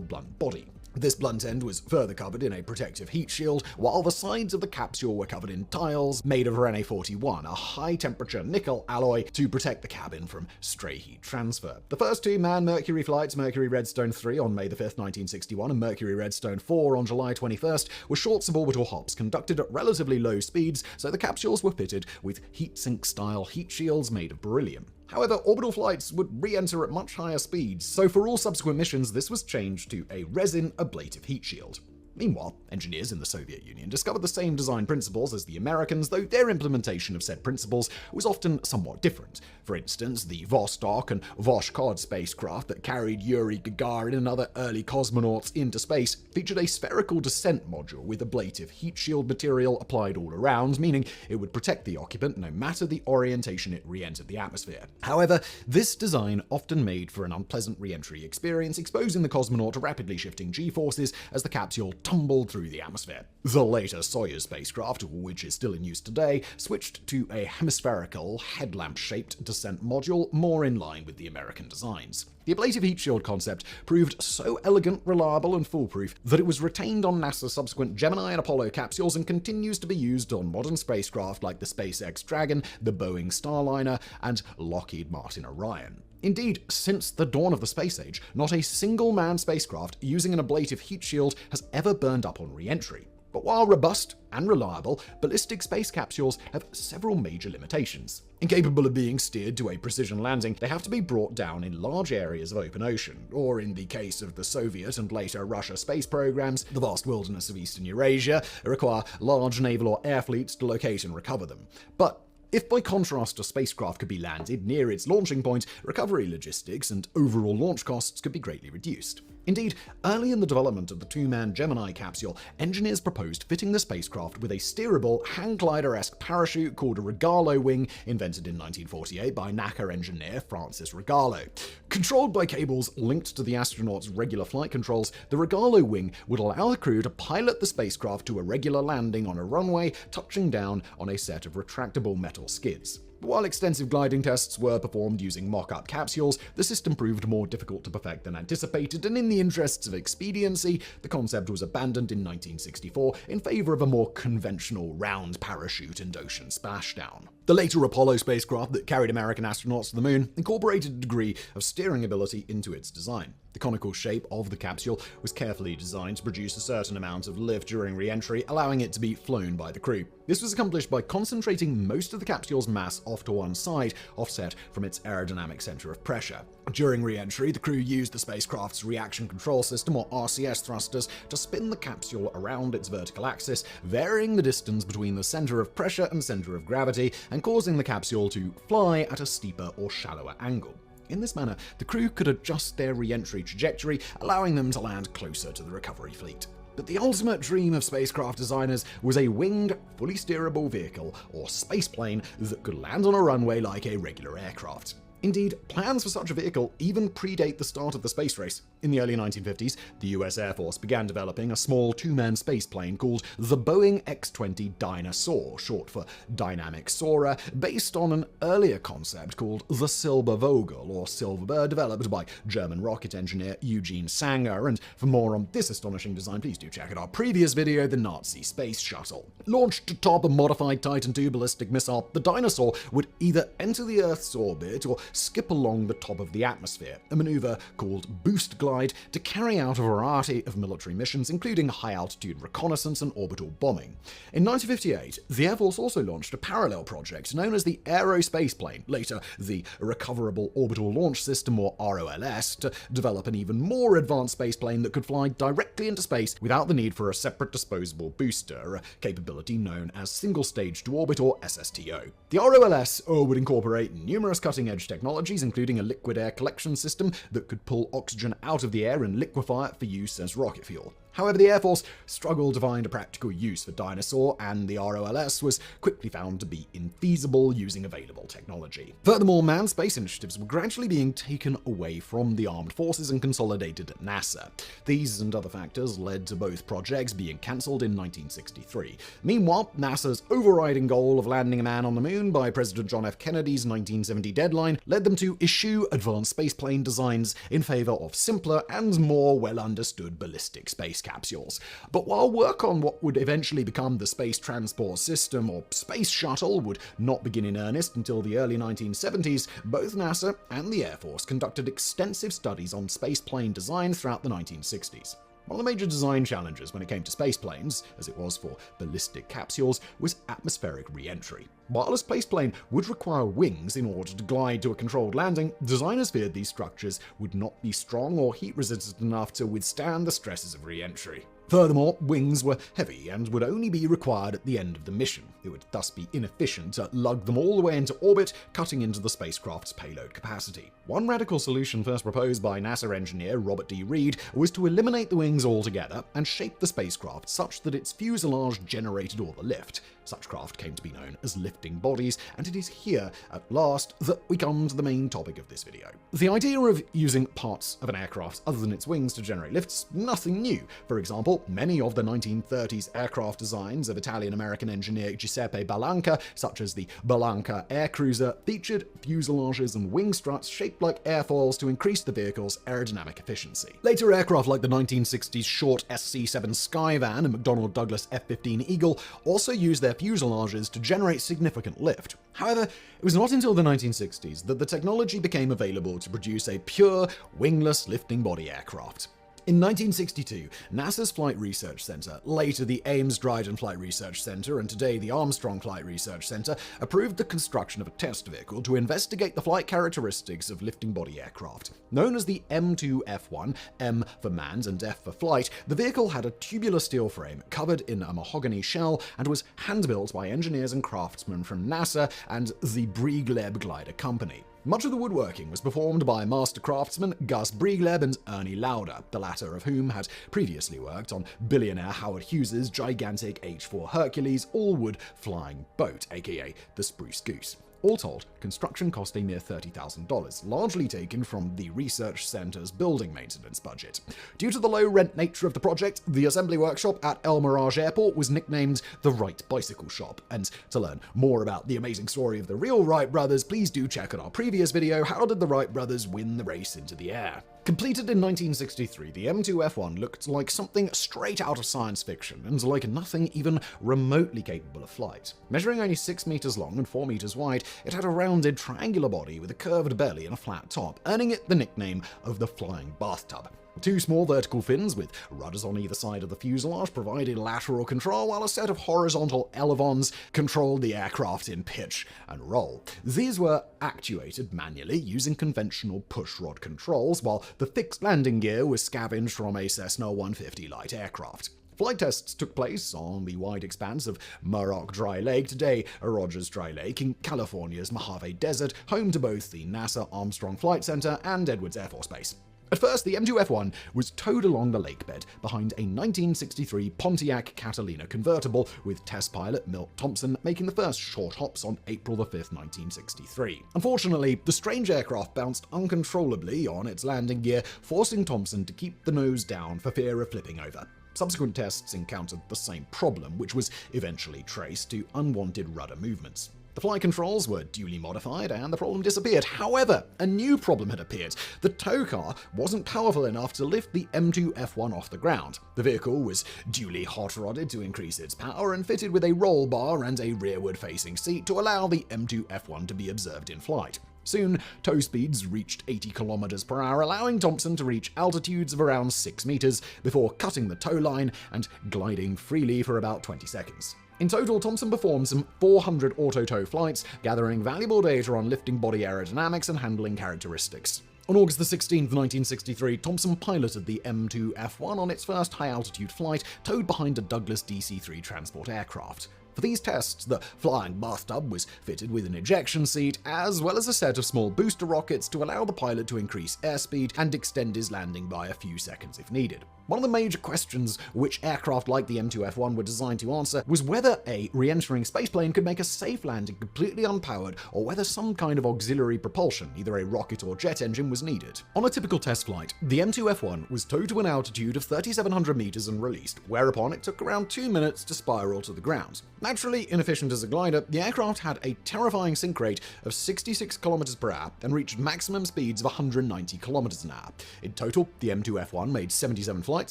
blunt body. This blunt end was further covered in a protective heat shield, while the sides of the capsule were covered in tiles made of Rna-41, a high-temperature nickel alloy, to protect the cabin from stray heat transfer. The first two manned Mercury flights, Mercury Redstone 3 on May 5, 1961, and Mercury Redstone 4 on July 21st, were short suborbital hops conducted at relatively low speeds, so the capsules were fitted with heat-sink-style heat shields made of beryllium. However, orbital flights would re-enter at much higher speeds, so for all subsequent missions, this was changed to a resin ablative heat shield. Meanwhile, engineers in the Soviet Union discovered the same design principles as the Americans, though their implementation of said principles was often somewhat different. For instance, the Vostok and Voskhod spacecraft that carried Yuri Gagarin and other early cosmonauts into space featured a spherical descent module with ablative heat shield material applied all around, meaning it would protect the occupant no matter the orientation it re-entered the atmosphere. However, this design often made for an unpleasant re-entry experience, exposing the cosmonaut to rapidly shifting G-forces as the capsule tumbled through the atmosphere. The later Soyuz spacecraft, which is still in use today, switched to a hemispherical, headlamp-shaped descent module more in line with the American designs. The ablative heat shield concept proved so elegant, reliable, and foolproof that it was retained on NASA's subsequent Gemini and Apollo capsules and continues to be used on modern spacecraft like the SpaceX Dragon, the Boeing Starliner, and Lockheed Martin Orion. Indeed, since the dawn of the space age, not a single manned spacecraft using an ablative heat shield has ever burned up on re-entry. But while robust and reliable, ballistic space capsules have several major limitations. Incapable of being steered to a precision landing, they have to be brought down in large areas of open ocean, or in the case of the Soviet and later Russia space programs, the vast wilderness of eastern Eurasia, require large naval or air fleets to locate and recover them. But if by contrast a spacecraft could be landed near its launching point, recovery logistics and overall launch costs could be greatly reduced. Indeed, early in the development of the two-man Gemini capsule, engineers proposed fitting the spacecraft with a steerable, hang glider-esque parachute called a Regalo wing, invented in 1948 by NACA engineer Francis Regalo. Controlled by cables linked to the astronauts' regular flight controls, the Regalo wing would allow the crew to pilot the spacecraft to a regular landing on a runway, touching down on a set of retractable metal skids. But while extensive gliding tests were performed using mock-up capsules, the system proved more difficult to perfect than anticipated, and in the interests of expediency, the concept was abandoned in 1964 in favor of a more conventional round parachute and ocean splashdown. The later Apollo spacecraft that carried American astronauts to the moon incorporated a degree of steering ability into its design. The conical shape of the capsule was carefully designed to produce a certain amount of lift during re-entry, allowing it to be flown by the crew. This was accomplished by concentrating most of the capsule's mass off to one side, offset from its aerodynamic center of pressure. During re-entry, the crew used the spacecraft's reaction control system, or RCS thrusters, to spin the capsule around its vertical axis, varying the distance between the center of pressure and center of gravity, and causing the capsule to fly at a steeper or shallower angle. In this manner, the crew could adjust their re-entry trajectory, allowing them to land closer to the recovery fleet. But the ultimate dream of spacecraft designers was a winged, fully steerable vehicle, or spaceplane, that could land on a runway like a regular aircraft. Indeed, plans for such a vehicle even predate the start of the space race. In the early 1950s, the US Air Force began developing a small two-man spaceplane called the Boeing X-20 Dyna-Soar, short for Dynamic Soarer, based on an earlier concept called the Silbervogel, or Silverbird, developed by German rocket engineer Eugene Sanger. And for more on this astonishing design, please do check out our previous video, The Nazi Space Shuttle. Launched atop a modified Titan II ballistic missile, the Dyna-Soar would either enter the Earth's orbit or skip along the top of the atmosphere, a maneuver called boost glide, to carry out a variety of military missions, including high-altitude reconnaissance and orbital bombing. In 1958, the Air Force also launched a parallel project known as the Aerospace Plane, later the Recoverable Orbital Launch System, or ROLS, to develop an even more advanced spaceplane that could fly directly into space without the need for a separate disposable booster, a capability known as Single Stage to Orbit, or SSTO. The ROLS would incorporate numerous cutting-edge technologies, including a liquid air collection system that could pull oxygen out of the air and liquefy it for use as rocket fuel. However, the Air Force struggled to find a practical use for Dyna-Soar, and the ROLS was quickly found to be infeasible using available technology. Furthermore, manned space initiatives were gradually being taken away from the armed forces and consolidated at NASA. These and other factors led to both projects being cancelled in 1963. Meanwhile, NASA's overriding goal of landing a man on the moon by President John F. Kennedy's 1970 deadline led them to issue advanced spaceplane designs in favor of simpler and more well-understood ballistic space capsules. But while work on what would eventually become the Space Transport System, or Space Shuttle, would not begin in earnest until the early 1970s, both NASA and the Air Force conducted extensive studies on spaceplane design throughout the 1960s. One of the major design challenges when it came to spaceplanes, as it was for ballistic capsules, was atmospheric re-entry. While a spaceplane would require wings in order to glide to a controlled landing, designers feared these structures would not be strong or heat-resistant enough to withstand the stresses of re-entry. Furthermore, wings were heavy and would only be required at the end of the mission. It would thus be inefficient to lug them all the way into orbit, cutting into the spacecraft's payload capacity. One radical solution first proposed by NASA engineer Robert D. Reed was to eliminate the wings altogether and shape the spacecraft such that its fuselage generated all the lift. Such craft came to be known as lifting bodies, and it is here, at last, that we come to the main topic of this video. The idea of using parts of an aircraft other than its wings to generate lifts, nothing new. For example, many of the 1930s aircraft designs of Italian-American engineer Giuseppe Balanca, such as the Balanca aircruiser, featured fuselages and wing struts shaped like airfoils to increase the vehicle's aerodynamic efficiency. Later aircraft like the 1960s short SC-7 Skyvan and McDonnell Douglas F-15 Eagle also used their fuselages to generate significant lift. However, it was not until the 1960s that the technology became available to produce a pure, wingless lifting body aircraft. In 1962, NASA's Flight Research Center, later the Ames Dryden Flight Research Center and today the Armstrong Flight Research Center, approved the construction of a test vehicle to investigate the flight characteristics of lifting body aircraft. Known as the M2F1, M for manned and F for flight, the vehicle had a tubular steel frame covered in a mahogany shell and was hand-built by engineers and craftsmen from NASA and the Briegleb Glider Company. Much of the woodworking was performed by master craftsmen Gus Briegleb and Ernie Lauder, the latter of whom had previously worked on billionaire Howard Hughes's gigantic H-4 Hercules all-wood flying boat, aka the Spruce Goose. All told, construction cost a mere $30,000, largely taken from the research center's building maintenance budget. Due to the low-rent nature of the project, the assembly workshop at El Mirage Airport was nicknamed the Wright Bicycle Shop. And to learn more about the amazing story of the real Wright brothers, please do check out our previous video, How Did the Wright Brothers Win the Race into the Air? Completed in 1963, the M2F1 looked like something straight out of science fiction, and like nothing even remotely capable of flight. Measuring only 6 meters long and 4 meters wide, it had a rounded, triangular body with a curved belly and a flat top, earning it the nickname of the Flying Bathtub. 2 small vertical fins with rudders on either side of the fuselage provided lateral control, while a set of horizontal elevons controlled the aircraft in pitch and roll. These were actuated manually using conventional pushrod controls, while the fixed landing gear was scavenged from a Cessna 150 light aircraft. Flight tests took place on the wide expanse of Muroc Dry Lake, today Rogers Dry Lake, in California's Mojave Desert, home to both the NASA Armstrong Flight Center and Edwards Air Force Base. At first, the M2F1 was towed along the lake bed behind a 1963 Pontiac Catalina convertible, with test pilot Milt Thompson making the first short hops on April 5, 1963. Unfortunately, the strange aircraft bounced uncontrollably on its landing gear, forcing Thompson to keep the nose down for fear of flipping over. Subsequent tests encountered the same problem, which was eventually traced to unwanted rudder movements. The flight controls were duly modified and the problem disappeared. However, a new problem had appeared. The tow car wasn't powerful enough to lift the M2F1 off the ground. The vehicle was duly hot-rodded to increase its power and fitted with a roll bar and a rearward-facing seat to allow the M2F1 to be observed in flight. Soon, tow speeds reached 80 kilometers per hour, allowing Thompson to reach altitudes of around 6 meters before cutting the tow line and gliding freely for about 20 seconds. In total, Thompson performed some 400 auto-tow flights, gathering valuable data on lifting body aerodynamics and handling characteristics. On August 16, 1963, Thompson piloted the M2F1 on its first high-altitude flight, towed behind a Douglas DC-3 transport aircraft. For these tests, the Flying Bathtub was fitted with an ejection seat, as well as a set of small booster rockets to allow the pilot to increase airspeed and extend his landing by a few seconds if needed. One of the major questions which aircraft like the M2F1 were designed to answer was whether a re-entering spaceplane could make a safe landing completely unpowered, or whether some kind of auxiliary propulsion, either a rocket or jet engine, was needed. On a typical test flight, the M2F1 was towed to an altitude of 3,700 meters and released, whereupon it took around 2 minutes to spiral to the ground. Naturally inefficient as a glider, the aircraft had a terrifying sink rate of 66 km per hour and reached maximum speeds of 190 km an hour. In total, the M2F1 made 77 flights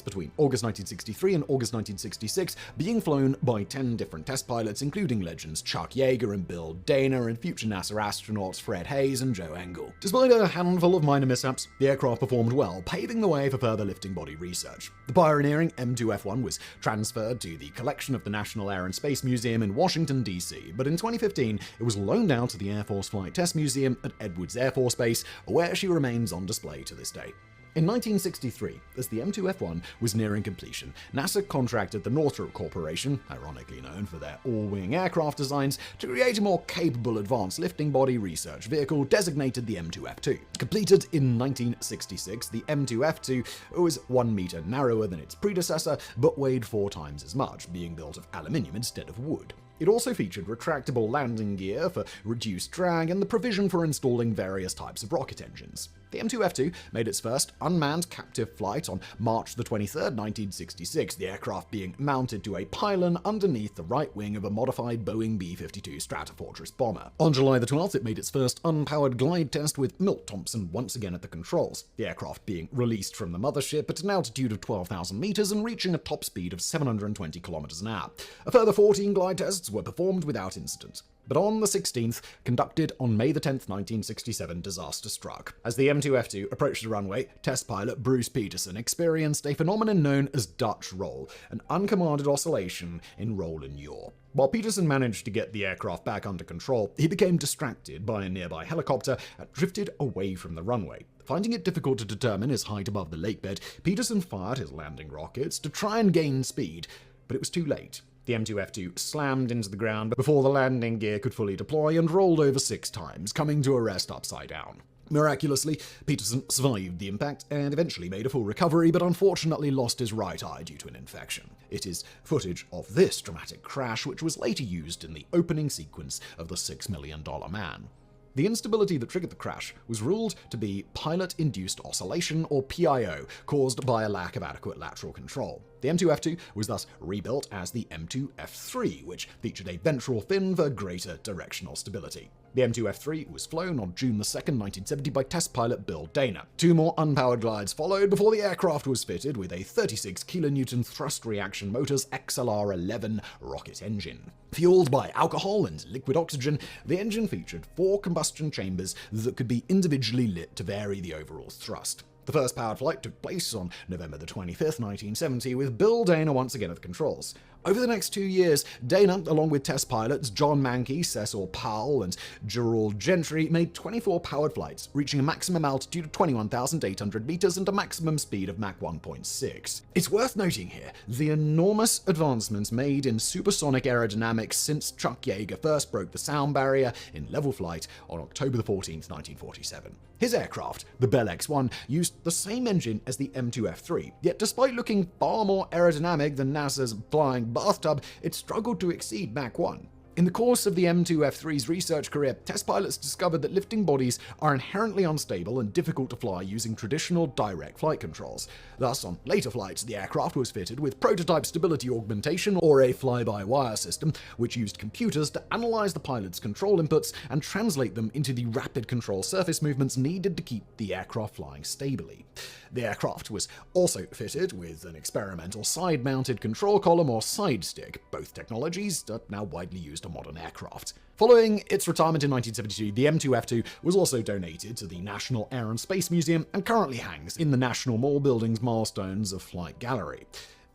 between August 1963 and August 1966, being flown by 10 different test pilots, including legends Chuck Yeager and Bill Dana, and future NASA astronauts Fred Hayes and Joe Engle. Despite a handful of minor mishaps, the aircraft performed well, paving the way for further lifting body research. The pioneering M2F1 was transferred to the collection of the National Air and Space Museum in Washington, D.C., but in 2015, it was loaned out to the Air Force Flight Test Museum at Edwards Air Force Base, where she remains on display to this day. In 1963, as the M2F1 was nearing completion, NASA contracted the Northrop Corporation, ironically known for their all-wing aircraft designs, to create a more capable advanced lifting body research vehicle designated the M2F2. Completed in 1966, the M2F2 was 1 meter narrower than its predecessor, but weighed 4 times as much, being built of aluminium instead of wood. It also featured retractable landing gear for reduced drag and the provision for installing various types of rocket engines. The M2F2 made its first unmanned captive flight on March 23, 1966, the aircraft being mounted to a pylon underneath the right wing of a modified Boeing B-52 Stratofortress bomber. On July 12th, it made its first unpowered glide test with Milt Thompson once again at the controls, the aircraft being released from the mothership at an altitude of 12,000 meters and reaching a top speed of 720 kilometers an hour. A further 14 glide tests were performed without incident. But on the 16th, conducted on May 10, 1967, disaster struck. As the M2F2 approached the runway, test pilot Bruce Peterson experienced a phenomenon known as Dutch roll, an uncommanded oscillation in roll and yaw. While Peterson managed to get the aircraft back under control, he became distracted by a nearby helicopter and drifted away from the runway. Finding it difficult to determine his height above the lakebed, Peterson fired his landing rockets to try and gain speed, but it was too late. The M2F2 slammed into the ground before the landing gear could fully deploy and rolled over 6 times, coming to a rest upside down. Miraculously, Peterson survived the impact and eventually made a full recovery, but unfortunately lost his right eye due to an infection. It is footage of this dramatic crash which was later used in the opening sequence of The $6 Million Man. The instability that triggered the crash was ruled to be pilot-induced oscillation, or PIO, caused by a lack of adequate lateral control. The M2F2 was thus rebuilt as the M2F3, which featured a ventral fin for greater directional stability. The M2F3 was flown on June 2, 1970 by test pilot Bill Dana. 2 more unpowered glides followed before the aircraft was fitted with a 36 kN thrust reaction motor's XLR-11 rocket engine. Fueled by alcohol and liquid oxygen, the engine featured 4 combustion chambers that could be individually lit to vary the overall thrust. The first powered flight took place on November 25, 1970, with Bill Dana once again at the controls. Over the next 2 years, Dana, along with test pilots John Mankey, Cecil Powell, and Gerald Gentry, made 24 powered flights, reaching a maximum altitude of 21,800 meters and a maximum speed of Mach 1.6. It's worth noting here the enormous advancements made in supersonic aerodynamics since Chuck Yeager first broke the sound barrier in level flight on October 14, 1947. His aircraft, the Bell X-1, used the same engine as the M2F3, yet despite looking far more aerodynamic than NASA's flying bathtub, it struggled to exceed Mach 1. In the course of the M2F3's research career, test pilots discovered that lifting bodies are inherently unstable and difficult to fly using traditional direct flight controls. Thus, on later flights, the aircraft was fitted with prototype stability augmentation, or a fly-by-wire system, which used computers to analyze the pilot's control inputs and translate them into the rapid control surface movements needed to keep the aircraft flying stably. The aircraft was also fitted with an experimental side-mounted control column or side stick. Both technologies are now widely used on modern aircraft. Following its retirement in 1972, the M2F2 was also donated to the National Air and Space Museum and currently hangs in the National Mall Building's Milestones of Flight Gallery.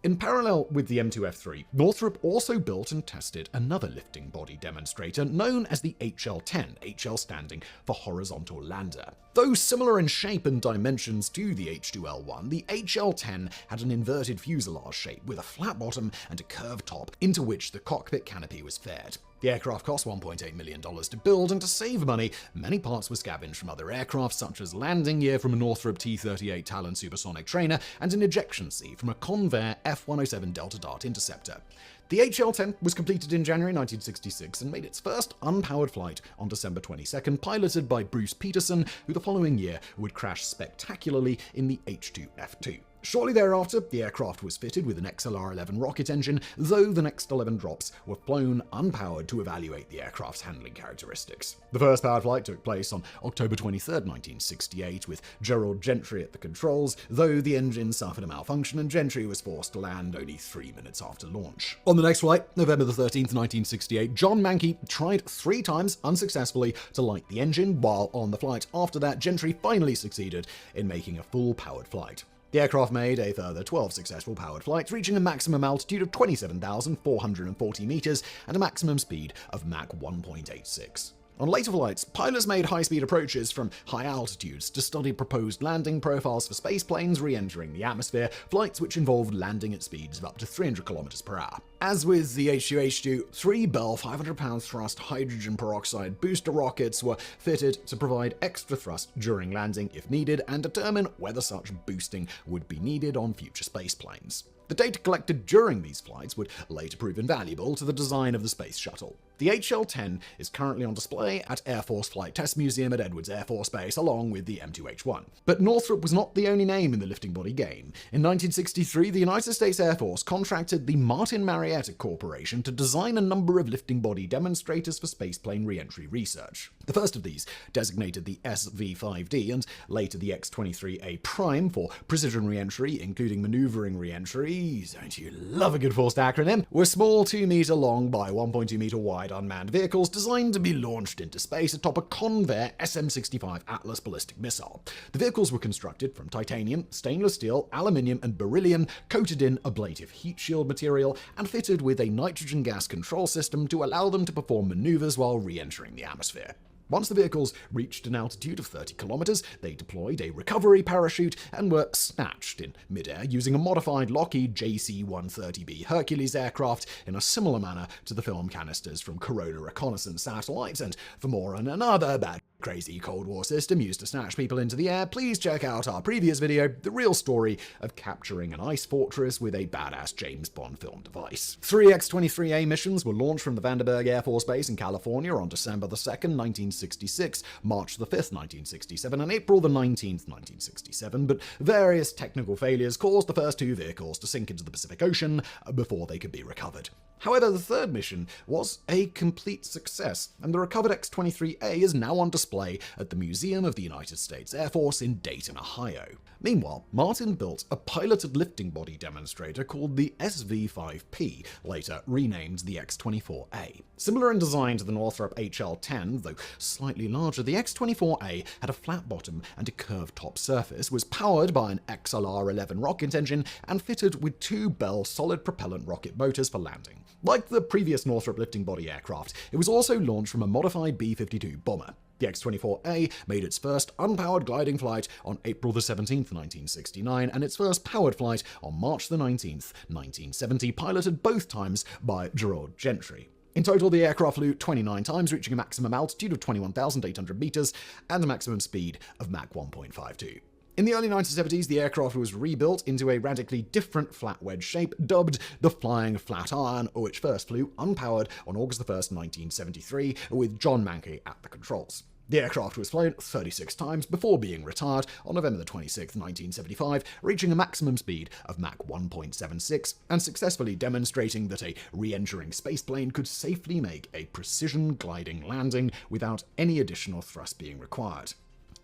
In parallel with the M2F3, Northrop also built and tested another lifting body demonstrator known as the HL-10, HL standing for Horizontal Lander. Though similar in shape and dimensions to the H2L1, the HL-10 had an inverted fuselage shape with a flat bottom and a curved top into which the cockpit canopy was faired. The aircraft cost $1.8 million to build, and to save money, many parts were scavenged from other aircraft, such as landing gear from a Northrop T-38 Talon supersonic trainer and an ejection seat from a Convair F-107 Delta Dart interceptor. The HL-10 was completed in January 1966 and made its first unpowered flight on December 22nd, piloted by Bruce Peterson, who the following year would crash spectacularly in the H2F2. Shortly thereafter, the aircraft was fitted with an XLR-11 rocket engine, though the next 11 drops were flown unpowered to evaluate the aircraft's handling characteristics. The first powered flight took place on October 23, 1968, with Gerald Gentry at the controls, though the engine suffered a malfunction and Gentry was forced to land only 3 minutes after launch. On the next flight, November 13, 1968, John Mankey tried 3 times unsuccessfully to light the engine, while on the flight after that, Gentry finally succeeded in making a full powered flight. The aircraft made a further 12 successful powered flights, reaching a maximum altitude of 27,440 meters and a maximum speed of Mach 1.86. On later flights, pilots made high-speed approaches from high altitudes to study proposed landing profiles for spaceplanes re-entering the atmosphere, flights which involved landing at speeds of up to 300 km per hour. As with the H2H2, 3 Bell 500-pound thrust hydrogen peroxide booster rockets were fitted to provide extra thrust during landing if needed and determine whether such boosting would be needed on future spaceplanes. The data collected during these flights would later prove invaluable to the design of the space shuttle. The HL-10 is currently on display at Air Force Flight Test Museum at Edwards Air Force Base, along with the M2H1. But Northrop was not the only name in the lifting body game. In 1963, the United States Air Force contracted the Martin Marietta Corporation to design a number of lifting body demonstrators for spaceplane re-entry research. The first of these, designated the SV-5D and later the X-23A Prime for precision re-entry, including maneuvering re-entry, don't you love a good forced acronym, were small 2-meter long by 1.2-meter wide unmanned vehicles designed to be launched into space atop a Convair SM-65 Atlas ballistic missile. The vehicles were constructed from titanium, stainless steel, aluminium, and beryllium, coated in ablative heat shield material, and fitted with a nitrogen gas control system to allow them to perform maneuvers while re-entering the atmosphere. Once the vehicles reached an altitude of 30 kilometers, they deployed a recovery parachute and were snatched in midair using a modified Lockheed JC-130B Hercules aircraft in a similar manner to the film canisters from Corona reconnaissance satellites. And for more on another bad Crazy Cold War system used to snatch people into the air, please check out our previous video, The Real Story of Capturing an Ice Fortress with a Badass James Bond film device. 3 X-23A missions were launched from the Vandenberg Air Force Base in California on December the 2nd, 1966, March the 5th, 1967, and April the 19th, 1967, but various technical failures caused the first 2 vehicles to sink into the Pacific Ocean before they could be recovered. However, the third mission was a complete success, and the recovered X-23A is now on display at the Museum of the United States Air Force in Dayton, Ohio. Meanwhile, Martin built a piloted lifting body demonstrator called the SV-5P, later renamed the X-24A. Similar in design to the Northrop HL-10, though slightly larger, the X-24A had a flat bottom and a curved top surface, was powered by an XLR-11 rocket engine, and fitted with 2 Bell solid propellant rocket motors for landing. Like the previous Northrop lifting body aircraft, it was also launched from a modified B-52 bomber. The X-24A made its first unpowered gliding flight on April the 17th, 1969, and its first powered flight on March the 19th, 1970, piloted both times by Gerard Gentry. In total, the aircraft flew 29 times, reaching a maximum altitude of 21,800 meters and a maximum speed of Mach 1.52. In the early 1970s, the aircraft was rebuilt into a radically different flat wedge shape, dubbed the Flying Flatiron, which first flew unpowered on August 1, 1973, with John Mankey at the controls. The aircraft was flown 36 times before being retired on November 26, 1975, reaching a maximum speed of Mach 1.76 and successfully demonstrating that a re-entering spaceplane could safely make a precision gliding landing without any additional thrust being required.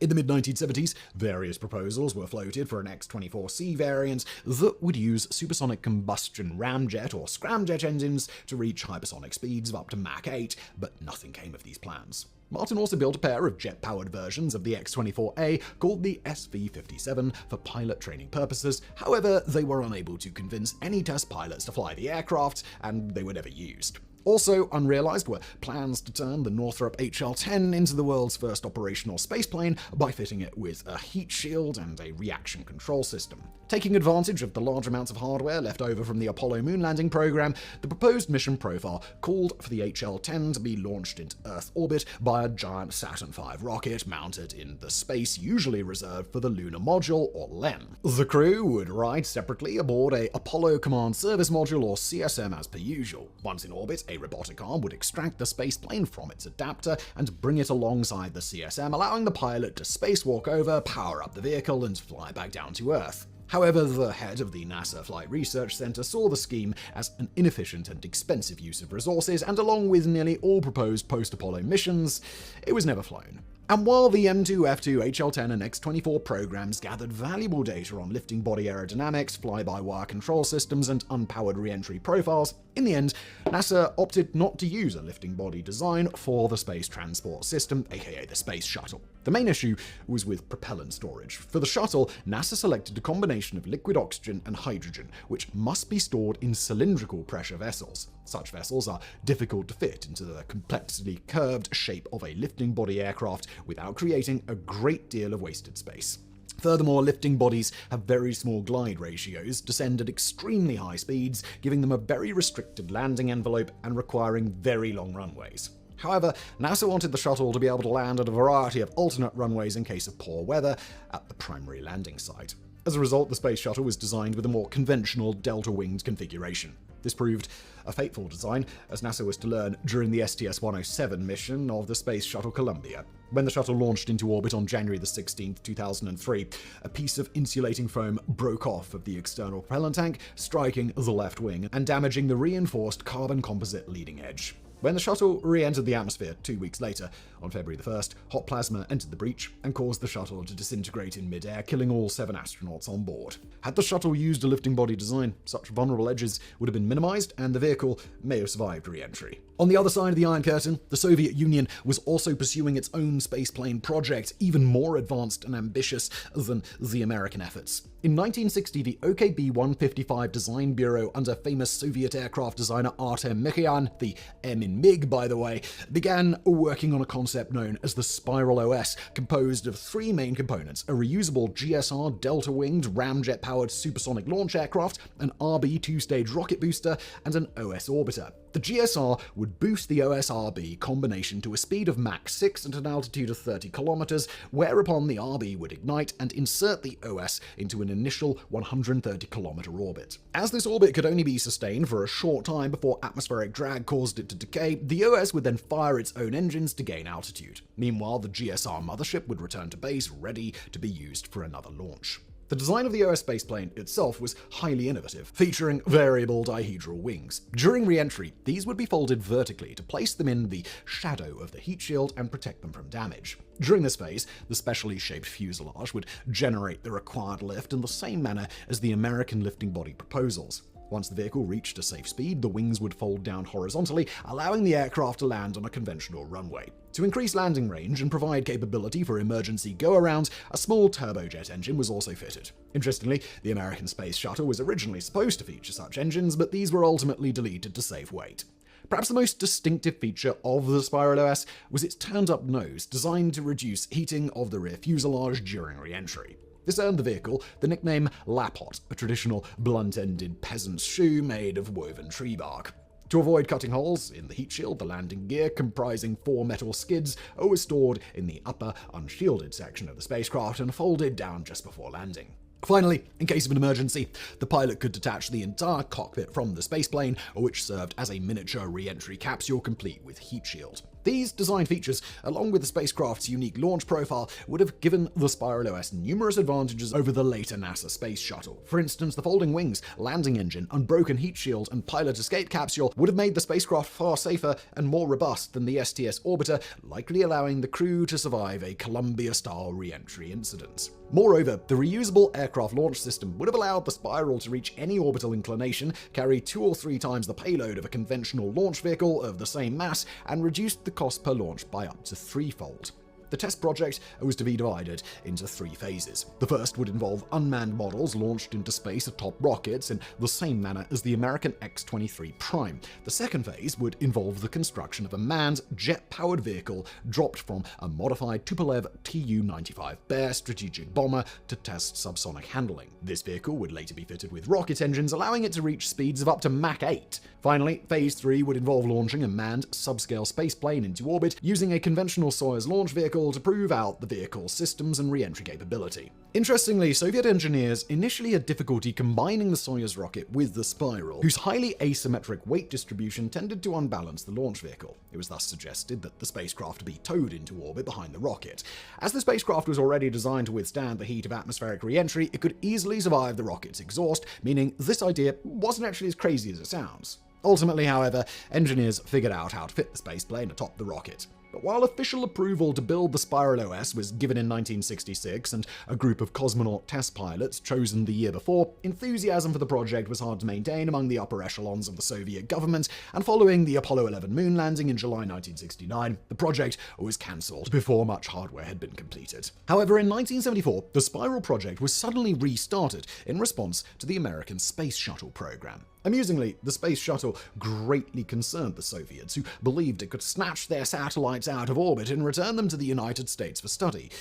In the mid-1970s, various proposals were floated for an X-24C variant that would use supersonic combustion ramjet or scramjet engines to reach hypersonic speeds of up to Mach 8, but nothing came of these plans. Martin also built a pair of jet-powered versions of the X-24A called the SV-57 for pilot training purposes. However, they were unable to convince any test pilots to fly the aircraft, and they were never used. Also unrealized were plans to turn the Northrop HL-10 into the world's first operational spaceplane by fitting it with a heat shield and a reaction control system. Taking advantage of the large amounts of hardware left over from the Apollo moon landing program, the proposed mission profile called for the HL-10 to be launched into Earth orbit by a giant Saturn V rocket mounted in the space usually reserved for the Lunar Module, or LEM. The crew would ride separately aboard a Apollo Command Service Module, or CSM, as per usual. Once in orbit, a robotic arm would extract the spaceplane from its adapter and bring it alongside the CSM, allowing the pilot to spacewalk over, power up the vehicle, and fly back down to Earth. However, the head of the NASA Flight Research Center saw the scheme as an inefficient and expensive use of resources, and along with nearly all proposed post-Apollo missions, it was never flown. And while the M2, F2, HL-10, and X-24 programs gathered valuable data on lifting body aerodynamics, fly-by-wire control systems, and unpowered re-entry profiles, in the end, NASA opted not to use a lifting body design for the Space Transport System, aka the Space Shuttle. The main issue was with propellant storage. For the shuttle, NASA selected a combination of liquid oxygen and hydrogen, which must be stored in cylindrical pressure vessels. Such vessels are difficult to fit into the complexly curved shape of a lifting body aircraft without creating a great deal of wasted space. Furthermore, lifting bodies have very small glide ratios, descend at extremely high speeds, giving them a very restricted landing envelope and requiring very long runways. However, NASA wanted the shuttle to be able to land at a variety of alternate runways in case of poor weather at the primary landing site. As a result, the Space Shuttle was designed with a more conventional delta-winged configuration. This proved a fateful design, as NASA was to learn during the STS-107 mission of the Space Shuttle Columbia. When the shuttle launched into orbit on January 16, 2003, a piece of insulating foam broke off of the external propellant tank, striking the left wing and damaging the reinforced carbon composite leading edge. When the shuttle re-entered the atmosphere 2 weeks later, on February 1st, hot plasma entered the breach and caused the shuttle to disintegrate in mid-air, killing all 7 astronauts on board. Had the shuttle used a lifting body design, such vulnerable edges would have been minimized and the vehicle may have survived re-entry. On the other side of the Iron Curtain, the Soviet Union was also pursuing its own spaceplane project, even more advanced and ambitious than the American efforts. In 1960, the OKB-155 Design Bureau, under famous Soviet aircraft designer Artem Mikhayan, the M in MiG, by the way, began working on a concept known as the Spiral OS, composed of 3 main components: a reusable GSR delta-winged ramjet-powered supersonic launch aircraft, an RB 2-stage rocket booster, and an OS orbiter. The GSR would boost the OS-RB combination to a speed of Mach 6 at an altitude of 30 kilometers, whereupon the RB would ignite and insert the OS into an initial 130-kilometer orbit. As this orbit could only be sustained for a short time before atmospheric drag caused it to decay, the OS would then fire its own engines to gain altitude. Meanwhile, the GSR mothership would return to base, ready to be used for another launch. The design of the OS spaceplane itself was highly innovative, featuring variable dihedral wings. During re-entry, these would be folded vertically to place them in the shadow of the heat shield and protect them from damage. During this phase, the specially shaped fuselage would generate the required lift in the same manner as the American lifting body proposals. Once the vehicle reached a safe speed, the wings would fold down horizontally, allowing the aircraft to land on a conventional runway. To increase landing range and provide capability for emergency go-arounds, a small turbojet engine was also fitted. Interestingly, the American Space Shuttle was originally supposed to feature such engines, but these were ultimately deleted to save weight. Perhaps the most distinctive feature of the Spiral OS was its turned-up nose, designed to reduce heating of the rear fuselage during re-entry. This earned the vehicle the nickname Lapot, a traditional blunt-ended peasant's shoe made of woven tree bark. To avoid cutting holes in the heat shield, the landing gear, comprising 4 metal skids, was stored in the upper, unshielded section of the spacecraft and folded down just before landing. Finally, in case of an emergency, the pilot could detach the entire cockpit from the spaceplane, which served as a miniature re-entry capsule complete with heat shield. These design features, along with the spacecraft's unique launch profile, would have given the Spiral OS numerous advantages over the later NASA Space Shuttle. For instance, the folding wings, landing engine, unbroken heat shield, and pilot escape capsule would have made the spacecraft far safer and more robust than the STS orbiter, likely allowing the crew to survive a Columbia-style re-entry incident. Moreover, the reusable aircraft launch system would have allowed the Spiral to reach any orbital inclination, carry 2 or 3 times the payload of a conventional launch vehicle of the same mass, and reduced the cost per launch by up to 3-fold. The test project was to be divided into 3 phases. The first would involve unmanned models launched into space atop rockets in the same manner as the American X-23 Prime. The second phase would involve the construction of a manned, jet-powered vehicle dropped from a modified Tupolev Tu-95 Bear strategic bomber to test subsonic handling. This vehicle would later be fitted with rocket engines, allowing it to reach speeds of up to Mach 8. Finally, Phase 3 would involve launching a manned, subscale spaceplane into orbit using a conventional Soyuz launch vehicle to prove out the vehicle's systems and re-entry capability. Interestingly, Soviet engineers initially had difficulty combining the Soyuz rocket with the Spiral, whose highly asymmetric weight distribution tended to unbalance the launch vehicle. It was thus suggested that the spacecraft be towed into orbit behind the rocket. As the spacecraft was already designed to withstand the heat of atmospheric re-entry, it could easily survive the rocket's exhaust, meaning this idea wasn't actually as crazy as it sounds. Ultimately, however, engineers figured out how to fit the spaceplane atop the rocket. But while official approval to build the Spiral OS was given in 1966 and a group of cosmonaut test pilots chosen the year before, enthusiasm for the project was hard to maintain among the upper echelons of the Soviet government, and following the Apollo 11 moon landing in July 1969, the project was cancelled before much hardware had been completed. However, in 1974, the Spiral project was suddenly restarted in response to the American Space Shuttle program. Amusingly, the Space Shuttle greatly concerned the Soviets, who believed it could snatch their satellites out of orbit and return them to the United States for study.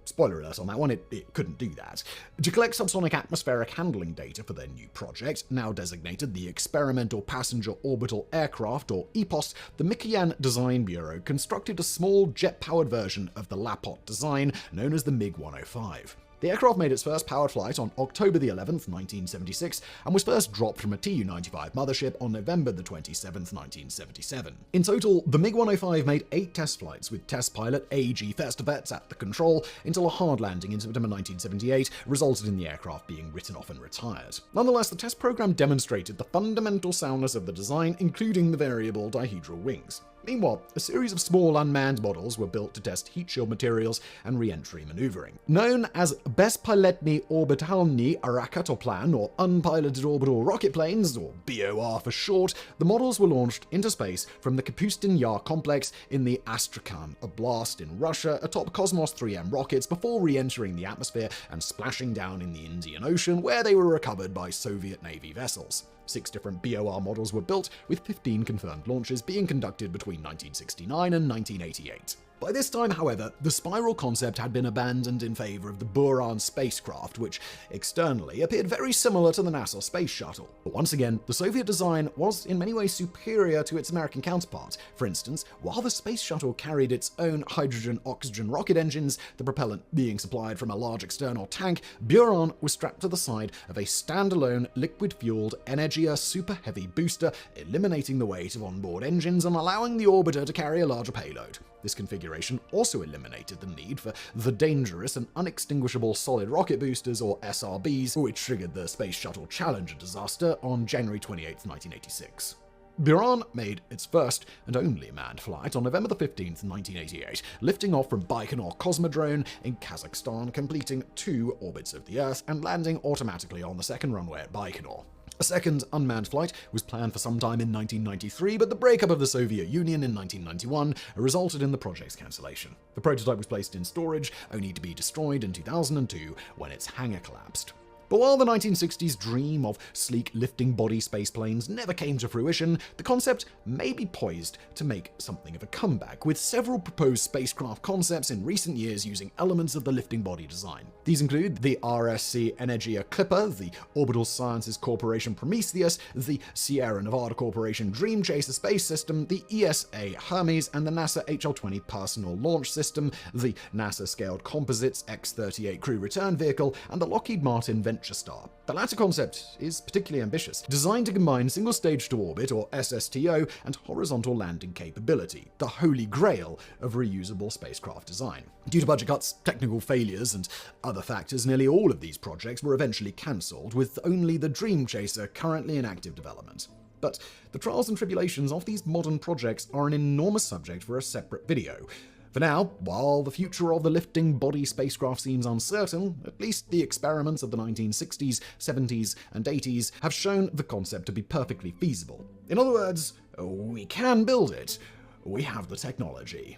Spoiler alert on that one, it couldn't do that. To collect subsonic atmospheric handling data for their new project, now designated the Experimental Passenger Orbital Aircraft, or EPOS, the Mikoyan Design Bureau constructed a small jet-powered version of the Lapot design known as the MiG-105. The aircraft made its first powered flight on October the 11th, 1976, and was first dropped from a Tu-95 mothership on November the 27th, 1977. In total, the MiG-105 made 8 test flights with test pilot A.G. Festervets at the control until a hard landing in September 1978 resulted in the aircraft being written off and retired. Nonetheless, the test program demonstrated the fundamental soundness of the design, including the variable dihedral wings. Meanwhile, a series of small unmanned models were built to test heat shield materials and re-entry maneuvering. Known as Bezpiletny Orbitalny Raketoplan, or Unpiloted Orbital Rocket Planes, or BOR for short, the models were launched into space from the Kapustin Yar complex in the Astrakhan Oblast in Russia atop Cosmos 3M rockets before re-entering the atmosphere and splashing down in the Indian Ocean, where they were recovered by Soviet Navy vessels. 6 different BOR models were built, with 15 confirmed launches being conducted between 1969 and 1988. By this time, however, the spiral concept had been abandoned in favor of the Buran spacecraft, which externally appeared very similar to the NASA space shuttle. But once again, the Soviet design was in many ways superior to its American counterpart. For instance, while the space shuttle carried its own hydrogen-oxygen rocket engines, the propellant being supplied from a large external tank, Buran was strapped to the side of a standalone liquid-fueled Energia Super Heavy booster, eliminating the weight of onboard engines and allowing the orbiter to carry a larger payload. This configuration also eliminated the need for the dangerous and unextinguishable solid rocket boosters, or SRBs, which triggered the Space Shuttle Challenger disaster on January 28, 1986. Buran made its first and only manned flight on November 15, 1988, lifting off from Baikonur Cosmodrome in Kazakhstan, completing 2 orbits of the Earth and landing automatically on the second runway at Baikonur. A second unmanned flight was planned for some time in 1993, but the breakup of the Soviet Union in 1991 resulted in the project's cancellation. The prototype was placed in storage, only to be destroyed in 2002 when its hangar collapsed. But while the 1960s dream of sleek lifting body spaceplanes never came to fruition, the concept may be poised to make something of a comeback, with several proposed spacecraft concepts in recent years using elements of the lifting body design. These include the RSC Energia Clipper, the Orbital Sciences Corporation Prometheus, the Sierra Nevada Corporation Dream Chaser space system, the ESA Hermes, and the NASA HL-20 Personal Launch System, the NASA-scaled Composites X-38 Crew Return Vehicle, and the Lockheed Martin Venture Star. The latter concept is particularly ambitious, designed to combine single stage to orbit, or SSTO, and horizontal landing capability, the holy grail of reusable spacecraft design. Due to budget cuts, technical failures, and other factors, nearly all of these projects were eventually cancelled, with only the Dream Chaser currently in active development. But the trials and tribulations of these modern projects are an enormous subject for a separate video. For now, while the future of the lifting body spacecraft seems uncertain, at least the experiments of the 1960s, 70s, and 80s have shown the concept to be perfectly feasible. In other words, we can build it. We have the technology.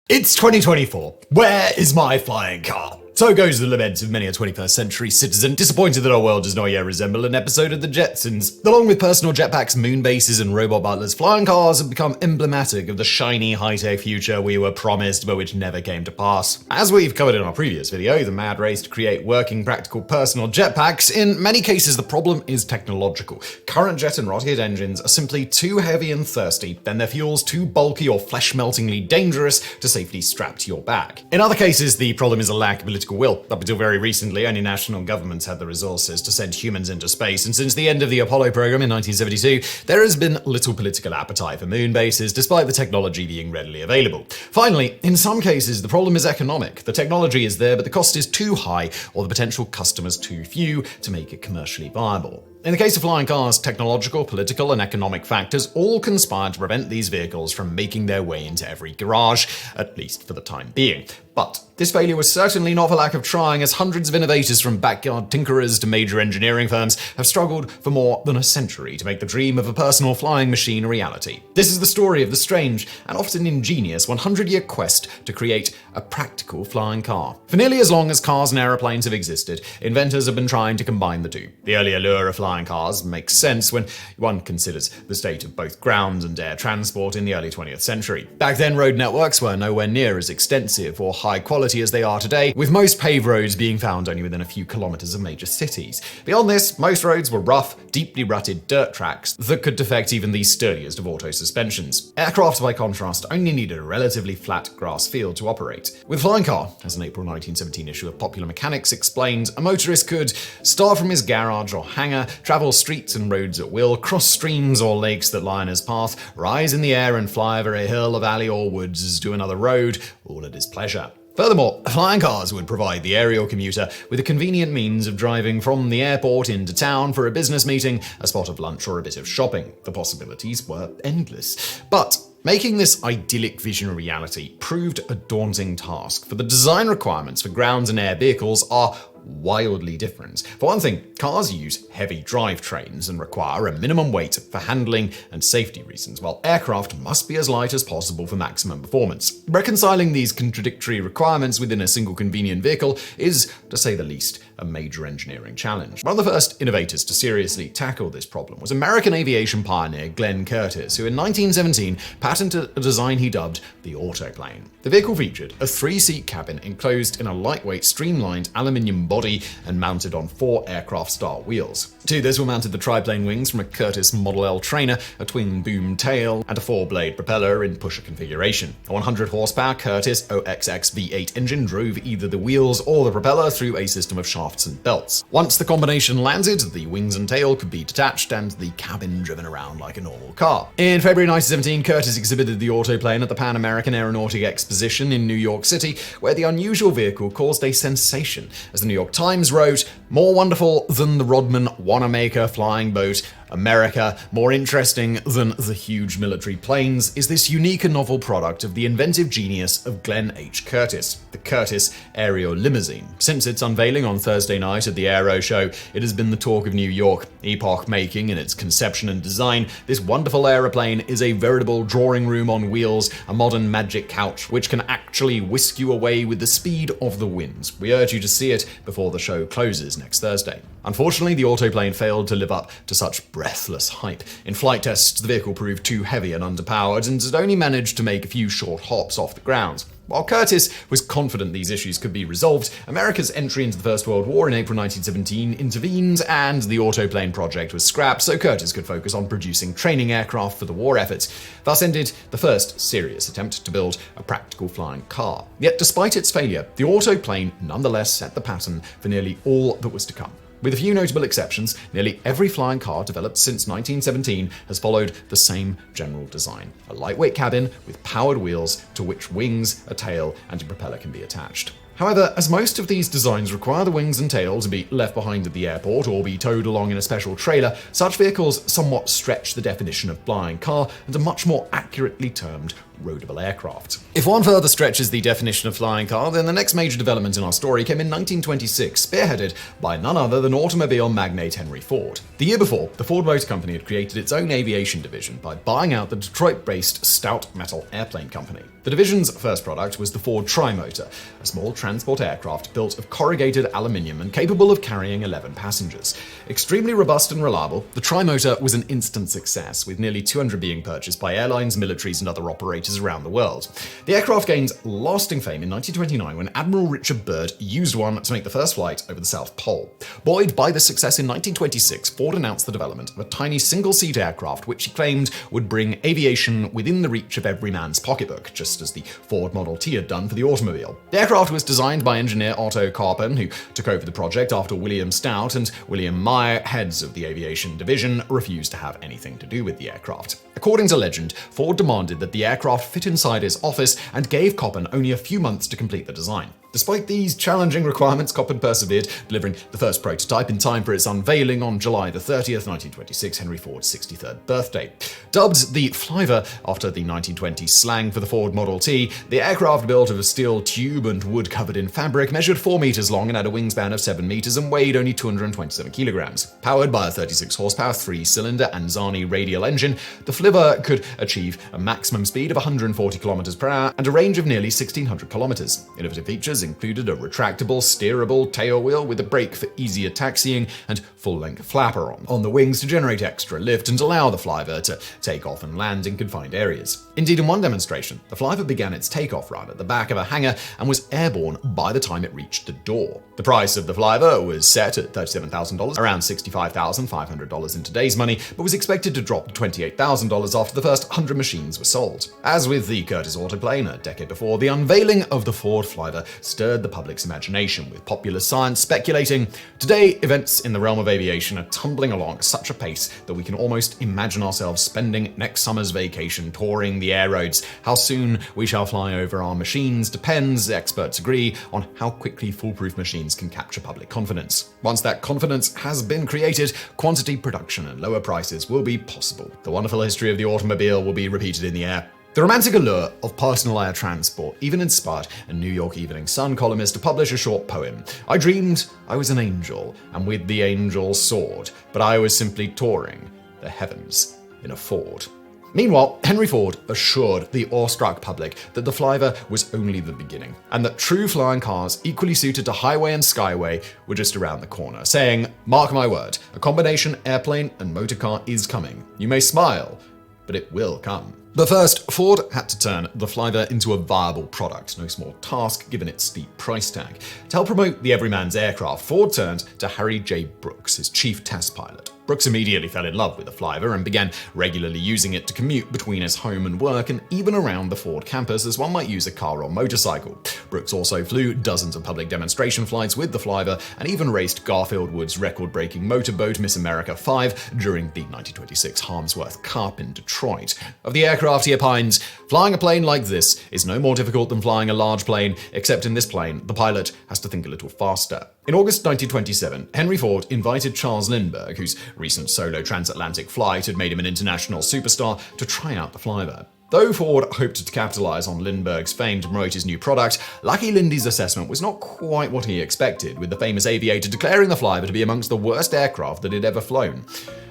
It's 2024. Where is my flying car? So goes the lament of many a 21st century citizen, disappointed that our world does not yet resemble an episode of the Jetsons. Along with personal jetpacks, moon bases, and robot butlers, flying cars have become emblematic of the shiny high-tech future we were promised but which never came to pass. As we've covered in our previous video, the mad race to create working practical personal jetpacks, in many cases the problem is technological. Current jet and rocket engines are simply too heavy and thirsty, then their fuels too bulky or flesh-meltingly dangerous to safely strap to your back. In other cases, the problem is a lack of political will. Up until very recently, only national governments had the resources to send humans into space, and since the end of the Apollo program in 1972, there has been little political appetite for moon bases, despite the technology being readily available. Finally, in some cases, the problem is economic. The technology is there, but the cost is too high, or the potential customers too few to make it commercially viable. In the case of flying cars, technological, political, and economic factors all conspire to prevent these vehicles from making their way into every garage, at least for the time being. But this failure was certainly not for lack of trying, as hundreds of innovators from backyard tinkerers to major engineering firms have struggled for more than a century to make the dream of a personal flying machine a reality. This is the story of the strange and often ingenious 100-year quest to create a practical flying car. For nearly as long as cars and aeroplanes have existed, inventors have been trying to combine the two. The early allure of flying cars makes sense when one considers the state of both ground and air transport in the early 20th century. Back then, road networks were nowhere near as extensive or high quality as they are today, with most paved roads being found only within a few kilometers of major cities. Beyond this, most roads were rough, deeply rutted dirt tracks that could defect even the sturdiest of auto suspensions. Aircraft, by contrast, only needed a relatively flat grass field to operate. With flying car, as an April 1917 issue of Popular Mechanics explained, a motorist could start from his garage or hangar, travel streets and roads at will, cross streams or lakes that lie in his path, rise in the air and fly over a hill, a valley or woods to another road, all at his pleasure. Furthermore, flying cars would provide the aerial commuter with a convenient means of driving from the airport into town for a business meeting, a spot of lunch, or a bit of shopping. The possibilities were endless. But making this idyllic vision a reality proved a daunting task, for the design requirements for ground and air vehicles are wildly different. For one thing, cars use heavy drivetrains and require a minimum weight for handling and safety reasons, while aircraft must be as light as possible for maximum performance. Reconciling these contradictory requirements within a single convenient vehicle is, to say the least, a major engineering challenge. One of the first innovators to seriously tackle this problem was American aviation pioneer Glenn Curtiss, who in 1917 patented a design he dubbed the autoplane. The vehicle featured a 3-seat cabin enclosed in a lightweight, streamlined aluminium body and mounted on 4 aircraft-style wheels. To this were mounted the triplane wings from a Curtiss Model L trainer, a twin-boom tail, and a 4-blade propeller in pusher configuration. A 100-horsepower Curtiss OXX V8 engine drove either the wheels or the propeller through a system of shafts and belts. Once the combination landed, the wings and tail could be detached and the cabin driven around like a normal car. In February 1917, Curtiss exhibited the autoplane at the Pan American Aeronautic Exposition in New York City, where the unusual vehicle caused a sensation. As the New York Times wrote, "More wonderful than the Rodman Wanamaker flying boat, America, more interesting than the huge military planes, is this unique and novel product of the inventive genius of Glenn H. Curtiss, the Curtiss Aero Limousine. Since its unveiling on Thursday night at the Aero Show, it has been the talk of New York. Epoch-making in its conception and design, this wonderful aeroplane is a veritable drawing room on wheels, a modern magic couch which can actually whisk you away with the speed of the winds. We urge you to see it before the show closes next Thursday." Unfortunately, the autoplane failed to live up to such breathless hype. In flight tests, the vehicle proved too heavy and underpowered, and had only managed to make a few short hops off the ground. While Curtiss was confident these issues could be resolved, America's entry into the First World War in April 1917 intervened, and the autoplane project was scrapped so Curtiss could focus on producing training aircraft for the war effort. Thus ended the first serious attempt to build a practical flying car. Yet despite its failure, the autoplane nonetheless set the pattern for nearly all that was to come. With a few notable exceptions, nearly every flying car developed since 1917 has followed the same general design: a lightweight cabin with powered wheels to which wings, a tail, and a propeller can be attached. However, as most of these designs require the wings and tail to be left behind at the airport or be towed along in a special trailer, such vehicles somewhat stretch the definition of flying car and are much more accurately termed roadable aircraft. If one further stretches the definition of flying car, then the next major development in our story came in 1926, spearheaded by none other than automobile magnate Henry Ford. The year before, the Ford Motor Company had created its own aviation division by buying out the Detroit-based Stout Metal Airplane Company. The division's first product was the Ford Trimotor, a small transport aircraft built of corrugated aluminium and capable of carrying 11 passengers. Extremely robust and reliable, the Trimotor was an instant success, with nearly 200 being purchased by airlines, militaries, and other operators around the world. The aircraft gained lasting fame in 1929 when Admiral Richard Byrd used one to make the first flight over the South Pole. Buoyed by this success in 1926, Ford announced the development of a tiny single-seat aircraft which he claimed would bring aviation within the reach of every man's pocketbook, just as the Ford Model T had done for the automobile. The aircraft was designed by engineer Otto Karpen, who took over the project after William Stout and William Meyer, heads of the aviation division, refused to have anything to do with the aircraft. According to legend, Ford demanded that the aircraft fit inside his office and gave Koppen only a few months to complete the design. Despite these challenging requirements, Koppen persevered, delivering the first prototype in time for its unveiling on July 30th, 1926, Henry Ford's 63rd birthday. Dubbed the Flyver after the 1920s slang for the Ford Model T, the aircraft, built of a steel tube and wood covered in fabric, measured 4 meters long and had a wingspan of 7 meters and weighed only 227 kilograms. Powered by a 36 horsepower 3-cylinder Anzani radial engine, the Flyver could achieve a maximum speed of 140 kilometers per hour and a range of nearly 1,600 kilometers. Innovative features included a retractable, steerable tail wheel with a brake for easier taxiing and full-length flapper on the wings to generate extra lift and allow the Flyver to take off and land in confined areas. Indeed, in one demonstration, the Flyver began its takeoff run at the back of a hangar and was airborne by the time it reached the door. The price of the Flyver was set at $37,000, around $65,500 in today's money, but was expected to drop to $28,000 after the first 100 machines were sold. As with the Curtiss autoplane a decade before, the unveiling of the Ford Flyver stirred the public's imagination, with popular science speculating, "Today, events in the realm of aviation are tumbling along at such a pace that we can almost imagine ourselves spending next summer's vacation touring the air roads. How soon we shall fly over our machines depends, experts agree, on how quickly foolproof machines can capture public confidence. Once that confidence has been created, quantity production and lower prices will be possible. The wonderful history of the automobile will be repeated in the air." The romantic allure of personal air transport even inspired a New York Evening Sun columnist to publish a short poem. "I dreamed I was an angel, and with the angel soared, but I was simply touring the heavens in a Ford." Meanwhile, Henry Ford assured the awestruck public that the Flyver was only the beginning, and that true flying cars equally suited to highway and skyway were just around the corner, saying, "Mark my word, a combination airplane and motor car is coming. You may smile, but it will come." But first, Ford had to turn the Flyver into a viable product, no small task given its steep price tag. To help promote the everyman's aircraft, Ford turned to Harry J. Brooks, his chief test pilot. Brooks immediately fell in love with the Flyver and began regularly using it to commute between his home and work and even around the Ford campus as one might use a car or motorcycle. Brooks also flew dozens of public demonstration flights with the Flyver and even raced Garfield Wood's record-breaking motorboat Miss America 5 during the 1926 Harmsworth Cup in Detroit. Of the aircraft, he opines, "Flying a plane like this is no more difficult than flying a large plane, except in this plane, the pilot has to think a little faster." In August 1927, Henry Ford invited Charles Lindbergh, whose recent solo transatlantic flight had made him an international superstar, to try out the Flyver. Though Ford hoped to capitalize on Lindbergh's fame to promote his new product, Lucky Lindy's assessment was not quite what he expected, with the famous aviator declaring the Flyver to be amongst the worst aircraft that he'd ever flown.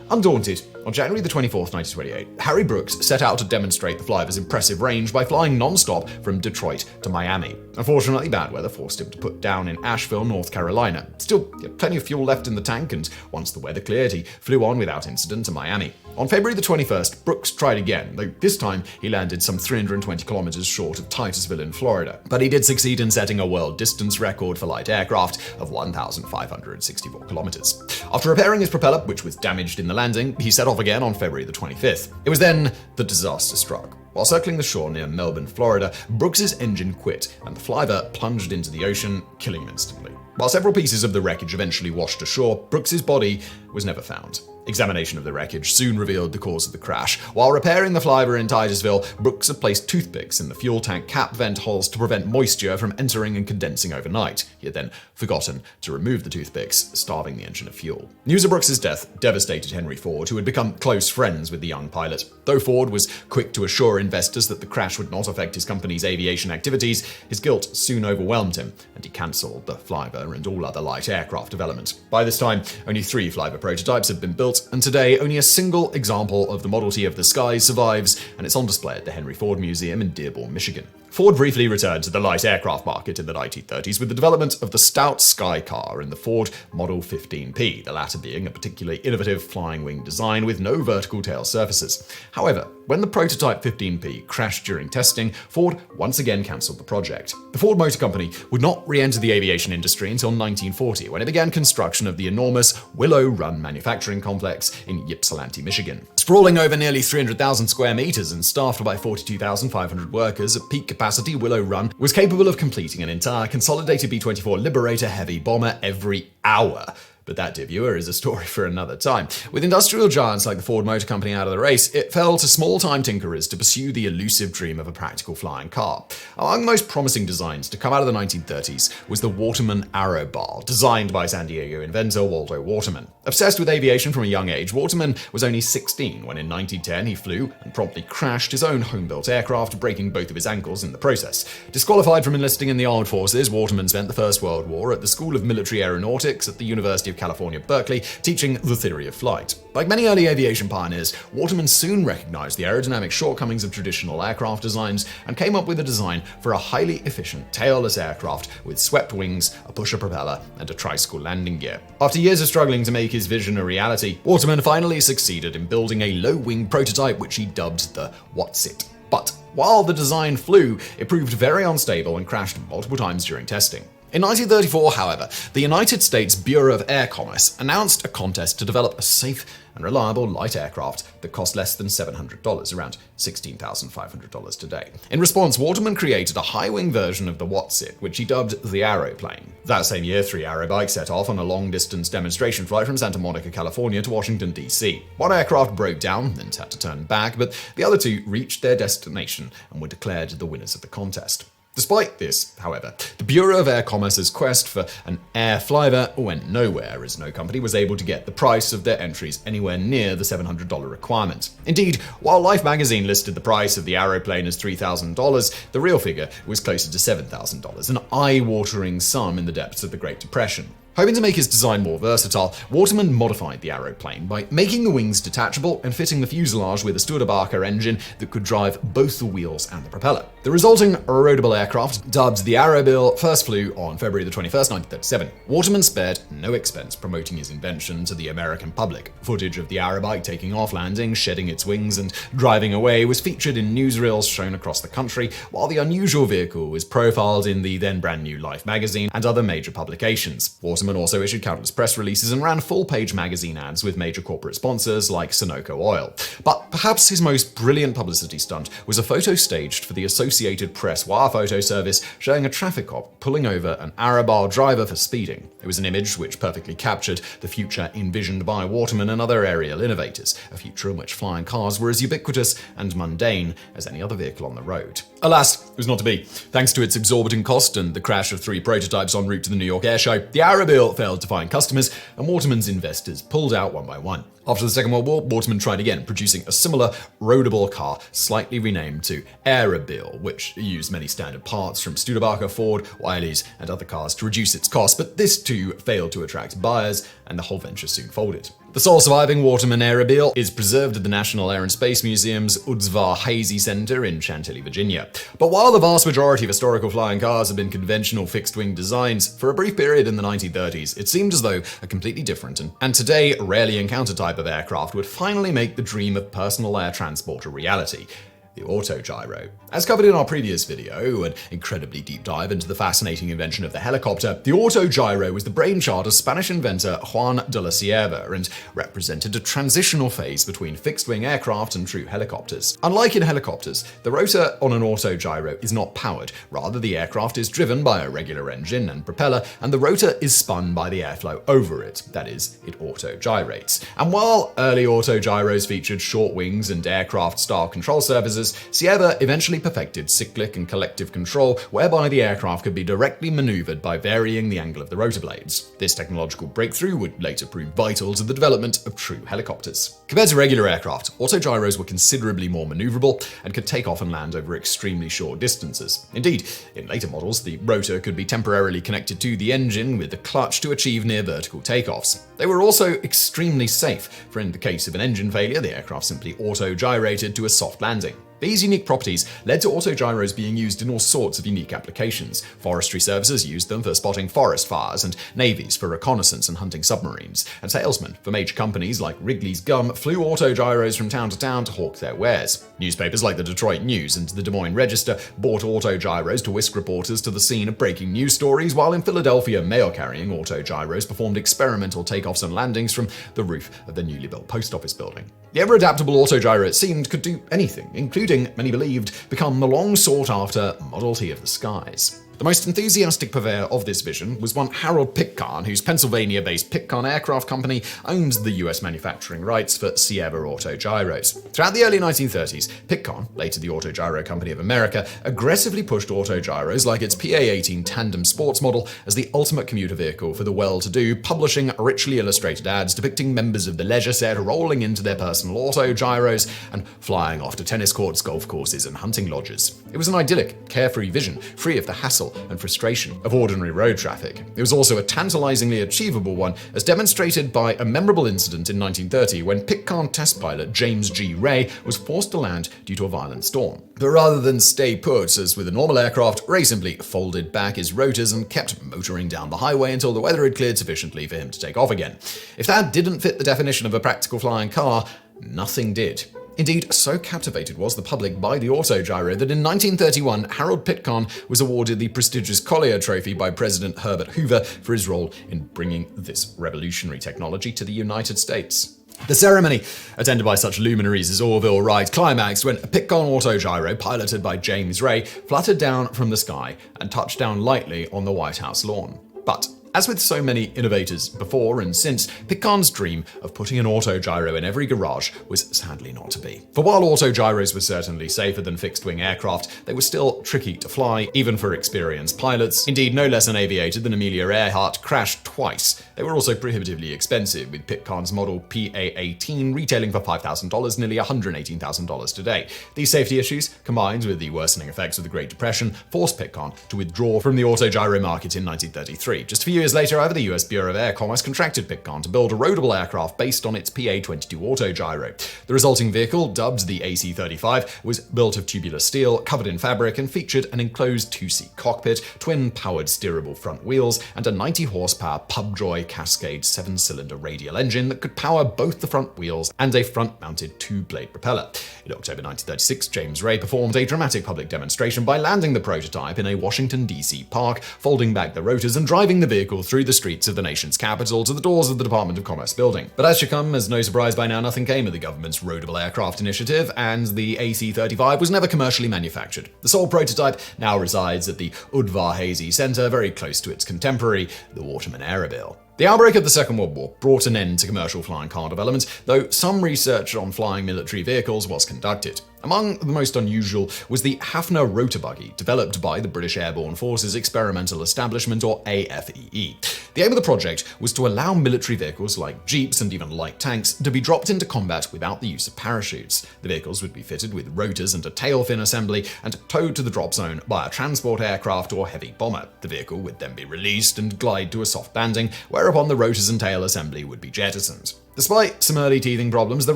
Undaunted, on January 24, 1928, Harry Brooks set out to demonstrate the Flyver's impressive range by flying non-stop from Detroit to Miami. Unfortunately, bad weather forced him to put down in Asheville, North Carolina. Still, he had plenty of fuel left in the tank, and once the weather cleared, he flew on without incident to Miami. On February the 21st, Brooks tried again, though this time he landed some 320 kilometers short of Titusville in Florida. But he did succeed in setting a world distance record for light aircraft of 1,564 kilometers. After repairing his propeller, which was damaged in the landing, he set off again on February the 25th. It was then that disaster struck. While circling the shore near Melbourne, Florida, Brooks's engine quit and the Flyver plunged into the ocean, killing him instantly. While several pieces of the wreckage eventually washed ashore, Brooks's body was never found. Examination of the wreckage soon revealed the cause of the crash. While repairing the Flyver in Titusville, Brooks had placed toothpicks in the fuel tank cap vent holes to prevent moisture from entering and condensing overnight. He had then forgotten to remove the toothpicks, starving the engine of fuel. News of Brooks's death devastated Henry Ford, who had become close friends with the young pilot. Though Ford was quick to assure investors that the crash would not affect his company's aviation activities, his guilt soon overwhelmed him, and he cancelled the Flyver and all other light aircraft development. By this time, only 3 Flyver prototypes had been built, and today only a single example of the Model T of the skies survives, and it's on display at the Henry Ford Museum in Dearborn, Michigan. Ford briefly returned to the light aircraft market in the 1930s with the development of the stout Sky Car and the Ford Model 15P, the latter being a particularly innovative flying wing design with no vertical tail surfaces. However, when the prototype 15P crashed during testing, Ford once again cancelled the project. The Ford Motor Company would not re-enter the aviation industry until 1940, when it began construction of the enormous Willow Run manufacturing complex in Ypsilanti, Michigan. Sprawling over nearly 300,000 square meters and staffed by 42,500 workers at peak capacity, Willow Run was capable of completing an entire consolidated B-24 Liberator heavy bomber every hour. But that, dear viewer, is a story for another time. With industrial giants like the Ford Motor Company out of the race, it fell to small-time tinkerers to pursue the elusive dream of a practical flying car. Among the most promising designs to come out of the 1930s was the Waterman Arrow Bar, designed by San Diego inventor Waldo Waterman. Obsessed with aviation from a young age, Waterman was only 16 when in 1910 he flew and promptly crashed his own home-built aircraft, breaking both of his ankles in the process. Disqualified from enlisting in the armed forces, Waterman spent the First World War at the School of Military Aeronautics at the University of California, Berkeley, teaching the theory of flight. Like many early aviation pioneers, Waterman soon recognized the aerodynamic shortcomings of traditional aircraft designs and came up with a design for a highly efficient tailless aircraft with swept wings, a pusher propeller, and a tricycle landing gear. After years of struggling to make his vision a reality, Waterman finally succeeded in building a low-wing prototype which he dubbed the What's-It. But while the design flew, it proved very unstable and crashed multiple times during testing. In 1934, however, the United States Bureau of Air Commerce announced a contest to develop a safe and reliable light aircraft that cost less than $700, around $16,500 today. In response, Waterman created a high-wing version of the What's-It, which he dubbed the Aeroplane. That same year, 3 aerobikes set off on a long-distance demonstration flight from Santa Monica, California to Washington, D.C. One aircraft broke down and had to turn back, but the other 2 reached their destination and were declared the winners of the contest. Despite this, however, the Bureau of Air Commerce's quest for an air Flyver went nowhere, as no company was able to get the price of their entries anywhere near the $700 requirement. Indeed, while Life magazine listed the price of the Aeroplane as $3,000, the real figure was closer to $7,000, an eye-watering sum in the depths of the Great Depression. Hoping to make his design more versatile, Waterman modified the aeroplane by making the wings detachable and fitting the fuselage with a Studebaker engine that could drive both the wheels and the propeller. The resulting roadable aircraft, dubbed the Aerobill, first flew on February 21st, 1937. Waterman spared no expense promoting his invention to the American public. Footage of the aerobike taking off, landing, shedding its wings, and driving away was featured in newsreels shown across the country, while the unusual vehicle was profiled in the then brand new Life magazine and other major publications. Waterman also issued countless press releases and ran full-page magazine ads with major corporate sponsors like Sunoco Oil. But perhaps his most brilliant publicity stunt was a photo staged for the Associated Press wire photo service showing a traffic cop pulling over an Aerobill driver for speeding. It was an image which perfectly captured the future envisioned by Waterman and other aerial innovators, a future in which flying cars were as ubiquitous and mundane as any other vehicle on the road. Alas, it was not to be. Thanks to its exorbitant cost and the crash of 3 prototypes en route to the New York Air Show, the Aerobill failed to find customers, and Waterman's investors pulled out one by one. After the Second World War, Waterman tried again, producing a similar roadable car, slightly renamed to Aerobill, which used many standard parts from Studebaker, Ford, Willys, and other cars to reduce its cost, but this too failed to attract buyers, and the whole venture soon folded. The sole surviving Waterman Aerobill is preserved at the National Air and Space Museum's Udzvar-Hazy Center in Chantilly, Virginia. But while the vast majority of historical flying cars have been conventional fixed-wing designs, for a brief period in the 1930s, it seemed as though a completely different and today rarely encountered type of aircraft would finally make the dream of personal air transport a reality: the autogyro. As covered in our previous video, an incredibly deep dive into the fascinating invention of the helicopter, the autogyro was the brainchild of Spanish inventor Juan de la Cierva and represented a transitional phase between fixed-wing aircraft and true helicopters. Unlike in helicopters, the rotor on an autogyro is not powered. Rather, the aircraft is driven by a regular engine and propeller, and the rotor is spun by the airflow over it. That is, it autogyrates. And while early autogyros featured short wings and aircraft-style control surfaces, Cierva eventually perfected cyclic and collective control, whereby the aircraft could be directly maneuvered by varying the angle of the rotor blades. This technological breakthrough would later prove vital to the development of true helicopters. Compared to regular aircraft, autogyros were considerably more maneuverable and could take off and land over extremely short distances. Indeed, in later models, the rotor could be temporarily connected to the engine with the clutch to achieve near vertical takeoffs. They were also extremely safe, for in the case of an engine failure, the aircraft simply autogyrated to a soft landing. These unique properties led to autogyros being used in all sorts of unique applications. Forestry services used them for spotting forest fires, and navies for reconnaissance and hunting submarines. And salesmen for major companies like Wrigley's Gum flew autogyros from town to town to hawk their wares. Newspapers like the Detroit News and the Des Moines Register bought autogyros to whisk reporters to the scene of breaking news stories, while in Philadelphia, mail-carrying autogyros performed experimental takeoffs and landings from the roof of the newly built post office building. The ever-adaptable autogyro, it seemed, could do anything, including, many believed, become the long-sought-after Model T of the skies. The most enthusiastic purveyor of this vision was one Harold Pitcairn, whose Pennsylvania-based Pitcairn Aircraft Company owned the US manufacturing rights for Cierva autogyros. Throughout the early 1930s, Pitcairn, later the Autogyro Company of America, aggressively pushed autogyros like its PA-18 tandem sports model as the ultimate commuter vehicle for the well-to-do, publishing richly illustrated ads depicting members of the leisure set rolling into their personal autogyros and flying off to tennis courts, golf courses, and hunting lodges. It was an idyllic, carefree vision, free of the hassle and frustration of ordinary road traffic. It was also a tantalizingly achievable one, as demonstrated by a memorable incident in 1930 when Pitcairn test pilot James G. Ray was forced to land due to a violent storm. But rather than stay put, as with a normal aircraft, Ray simply folded back his rotors and kept motoring down the highway until the weather had cleared sufficiently for him to take off again. If that didn't fit the definition of a practical flying car, nothing did. Indeed, so captivated was the public by the autogyro that in 1931, Harold Pitcairn was awarded the prestigious Collier Trophy by President Herbert Hoover for his role in bringing this revolutionary technology to the United States. The ceremony, attended by such luminaries as Orville Wright, climaxed when a Pitcairn autogyro, piloted by James Ray, fluttered down from the sky and touched down lightly on the White House lawn. But as with so many innovators before and since, Pitcairn's dream of putting an autogyro in every garage was sadly not to be. For while autogyros were certainly safer than fixed-wing aircraft, they were still tricky to fly, even for experienced pilots. Indeed, no less an aviator than Amelia Earhart crashed twice. They were also prohibitively expensive, with Pitcairn's model PA-18 retailing for $5,000, nearly $118,000 today. These safety issues, combined with the worsening effects of the Great Depression, forced Pitcairn to withdraw from the autogyro market in 1933. Just a few few years later, however, the US Bureau of Air Commerce contracted Pitcairn to build a roadable aircraft based on its PA-22 autogyro. The resulting vehicle, dubbed the AC-35, was built of tubular steel, covered in fabric, and featured an enclosed two-seat cockpit, twin-powered steerable front wheels, and a 90-horsepower Pubjoy Cascade 7-cylinder radial engine that could power both the front wheels and a front-mounted two-blade propeller. In October 1936, James Ray performed a dramatic public demonstration by landing the prototype in a Washington, D.C. park, folding back the rotors and driving the vehicle through the streets of the nation's capital to the doors of the Department of Commerce building. But as should come as no surprise by now, nothing came of the government's roadable aircraft initiative, and the AC-35 was never commercially manufactured. The sole prototype now resides at the Udvar-Hazy Center, very close to its contemporary, the Waterman Aerobill. The outbreak of the Second World War brought an end to commercial flying car development, though some research on flying military vehicles was conducted. Among the most unusual was the Hafner rotor buggy, developed by the British Airborne Forces Experimental Establishment, or AFEE. The aim of the project was to allow military vehicles like jeeps and even light tanks to be dropped into combat without the use of parachutes. The vehicles would be fitted with rotors and a tail fin assembly and towed to the drop zone by a transport aircraft or heavy bomber. The vehicle would then be released and glide to a soft landing, whereupon the rotors and tail assembly would be jettisoned. Despite some early teething problems, the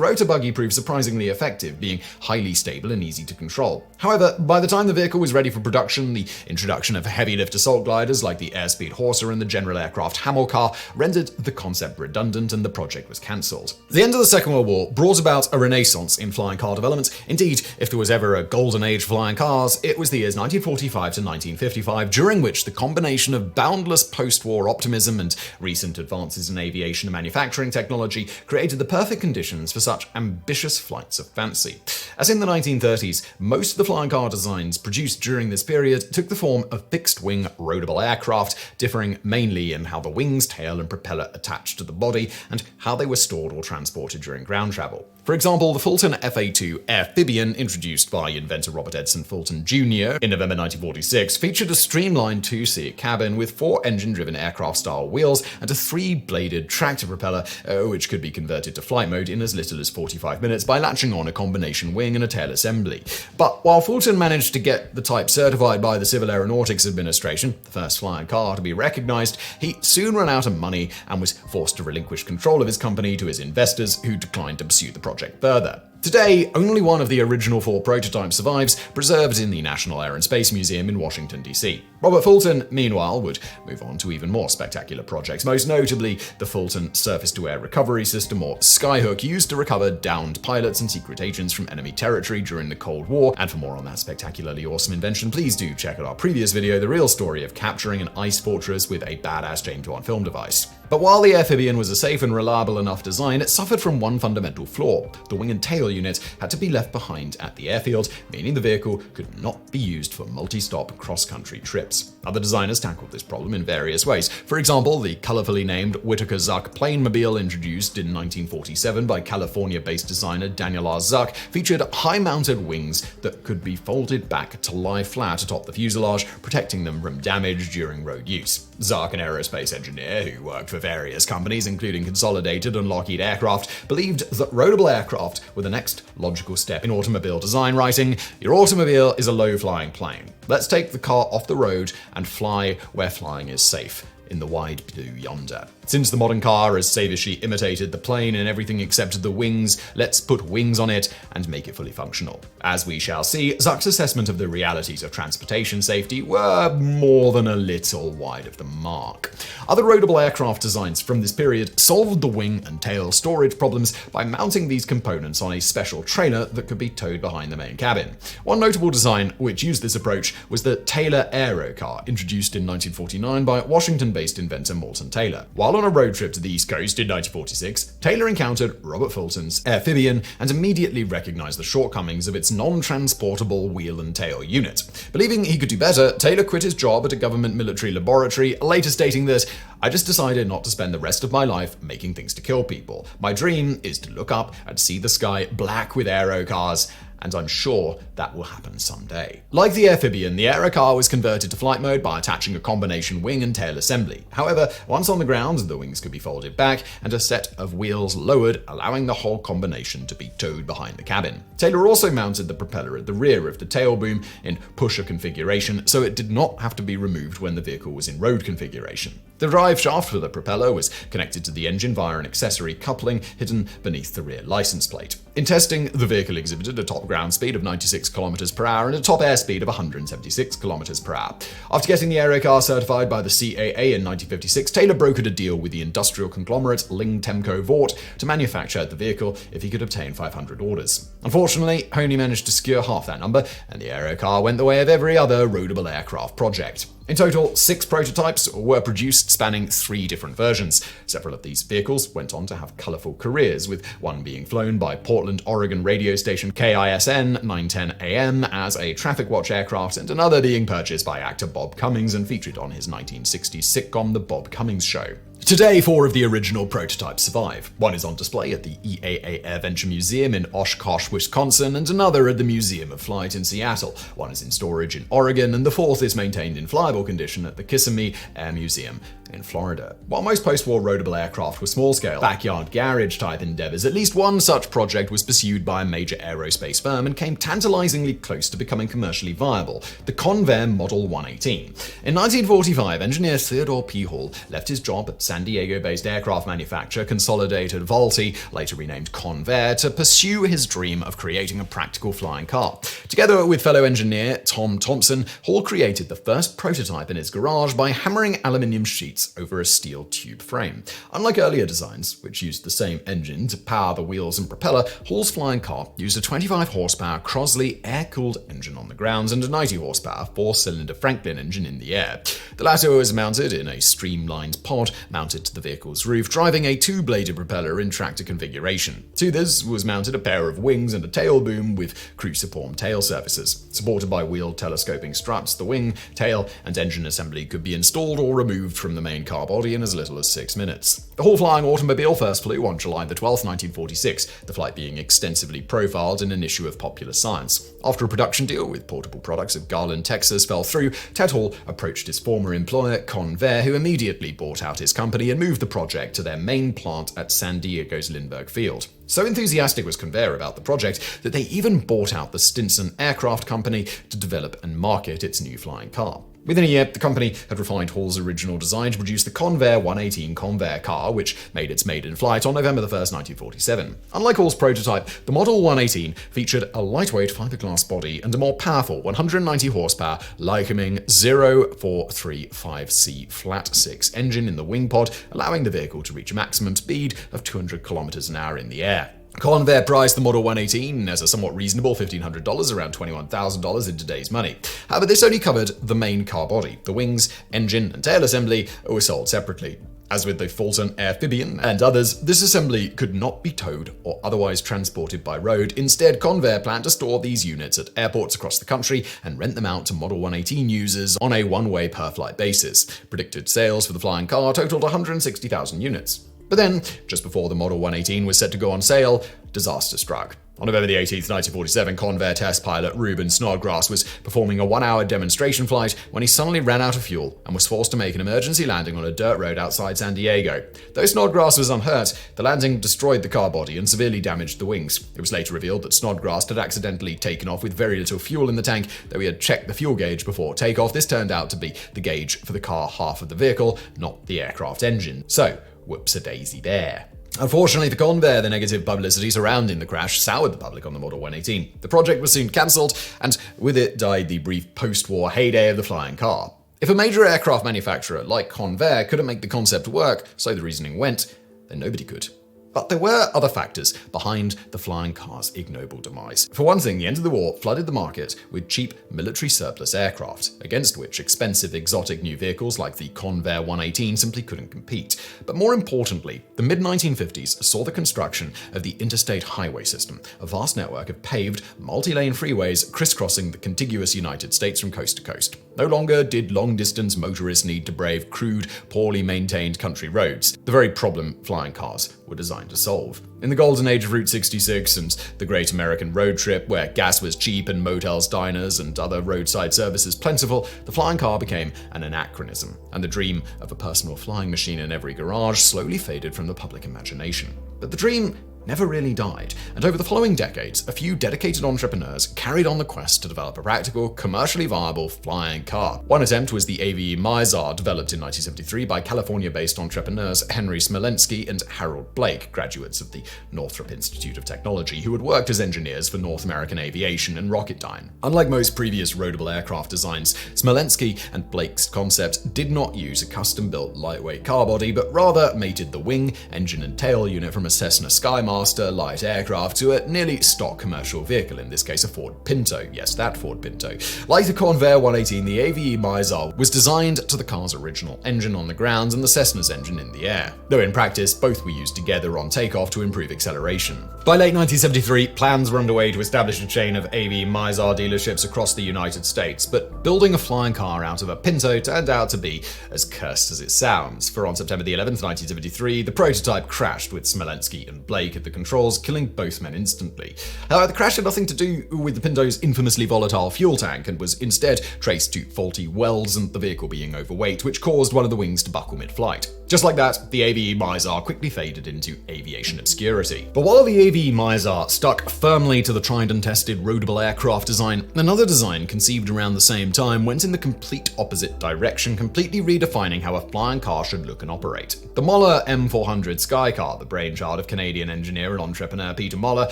rotor buggy proved surprisingly effective, being highly stable and easy to control. However, by the time the vehicle was ready for production, the introduction of heavy-lift assault gliders like the Airspeed Horser and the General Aircraft Hamilcar rendered the concept redundant, and the project was cancelled. The end of the Second World War brought about a renaissance in flying car development. Indeed, if there was ever a golden age for flying cars, it was the years 1945 to 1955, during which the combination of boundless post-war optimism and recent advances in aviation and manufacturing technology created the perfect conditions for such ambitious flights of fancy. As in the 1930s, most of the flying car designs produced during this period took the form of fixed-wing roadable aircraft, differing mainly in how the wings, tail, and propeller attached to the body and how they were stored or transported during ground travel. For example, the Fulton FA-2 amphibian, introduced by inventor Robert Edson Fulton Jr. in November 1946, featured a streamlined two-seat cabin with 4 engine-driven aircraft-style wheels and a 3-bladed tractor propeller, which could be converted to flight mode in as little as 45 minutes by latching on a combination wing and a tail assembly. But while Fulton managed to get the type certified by the Civil Aeronautics Administration, the first flying car to be recognized, he soon ran out of money and was forced to relinquish control of his company to his investors, who declined to pursue the project further. Today, only one of the original 4 prototypes survives, preserved in the National Air and Space Museum in Washington, D.C. Robert Fulton, meanwhile, would move on to even more spectacular projects, most notably the Fulton Surface-to-Air Recovery System, or Skyhook, used to recover downed pilots and secret agents from enemy territory during the Cold War. And for more on that spectacularly awesome invention, please do check out our previous video, The Real Story of Capturing an Ice Fortress with a Badass James Bond Film Device. But while the amphibian was a safe and reliable enough design, it suffered from one fundamental flaw. The wing and tail unit had to be left behind at the airfield, meaning the vehicle could not be used for multi-stop cross-country trips. Other designers tackled this problem in various ways. For example, the colorfully named Whitaker-Zuck Planemobile, introduced in 1947 by California-based designer Daniel R. Zuck, featured high-mounted wings that could be folded back to lie flat atop the fuselage, protecting them from damage during road use. Zuck, an aerospace engineer who worked for various companies, including Consolidated and Lockheed Aircraft, believed that roadable aircraft were the next logical step in automobile design, writing, "Your automobile is a low-flying plane. Let's take the car off the road and fly where flying is safe, in the wide blue yonder. Since the modern car has slavishly imitated the plane in everything except the wings, let's put wings on it and make it fully functional." As we shall see, Zuck's assessment of the realities of transportation safety were more than a little wide of the mark. Other roadable aircraft designs from this period solved the wing and tail storage problems by mounting these components on a special trailer that could be towed behind the main cabin. One notable design which used this approach was the Taylor Aero car, introduced in 1949 by Washington-based inventor Morton Taylor. While on a road trip to the East Coast in 1946, Taylor encountered Robert Fulton's amphibian and immediately recognized the shortcomings of its non-transportable wheel and tail unit. Believing he could do better, Taylor quit his job at a government military laboratory, later stating that, "I just decided not to spend the rest of my life making things to kill people. My dream is to look up and see the sky black with aero cars, and I'm sure that will happen someday. Like the amphibian, the aerocar was converted to flight mode by attaching a combination wing and tail assembly. However, once on the ground, the wings could be folded back and a set of wheels lowered, allowing the whole combination to be towed behind the cabin. Taylor also mounted the propeller at the rear of the tail boom in pusher configuration, so it did not have to be removed when the vehicle was in road configuration. The drive shaft for the propeller was connected to the engine via an accessory coupling hidden beneath the rear license plate. In testing, the vehicle exhibited a top ground speed of 96 km per hour and a top air speed of 176 km per hour. After getting the aerocar certified by the CAA in 1956, Taylor brokered a deal with the industrial conglomerate Ling Temco Vought to manufacture the vehicle if he could obtain 500 orders. Unfortunately, only managed to secure half that number, and the aerocar went the way of every other roadable aircraft project. In total, 6 prototypes were produced spanning 3 different versions. Several of these vehicles went on to have colourful careers, with one being flown by Portland, Oregon radio station KISN 910 AM as a traffic watch aircraft, and another being purchased by actor Bob Cummings and featured on his 1960s sitcom The Bob Cummings Show. Today, 4 of the original prototypes survive. One is on display at the EAA AirVenture Museum in Oshkosh, Wisconsin, and another at the Museum of Flight in Seattle. One is in storage in Oregon, and the 4th is maintained in flyable condition at the Kissimmee Air Museum in Florida. While most post-war roadable aircraft were small-scale, backyard garage-type endeavors, at least one such project was pursued by a major aerospace firm and came tantalizingly close to becoming commercially viable, the Convair Model 118. In 1945, engineer Theodore P. Hall left his job at San Diego-based aircraft manufacturer Consolidated Vultee, later renamed Convair, to pursue his dream of creating a practical flying car. Together with fellow engineer Tom Thompson, Hall created the first prototype in his garage by hammering aluminium sheets over a steel tube frame. Unlike earlier designs, which used the same engine to power the wheels and propeller, Hall's flying car used a 25 horsepower Crosley air-cooled engine on the ground and a 90 horsepower 4-cylinder Franklin engine in the air. The latter was mounted in a streamlined pod mounted to the vehicle's roof, driving a 2-bladed propeller in tractor configuration. To this was mounted a pair of wings and a tail boom with cruciform tail surfaces. Supported by wheeled telescoping struts, the wing, tail, and engine assembly could be installed or removed from the main car body in as little as 6 minutes. The Hall flying automobile first flew on July 12, 1946, the flight being extensively profiled in an issue of Popular Science. After a production deal with Portable Products of Garland, Texas fell through, Ted Hall approached his former employer, Convair, who immediately bought out his company and moved the project to their main plant at San Diego's Lindbergh Field. So enthusiastic was Convair about the project that they even bought out the Stinson Aircraft Company to develop and market its new flying car. Within a year, the company had refined Hall's original design to produce the Convair 118 Convair car, which made its maiden flight on November 1, 1947. Unlike Hall's prototype, the Model 118 featured a lightweight fiberglass body and a more powerful 190 horsepower Lycoming 0435C flat 6 engine in the wing pod, allowing the vehicle to reach a maximum speed of 200 km an hour in the air. Convair priced the Model 118 as a somewhat reasonable $1,500, around $21,000 in today's money. However, this only covered the main car body. The wings, engine, and tail assembly were sold separately. As with the Fulton Amphibian and others, this assembly could not be towed or otherwise transported by road. Instead, Convair planned to store these units at airports across the country and rent them out to Model 118 users on a one-way per-flight basis. Predicted sales for the flying car totaled 160,000 units. But then, just before the Model 118 was set to go on sale, disaster struck. On November 18, 1947, Convair test pilot Reuben Snodgrass was performing a 1-hour demonstration flight when he suddenly ran out of fuel and was forced to make an emergency landing on a dirt road outside San Diego. Though Snodgrass was unhurt, the landing destroyed the car body and severely damaged the wings. It was later revealed that Snodgrass had accidentally taken off with very little fuel in the tank, though he had checked the fuel gauge before takeoff. This turned out to be the gauge for the car half of the vehicle, not the aircraft engine. So, whoops-a-daisy there. Unfortunately for Convair, the negative publicity surrounding the crash soured the public on the Model 118. The project was soon cancelled, and with it died the brief post-war heyday of the flying car. If a major aircraft manufacturer like Convair couldn't make the concept work, so the reasoning went, then nobody could. But there were other factors behind the flying car's ignoble demise. For one thing, the end of the war flooded the market with cheap military surplus aircraft, against which expensive exotic new vehicles like the Convair 118 simply couldn't compete. But more importantly, the mid-1950s saw the construction of the Interstate Highway System, a vast network of paved, multi-lane freeways crisscrossing the contiguous United States from coast to coast. No longer did long-distance motorists need to brave crude, poorly maintained country roads, the very problem flying cars were designed designed to solve. In the golden age of Route 66 and the Great American Road Trip, where gas was cheap and motels, diners, and other roadside services plentiful, the flying car became an anachronism, and the dream of a personal flying machine in every garage slowly faded from the public imagination. But the dream never really died, and over the following decades, a few dedicated entrepreneurs carried on the quest to develop a practical, commercially viable flying car. One attempt was the AVE Mizar, developed in 1973 by California-based entrepreneurs Henry Smolensky and Harold Blake, graduates of the Northrop Institute of Technology, who had worked as engineers for North American Aviation and Rocketdyne. Unlike most previous roadable aircraft designs, Smolensky and Blake's concept did not use a custom-built lightweight car body, but rather mated the wing, engine, and tail unit from a Cessna Skymaster light aircraft to a nearly stock commercial vehicle, in this case a Ford Pinto. Yes, that Ford Pinto. Like the Convair 118, the AVE Mizar was designed to the car's original engine on the ground and the Cessna's engine in the air, though in practice both were used together on takeoff to improve acceleration. By late 1973, plans were underway to establish a chain of AVE Mizar dealerships across the United States, but building a flying car out of a Pinto turned out to be as cursed as it sounds, for on September the 11th, 1973, the prototype crashed with Smolensky and Blake at the controls, killing both men instantly. However, the crash had nothing to do with the Pinto's infamously volatile fuel tank and was instead traced to faulty welds and the vehicle being overweight, which caused one of the wings to buckle mid-flight. Just like that, the AVE Mizar quickly faded into aviation obscurity. But while the AVE Mizar stuck firmly to the tried and tested roadable aircraft design, another design conceived around the same time went in the complete opposite direction, completely redefining how a flying car should look and operate. The Moller M400 Skycar, the brainchild of Canadian engineer and entrepreneur Peter Moller,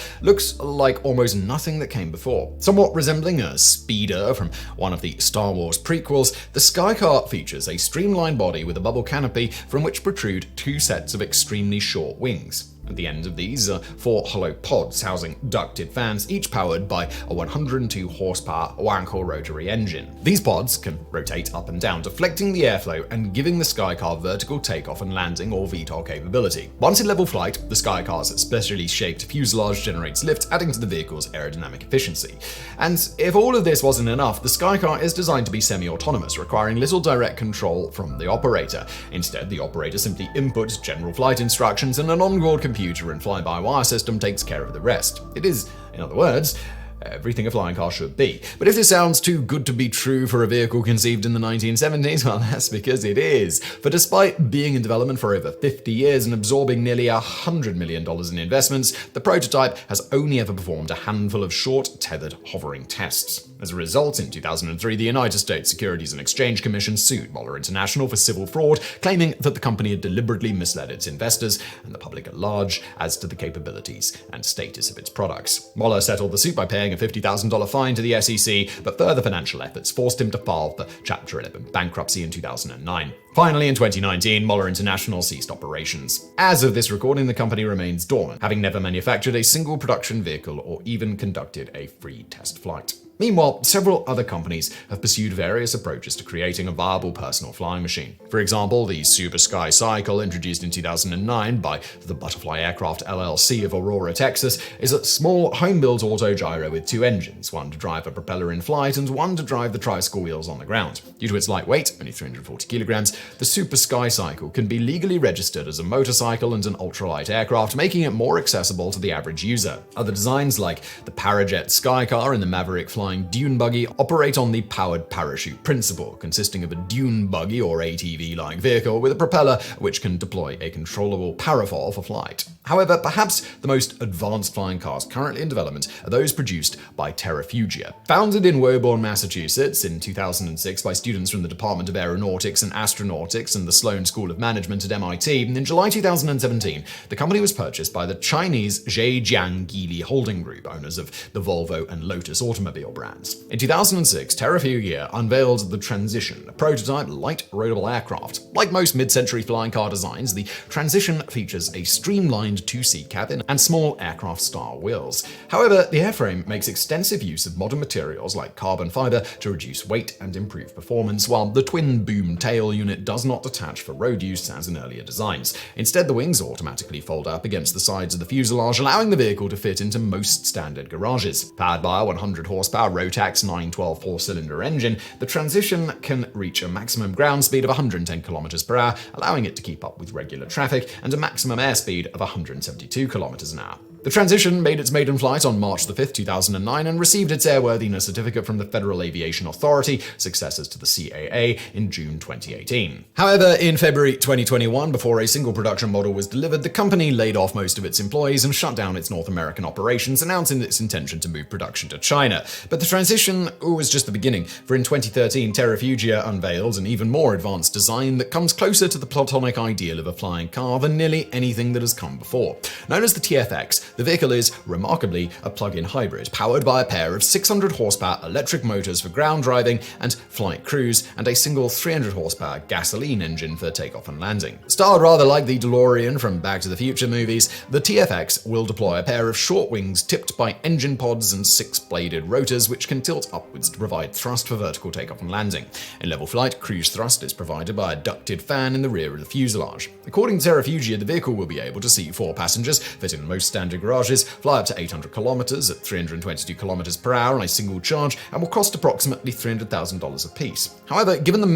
looks like almost nothing that came before. Somewhat resembling a speeder from one of the Star Wars prequels, the Skycar features a streamlined body with a bubble canopy from which protrude two sets of extremely short wings. At the end of these are four hollow pods housing ducted fans, each powered by a 102 horsepower Wankel rotary engine. These pods can rotate up and down, deflecting the airflow and giving the Skycar vertical takeoff and landing or VTOL capability. Once in level flight, the Skycar's specially shaped fuselage generates lift, adding to the vehicle's aerodynamic efficiency. And if all of this wasn't enough, the Skycar is designed to be semi-autonomous, requiring little direct control from the operator. Instead, the operator simply inputs general flight instructions and an onboard computer and fly-by-wire system takes care of the rest. It is, in other words, everything a flying car should be. But if this sounds too good to be true for a vehicle conceived in the 1970s, well, that's because it is. For despite being in development for over 50 years and absorbing nearly $100 million in investments, the prototype has only ever performed a handful of short, tethered, hovering tests. As a result, in 2003, the United States Securities and Exchange Commission sued Moller International for civil fraud, claiming that the company had deliberately misled its investors and the public at large as to the capabilities and status of its products. Moller settled the suit by paying a $50,000 fine to the SEC, but further financial efforts forced him to file for Chapter 11 bankruptcy in 2009. Finally, in 2019, Moller International ceased operations. As of this recording, the company remains dormant, having never manufactured a single production vehicle or even conducted a free test flight. Meanwhile, several other companies have pursued various approaches to creating a viable personal flying machine. For example, the Super Sky Cycle, introduced in 2009 by the Butterfly Aircraft LLC of Aurora, Texas, is a small home-built autogyro with two engines, one to drive a propeller in flight and one to drive the tricycle wheels on the ground. Due to its light weight, only 340 kilograms, the Super Sky Cycle can be legally registered as a motorcycle and an ultralight aircraft, making it more accessible to the average user. Other designs like the Parajet Skycar and the Maverick Flying Dune Buggy operate on the powered parachute principle, consisting of a dune buggy or ATV-like vehicle with a propeller which can deploy a controllable parafoil for flight. However, perhaps the most advanced flying cars currently in development are those produced by Terrafugia. Founded in Woburn, Massachusetts in 2006 by students from the Department of Aeronautics and Astronautics and the Sloan School of Management at MIT, in July 2017, the company was purchased by the Chinese Zhejiang Geely Holding Group, owners of the Volvo and Lotus automobile brands. In 2006, Terrafugia unveiled the Transition, a prototype light roadable aircraft. Like most mid-century flying car designs, the Transition features a streamlined two-seat cabin and small aircraft-style wheels. However, the airframe makes extensive use of modern materials like carbon fiber to reduce weight and improve performance, while the twin-boom tail unit does not detach for road use as in earlier designs. Instead, the wings automatically fold up against the sides of the fuselage, allowing the vehicle to fit into most standard garages. Powered by a 100 horsepower horsepower Rotax 912 4-cylinder engine, the transition can reach a maximum ground speed of 110 km per hour, allowing it to keep up with regular traffic, and a maximum airspeed of 172 km an hour. The transition made its maiden flight on March 5, 2009, and received its airworthiness certificate from the Federal Aviation Authority, successors to the CAA, in June 2018. However, in February 2021, before a single production model was delivered, the company laid off most of its employees and shut down its North American operations, announcing its intention to move production to China. But the transition was just the beginning, for in 2013, Terrafugia unveiled an even more advanced design that comes closer to the platonic ideal of a flying car than nearly anything that has come before. Known as the TFX, the vehicle is, remarkably, a plug-in hybrid, powered by a pair of 600 horsepower electric motors for ground driving and flight cruise, and a single 300 horsepower gasoline engine for takeoff and landing. Styled rather like the DeLorean from Back to the Future movies, the TFX will deploy a pair of short wings tipped by engine pods and 6-bladed rotors which can tilt upwards to provide thrust for vertical takeoff and landing. In level flight, cruise thrust is provided by a ducted fan in the rear of the fuselage. According to Terrafugia, the vehicle will be able to seat 4 passengers, fit in most standard garages, fly up to 800 kilometers at 322 kilometers per hour on a single charge, and will cost approximately $300,000 apiece. However, given the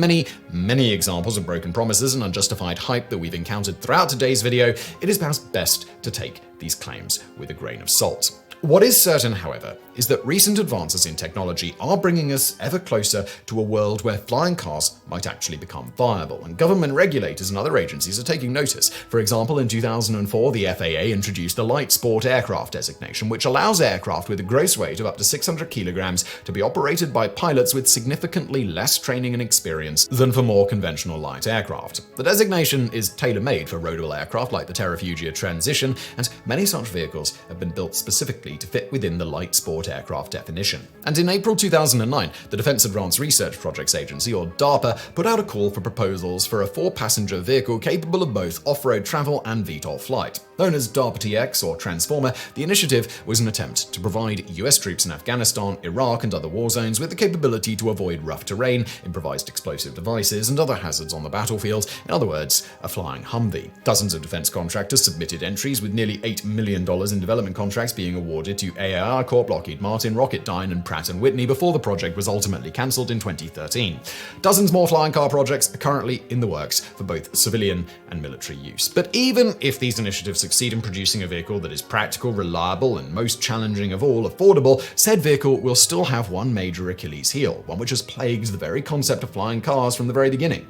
many examples of broken promises and unjustified hype that we've encountered throughout today's video, it is perhaps best to take these claims with a grain of salt. What is certain, however, is that recent advances in technology are bringing us ever closer to a world where flying cars might actually become viable, and government regulators and other agencies are taking notice. For example, in 2004, the FAA introduced the Light Sport Aircraft designation, which allows aircraft with a gross weight of up to 600 kilograms to be operated by pilots with significantly less training and experience than for more conventional light aircraft. The designation is tailor-made for roadable aircraft like the Terrafugia Transition, and many such vehicles have been built specifically to fit within the light sport aircraft definition. And in April 2009, the Defense Advanced Research Projects Agency, or DARPA, put out a call for proposals for a 4-passenger vehicle capable of both off-road travel and VTOL flight. Known as DARPA-TX, or Transformer, the initiative was an attempt to provide US troops in Afghanistan, Iraq, and other war zones with the capability to avoid rough terrain, improvised explosive devices, and other hazards on the battlefield. In other words, a flying Humvee. Dozens of defense contractors submitted entries, with nearly $8 million in development contracts being awarded to AAR Corp, Lockheed Martin, Rocketdyne, and Pratt & Whitney before the project was ultimately cancelled in 2013. Dozens more flying car projects are currently in the works for both civilian and military use. But even if these initiatives succeed in producing a vehicle that is practical, reliable, and most challenging of all, affordable, said vehicle will still have one major Achilles heel, one which has plagued the very concept of flying cars from the very beginning: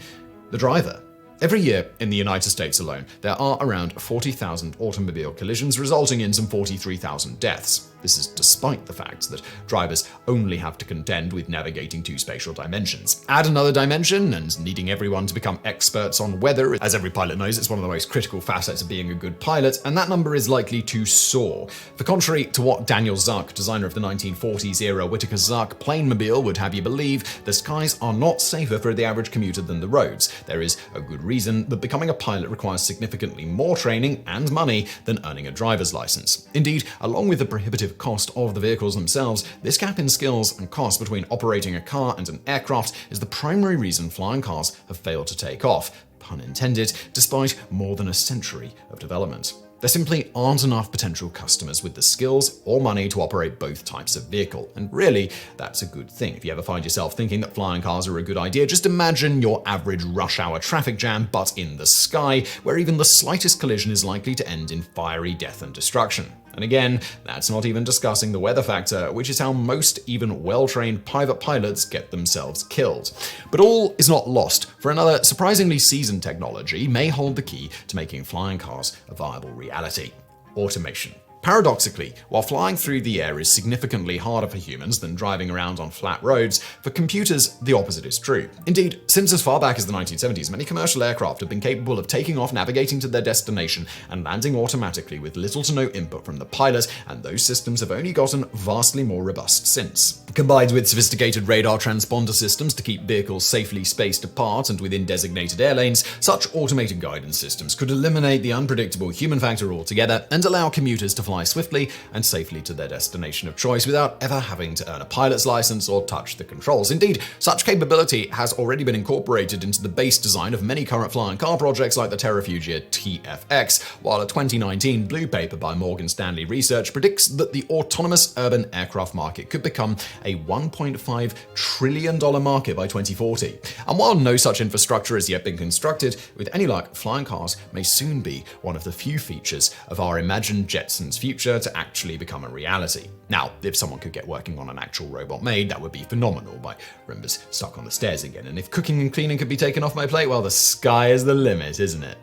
the driver. Every year in the United States alone, there are around 40,000 automobile collisions, resulting in some 43,000 deaths. This is despite the fact that drivers only have to contend with navigating 2 spatial dimensions. Add another dimension, and needing everyone to become experts on weather. As every pilot knows, it's one of the most critical facets of being a good pilot, and that number is likely to soar. For contrary to what Daniel Zuck, designer of the 1940s-era Whittaker Zuck planemobile, would have you believe, the skies are not safer for the average commuter than the roads. There is a good reason that becoming a pilot requires significantly more training and money than earning a driver's license. Indeed, along with the prohibitive cost of the vehicles themselves, this gap in skills and cost between operating a car and an aircraft is the primary reason flying cars have failed to take off, pun intended, despite more than a century of development. There simply aren't enough potential customers with the skills or money to operate both types of vehicle. And really, that's a good thing. If you ever find yourself thinking that flying cars are a good idea, just imagine your average rush hour traffic jam, but in the sky, where even the slightest collision is likely to end in fiery death and destruction. And again, that's not even discussing the weather factor, which is how most even well-trained private pilots get themselves killed. But all is not lost, for another surprisingly seasoned technology may hold the key to making flying cars a viable reality: automation. Paradoxically, while flying through the air is significantly harder for humans than driving around on flat roads, for computers, the opposite is true. Indeed, since as far back as the 1970s, many commercial aircraft have been capable of taking off, navigating to their destination, and landing automatically with little to no input from the pilot, and those systems have only gotten vastly more robust since. Combined with sophisticated radar transponder systems to keep vehicles safely spaced apart and within designated air lanes, such automated guidance systems could eliminate the unpredictable human factor altogether and allow commuters to fly swiftly and safely to their destination of choice without ever having to earn a pilot's license or touch the controls. Indeed, such capability has already been incorporated into the base design of many current flying car projects like the Terrafugia TFX, while a 2019 blue paper by Morgan Stanley Research predicts that the autonomous urban aircraft market could become a $1.5 trillion market by 2040. And while no such infrastructure has yet been constructed, with any luck, flying cars may soon be one of the few features of our imagined Jetsons future to actually become a reality. Now, if someone could get working on an actual robot maid, that would be phenomenal. My room's stuck on the stairs again, and if cooking and cleaning could be taken off my plate, well, the sky is the limit, isn't it?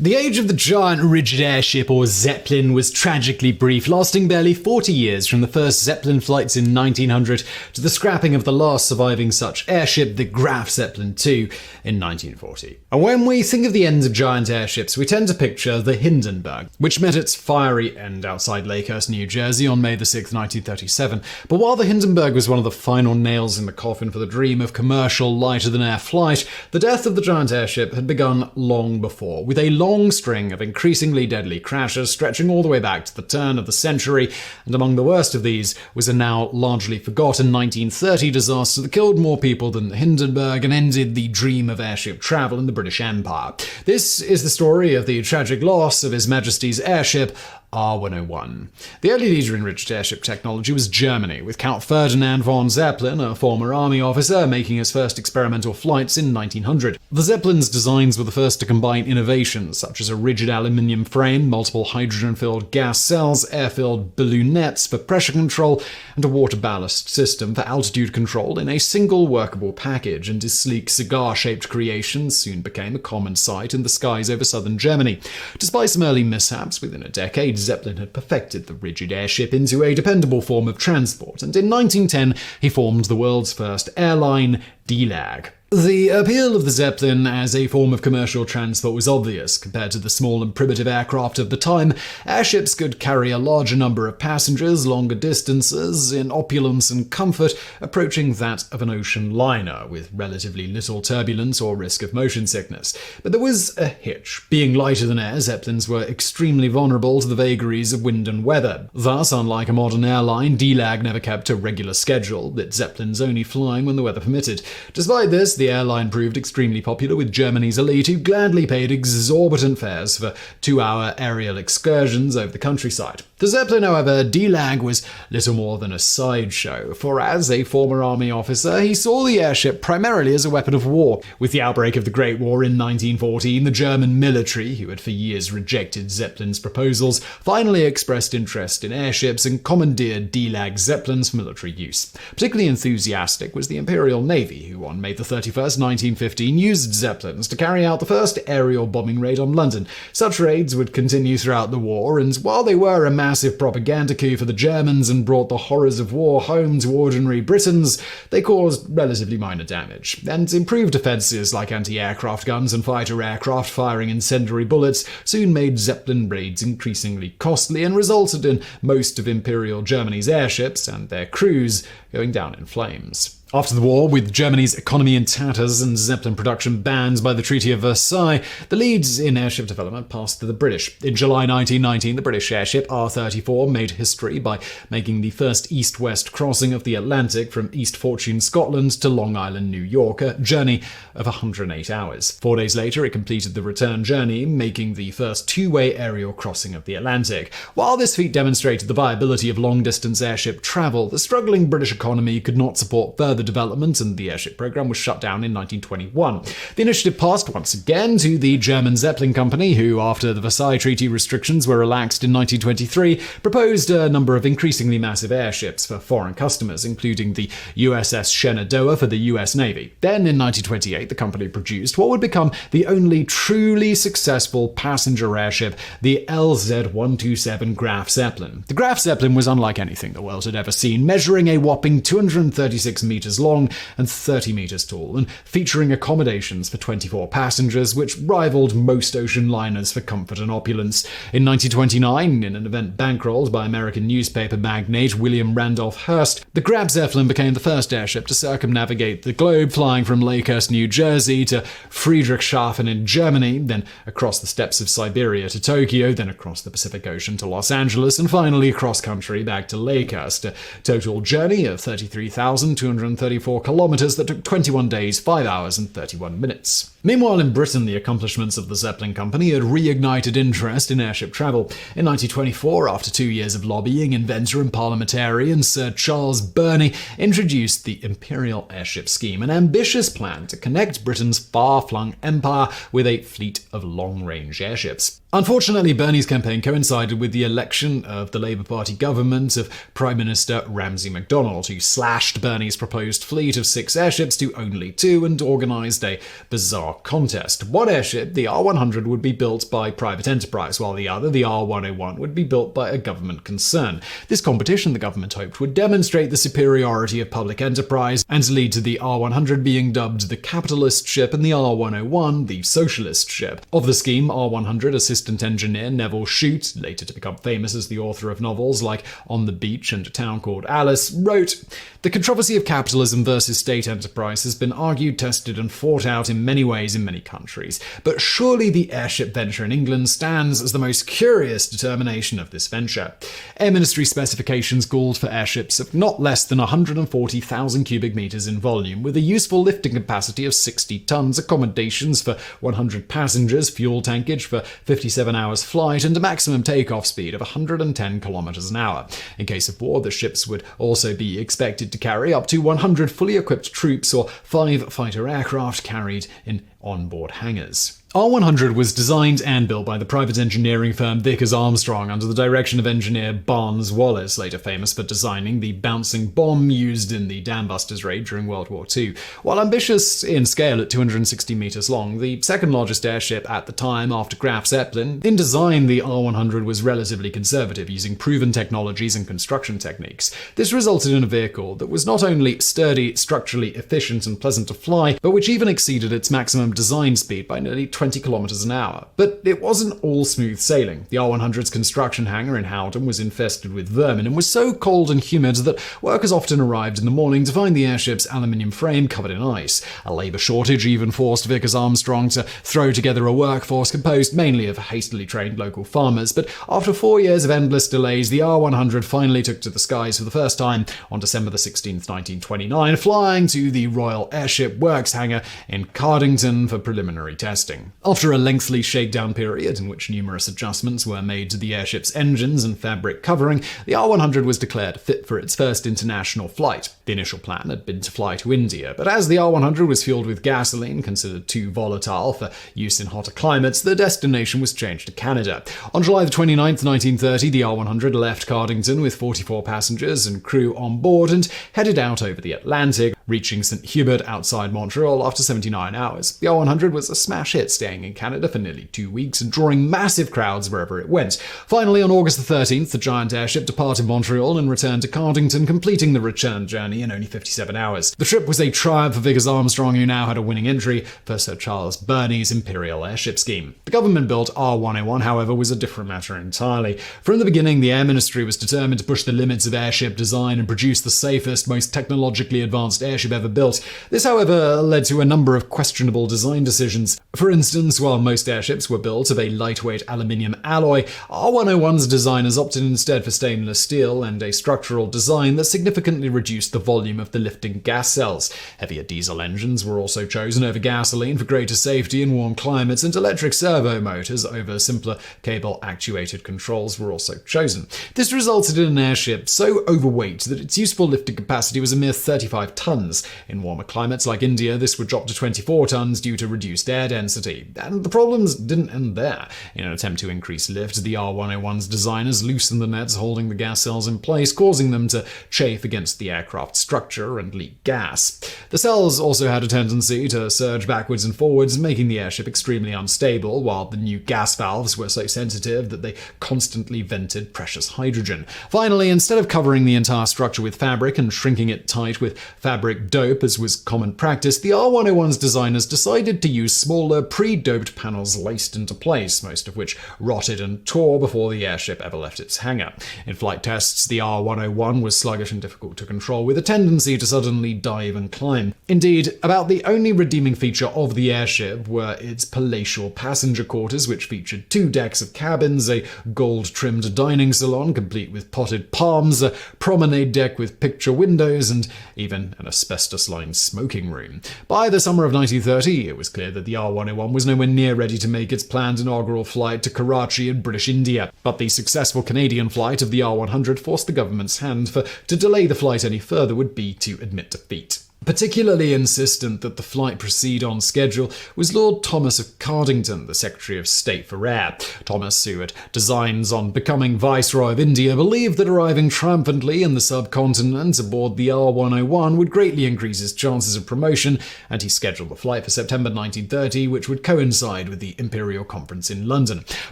The age of the giant rigid airship, or Zeppelin, was tragically brief, lasting barely 40 years from the first Zeppelin flights in 1900 to the scrapping of the last surviving such airship, the Graf Zeppelin II, in 1940. And when we think of the end of giant airships, we tend to picture the Hindenburg, which met its fiery end outside Lakehurst, New Jersey on May 6, 1937. But while the Hindenburg was one of the final nails in the coffin for the dream of commercial lighter-than-air flight, the death of the giant airship had begun long before, with a long string of increasingly deadly crashes stretching all the way back to the turn of the century, and among the worst of these was a now largely forgotten 1930 disaster that killed more people than the Hindenburg and ended the dream of airship travel in the British Empire. This is the story of the tragic loss of His Majesty's airship R-101. The early leader in rigid airship technology was Germany, with Count Ferdinand von Zeppelin, a former army officer, making his first experimental flights in 1900. The Zeppelin's designs were the first to combine innovations such as a rigid aluminium frame, multiple hydrogen-filled gas cells, air-filled ballonets for pressure control, and a water ballast system for altitude control in a single workable package, and his sleek cigar-shaped creation soon became a common sight in the skies over southern Germany. Despite some early mishaps, within a decade, Zeppelin had perfected the rigid airship into a dependable form of transport, and in 1910 he formed the world's first airline, DLAG. The appeal of the Zeppelin as a form of commercial transport was obvious. Compared to the small and primitive aircraft of the time, airships could carry a larger number of passengers, longer distances, in opulence and comfort, approaching that of an ocean liner, with relatively little turbulence or risk of motion sickness. But there was a hitch. Being lighter than air, Zeppelins were extremely vulnerable to the vagaries of wind and weather. Thus, unlike a modern airline, DLAG never kept a regular schedule, its Zeppelins only flying when the weather permitted. Despite this, the airline proved extremely popular with Germany's elite, who gladly paid exorbitant fares for 2-hour aerial excursions over the countryside. For Zeppelin, however, DLAG was little more than a sideshow, for as a former army officer, he saw the airship primarily as a weapon of war. With the outbreak of the Great War in 1914, the German military, who had for years rejected Zeppelin's proposals, finally expressed interest in airships and commandeered DLAG Zeppelins for military use. Particularly enthusiastic was the Imperial Navy, who on May 31st, 1915, used Zeppelins to carry out the first aerial bombing raid on London. Such raids would continue throughout the war, and while they were a massive propaganda coup for the Germans and brought the horrors of war home to ordinary Britons, they caused relatively minor damage. And improved defences like anti-aircraft guns and fighter aircraft firing incendiary bullets soon made Zeppelin raids increasingly costly and resulted in most of Imperial Germany's airships and their crews going down in flames. After the war, with Germany's economy in tatters and Zeppelin production banned by the Treaty of Versailles, the leads in airship development passed to the British. In July 1919, the British airship R-34 made history by making the first east-west crossing of the Atlantic from East Fortune, Scotland to Long Island, New York, a journey of 108 hours. 4 days later, it completed the return journey, making the first two-way aerial crossing of the Atlantic. While this feat demonstrated the viability of long-distance airship travel, the struggling British economy could not support further development, and the airship program was shut down in 1921. The initiative passed once again to the German Zeppelin Company, who, after the Versailles Treaty restrictions were relaxed in 1923, proposed a number of increasingly massive airships for foreign customers, including the USS Shenandoah for the US Navy. Then, in 1928, the company produced what would become the only truly successful passenger airship, the LZ-127 Graf Zeppelin. The Graf Zeppelin was unlike anything the world had ever seen, measuring a whopping 236 meters long and 30 meters tall, and featuring accommodations for 24 passengers, which rivaled most ocean liners for comfort and opulence. In 1929, in an event bankrolled by American newspaper magnate William Randolph Hearst, the Graf Zeppelin became the first airship to circumnavigate the globe, flying from Lakehurst, New Jersey to Friedrichshafen in Germany, then across the steppes of Siberia to Tokyo, then across the Pacific Ocean to Los Angeles, and finally across country back to Lakehurst, a total journey of 33,234 kilometers that took 21 days, 5 hours and 31 minutes. Meanwhile, in Britain, the accomplishments of the Zeppelin Company had reignited interest in airship travel. In 1924, after 2 years of lobbying, inventor and parliamentarian Sir Charles Burney introduced the Imperial Airship Scheme, an ambitious plan to connect Britain's far-flung empire with a fleet of long-range airships. Unfortunately, Burney's campaign coincided with the election of the Labour Party government of Prime Minister Ramsay MacDonald, who slashed Burney's proposed fleet of 6 airships to only 2 and organised a bizarre contest. One airship, the R100, would be built by private enterprise, while the other, the R101, would be built by a government concern. This competition, the government hoped, would demonstrate the superiority of public enterprise and lead to the R100 being dubbed the capitalist ship and the R101 the socialist ship. Of the scheme, R100 assistant engineer Neville Shute, later to become famous as the author of novels like On the Beach and A Town Called Alice, wrote, "The controversy of capitalism versus state enterprise has been argued, tested and fought out in many ways in many countries. But surely the airship venture in England stands as the most curious determination of this venture. Air Ministry specifications called for airships of not less than 140,000 cubic meters in volume, with a useful lifting capacity of 60 tons, accommodations for 100 passengers, fuel tankage for 57 hours flight, and a maximum takeoff speed of 110 kilometers an hour. In case of war, the ships would also be expected to carry up to 100 fully equipped troops or 5 fighter aircraft carried in onboard hangars." R100 was designed and built by the private engineering firm Vickers Armstrong under the direction of engineer Barnes Wallis, later famous for designing the bouncing bomb used in the Dam Busters raid during World War II. While ambitious in scale at 260 meters long, the second largest airship at the time after Graf Zeppelin, in design the R100 was relatively conservative, using proven technologies and construction techniques. This resulted in a vehicle that was not only sturdy, structurally efficient and pleasant to fly, but which even exceeded its maximum design speed by nearly 20 kilometers an hour. But it wasn't all smooth sailing. The R100's construction hangar in Howden was infested with vermin and was so cold and humid that workers often arrived in the morning to find the airship's aluminium frame covered in ice. A labour shortage even forced Vickers Armstrong to throw together a workforce composed mainly of hastily trained local farmers. But after 4 years of endless delays, the R100 finally took to the skies for the first time on December the 16th, 1929, flying to the Royal Airship Works hangar in Cardington for preliminary testing. After a lengthy shakedown period in which numerous adjustments were made to the airship's engines and fabric covering, the R100 was declared fit for its first international flight. The initial plan had been to fly to India, but as the R100 was fueled with gasoline considered too volatile for use in hotter climates, the destination was changed to Canada. On July 29, 1930, the R100 left Cardington with 44 passengers and crew on board and headed out over the Atlantic, reaching St. Hubert outside Montreal after 79 hours. The R100 was a smash hit, staying in Canada for nearly 2 weeks and drawing massive crowds wherever it went. Finally, on August 13th, the giant airship departed Montreal and returned to Cardington, completing the return journey in only 57 hours. The trip was a triumph for Vickers Armstrong, who now had a winning entry for Sir Charles Burney's Imperial Airship Scheme. The government-built R101, however, was a different matter entirely. From the beginning, the Air Ministry was determined to push the limits of airship design and produce the safest, most technologically advanced airship ever built. This, however, led to a number of questionable design decisions. For instance, while most airships were built of a lightweight aluminium alloy, R101's designers opted instead for stainless steel and a structural design that significantly reduced the volume of the lifting gas cells. Heavier diesel engines were also chosen over gasoline for greater safety in warm climates, and electric servo motors over simpler cable-actuated controls were also chosen. This resulted in an airship so overweight that its useful lifting capacity was a mere 35 tons. In warmer climates like India, this would drop to 24 tons due to reduced air density. And the problems didn't end there. In an attempt to increase lift, the R101's designers loosened the nets holding the gas cells in place, causing them to chafe against the aircraft's structure and leak gas. The cells also had a tendency to surge backwards and forwards, making the airship extremely unstable, while the new gas valves were so sensitive that they constantly vented precious hydrogen. Finally, instead of covering the entire structure with fabric and shrinking it tight with fabric dope, as was common practice, the R101's designers decided to use smaller, pre-doped panels laced into place, most of which rotted and tore before the airship ever left its hangar. In flight tests, the R101 was sluggish and difficult to control, with a tendency to suddenly dive and climb. Indeed, about the only redeeming feature of the airship were its palatial passenger quarters, which featured 2 decks of cabins, a gold-trimmed dining salon complete with potted palms, a promenade deck with picture windows, and even an espresso asbestos-lined smoking room. By the summer of 1930, it was clear that the R-101 was nowhere near ready to make its planned inaugural flight to Karachi in British India. But the successful Canadian flight of the R-100 forced the government's hand, for to delay the flight any further would be to admit defeat. Particularly insistent that the flight proceed on schedule was Lord Thomas of Cardington, the Secretary of State for Air. Thomas, who had designs on becoming Viceroy of India, believed that arriving triumphantly in the subcontinent aboard the R-101 would greatly increase his chances of promotion, and he scheduled the flight for September 1930, which would coincide with the Imperial Conference in London.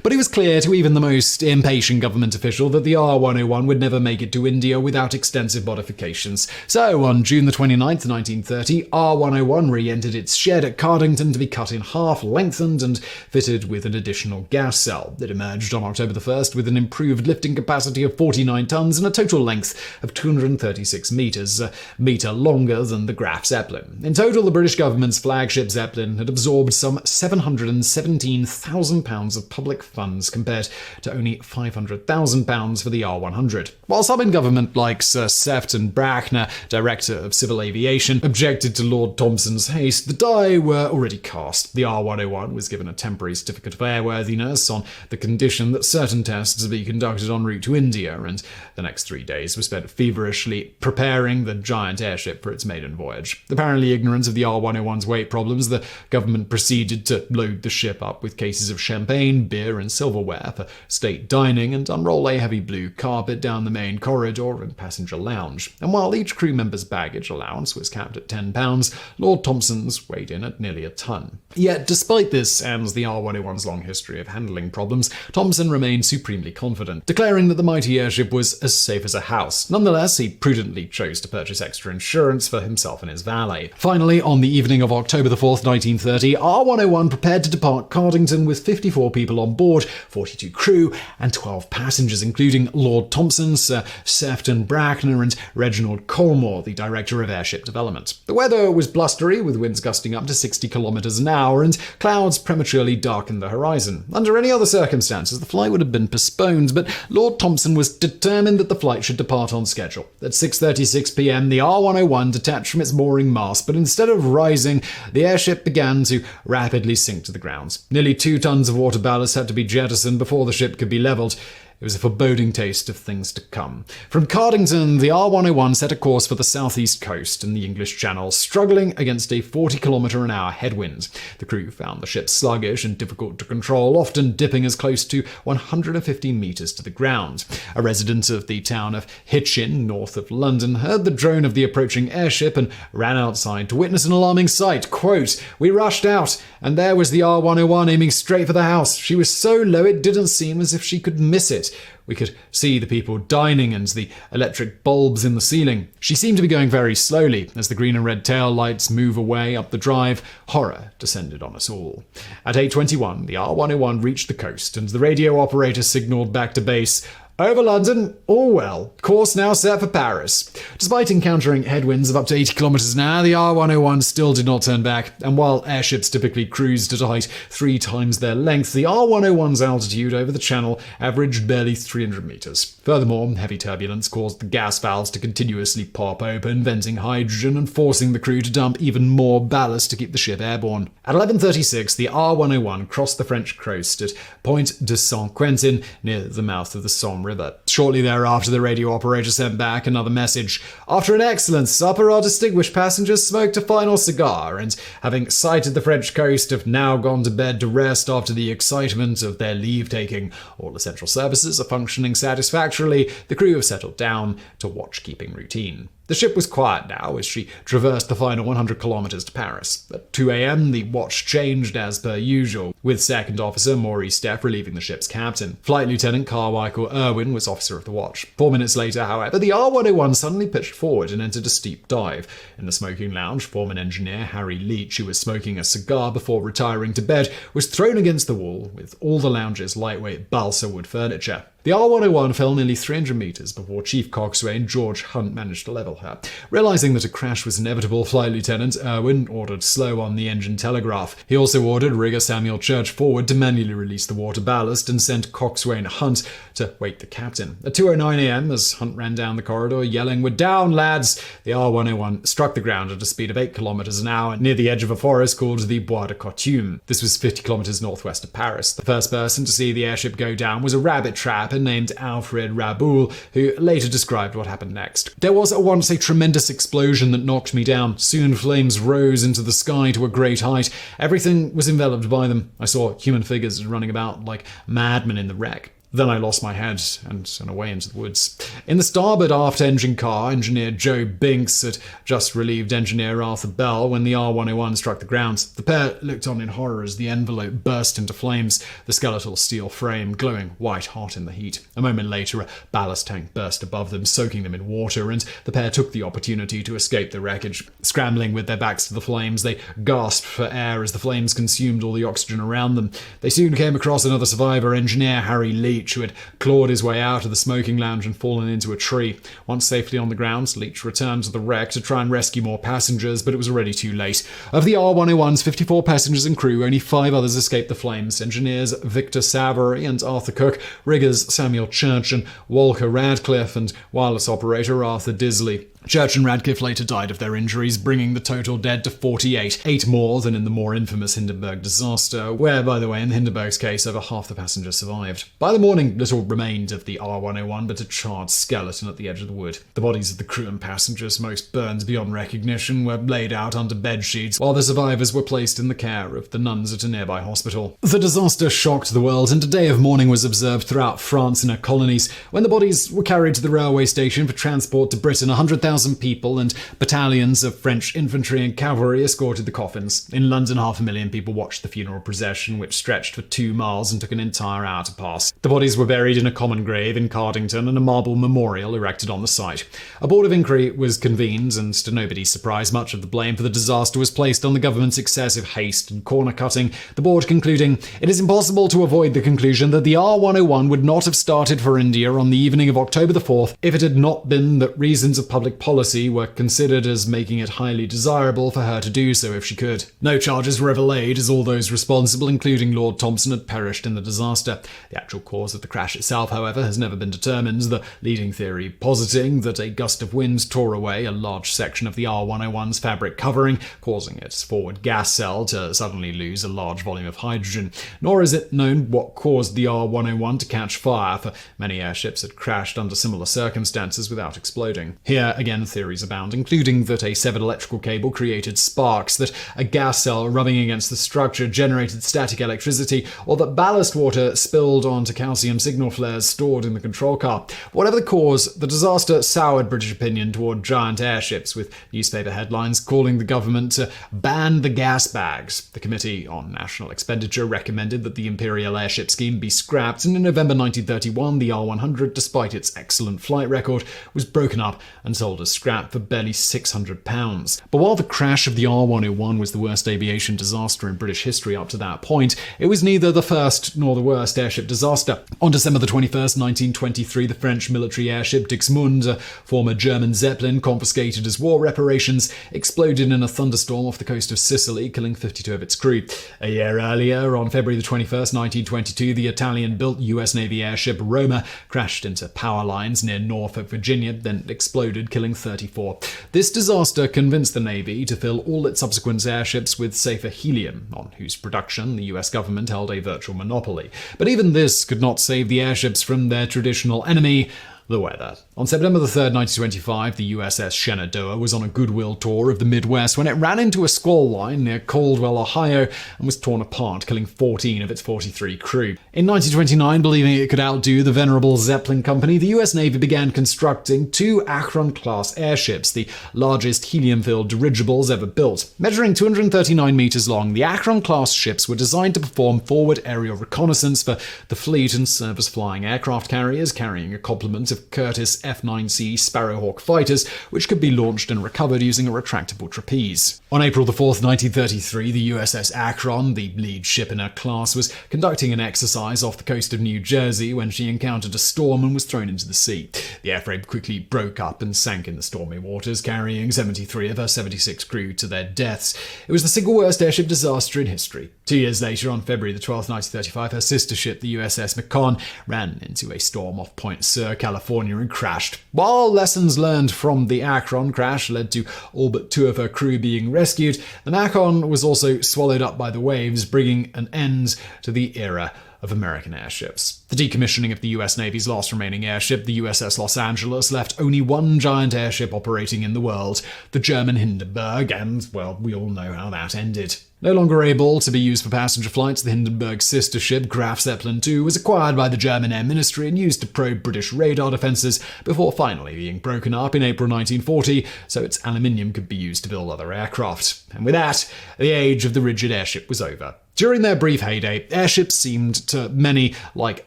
But it was clear to even the most impatient government official that the R-101 would never make it to India without extensive modifications. So, on June the 29th, 1930, R-101 re-entered its shed at Cardington to be cut in half, lengthened, and fitted with an additional gas cell. It emerged on October the 1st with an improved lifting capacity of 49 tons and a total length of 236 metres, a metre longer than the Graf Zeppelin. In total, the British government's flagship Zeppelin had absorbed some £717,000 of public funds compared to only £500,000 for the R-100. While some in government, like Sir Sefton Bracknell, Director of Civil Aviation, objected to Lord Thompson's haste, the die were already cast. The R-101 was given a temporary certificate of airworthiness on the condition that certain tests be conducted en route to India, and the next 3 days were spent feverishly preparing the giant airship for its maiden voyage. Apparently ignorant of the R-101's weight problems, the government proceeded to load the ship up with cases of champagne, beer, and silverware for state dining, and unroll a heavy blue carpet down the main corridor and passenger lounge. And while each crew member's baggage allowance was capped at £10, Lord Thompson's weighed in at nearly a ton. Yet, despite this and the R-101's long history of handling problems, Thompson remained supremely confident, declaring that the mighty airship was as safe as a house. Nonetheless, he prudently chose to purchase extra insurance for himself and his valet. Finally, on the evening of October the 4th, 1930, R-101 prepared to depart Cardington with 54 people on board, 42 crew, and 12 passengers, including Lord Thompson, Sir Sefton Bracknell, and Reginald Colmore, the Director of Airship Development. The weather was blustery, with winds gusting up to 60 kilometers an hour, and clouds prematurely darkened the horizon. Under any other circumstances, the flight would have been postponed, but Lord Thompson was determined that the flight should depart on schedule. At 6:36 p.m., the R-101 detached from its mooring mast, but instead of rising, the airship began to rapidly sink to the ground. Nearly 2 tons of water ballast had to be jettisoned before the ship could be levelled. It was a foreboding taste of things to come. From Cardington, the R-101 set a course for the southeast coast and the English Channel, struggling against a 40-kilometre-an-hour headwind. The crew found the ship sluggish and difficult to control, often dipping as close to 150 metres to the ground. A resident of the town of Hitchin, north of London, heard the drone of the approaching airship and ran outside to witness an alarming sight. Quote, "We rushed out, and there was the R-101 aiming straight for the house. She was so low it didn't seem as if she could miss it. We could see the people dining and the electric bulbs in the ceiling. She seemed to be going very slowly. As the green and red tail lights move away up the drive, horror descended on us all." At 8:21, the R-101 reached the coast, and the radio operator signalled back to base, "Over London, all well. Course now set for Paris." Despite encountering headwinds of up to 80 kilometers an hour, the R-101 still did not turn back, and while airships typically cruised at a height 3 times their length, the R-101's altitude over the channel averaged barely 300 meters. Furthermore, heavy turbulence caused the gas valves to continuously pop open, venting hydrogen and forcing the crew to dump even more ballast to keep the ship airborne. At 11:36, the R-101 crossed the French coast at Point de Saint-Quentin, near the mouth of the Somme River. Shortly thereafter, the radio operator sent back another message. "After an excellent supper, our distinguished passengers smoked a final cigar, and having sighted the French coast, have now gone to bed to rest after the excitement of their leave-taking. All essential services are functioning satisfactorily. The crew have settled down to watch-keeping routine." The ship was quiet now as she traversed the final 100 kilometers to Paris. At 2 a.m., the watch changed as per usual, with Second Officer Maurice Steff relieving the ship's captain. Flight Lieutenant Carmichael Irwin was officer of the watch. 4 minutes later, however, the R-101 suddenly pitched forward and entered a steep dive. In the smoking lounge, foreman engineer Harry Leach, who was smoking a cigar before retiring to bed, was thrown against the wall with all the lounge's lightweight balsa wood furniture. The R-101 fell nearly 300 meters before Chief Coxswain George Hunt managed to level her. Realizing that a crash was inevitable, Flight Lieutenant Irwin ordered slow on the engine telegraph. He also ordered rigger Samuel Church forward to manually release the water ballast and sent Coxswain Hunt to wake the captain. At 2:09 a.m., as Hunt ran down the corridor yelling, "We're down, lads!" the R-101 struck the ground at a speed of 8 kilometers an hour near the edge of a forest called the Bois de Coutume. This was 50 kilometers northwest of Paris. The first person to see the airship go down was a rabbit trapper named Alfred Raboul, who later described what happened next. "There was at once a tremendous explosion that knocked me down. Soon flames rose into the sky to a great height. Everything was enveloped by them. I saw human figures running about like madmen in the wreck. Then I lost my head and away into the woods." In the starboard aft engine car, engineer Joe Binks had just relieved engineer Arthur Bell when the R-101 struck the ground. The pair looked on in horror as the envelope burst into flames, the skeletal steel frame glowing white hot in the heat. A moment later, a ballast tank burst above them, soaking them in water, and the pair took the opportunity to escape the wreckage. Scrambling with their backs to the flames, they gasped for air as the flames consumed all the oxygen around them. They soon came across another survivor, engineer Harry Leach, who had clawed his way out of the smoking lounge and fallen into a tree. Once safely on the ground, Leach returned to the wreck to try and rescue more passengers, but it was already too late. Of the R-101's 54 passengers and crew, only 5 others escaped the flames: engineers Victor Savary and Arthur Cook, riggers Samuel Church and Walker Radcliffe, and wireless operator Arthur Disley. Church and Radcliffe later died of their injuries, bringing the total dead to 48, 8 more than in the more infamous Hindenburg disaster, where, by the way, in the Hindenburg's case, over half the passengers survived. By the morning, little remained of the R-101 but a charred skeleton at the edge of the wood. The bodies of the crew and passengers, most burned beyond recognition, were laid out under bedsheets, while the survivors were placed in the care of the nuns at a nearby hospital. The disaster shocked the world, and a day of mourning was observed throughout France and her colonies. When the bodies were carried to the railway station for transport to Britain, 100,000 people and battalions of French infantry and cavalry escorted the coffins. In London, 500,000 people watched the funeral procession, which stretched for 2 miles and took an entire hour to pass. The bodies were buried in a common grave in Cardington and a marble memorial erected on the site. A board of inquiry was convened, and to nobody's surprise, much of the blame for the disaster was placed on the government's excessive haste and corner cutting, the board concluding, "It is impossible to avoid the conclusion that the R-101 would not have started for India on the evening of October the 4th if it had not been that reasons of public policy were considered as making it highly desirable for her to do so if she could." No charges were ever laid, as all those responsible, including Lord Thompson, had perished in the disaster. The actual cause of the crash itself, however, has never been determined, the leading theory positing that a gust of wind tore away a large section of the R-101's fabric covering, causing its forward gas cell to suddenly lose a large volume of hydrogen. Nor is it known what caused the R-101 to catch fire, for many airships had crashed under similar circumstances without exploding. Here, again, theories abound, including that a severed electrical cable created sparks, that a gas cell rubbing against the structure generated static electricity, or that ballast water spilled onto calcium signal flares stored in the control car. Whatever the cause, the disaster soured British opinion toward giant airships, with newspaper headlines calling the government to ban the gas bags. The Committee on National Expenditure recommended that the Imperial Airship scheme be scrapped, and in November 1931, the R-100, despite its excellent flight record, was broken up and sold as scrap for barely £600. But while the crash of the R-101 was the worst aviation disaster in British history up to that point, it was neither the first nor the worst airship disaster. On December the 21st, 1923, the French military airship Dixmude, a former German Zeppelin confiscated as war reparations, exploded in a thunderstorm off the coast of Sicily, killing 52 of its crew. A year earlier, on February the 21st, 1922, the Italian-built US Navy airship Roma crashed into power lines near Norfolk, Virginia, then exploded, killing 34. This disaster convinced the Navy to fill all its subsequent airships with safer helium, on whose production the US government held a virtual monopoly. But even this could not save the airships from their traditional enemy, the weather. On September the 3rd, 1925, the USS Shenandoah was on a goodwill tour of the Midwest when it ran into a squall line near Caldwell, Ohio, and was torn apart, killing 14 of its 43 crew. In 1929, believing it could outdo the venerable Zeppelin Company, the US Navy began constructing 2 Akron-class airships, the largest helium-filled dirigibles ever built. Measuring 239 meters long, the Akron-class ships were designed to perform forward aerial reconnaissance for the fleet and serve as flying aircraft carriers, carrying a complement of Curtiss F-9C Sparrowhawk fighters, which could be launched and recovered using a retractable trapeze. On April 4, 1933, the USS Akron, the lead ship in her class, was conducting an exercise off the coast of New Jersey when she encountered a storm and was thrown into the sea. The airframe quickly broke up and sank in the stormy waters, carrying 73 of her 76 crew to their deaths. It was the single worst airship disaster in history. 2 years later, on February 12, 1935, her sister ship, the USS Macon, ran into a storm off Point Sur, California, and crashed. While lessons learned from the Akron crash led to all but 2 of her crew being rescued, the Macon was also swallowed up by the waves, bringing an end to the era of American airships. The decommissioning of the US Navy's last remaining airship, the USS Los Angeles, left only one giant airship operating in the world, the German Hindenburg, and, well, we all know how that ended. No longer able to be used for passenger flights, the Hindenburg's sister ship, Graf Zeppelin II, was acquired by the German Air Ministry and used to probe British radar defences before finally being broken up in April 1940 so its aluminium could be used to build other aircraft. And with that, the age of the rigid airship was over. During their brief heyday, airships seemed to many like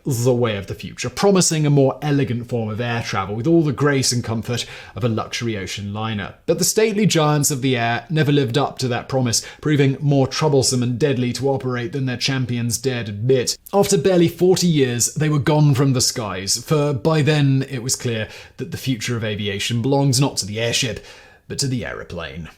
the way of the future, promising a more elegant form of air travel with all the grace and comfort of a luxury ocean liner. But the stately giants of the air never lived up to that promise, proving more troublesome and deadly to operate than their champions dared admit. After barely 40 years, they were gone from the skies, for by then it was clear that the future of aviation belongs not to the airship, but to the aeroplane.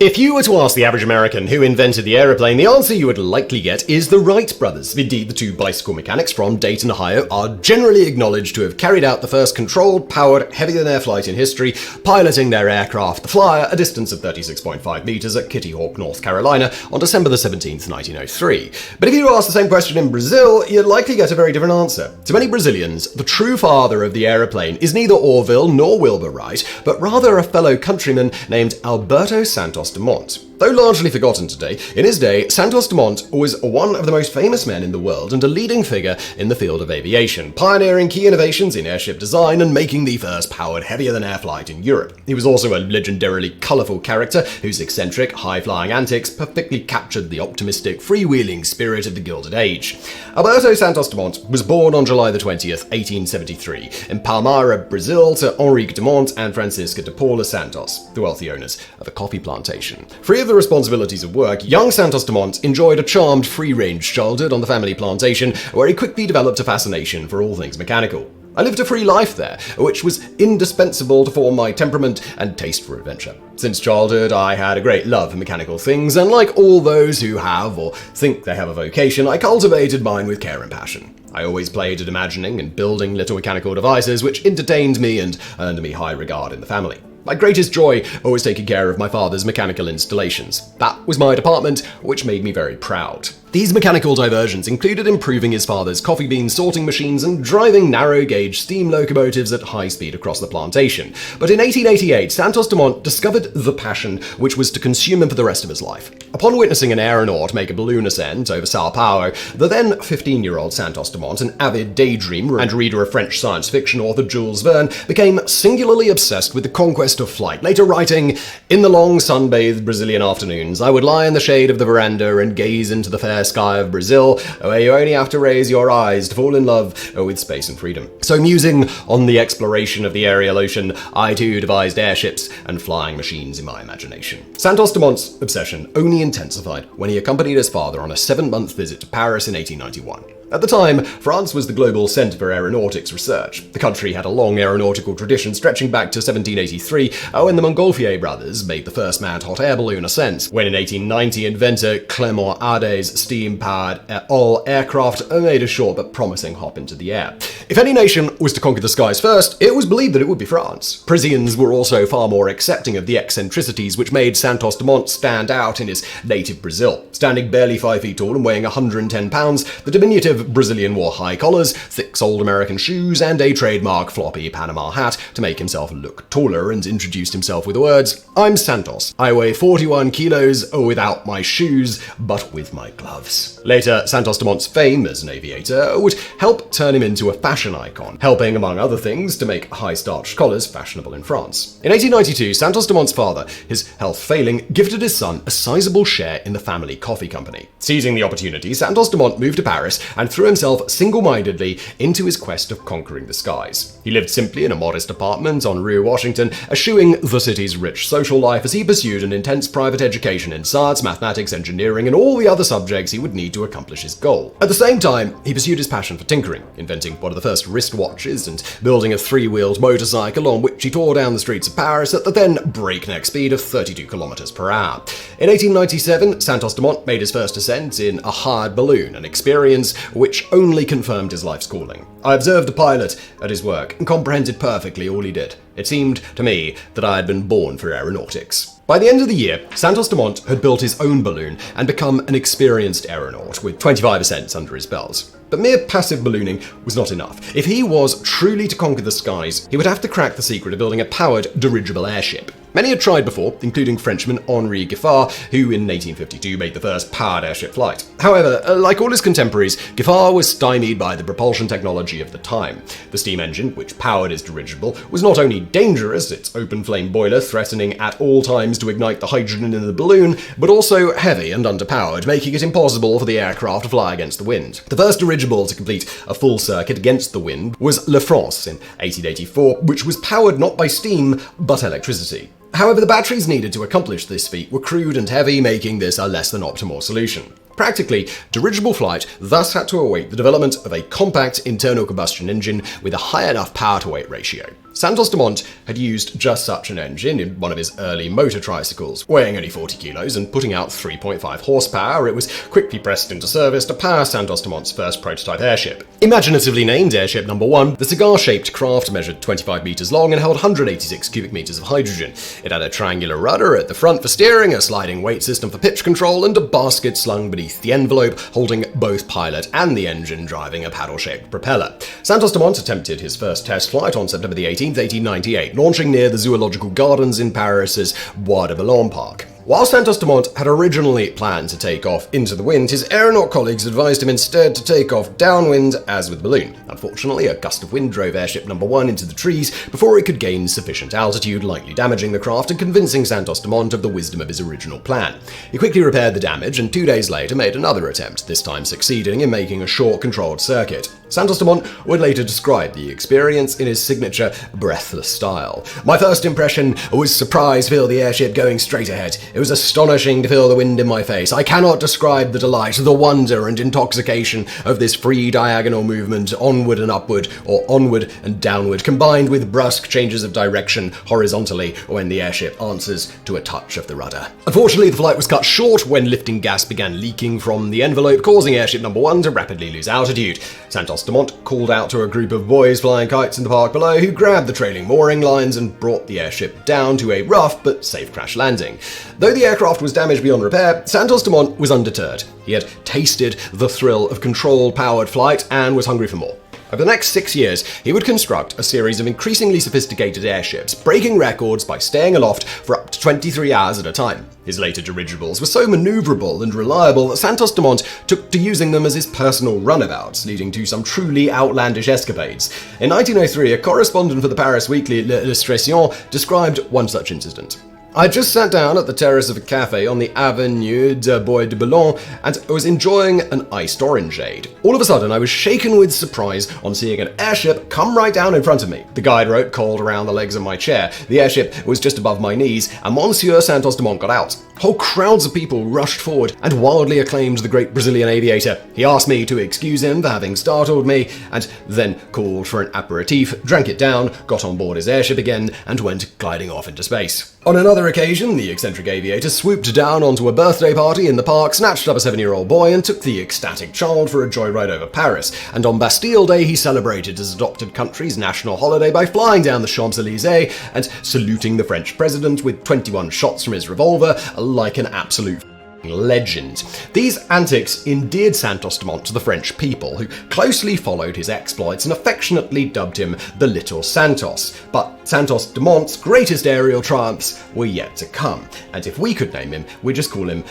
If you were to ask the average American who invented the aeroplane, the answer you would likely get is the Wright Brothers. Indeed, the 2 bicycle mechanics from Dayton, Ohio, are generally acknowledged to have carried out the first controlled, powered, heavier-than-air flight in history, piloting their aircraft, the Flyer, a distance of 36.5 meters at Kitty Hawk, North Carolina, on December 17, 1903. But if you ask the same question in Brazil, you'd likely get a very different answer. To many Brazilians, the true father of the aeroplane is neither Orville nor Wilbur Wright, but rather a fellow countryman named Alberto Santos-Dumont. Though largely forgotten today, in his day, Santos-Dumont was one of the most famous men in the world and a leading figure in the field of aviation, pioneering key innovations in airship design and making the first powered heavier-than-air flight in Europe. He was also a legendarily colourful character whose eccentric, high-flying antics perfectly captured the optimistic, freewheeling spirit of the Gilded Age. Alberto Santos-Dumont was born on July 20th, 1873, in Palmyra, Brazil, to Henrique Dumont and Francisca de Paula Santos, the wealthy owners of a coffee plantation. Free of the responsibilities of work, young Santos-Dumont enjoyed a charmed, free-range childhood on the family plantation, where he quickly developed a fascination for all things mechanical. I lived a free life there, which was indispensable to form my temperament and taste for adventure. Since childhood, I had a great love for mechanical things, and like all those who have or think they have a vocation, I cultivated mine with care and passion. I always played at imagining and building little mechanical devices which entertained me and earned me high regard in the family. My greatest joy always taking care of my father's mechanical installations. That was my department, which made me very proud. These mechanical diversions included improving his father's coffee bean sorting machines and driving narrow-gauge steam locomotives at high speed across the plantation. But in 1888, Santos-Dumont discovered the passion which was to consume him for the rest of his life. Upon witnessing an aeronaut make a balloon ascent over Sao Paulo, the then 15-year-old Santos-Dumont, an avid daydreamer and reader of French science fiction author Jules Verne, became singularly obsessed with the conquest of flight, later writing, "In the long sun-bathed Brazilian afternoons, I would lie in the shade of the veranda and gaze into the fair sky of Brazil, where you only have to raise your eyes to fall in love with space and freedom." So musing on the exploration of the aerial ocean, I too devised airships and flying machines in my imagination. Santos-Dumont's obsession only intensified when he accompanied his father on a 7-month visit to Paris in 1891. At the time, France was the global centre for aeronautics research. The country had a long aeronautical tradition stretching back to 1783, when the Montgolfier brothers made the first manned hot air balloon ascent, when in 1890 inventor Clément Audet's steam-powered all-aircraft made a short but promising hop into the air. If any nation was to conquer the skies first, it was believed that it would be France. Parisians were also far more accepting of the eccentricities which made Santos-Dumont stand out in his native Brazil. Standing barely 5 feet tall and weighing 110 pounds, the diminutive Brazilian wore high collars, thick soled American shoes, and a trademark floppy Panama hat to make himself look taller, and introduced himself with the words, "I'm Santos. I weigh 41 kilos without my shoes, but with my gloves." Later, Santos-Dumont's fame as an aviator would help turn him into a fashion icon, helping, among other things, to make high-starched collars fashionable in France. In 1892, Santos-Dumont's father, his health failing, gifted his son a sizable share in the family coffee company. Seizing the opportunity, Santos-Dumont moved to Paris and and threw himself single-mindedly into his quest of conquering the skies. He lived simply in a modest apartment on Rue Washington, eschewing the city's rich social life as he pursued an intense private education in science, mathematics, engineering, and all the other subjects he would need to accomplish his goal. At the same time, he pursued his passion for tinkering, inventing one of the first wristwatches and building a three-wheeled motorcycle on which he tore down the streets of Paris at the then breakneck speed of 32 kilometers per hour. In 1897, Santos-Dumont made his first ascent in a hired balloon, an experience which only confirmed his life's calling. I observed a pilot at his work and comprehended perfectly all he did. It seemed to me that I had been born for aeronautics. By the end of the year, Santos-Dumont had built his own balloon and become an experienced aeronaut with 25 ascents under his belt. But mere passive ballooning was not enough. If he was truly to conquer the skies, he would have to crack the secret of building a powered dirigible airship. Many had tried before, including Frenchman Henri Giffard, who in 1852 made the first powered airship flight. However, like all his contemporaries, Giffard was stymied by the propulsion technology of the time. The steam engine, which powered his dirigible, was not only dangerous, its open-flame boiler threatening at all times to ignite the hydrogen in the balloon, but also heavy and underpowered, making it impossible for the aircraft to fly against the wind. The first dirigible to complete a full circuit against the wind was Le France in 1884, which was powered not by steam, but electricity. However, the batteries needed to accomplish this feat were crude and heavy, making this a less than optimal solution. Practically, dirigible flight thus had to await the development of a compact internal combustion engine with a high enough power-to-weight ratio. Santos-Dumont had used just such an engine in one of his early motor tricycles. Weighing only 40 kilos and putting out 3.5 horsepower, it was quickly pressed into service to power Santos-Dumont's first prototype airship. Imaginatively named Airship No. 1, the cigar-shaped craft measured 25 meters long and held 186 cubic meters of hydrogen. It had a triangular rudder at the front for steering, a sliding weight system for pitch control, and a basket slung beneath the envelope holding both pilot and the engine driving a paddle-shaped propeller. Santos-Dumont attempted his first test flight on September the 18th, 1898, launching near the Zoological Gardens in Paris's Bois de Boulogne Park. While Santos-Dumont had originally planned to take off into the wind, his aeronaut colleagues advised him instead to take off downwind as with the balloon. Unfortunately, a gust of wind drove Airship No. 1 into the trees before it could gain sufficient altitude, likely damaging the craft and convincing Santos-Dumont of the wisdom of his original plan. He quickly repaired the damage and 2 days later made another attempt, this time succeeding in making a short controlled circuit. Santos-Dumont would later describe the experience in his signature breathless style. "My first impression was surprise to feel the airship going straight ahead. It was astonishing to feel the wind in my face. I cannot describe the delight, the wonder and intoxication of this free diagonal movement onward and upward, or onward and downward, combined with brusque changes of direction horizontally when the airship answers to a touch of the rudder." Unfortunately, the flight was cut short when lifting gas began leaking from the envelope, causing Airship No. 1 to rapidly lose altitude. Santos-Dumont called out to a group of boys flying kites in the park below, who grabbed the trailing mooring lines and brought the airship down to a rough but safe crash landing. Though the aircraft was damaged beyond repair, Santos-Dumont was undeterred. He had tasted the thrill of control-powered flight and was hungry for more. Over the next 6 years, he would construct a series of increasingly sophisticated airships, breaking records by staying aloft for up to 23 hours at a time. His later dirigibles were so maneuverable and reliable that Santos-Dumont took to using them as his personal runabouts, leading to some truly outlandish escapades. In 1903, a correspondent for the Paris weekly L'Illustration described one such incident. "I just sat down at the terrace of a cafe on the Avenue de Bois de Boulogne and was enjoying an iced orangeade. All of a sudden, I was shaken with surprise on seeing an airship come right down in front of me. The guide rope coiled around the legs of my chair. The airship was just above my knees, and Monsieur Santos-Dumont got out. Whole crowds of people rushed forward and wildly acclaimed the great Brazilian aviator. He asked me to excuse him for having startled me, and then called for an aperitif, drank it down, got on board his airship again, and went gliding off into space." On another occasion, the eccentric aviator swooped down onto a birthday party in the park, snatched up a 7-year-old boy, and took the ecstatic child for a joyride over Paris. And on Bastille Day, he celebrated his adopted country's national holiday by flying down the Champs-Élysées and saluting the French president with 21 shots from his revolver, like an absolute legend. These antics endeared Santos-Dumont to the French people, who closely followed his exploits and affectionately dubbed him the Little Santos. But Santos-Dumont's greatest aerial triumphs were yet to come, and if we could name him, we'd just call him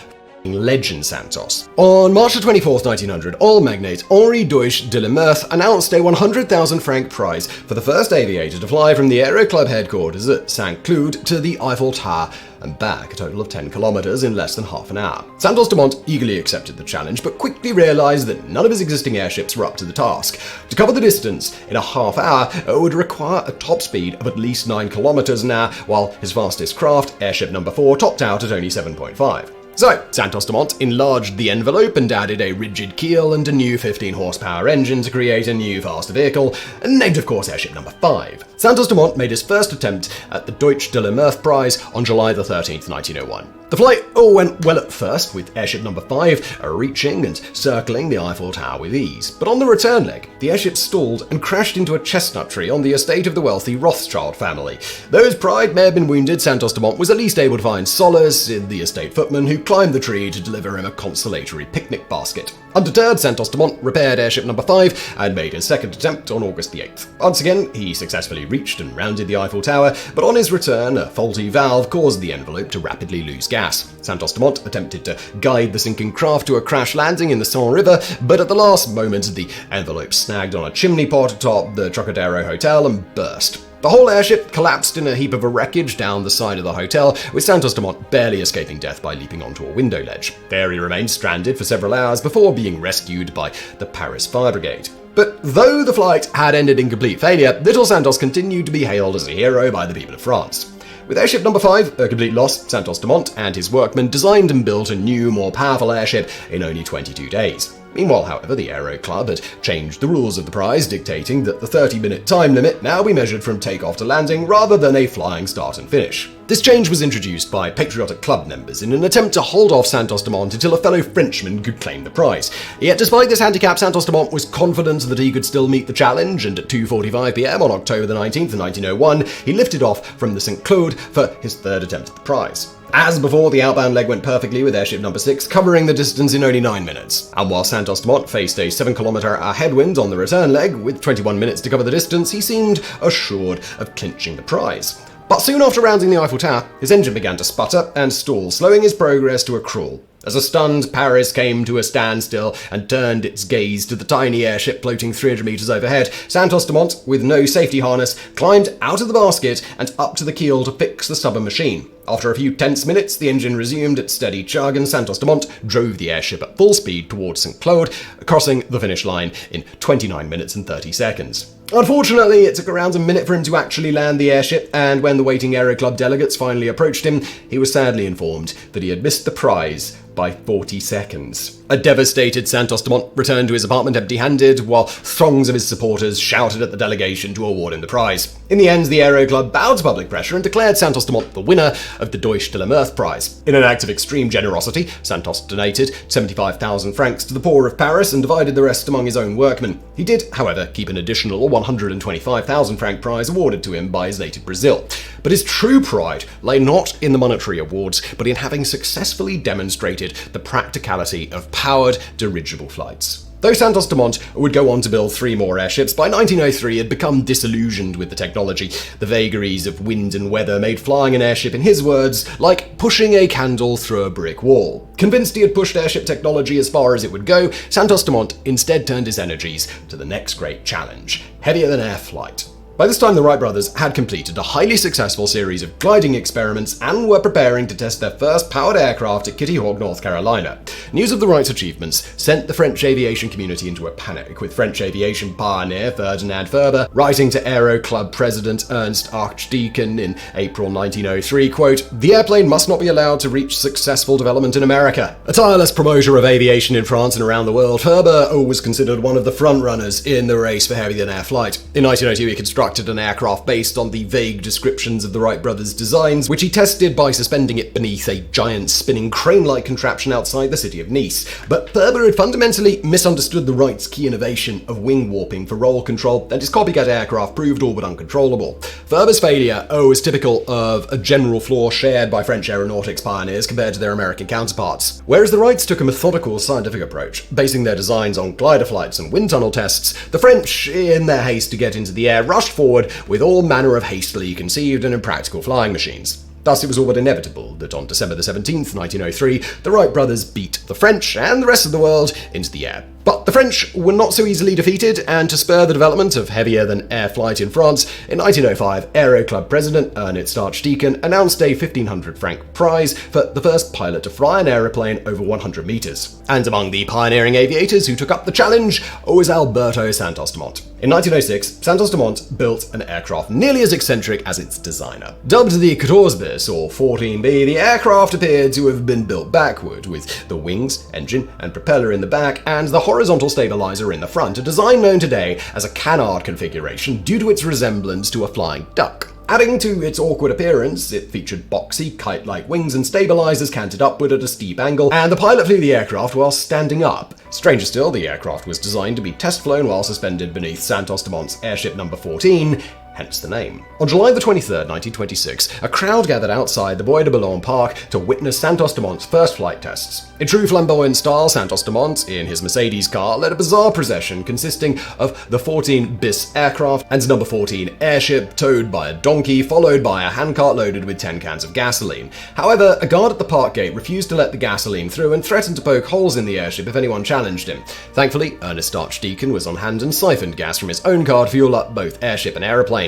Legend Santos. On March 24, 1900, oil magnate Henri Deutsch de la Meurthe announced a 100,000 franc prize for the first aviator to fly from the Aero Club headquarters at Saint-Cloud to the Eiffel Tower and back, a total of 10 kilometers in less than half an hour. Santos-Dumont eagerly accepted the challenge, but quickly realized that none of his existing airships were up to the task. To cover the distance in a half hour, it would require a top speed of at least 9 kilometers an hour, while his fastest craft, Airship number 4, topped out at only 7.5. So, Santos-Dumont enlarged the envelope and added a rigid keel and a new 15-horsepower engine to create a new faster vehicle, named of course Airship number 5. Santos-Dumont made his first attempt at the Deutsche de la Meurthe prize on July the 13th, 1901. The flight all went well at first, with Airship number 5 reaching and circling the Eiffel Tower with ease. But on the return leg, the airship stalled and crashed into a chestnut tree on the estate of the wealthy Rothschild family. Though his pride may have been wounded, Santos-Dumont was at least able to find solace in the estate footman who climbed the tree to deliver him a consolatory picnic basket. Undeterred, Santos-Dumont repaired Airship number 5 and made his second attempt on August the 8th. Once again, he successfully reached and rounded the Eiffel Tower, but on his return, a faulty valve caused the envelope to rapidly lose gas. Santos-Dumont attempted to guide the sinking craft to a crash landing in the Seine River, but at the last moment, the envelope snagged on a chimney pot atop the Trocadero Hotel and burst. The whole airship collapsed in a heap of wreckage down the side of the hotel, with Santos-Dumont barely escaping death by leaping onto a window ledge. There he remained stranded for several hours before being rescued by the Paris Fire Brigade. But though the flight had ended in complete failure, little Santos continued to be hailed as a hero by the people of France. With Airship number 5 a complete loss, Santos-Dumont and his workmen designed and built a new, more powerful airship in only 22 days. Meanwhile, however, the Aero Club had changed the rules of the prize, dictating that the 30-minute time limit now be measured from takeoff to landing rather than a flying start and finish. This change was introduced by patriotic club members in an attempt to hold off Santos-Dumont until a fellow Frenchman could claim the prize. Yet despite this handicap, Santos-Dumont was confident that he could still meet the challenge, and at 2:45 p.m. on October the 19th, 1901, he lifted off from the St. Claude for his third attempt at the prize. As before, the outbound leg went perfectly with Airship number 6 covering the distance in only 9 minutes. And while Santos-Dumont faced a 7-kilometer headwind on the return leg, with 21 minutes to cover the distance, he seemed assured of clinching the prize. But soon after rounding the Eiffel Tower, his engine began to sputter and stall, slowing his progress to a crawl. As a stunned Paris came to a standstill and turned its gaze to the tiny airship floating 300 meters overhead, Santos-Dumont, with no safety harness, climbed out of the basket and up to the keel to fix the stubborn machine. After a few tense minutes, the engine resumed its steady chug and Santos-Dumont drove the airship at full speed towards St. Claude, crossing the finish line in 29 minutes and 30 seconds. Unfortunately, it took around a minute for him to actually land the airship, and when the waiting Aero Club delegates finally approached him, he was sadly informed that he had missed the prize by 40 seconds. A devastated Santos-Dumont returned to his apartment empty-handed, while throngs of his supporters shouted at the delegation to award him the prize. In the end, the Aero Club bowed to public pressure and declared Santos-Dumont the winner of the Deutsche de la Meurthe prize. In an act of extreme generosity, Santos donated 75,000 francs to the poor of Paris and divided the rest among his own workmen. He did, however, keep an additional 125,000 franc prize awarded to him by his native Brazil. But his true pride lay not in the monetary awards, but in having successfully demonstrated the practicality of powered dirigible flights. Though Santos-Dumont would go on to build 3 more airships, by 1903 he had become disillusioned with the technology. The vagaries of wind and weather made flying an airship, in his words, like pushing a candle through a brick wall. Convinced he had pushed airship technology as far as it would go, Santos-Dumont instead turned his energies to the next great challenge, heavier-than-air flight. By this time, the Wright brothers had completed a highly successful series of gliding experiments and were preparing to test their first powered aircraft at Kitty Hawk, North Carolina. News of the Wrights' achievements sent the French aviation community into a panic, with French aviation pioneer Ferdinand Ferber writing to Aero Club president Ernst Archdeacon in April 1903, quote, "The airplane must not be allowed to reach successful development in America." A tireless promoter of aviation in France and around the world, Ferber was considered one of the frontrunners in the race for heavier-than-air flight. In 1902, he constructed an aircraft based on the vague descriptions of the Wright brothers' designs, which he tested by suspending it beneath a giant spinning crane-like contraption outside the city of Nice. But Ferber had fundamentally misunderstood the Wrights' key innovation of wing warping for roll control, and his copycat aircraft proved all but uncontrollable. Ferber's failure was typical of a general flaw shared by French aeronautics pioneers compared to their American counterparts. Whereas the Wrights took a methodical, scientific approach, basing their designs on glider flights and wind tunnel tests, the French, in their haste to get into the air, rushed forward with all manner of hastily conceived and impractical flying machines. Thus, it was all but inevitable that on December the 17th, 1903, the Wright brothers beat the French and the rest of the world into the air. But the French were not so easily defeated, and to spur the development of heavier-than-air flight in France, in 1905, Aero Club president Ernest Archdeacon announced a 1,500 franc prize for the first pilot to fly an aeroplane over 100 meters. And among the pioneering aviators who took up the challenge was Alberto Santos-Dumont. In 1906, Santos-Dumont built an aircraft nearly as eccentric as its designer. Dubbed the 14 bis, or 14B, the aircraft appeared to have been built backward, with the wings, engine, and propeller in the back, and the horizontal stabilizer in the front, a design known today as a canard configuration due to its resemblance to a flying duck. Adding to its awkward appearance, it featured boxy, kite-like wings and stabilizers canted upward at a steep angle, and the pilot flew the aircraft while standing up. Stranger still, the aircraft was designed to be test-flown while suspended beneath Santos-Dumont's Airship No. 14, hence the name. On July the 23rd, 1926, a crowd gathered outside the Bois de Boulogne Park to witness Santos-Dumont's first flight tests. In true flamboyant style, Santos-Dumont, in his Mercedes car, led a bizarre procession consisting of the 14 bis aircraft and No. 14 Airship, towed by a donkey, followed by a handcart loaded with 10 cans of gasoline. However, a guard at the park gate refused to let the gasoline through and threatened to poke holes in the airship if anyone challenged him. Thankfully, Ernest Archdeacon was on hand and siphoned gas from his own car to fuel up both airship and aeroplane.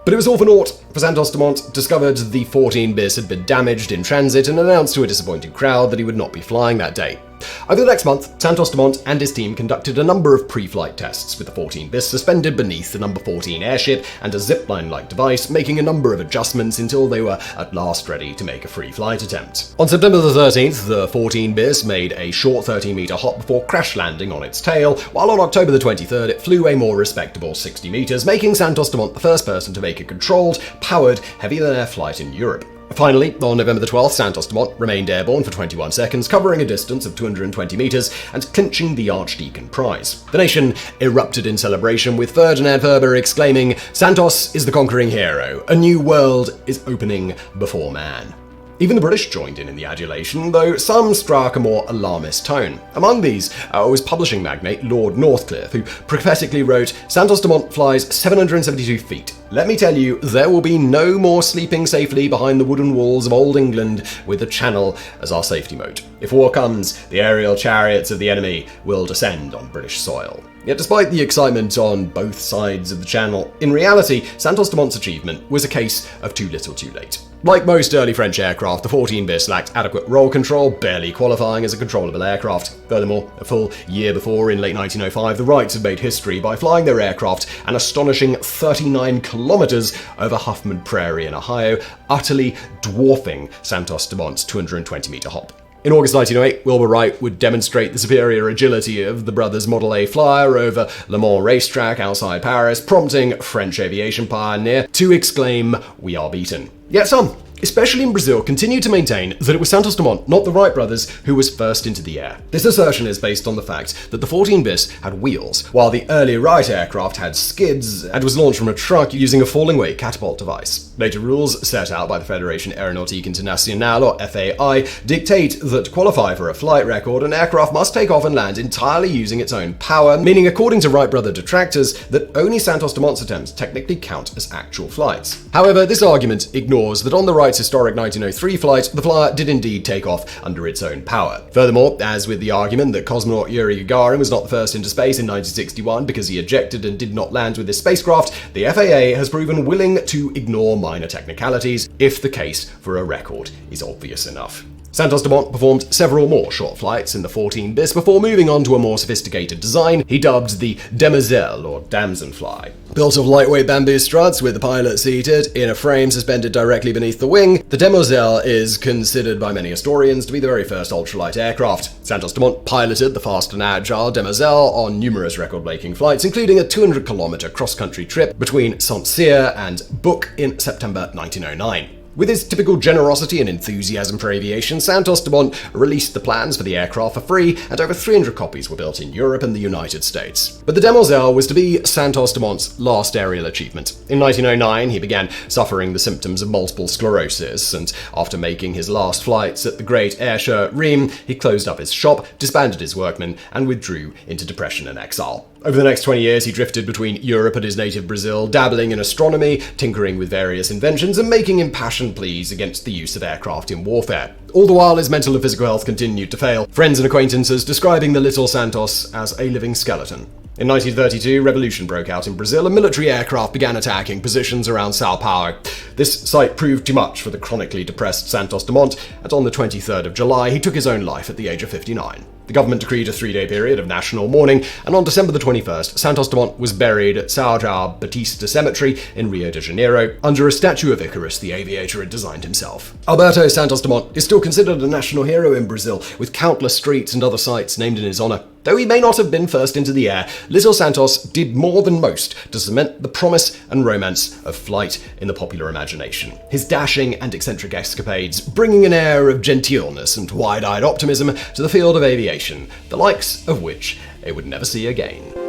But it was all for naught, for Santos-Dumont discovered the 14 bis had been damaged in transit and announced to a disappointed crowd that he would not be flying that day. Over the next month, Santos-Dumont and his team conducted a number of pre-flight tests, with the 14 bis suspended beneath the No. 14 Airship and a zipline-like device, making a number of adjustments until they were at last ready to make a free flight attempt. On September the 13th, the 14 bis made a short 13-meter hop before crash landing on its tail, while on October the 23rd it flew a more respectable 60 meters, making Santos-Dumont the first person to make a controlled, powered, heavy-than-air flight in Europe. Finally, on November the 12th, Santos-Dumont remained airborne for 21 seconds, covering a distance of 220 meters and clinching the Archdeacon prize. The nation erupted in celebration, with Ferdinand Ferber exclaiming, "Santos is the conquering hero. A new world is opening before man." Even the British joined in the adulation, though some struck a more alarmist tone. Among these was publishing magnate Lord Northcliffe, who prophetically wrote, "Santos-Dumont flies 772 feet. Let me tell you, there will be no more sleeping safely behind the wooden walls of old England with the Channel as our safety moat. If war comes, the aerial chariots of the enemy will descend on British soil." Yet despite the excitement on both sides of the Channel, in reality, Santos-Dumont's achievement was a case of too little too late. Like most early French aircraft, the 14 bis lacked adequate roll control, barely qualifying as a controllable aircraft. Furthermore, a full year before, in late 1905, the Wrights had made history by flying their aircraft an astonishing 39 kilometers over Huffman Prairie in Ohio, utterly dwarfing Santos-Dumont's 220-meter hop. In August 1908, Wilbur Wright would demonstrate the superior agility of the brothers' Model A flyer over Le Mans racetrack outside Paris, prompting French aviation pioneer to exclaim, "We are beaten." Yet some, especially in Brazil, continued to maintain that it was Santos-Dumont, not the Wright brothers, who was first into the air. This assertion is based on the fact that the 14 bis had wheels, while the early Wright aircraft had skids and was launched from a truck using a falling weight catapult device. Later rules set out by the Fédération Aéronautique Internationale, or FAI, dictate that to qualify for a flight record, an aircraft must take off and land entirely using its own power, meaning, according to Wright brother detractors, that only Santos-Dumont's attempts technically count as actual flights. However, this argument ignores that on the Wright's historic 1903 flight, the flyer did indeed take off under its own power. Furthermore, as with the argument that cosmonaut Yuri Gagarin was not the first into space in 1961 because he ejected and did not land with his spacecraft, the FAA has proven willing to ignore minor technicalities if the case for a record is obvious enough. Santos-Dumont performed several more short flights in the 14 bis before moving on to a more sophisticated design he dubbed the Demoiselle, or Damsonfly. Built of lightweight bamboo struts with the pilot seated in a frame suspended directly beneath the wing, the Demoiselle is considered by many historians to be the very first ultralight aircraft. Santos-Dumont piloted the fast and agile Demoiselle on numerous record-breaking flights, including a 200-kilometer cross-country trip between Saint-Cyr and Buc in September 1909. With his typical generosity and enthusiasm for aviation, Santos-Dumont released the plans for the aircraft for free, and over 300 copies were built in Europe and the United States. But the Demoiselle was to be Santos-Dumont's last aerial achievement. In 1909, he began suffering the symptoms of multiple sclerosis, and after making his last flights at the great Ayrshire Rheims, he closed up his shop, disbanded his workmen, and withdrew into depression and exile. Over the next 20 years, he drifted between Europe and his native Brazil, dabbling in astronomy, tinkering with various inventions, and making impassioned pleas against the use of aircraft in warfare. All the while, his mental and physical health continued to fail, friends and acquaintances describing the little Santos as a living skeleton. In 1932, revolution broke out in Brazil and military aircraft began attacking positions around Sao Paulo. This sight proved too much for the chronically depressed Santos-Dumont, and on the 23rd of July, he took his own life at the age of 59. The government decreed a 3-day period of national mourning, and on December the 21st, Santos-Dumont was buried at São João Batista Cemetery in Rio de Janeiro, under a statue of Icarus the aviator had designed himself. Alberto Santos-Dumont is still considered a national hero in Brazil, with countless streets and other sites named in his honor. Though he may not have been first into the air, Little Santos did more than most to cement the promise and romance of flight in the popular imagination. His dashing and eccentric escapades bringing an air of genteelness and wide-eyed optimism to the field of aviation, the likes of which it would never see again.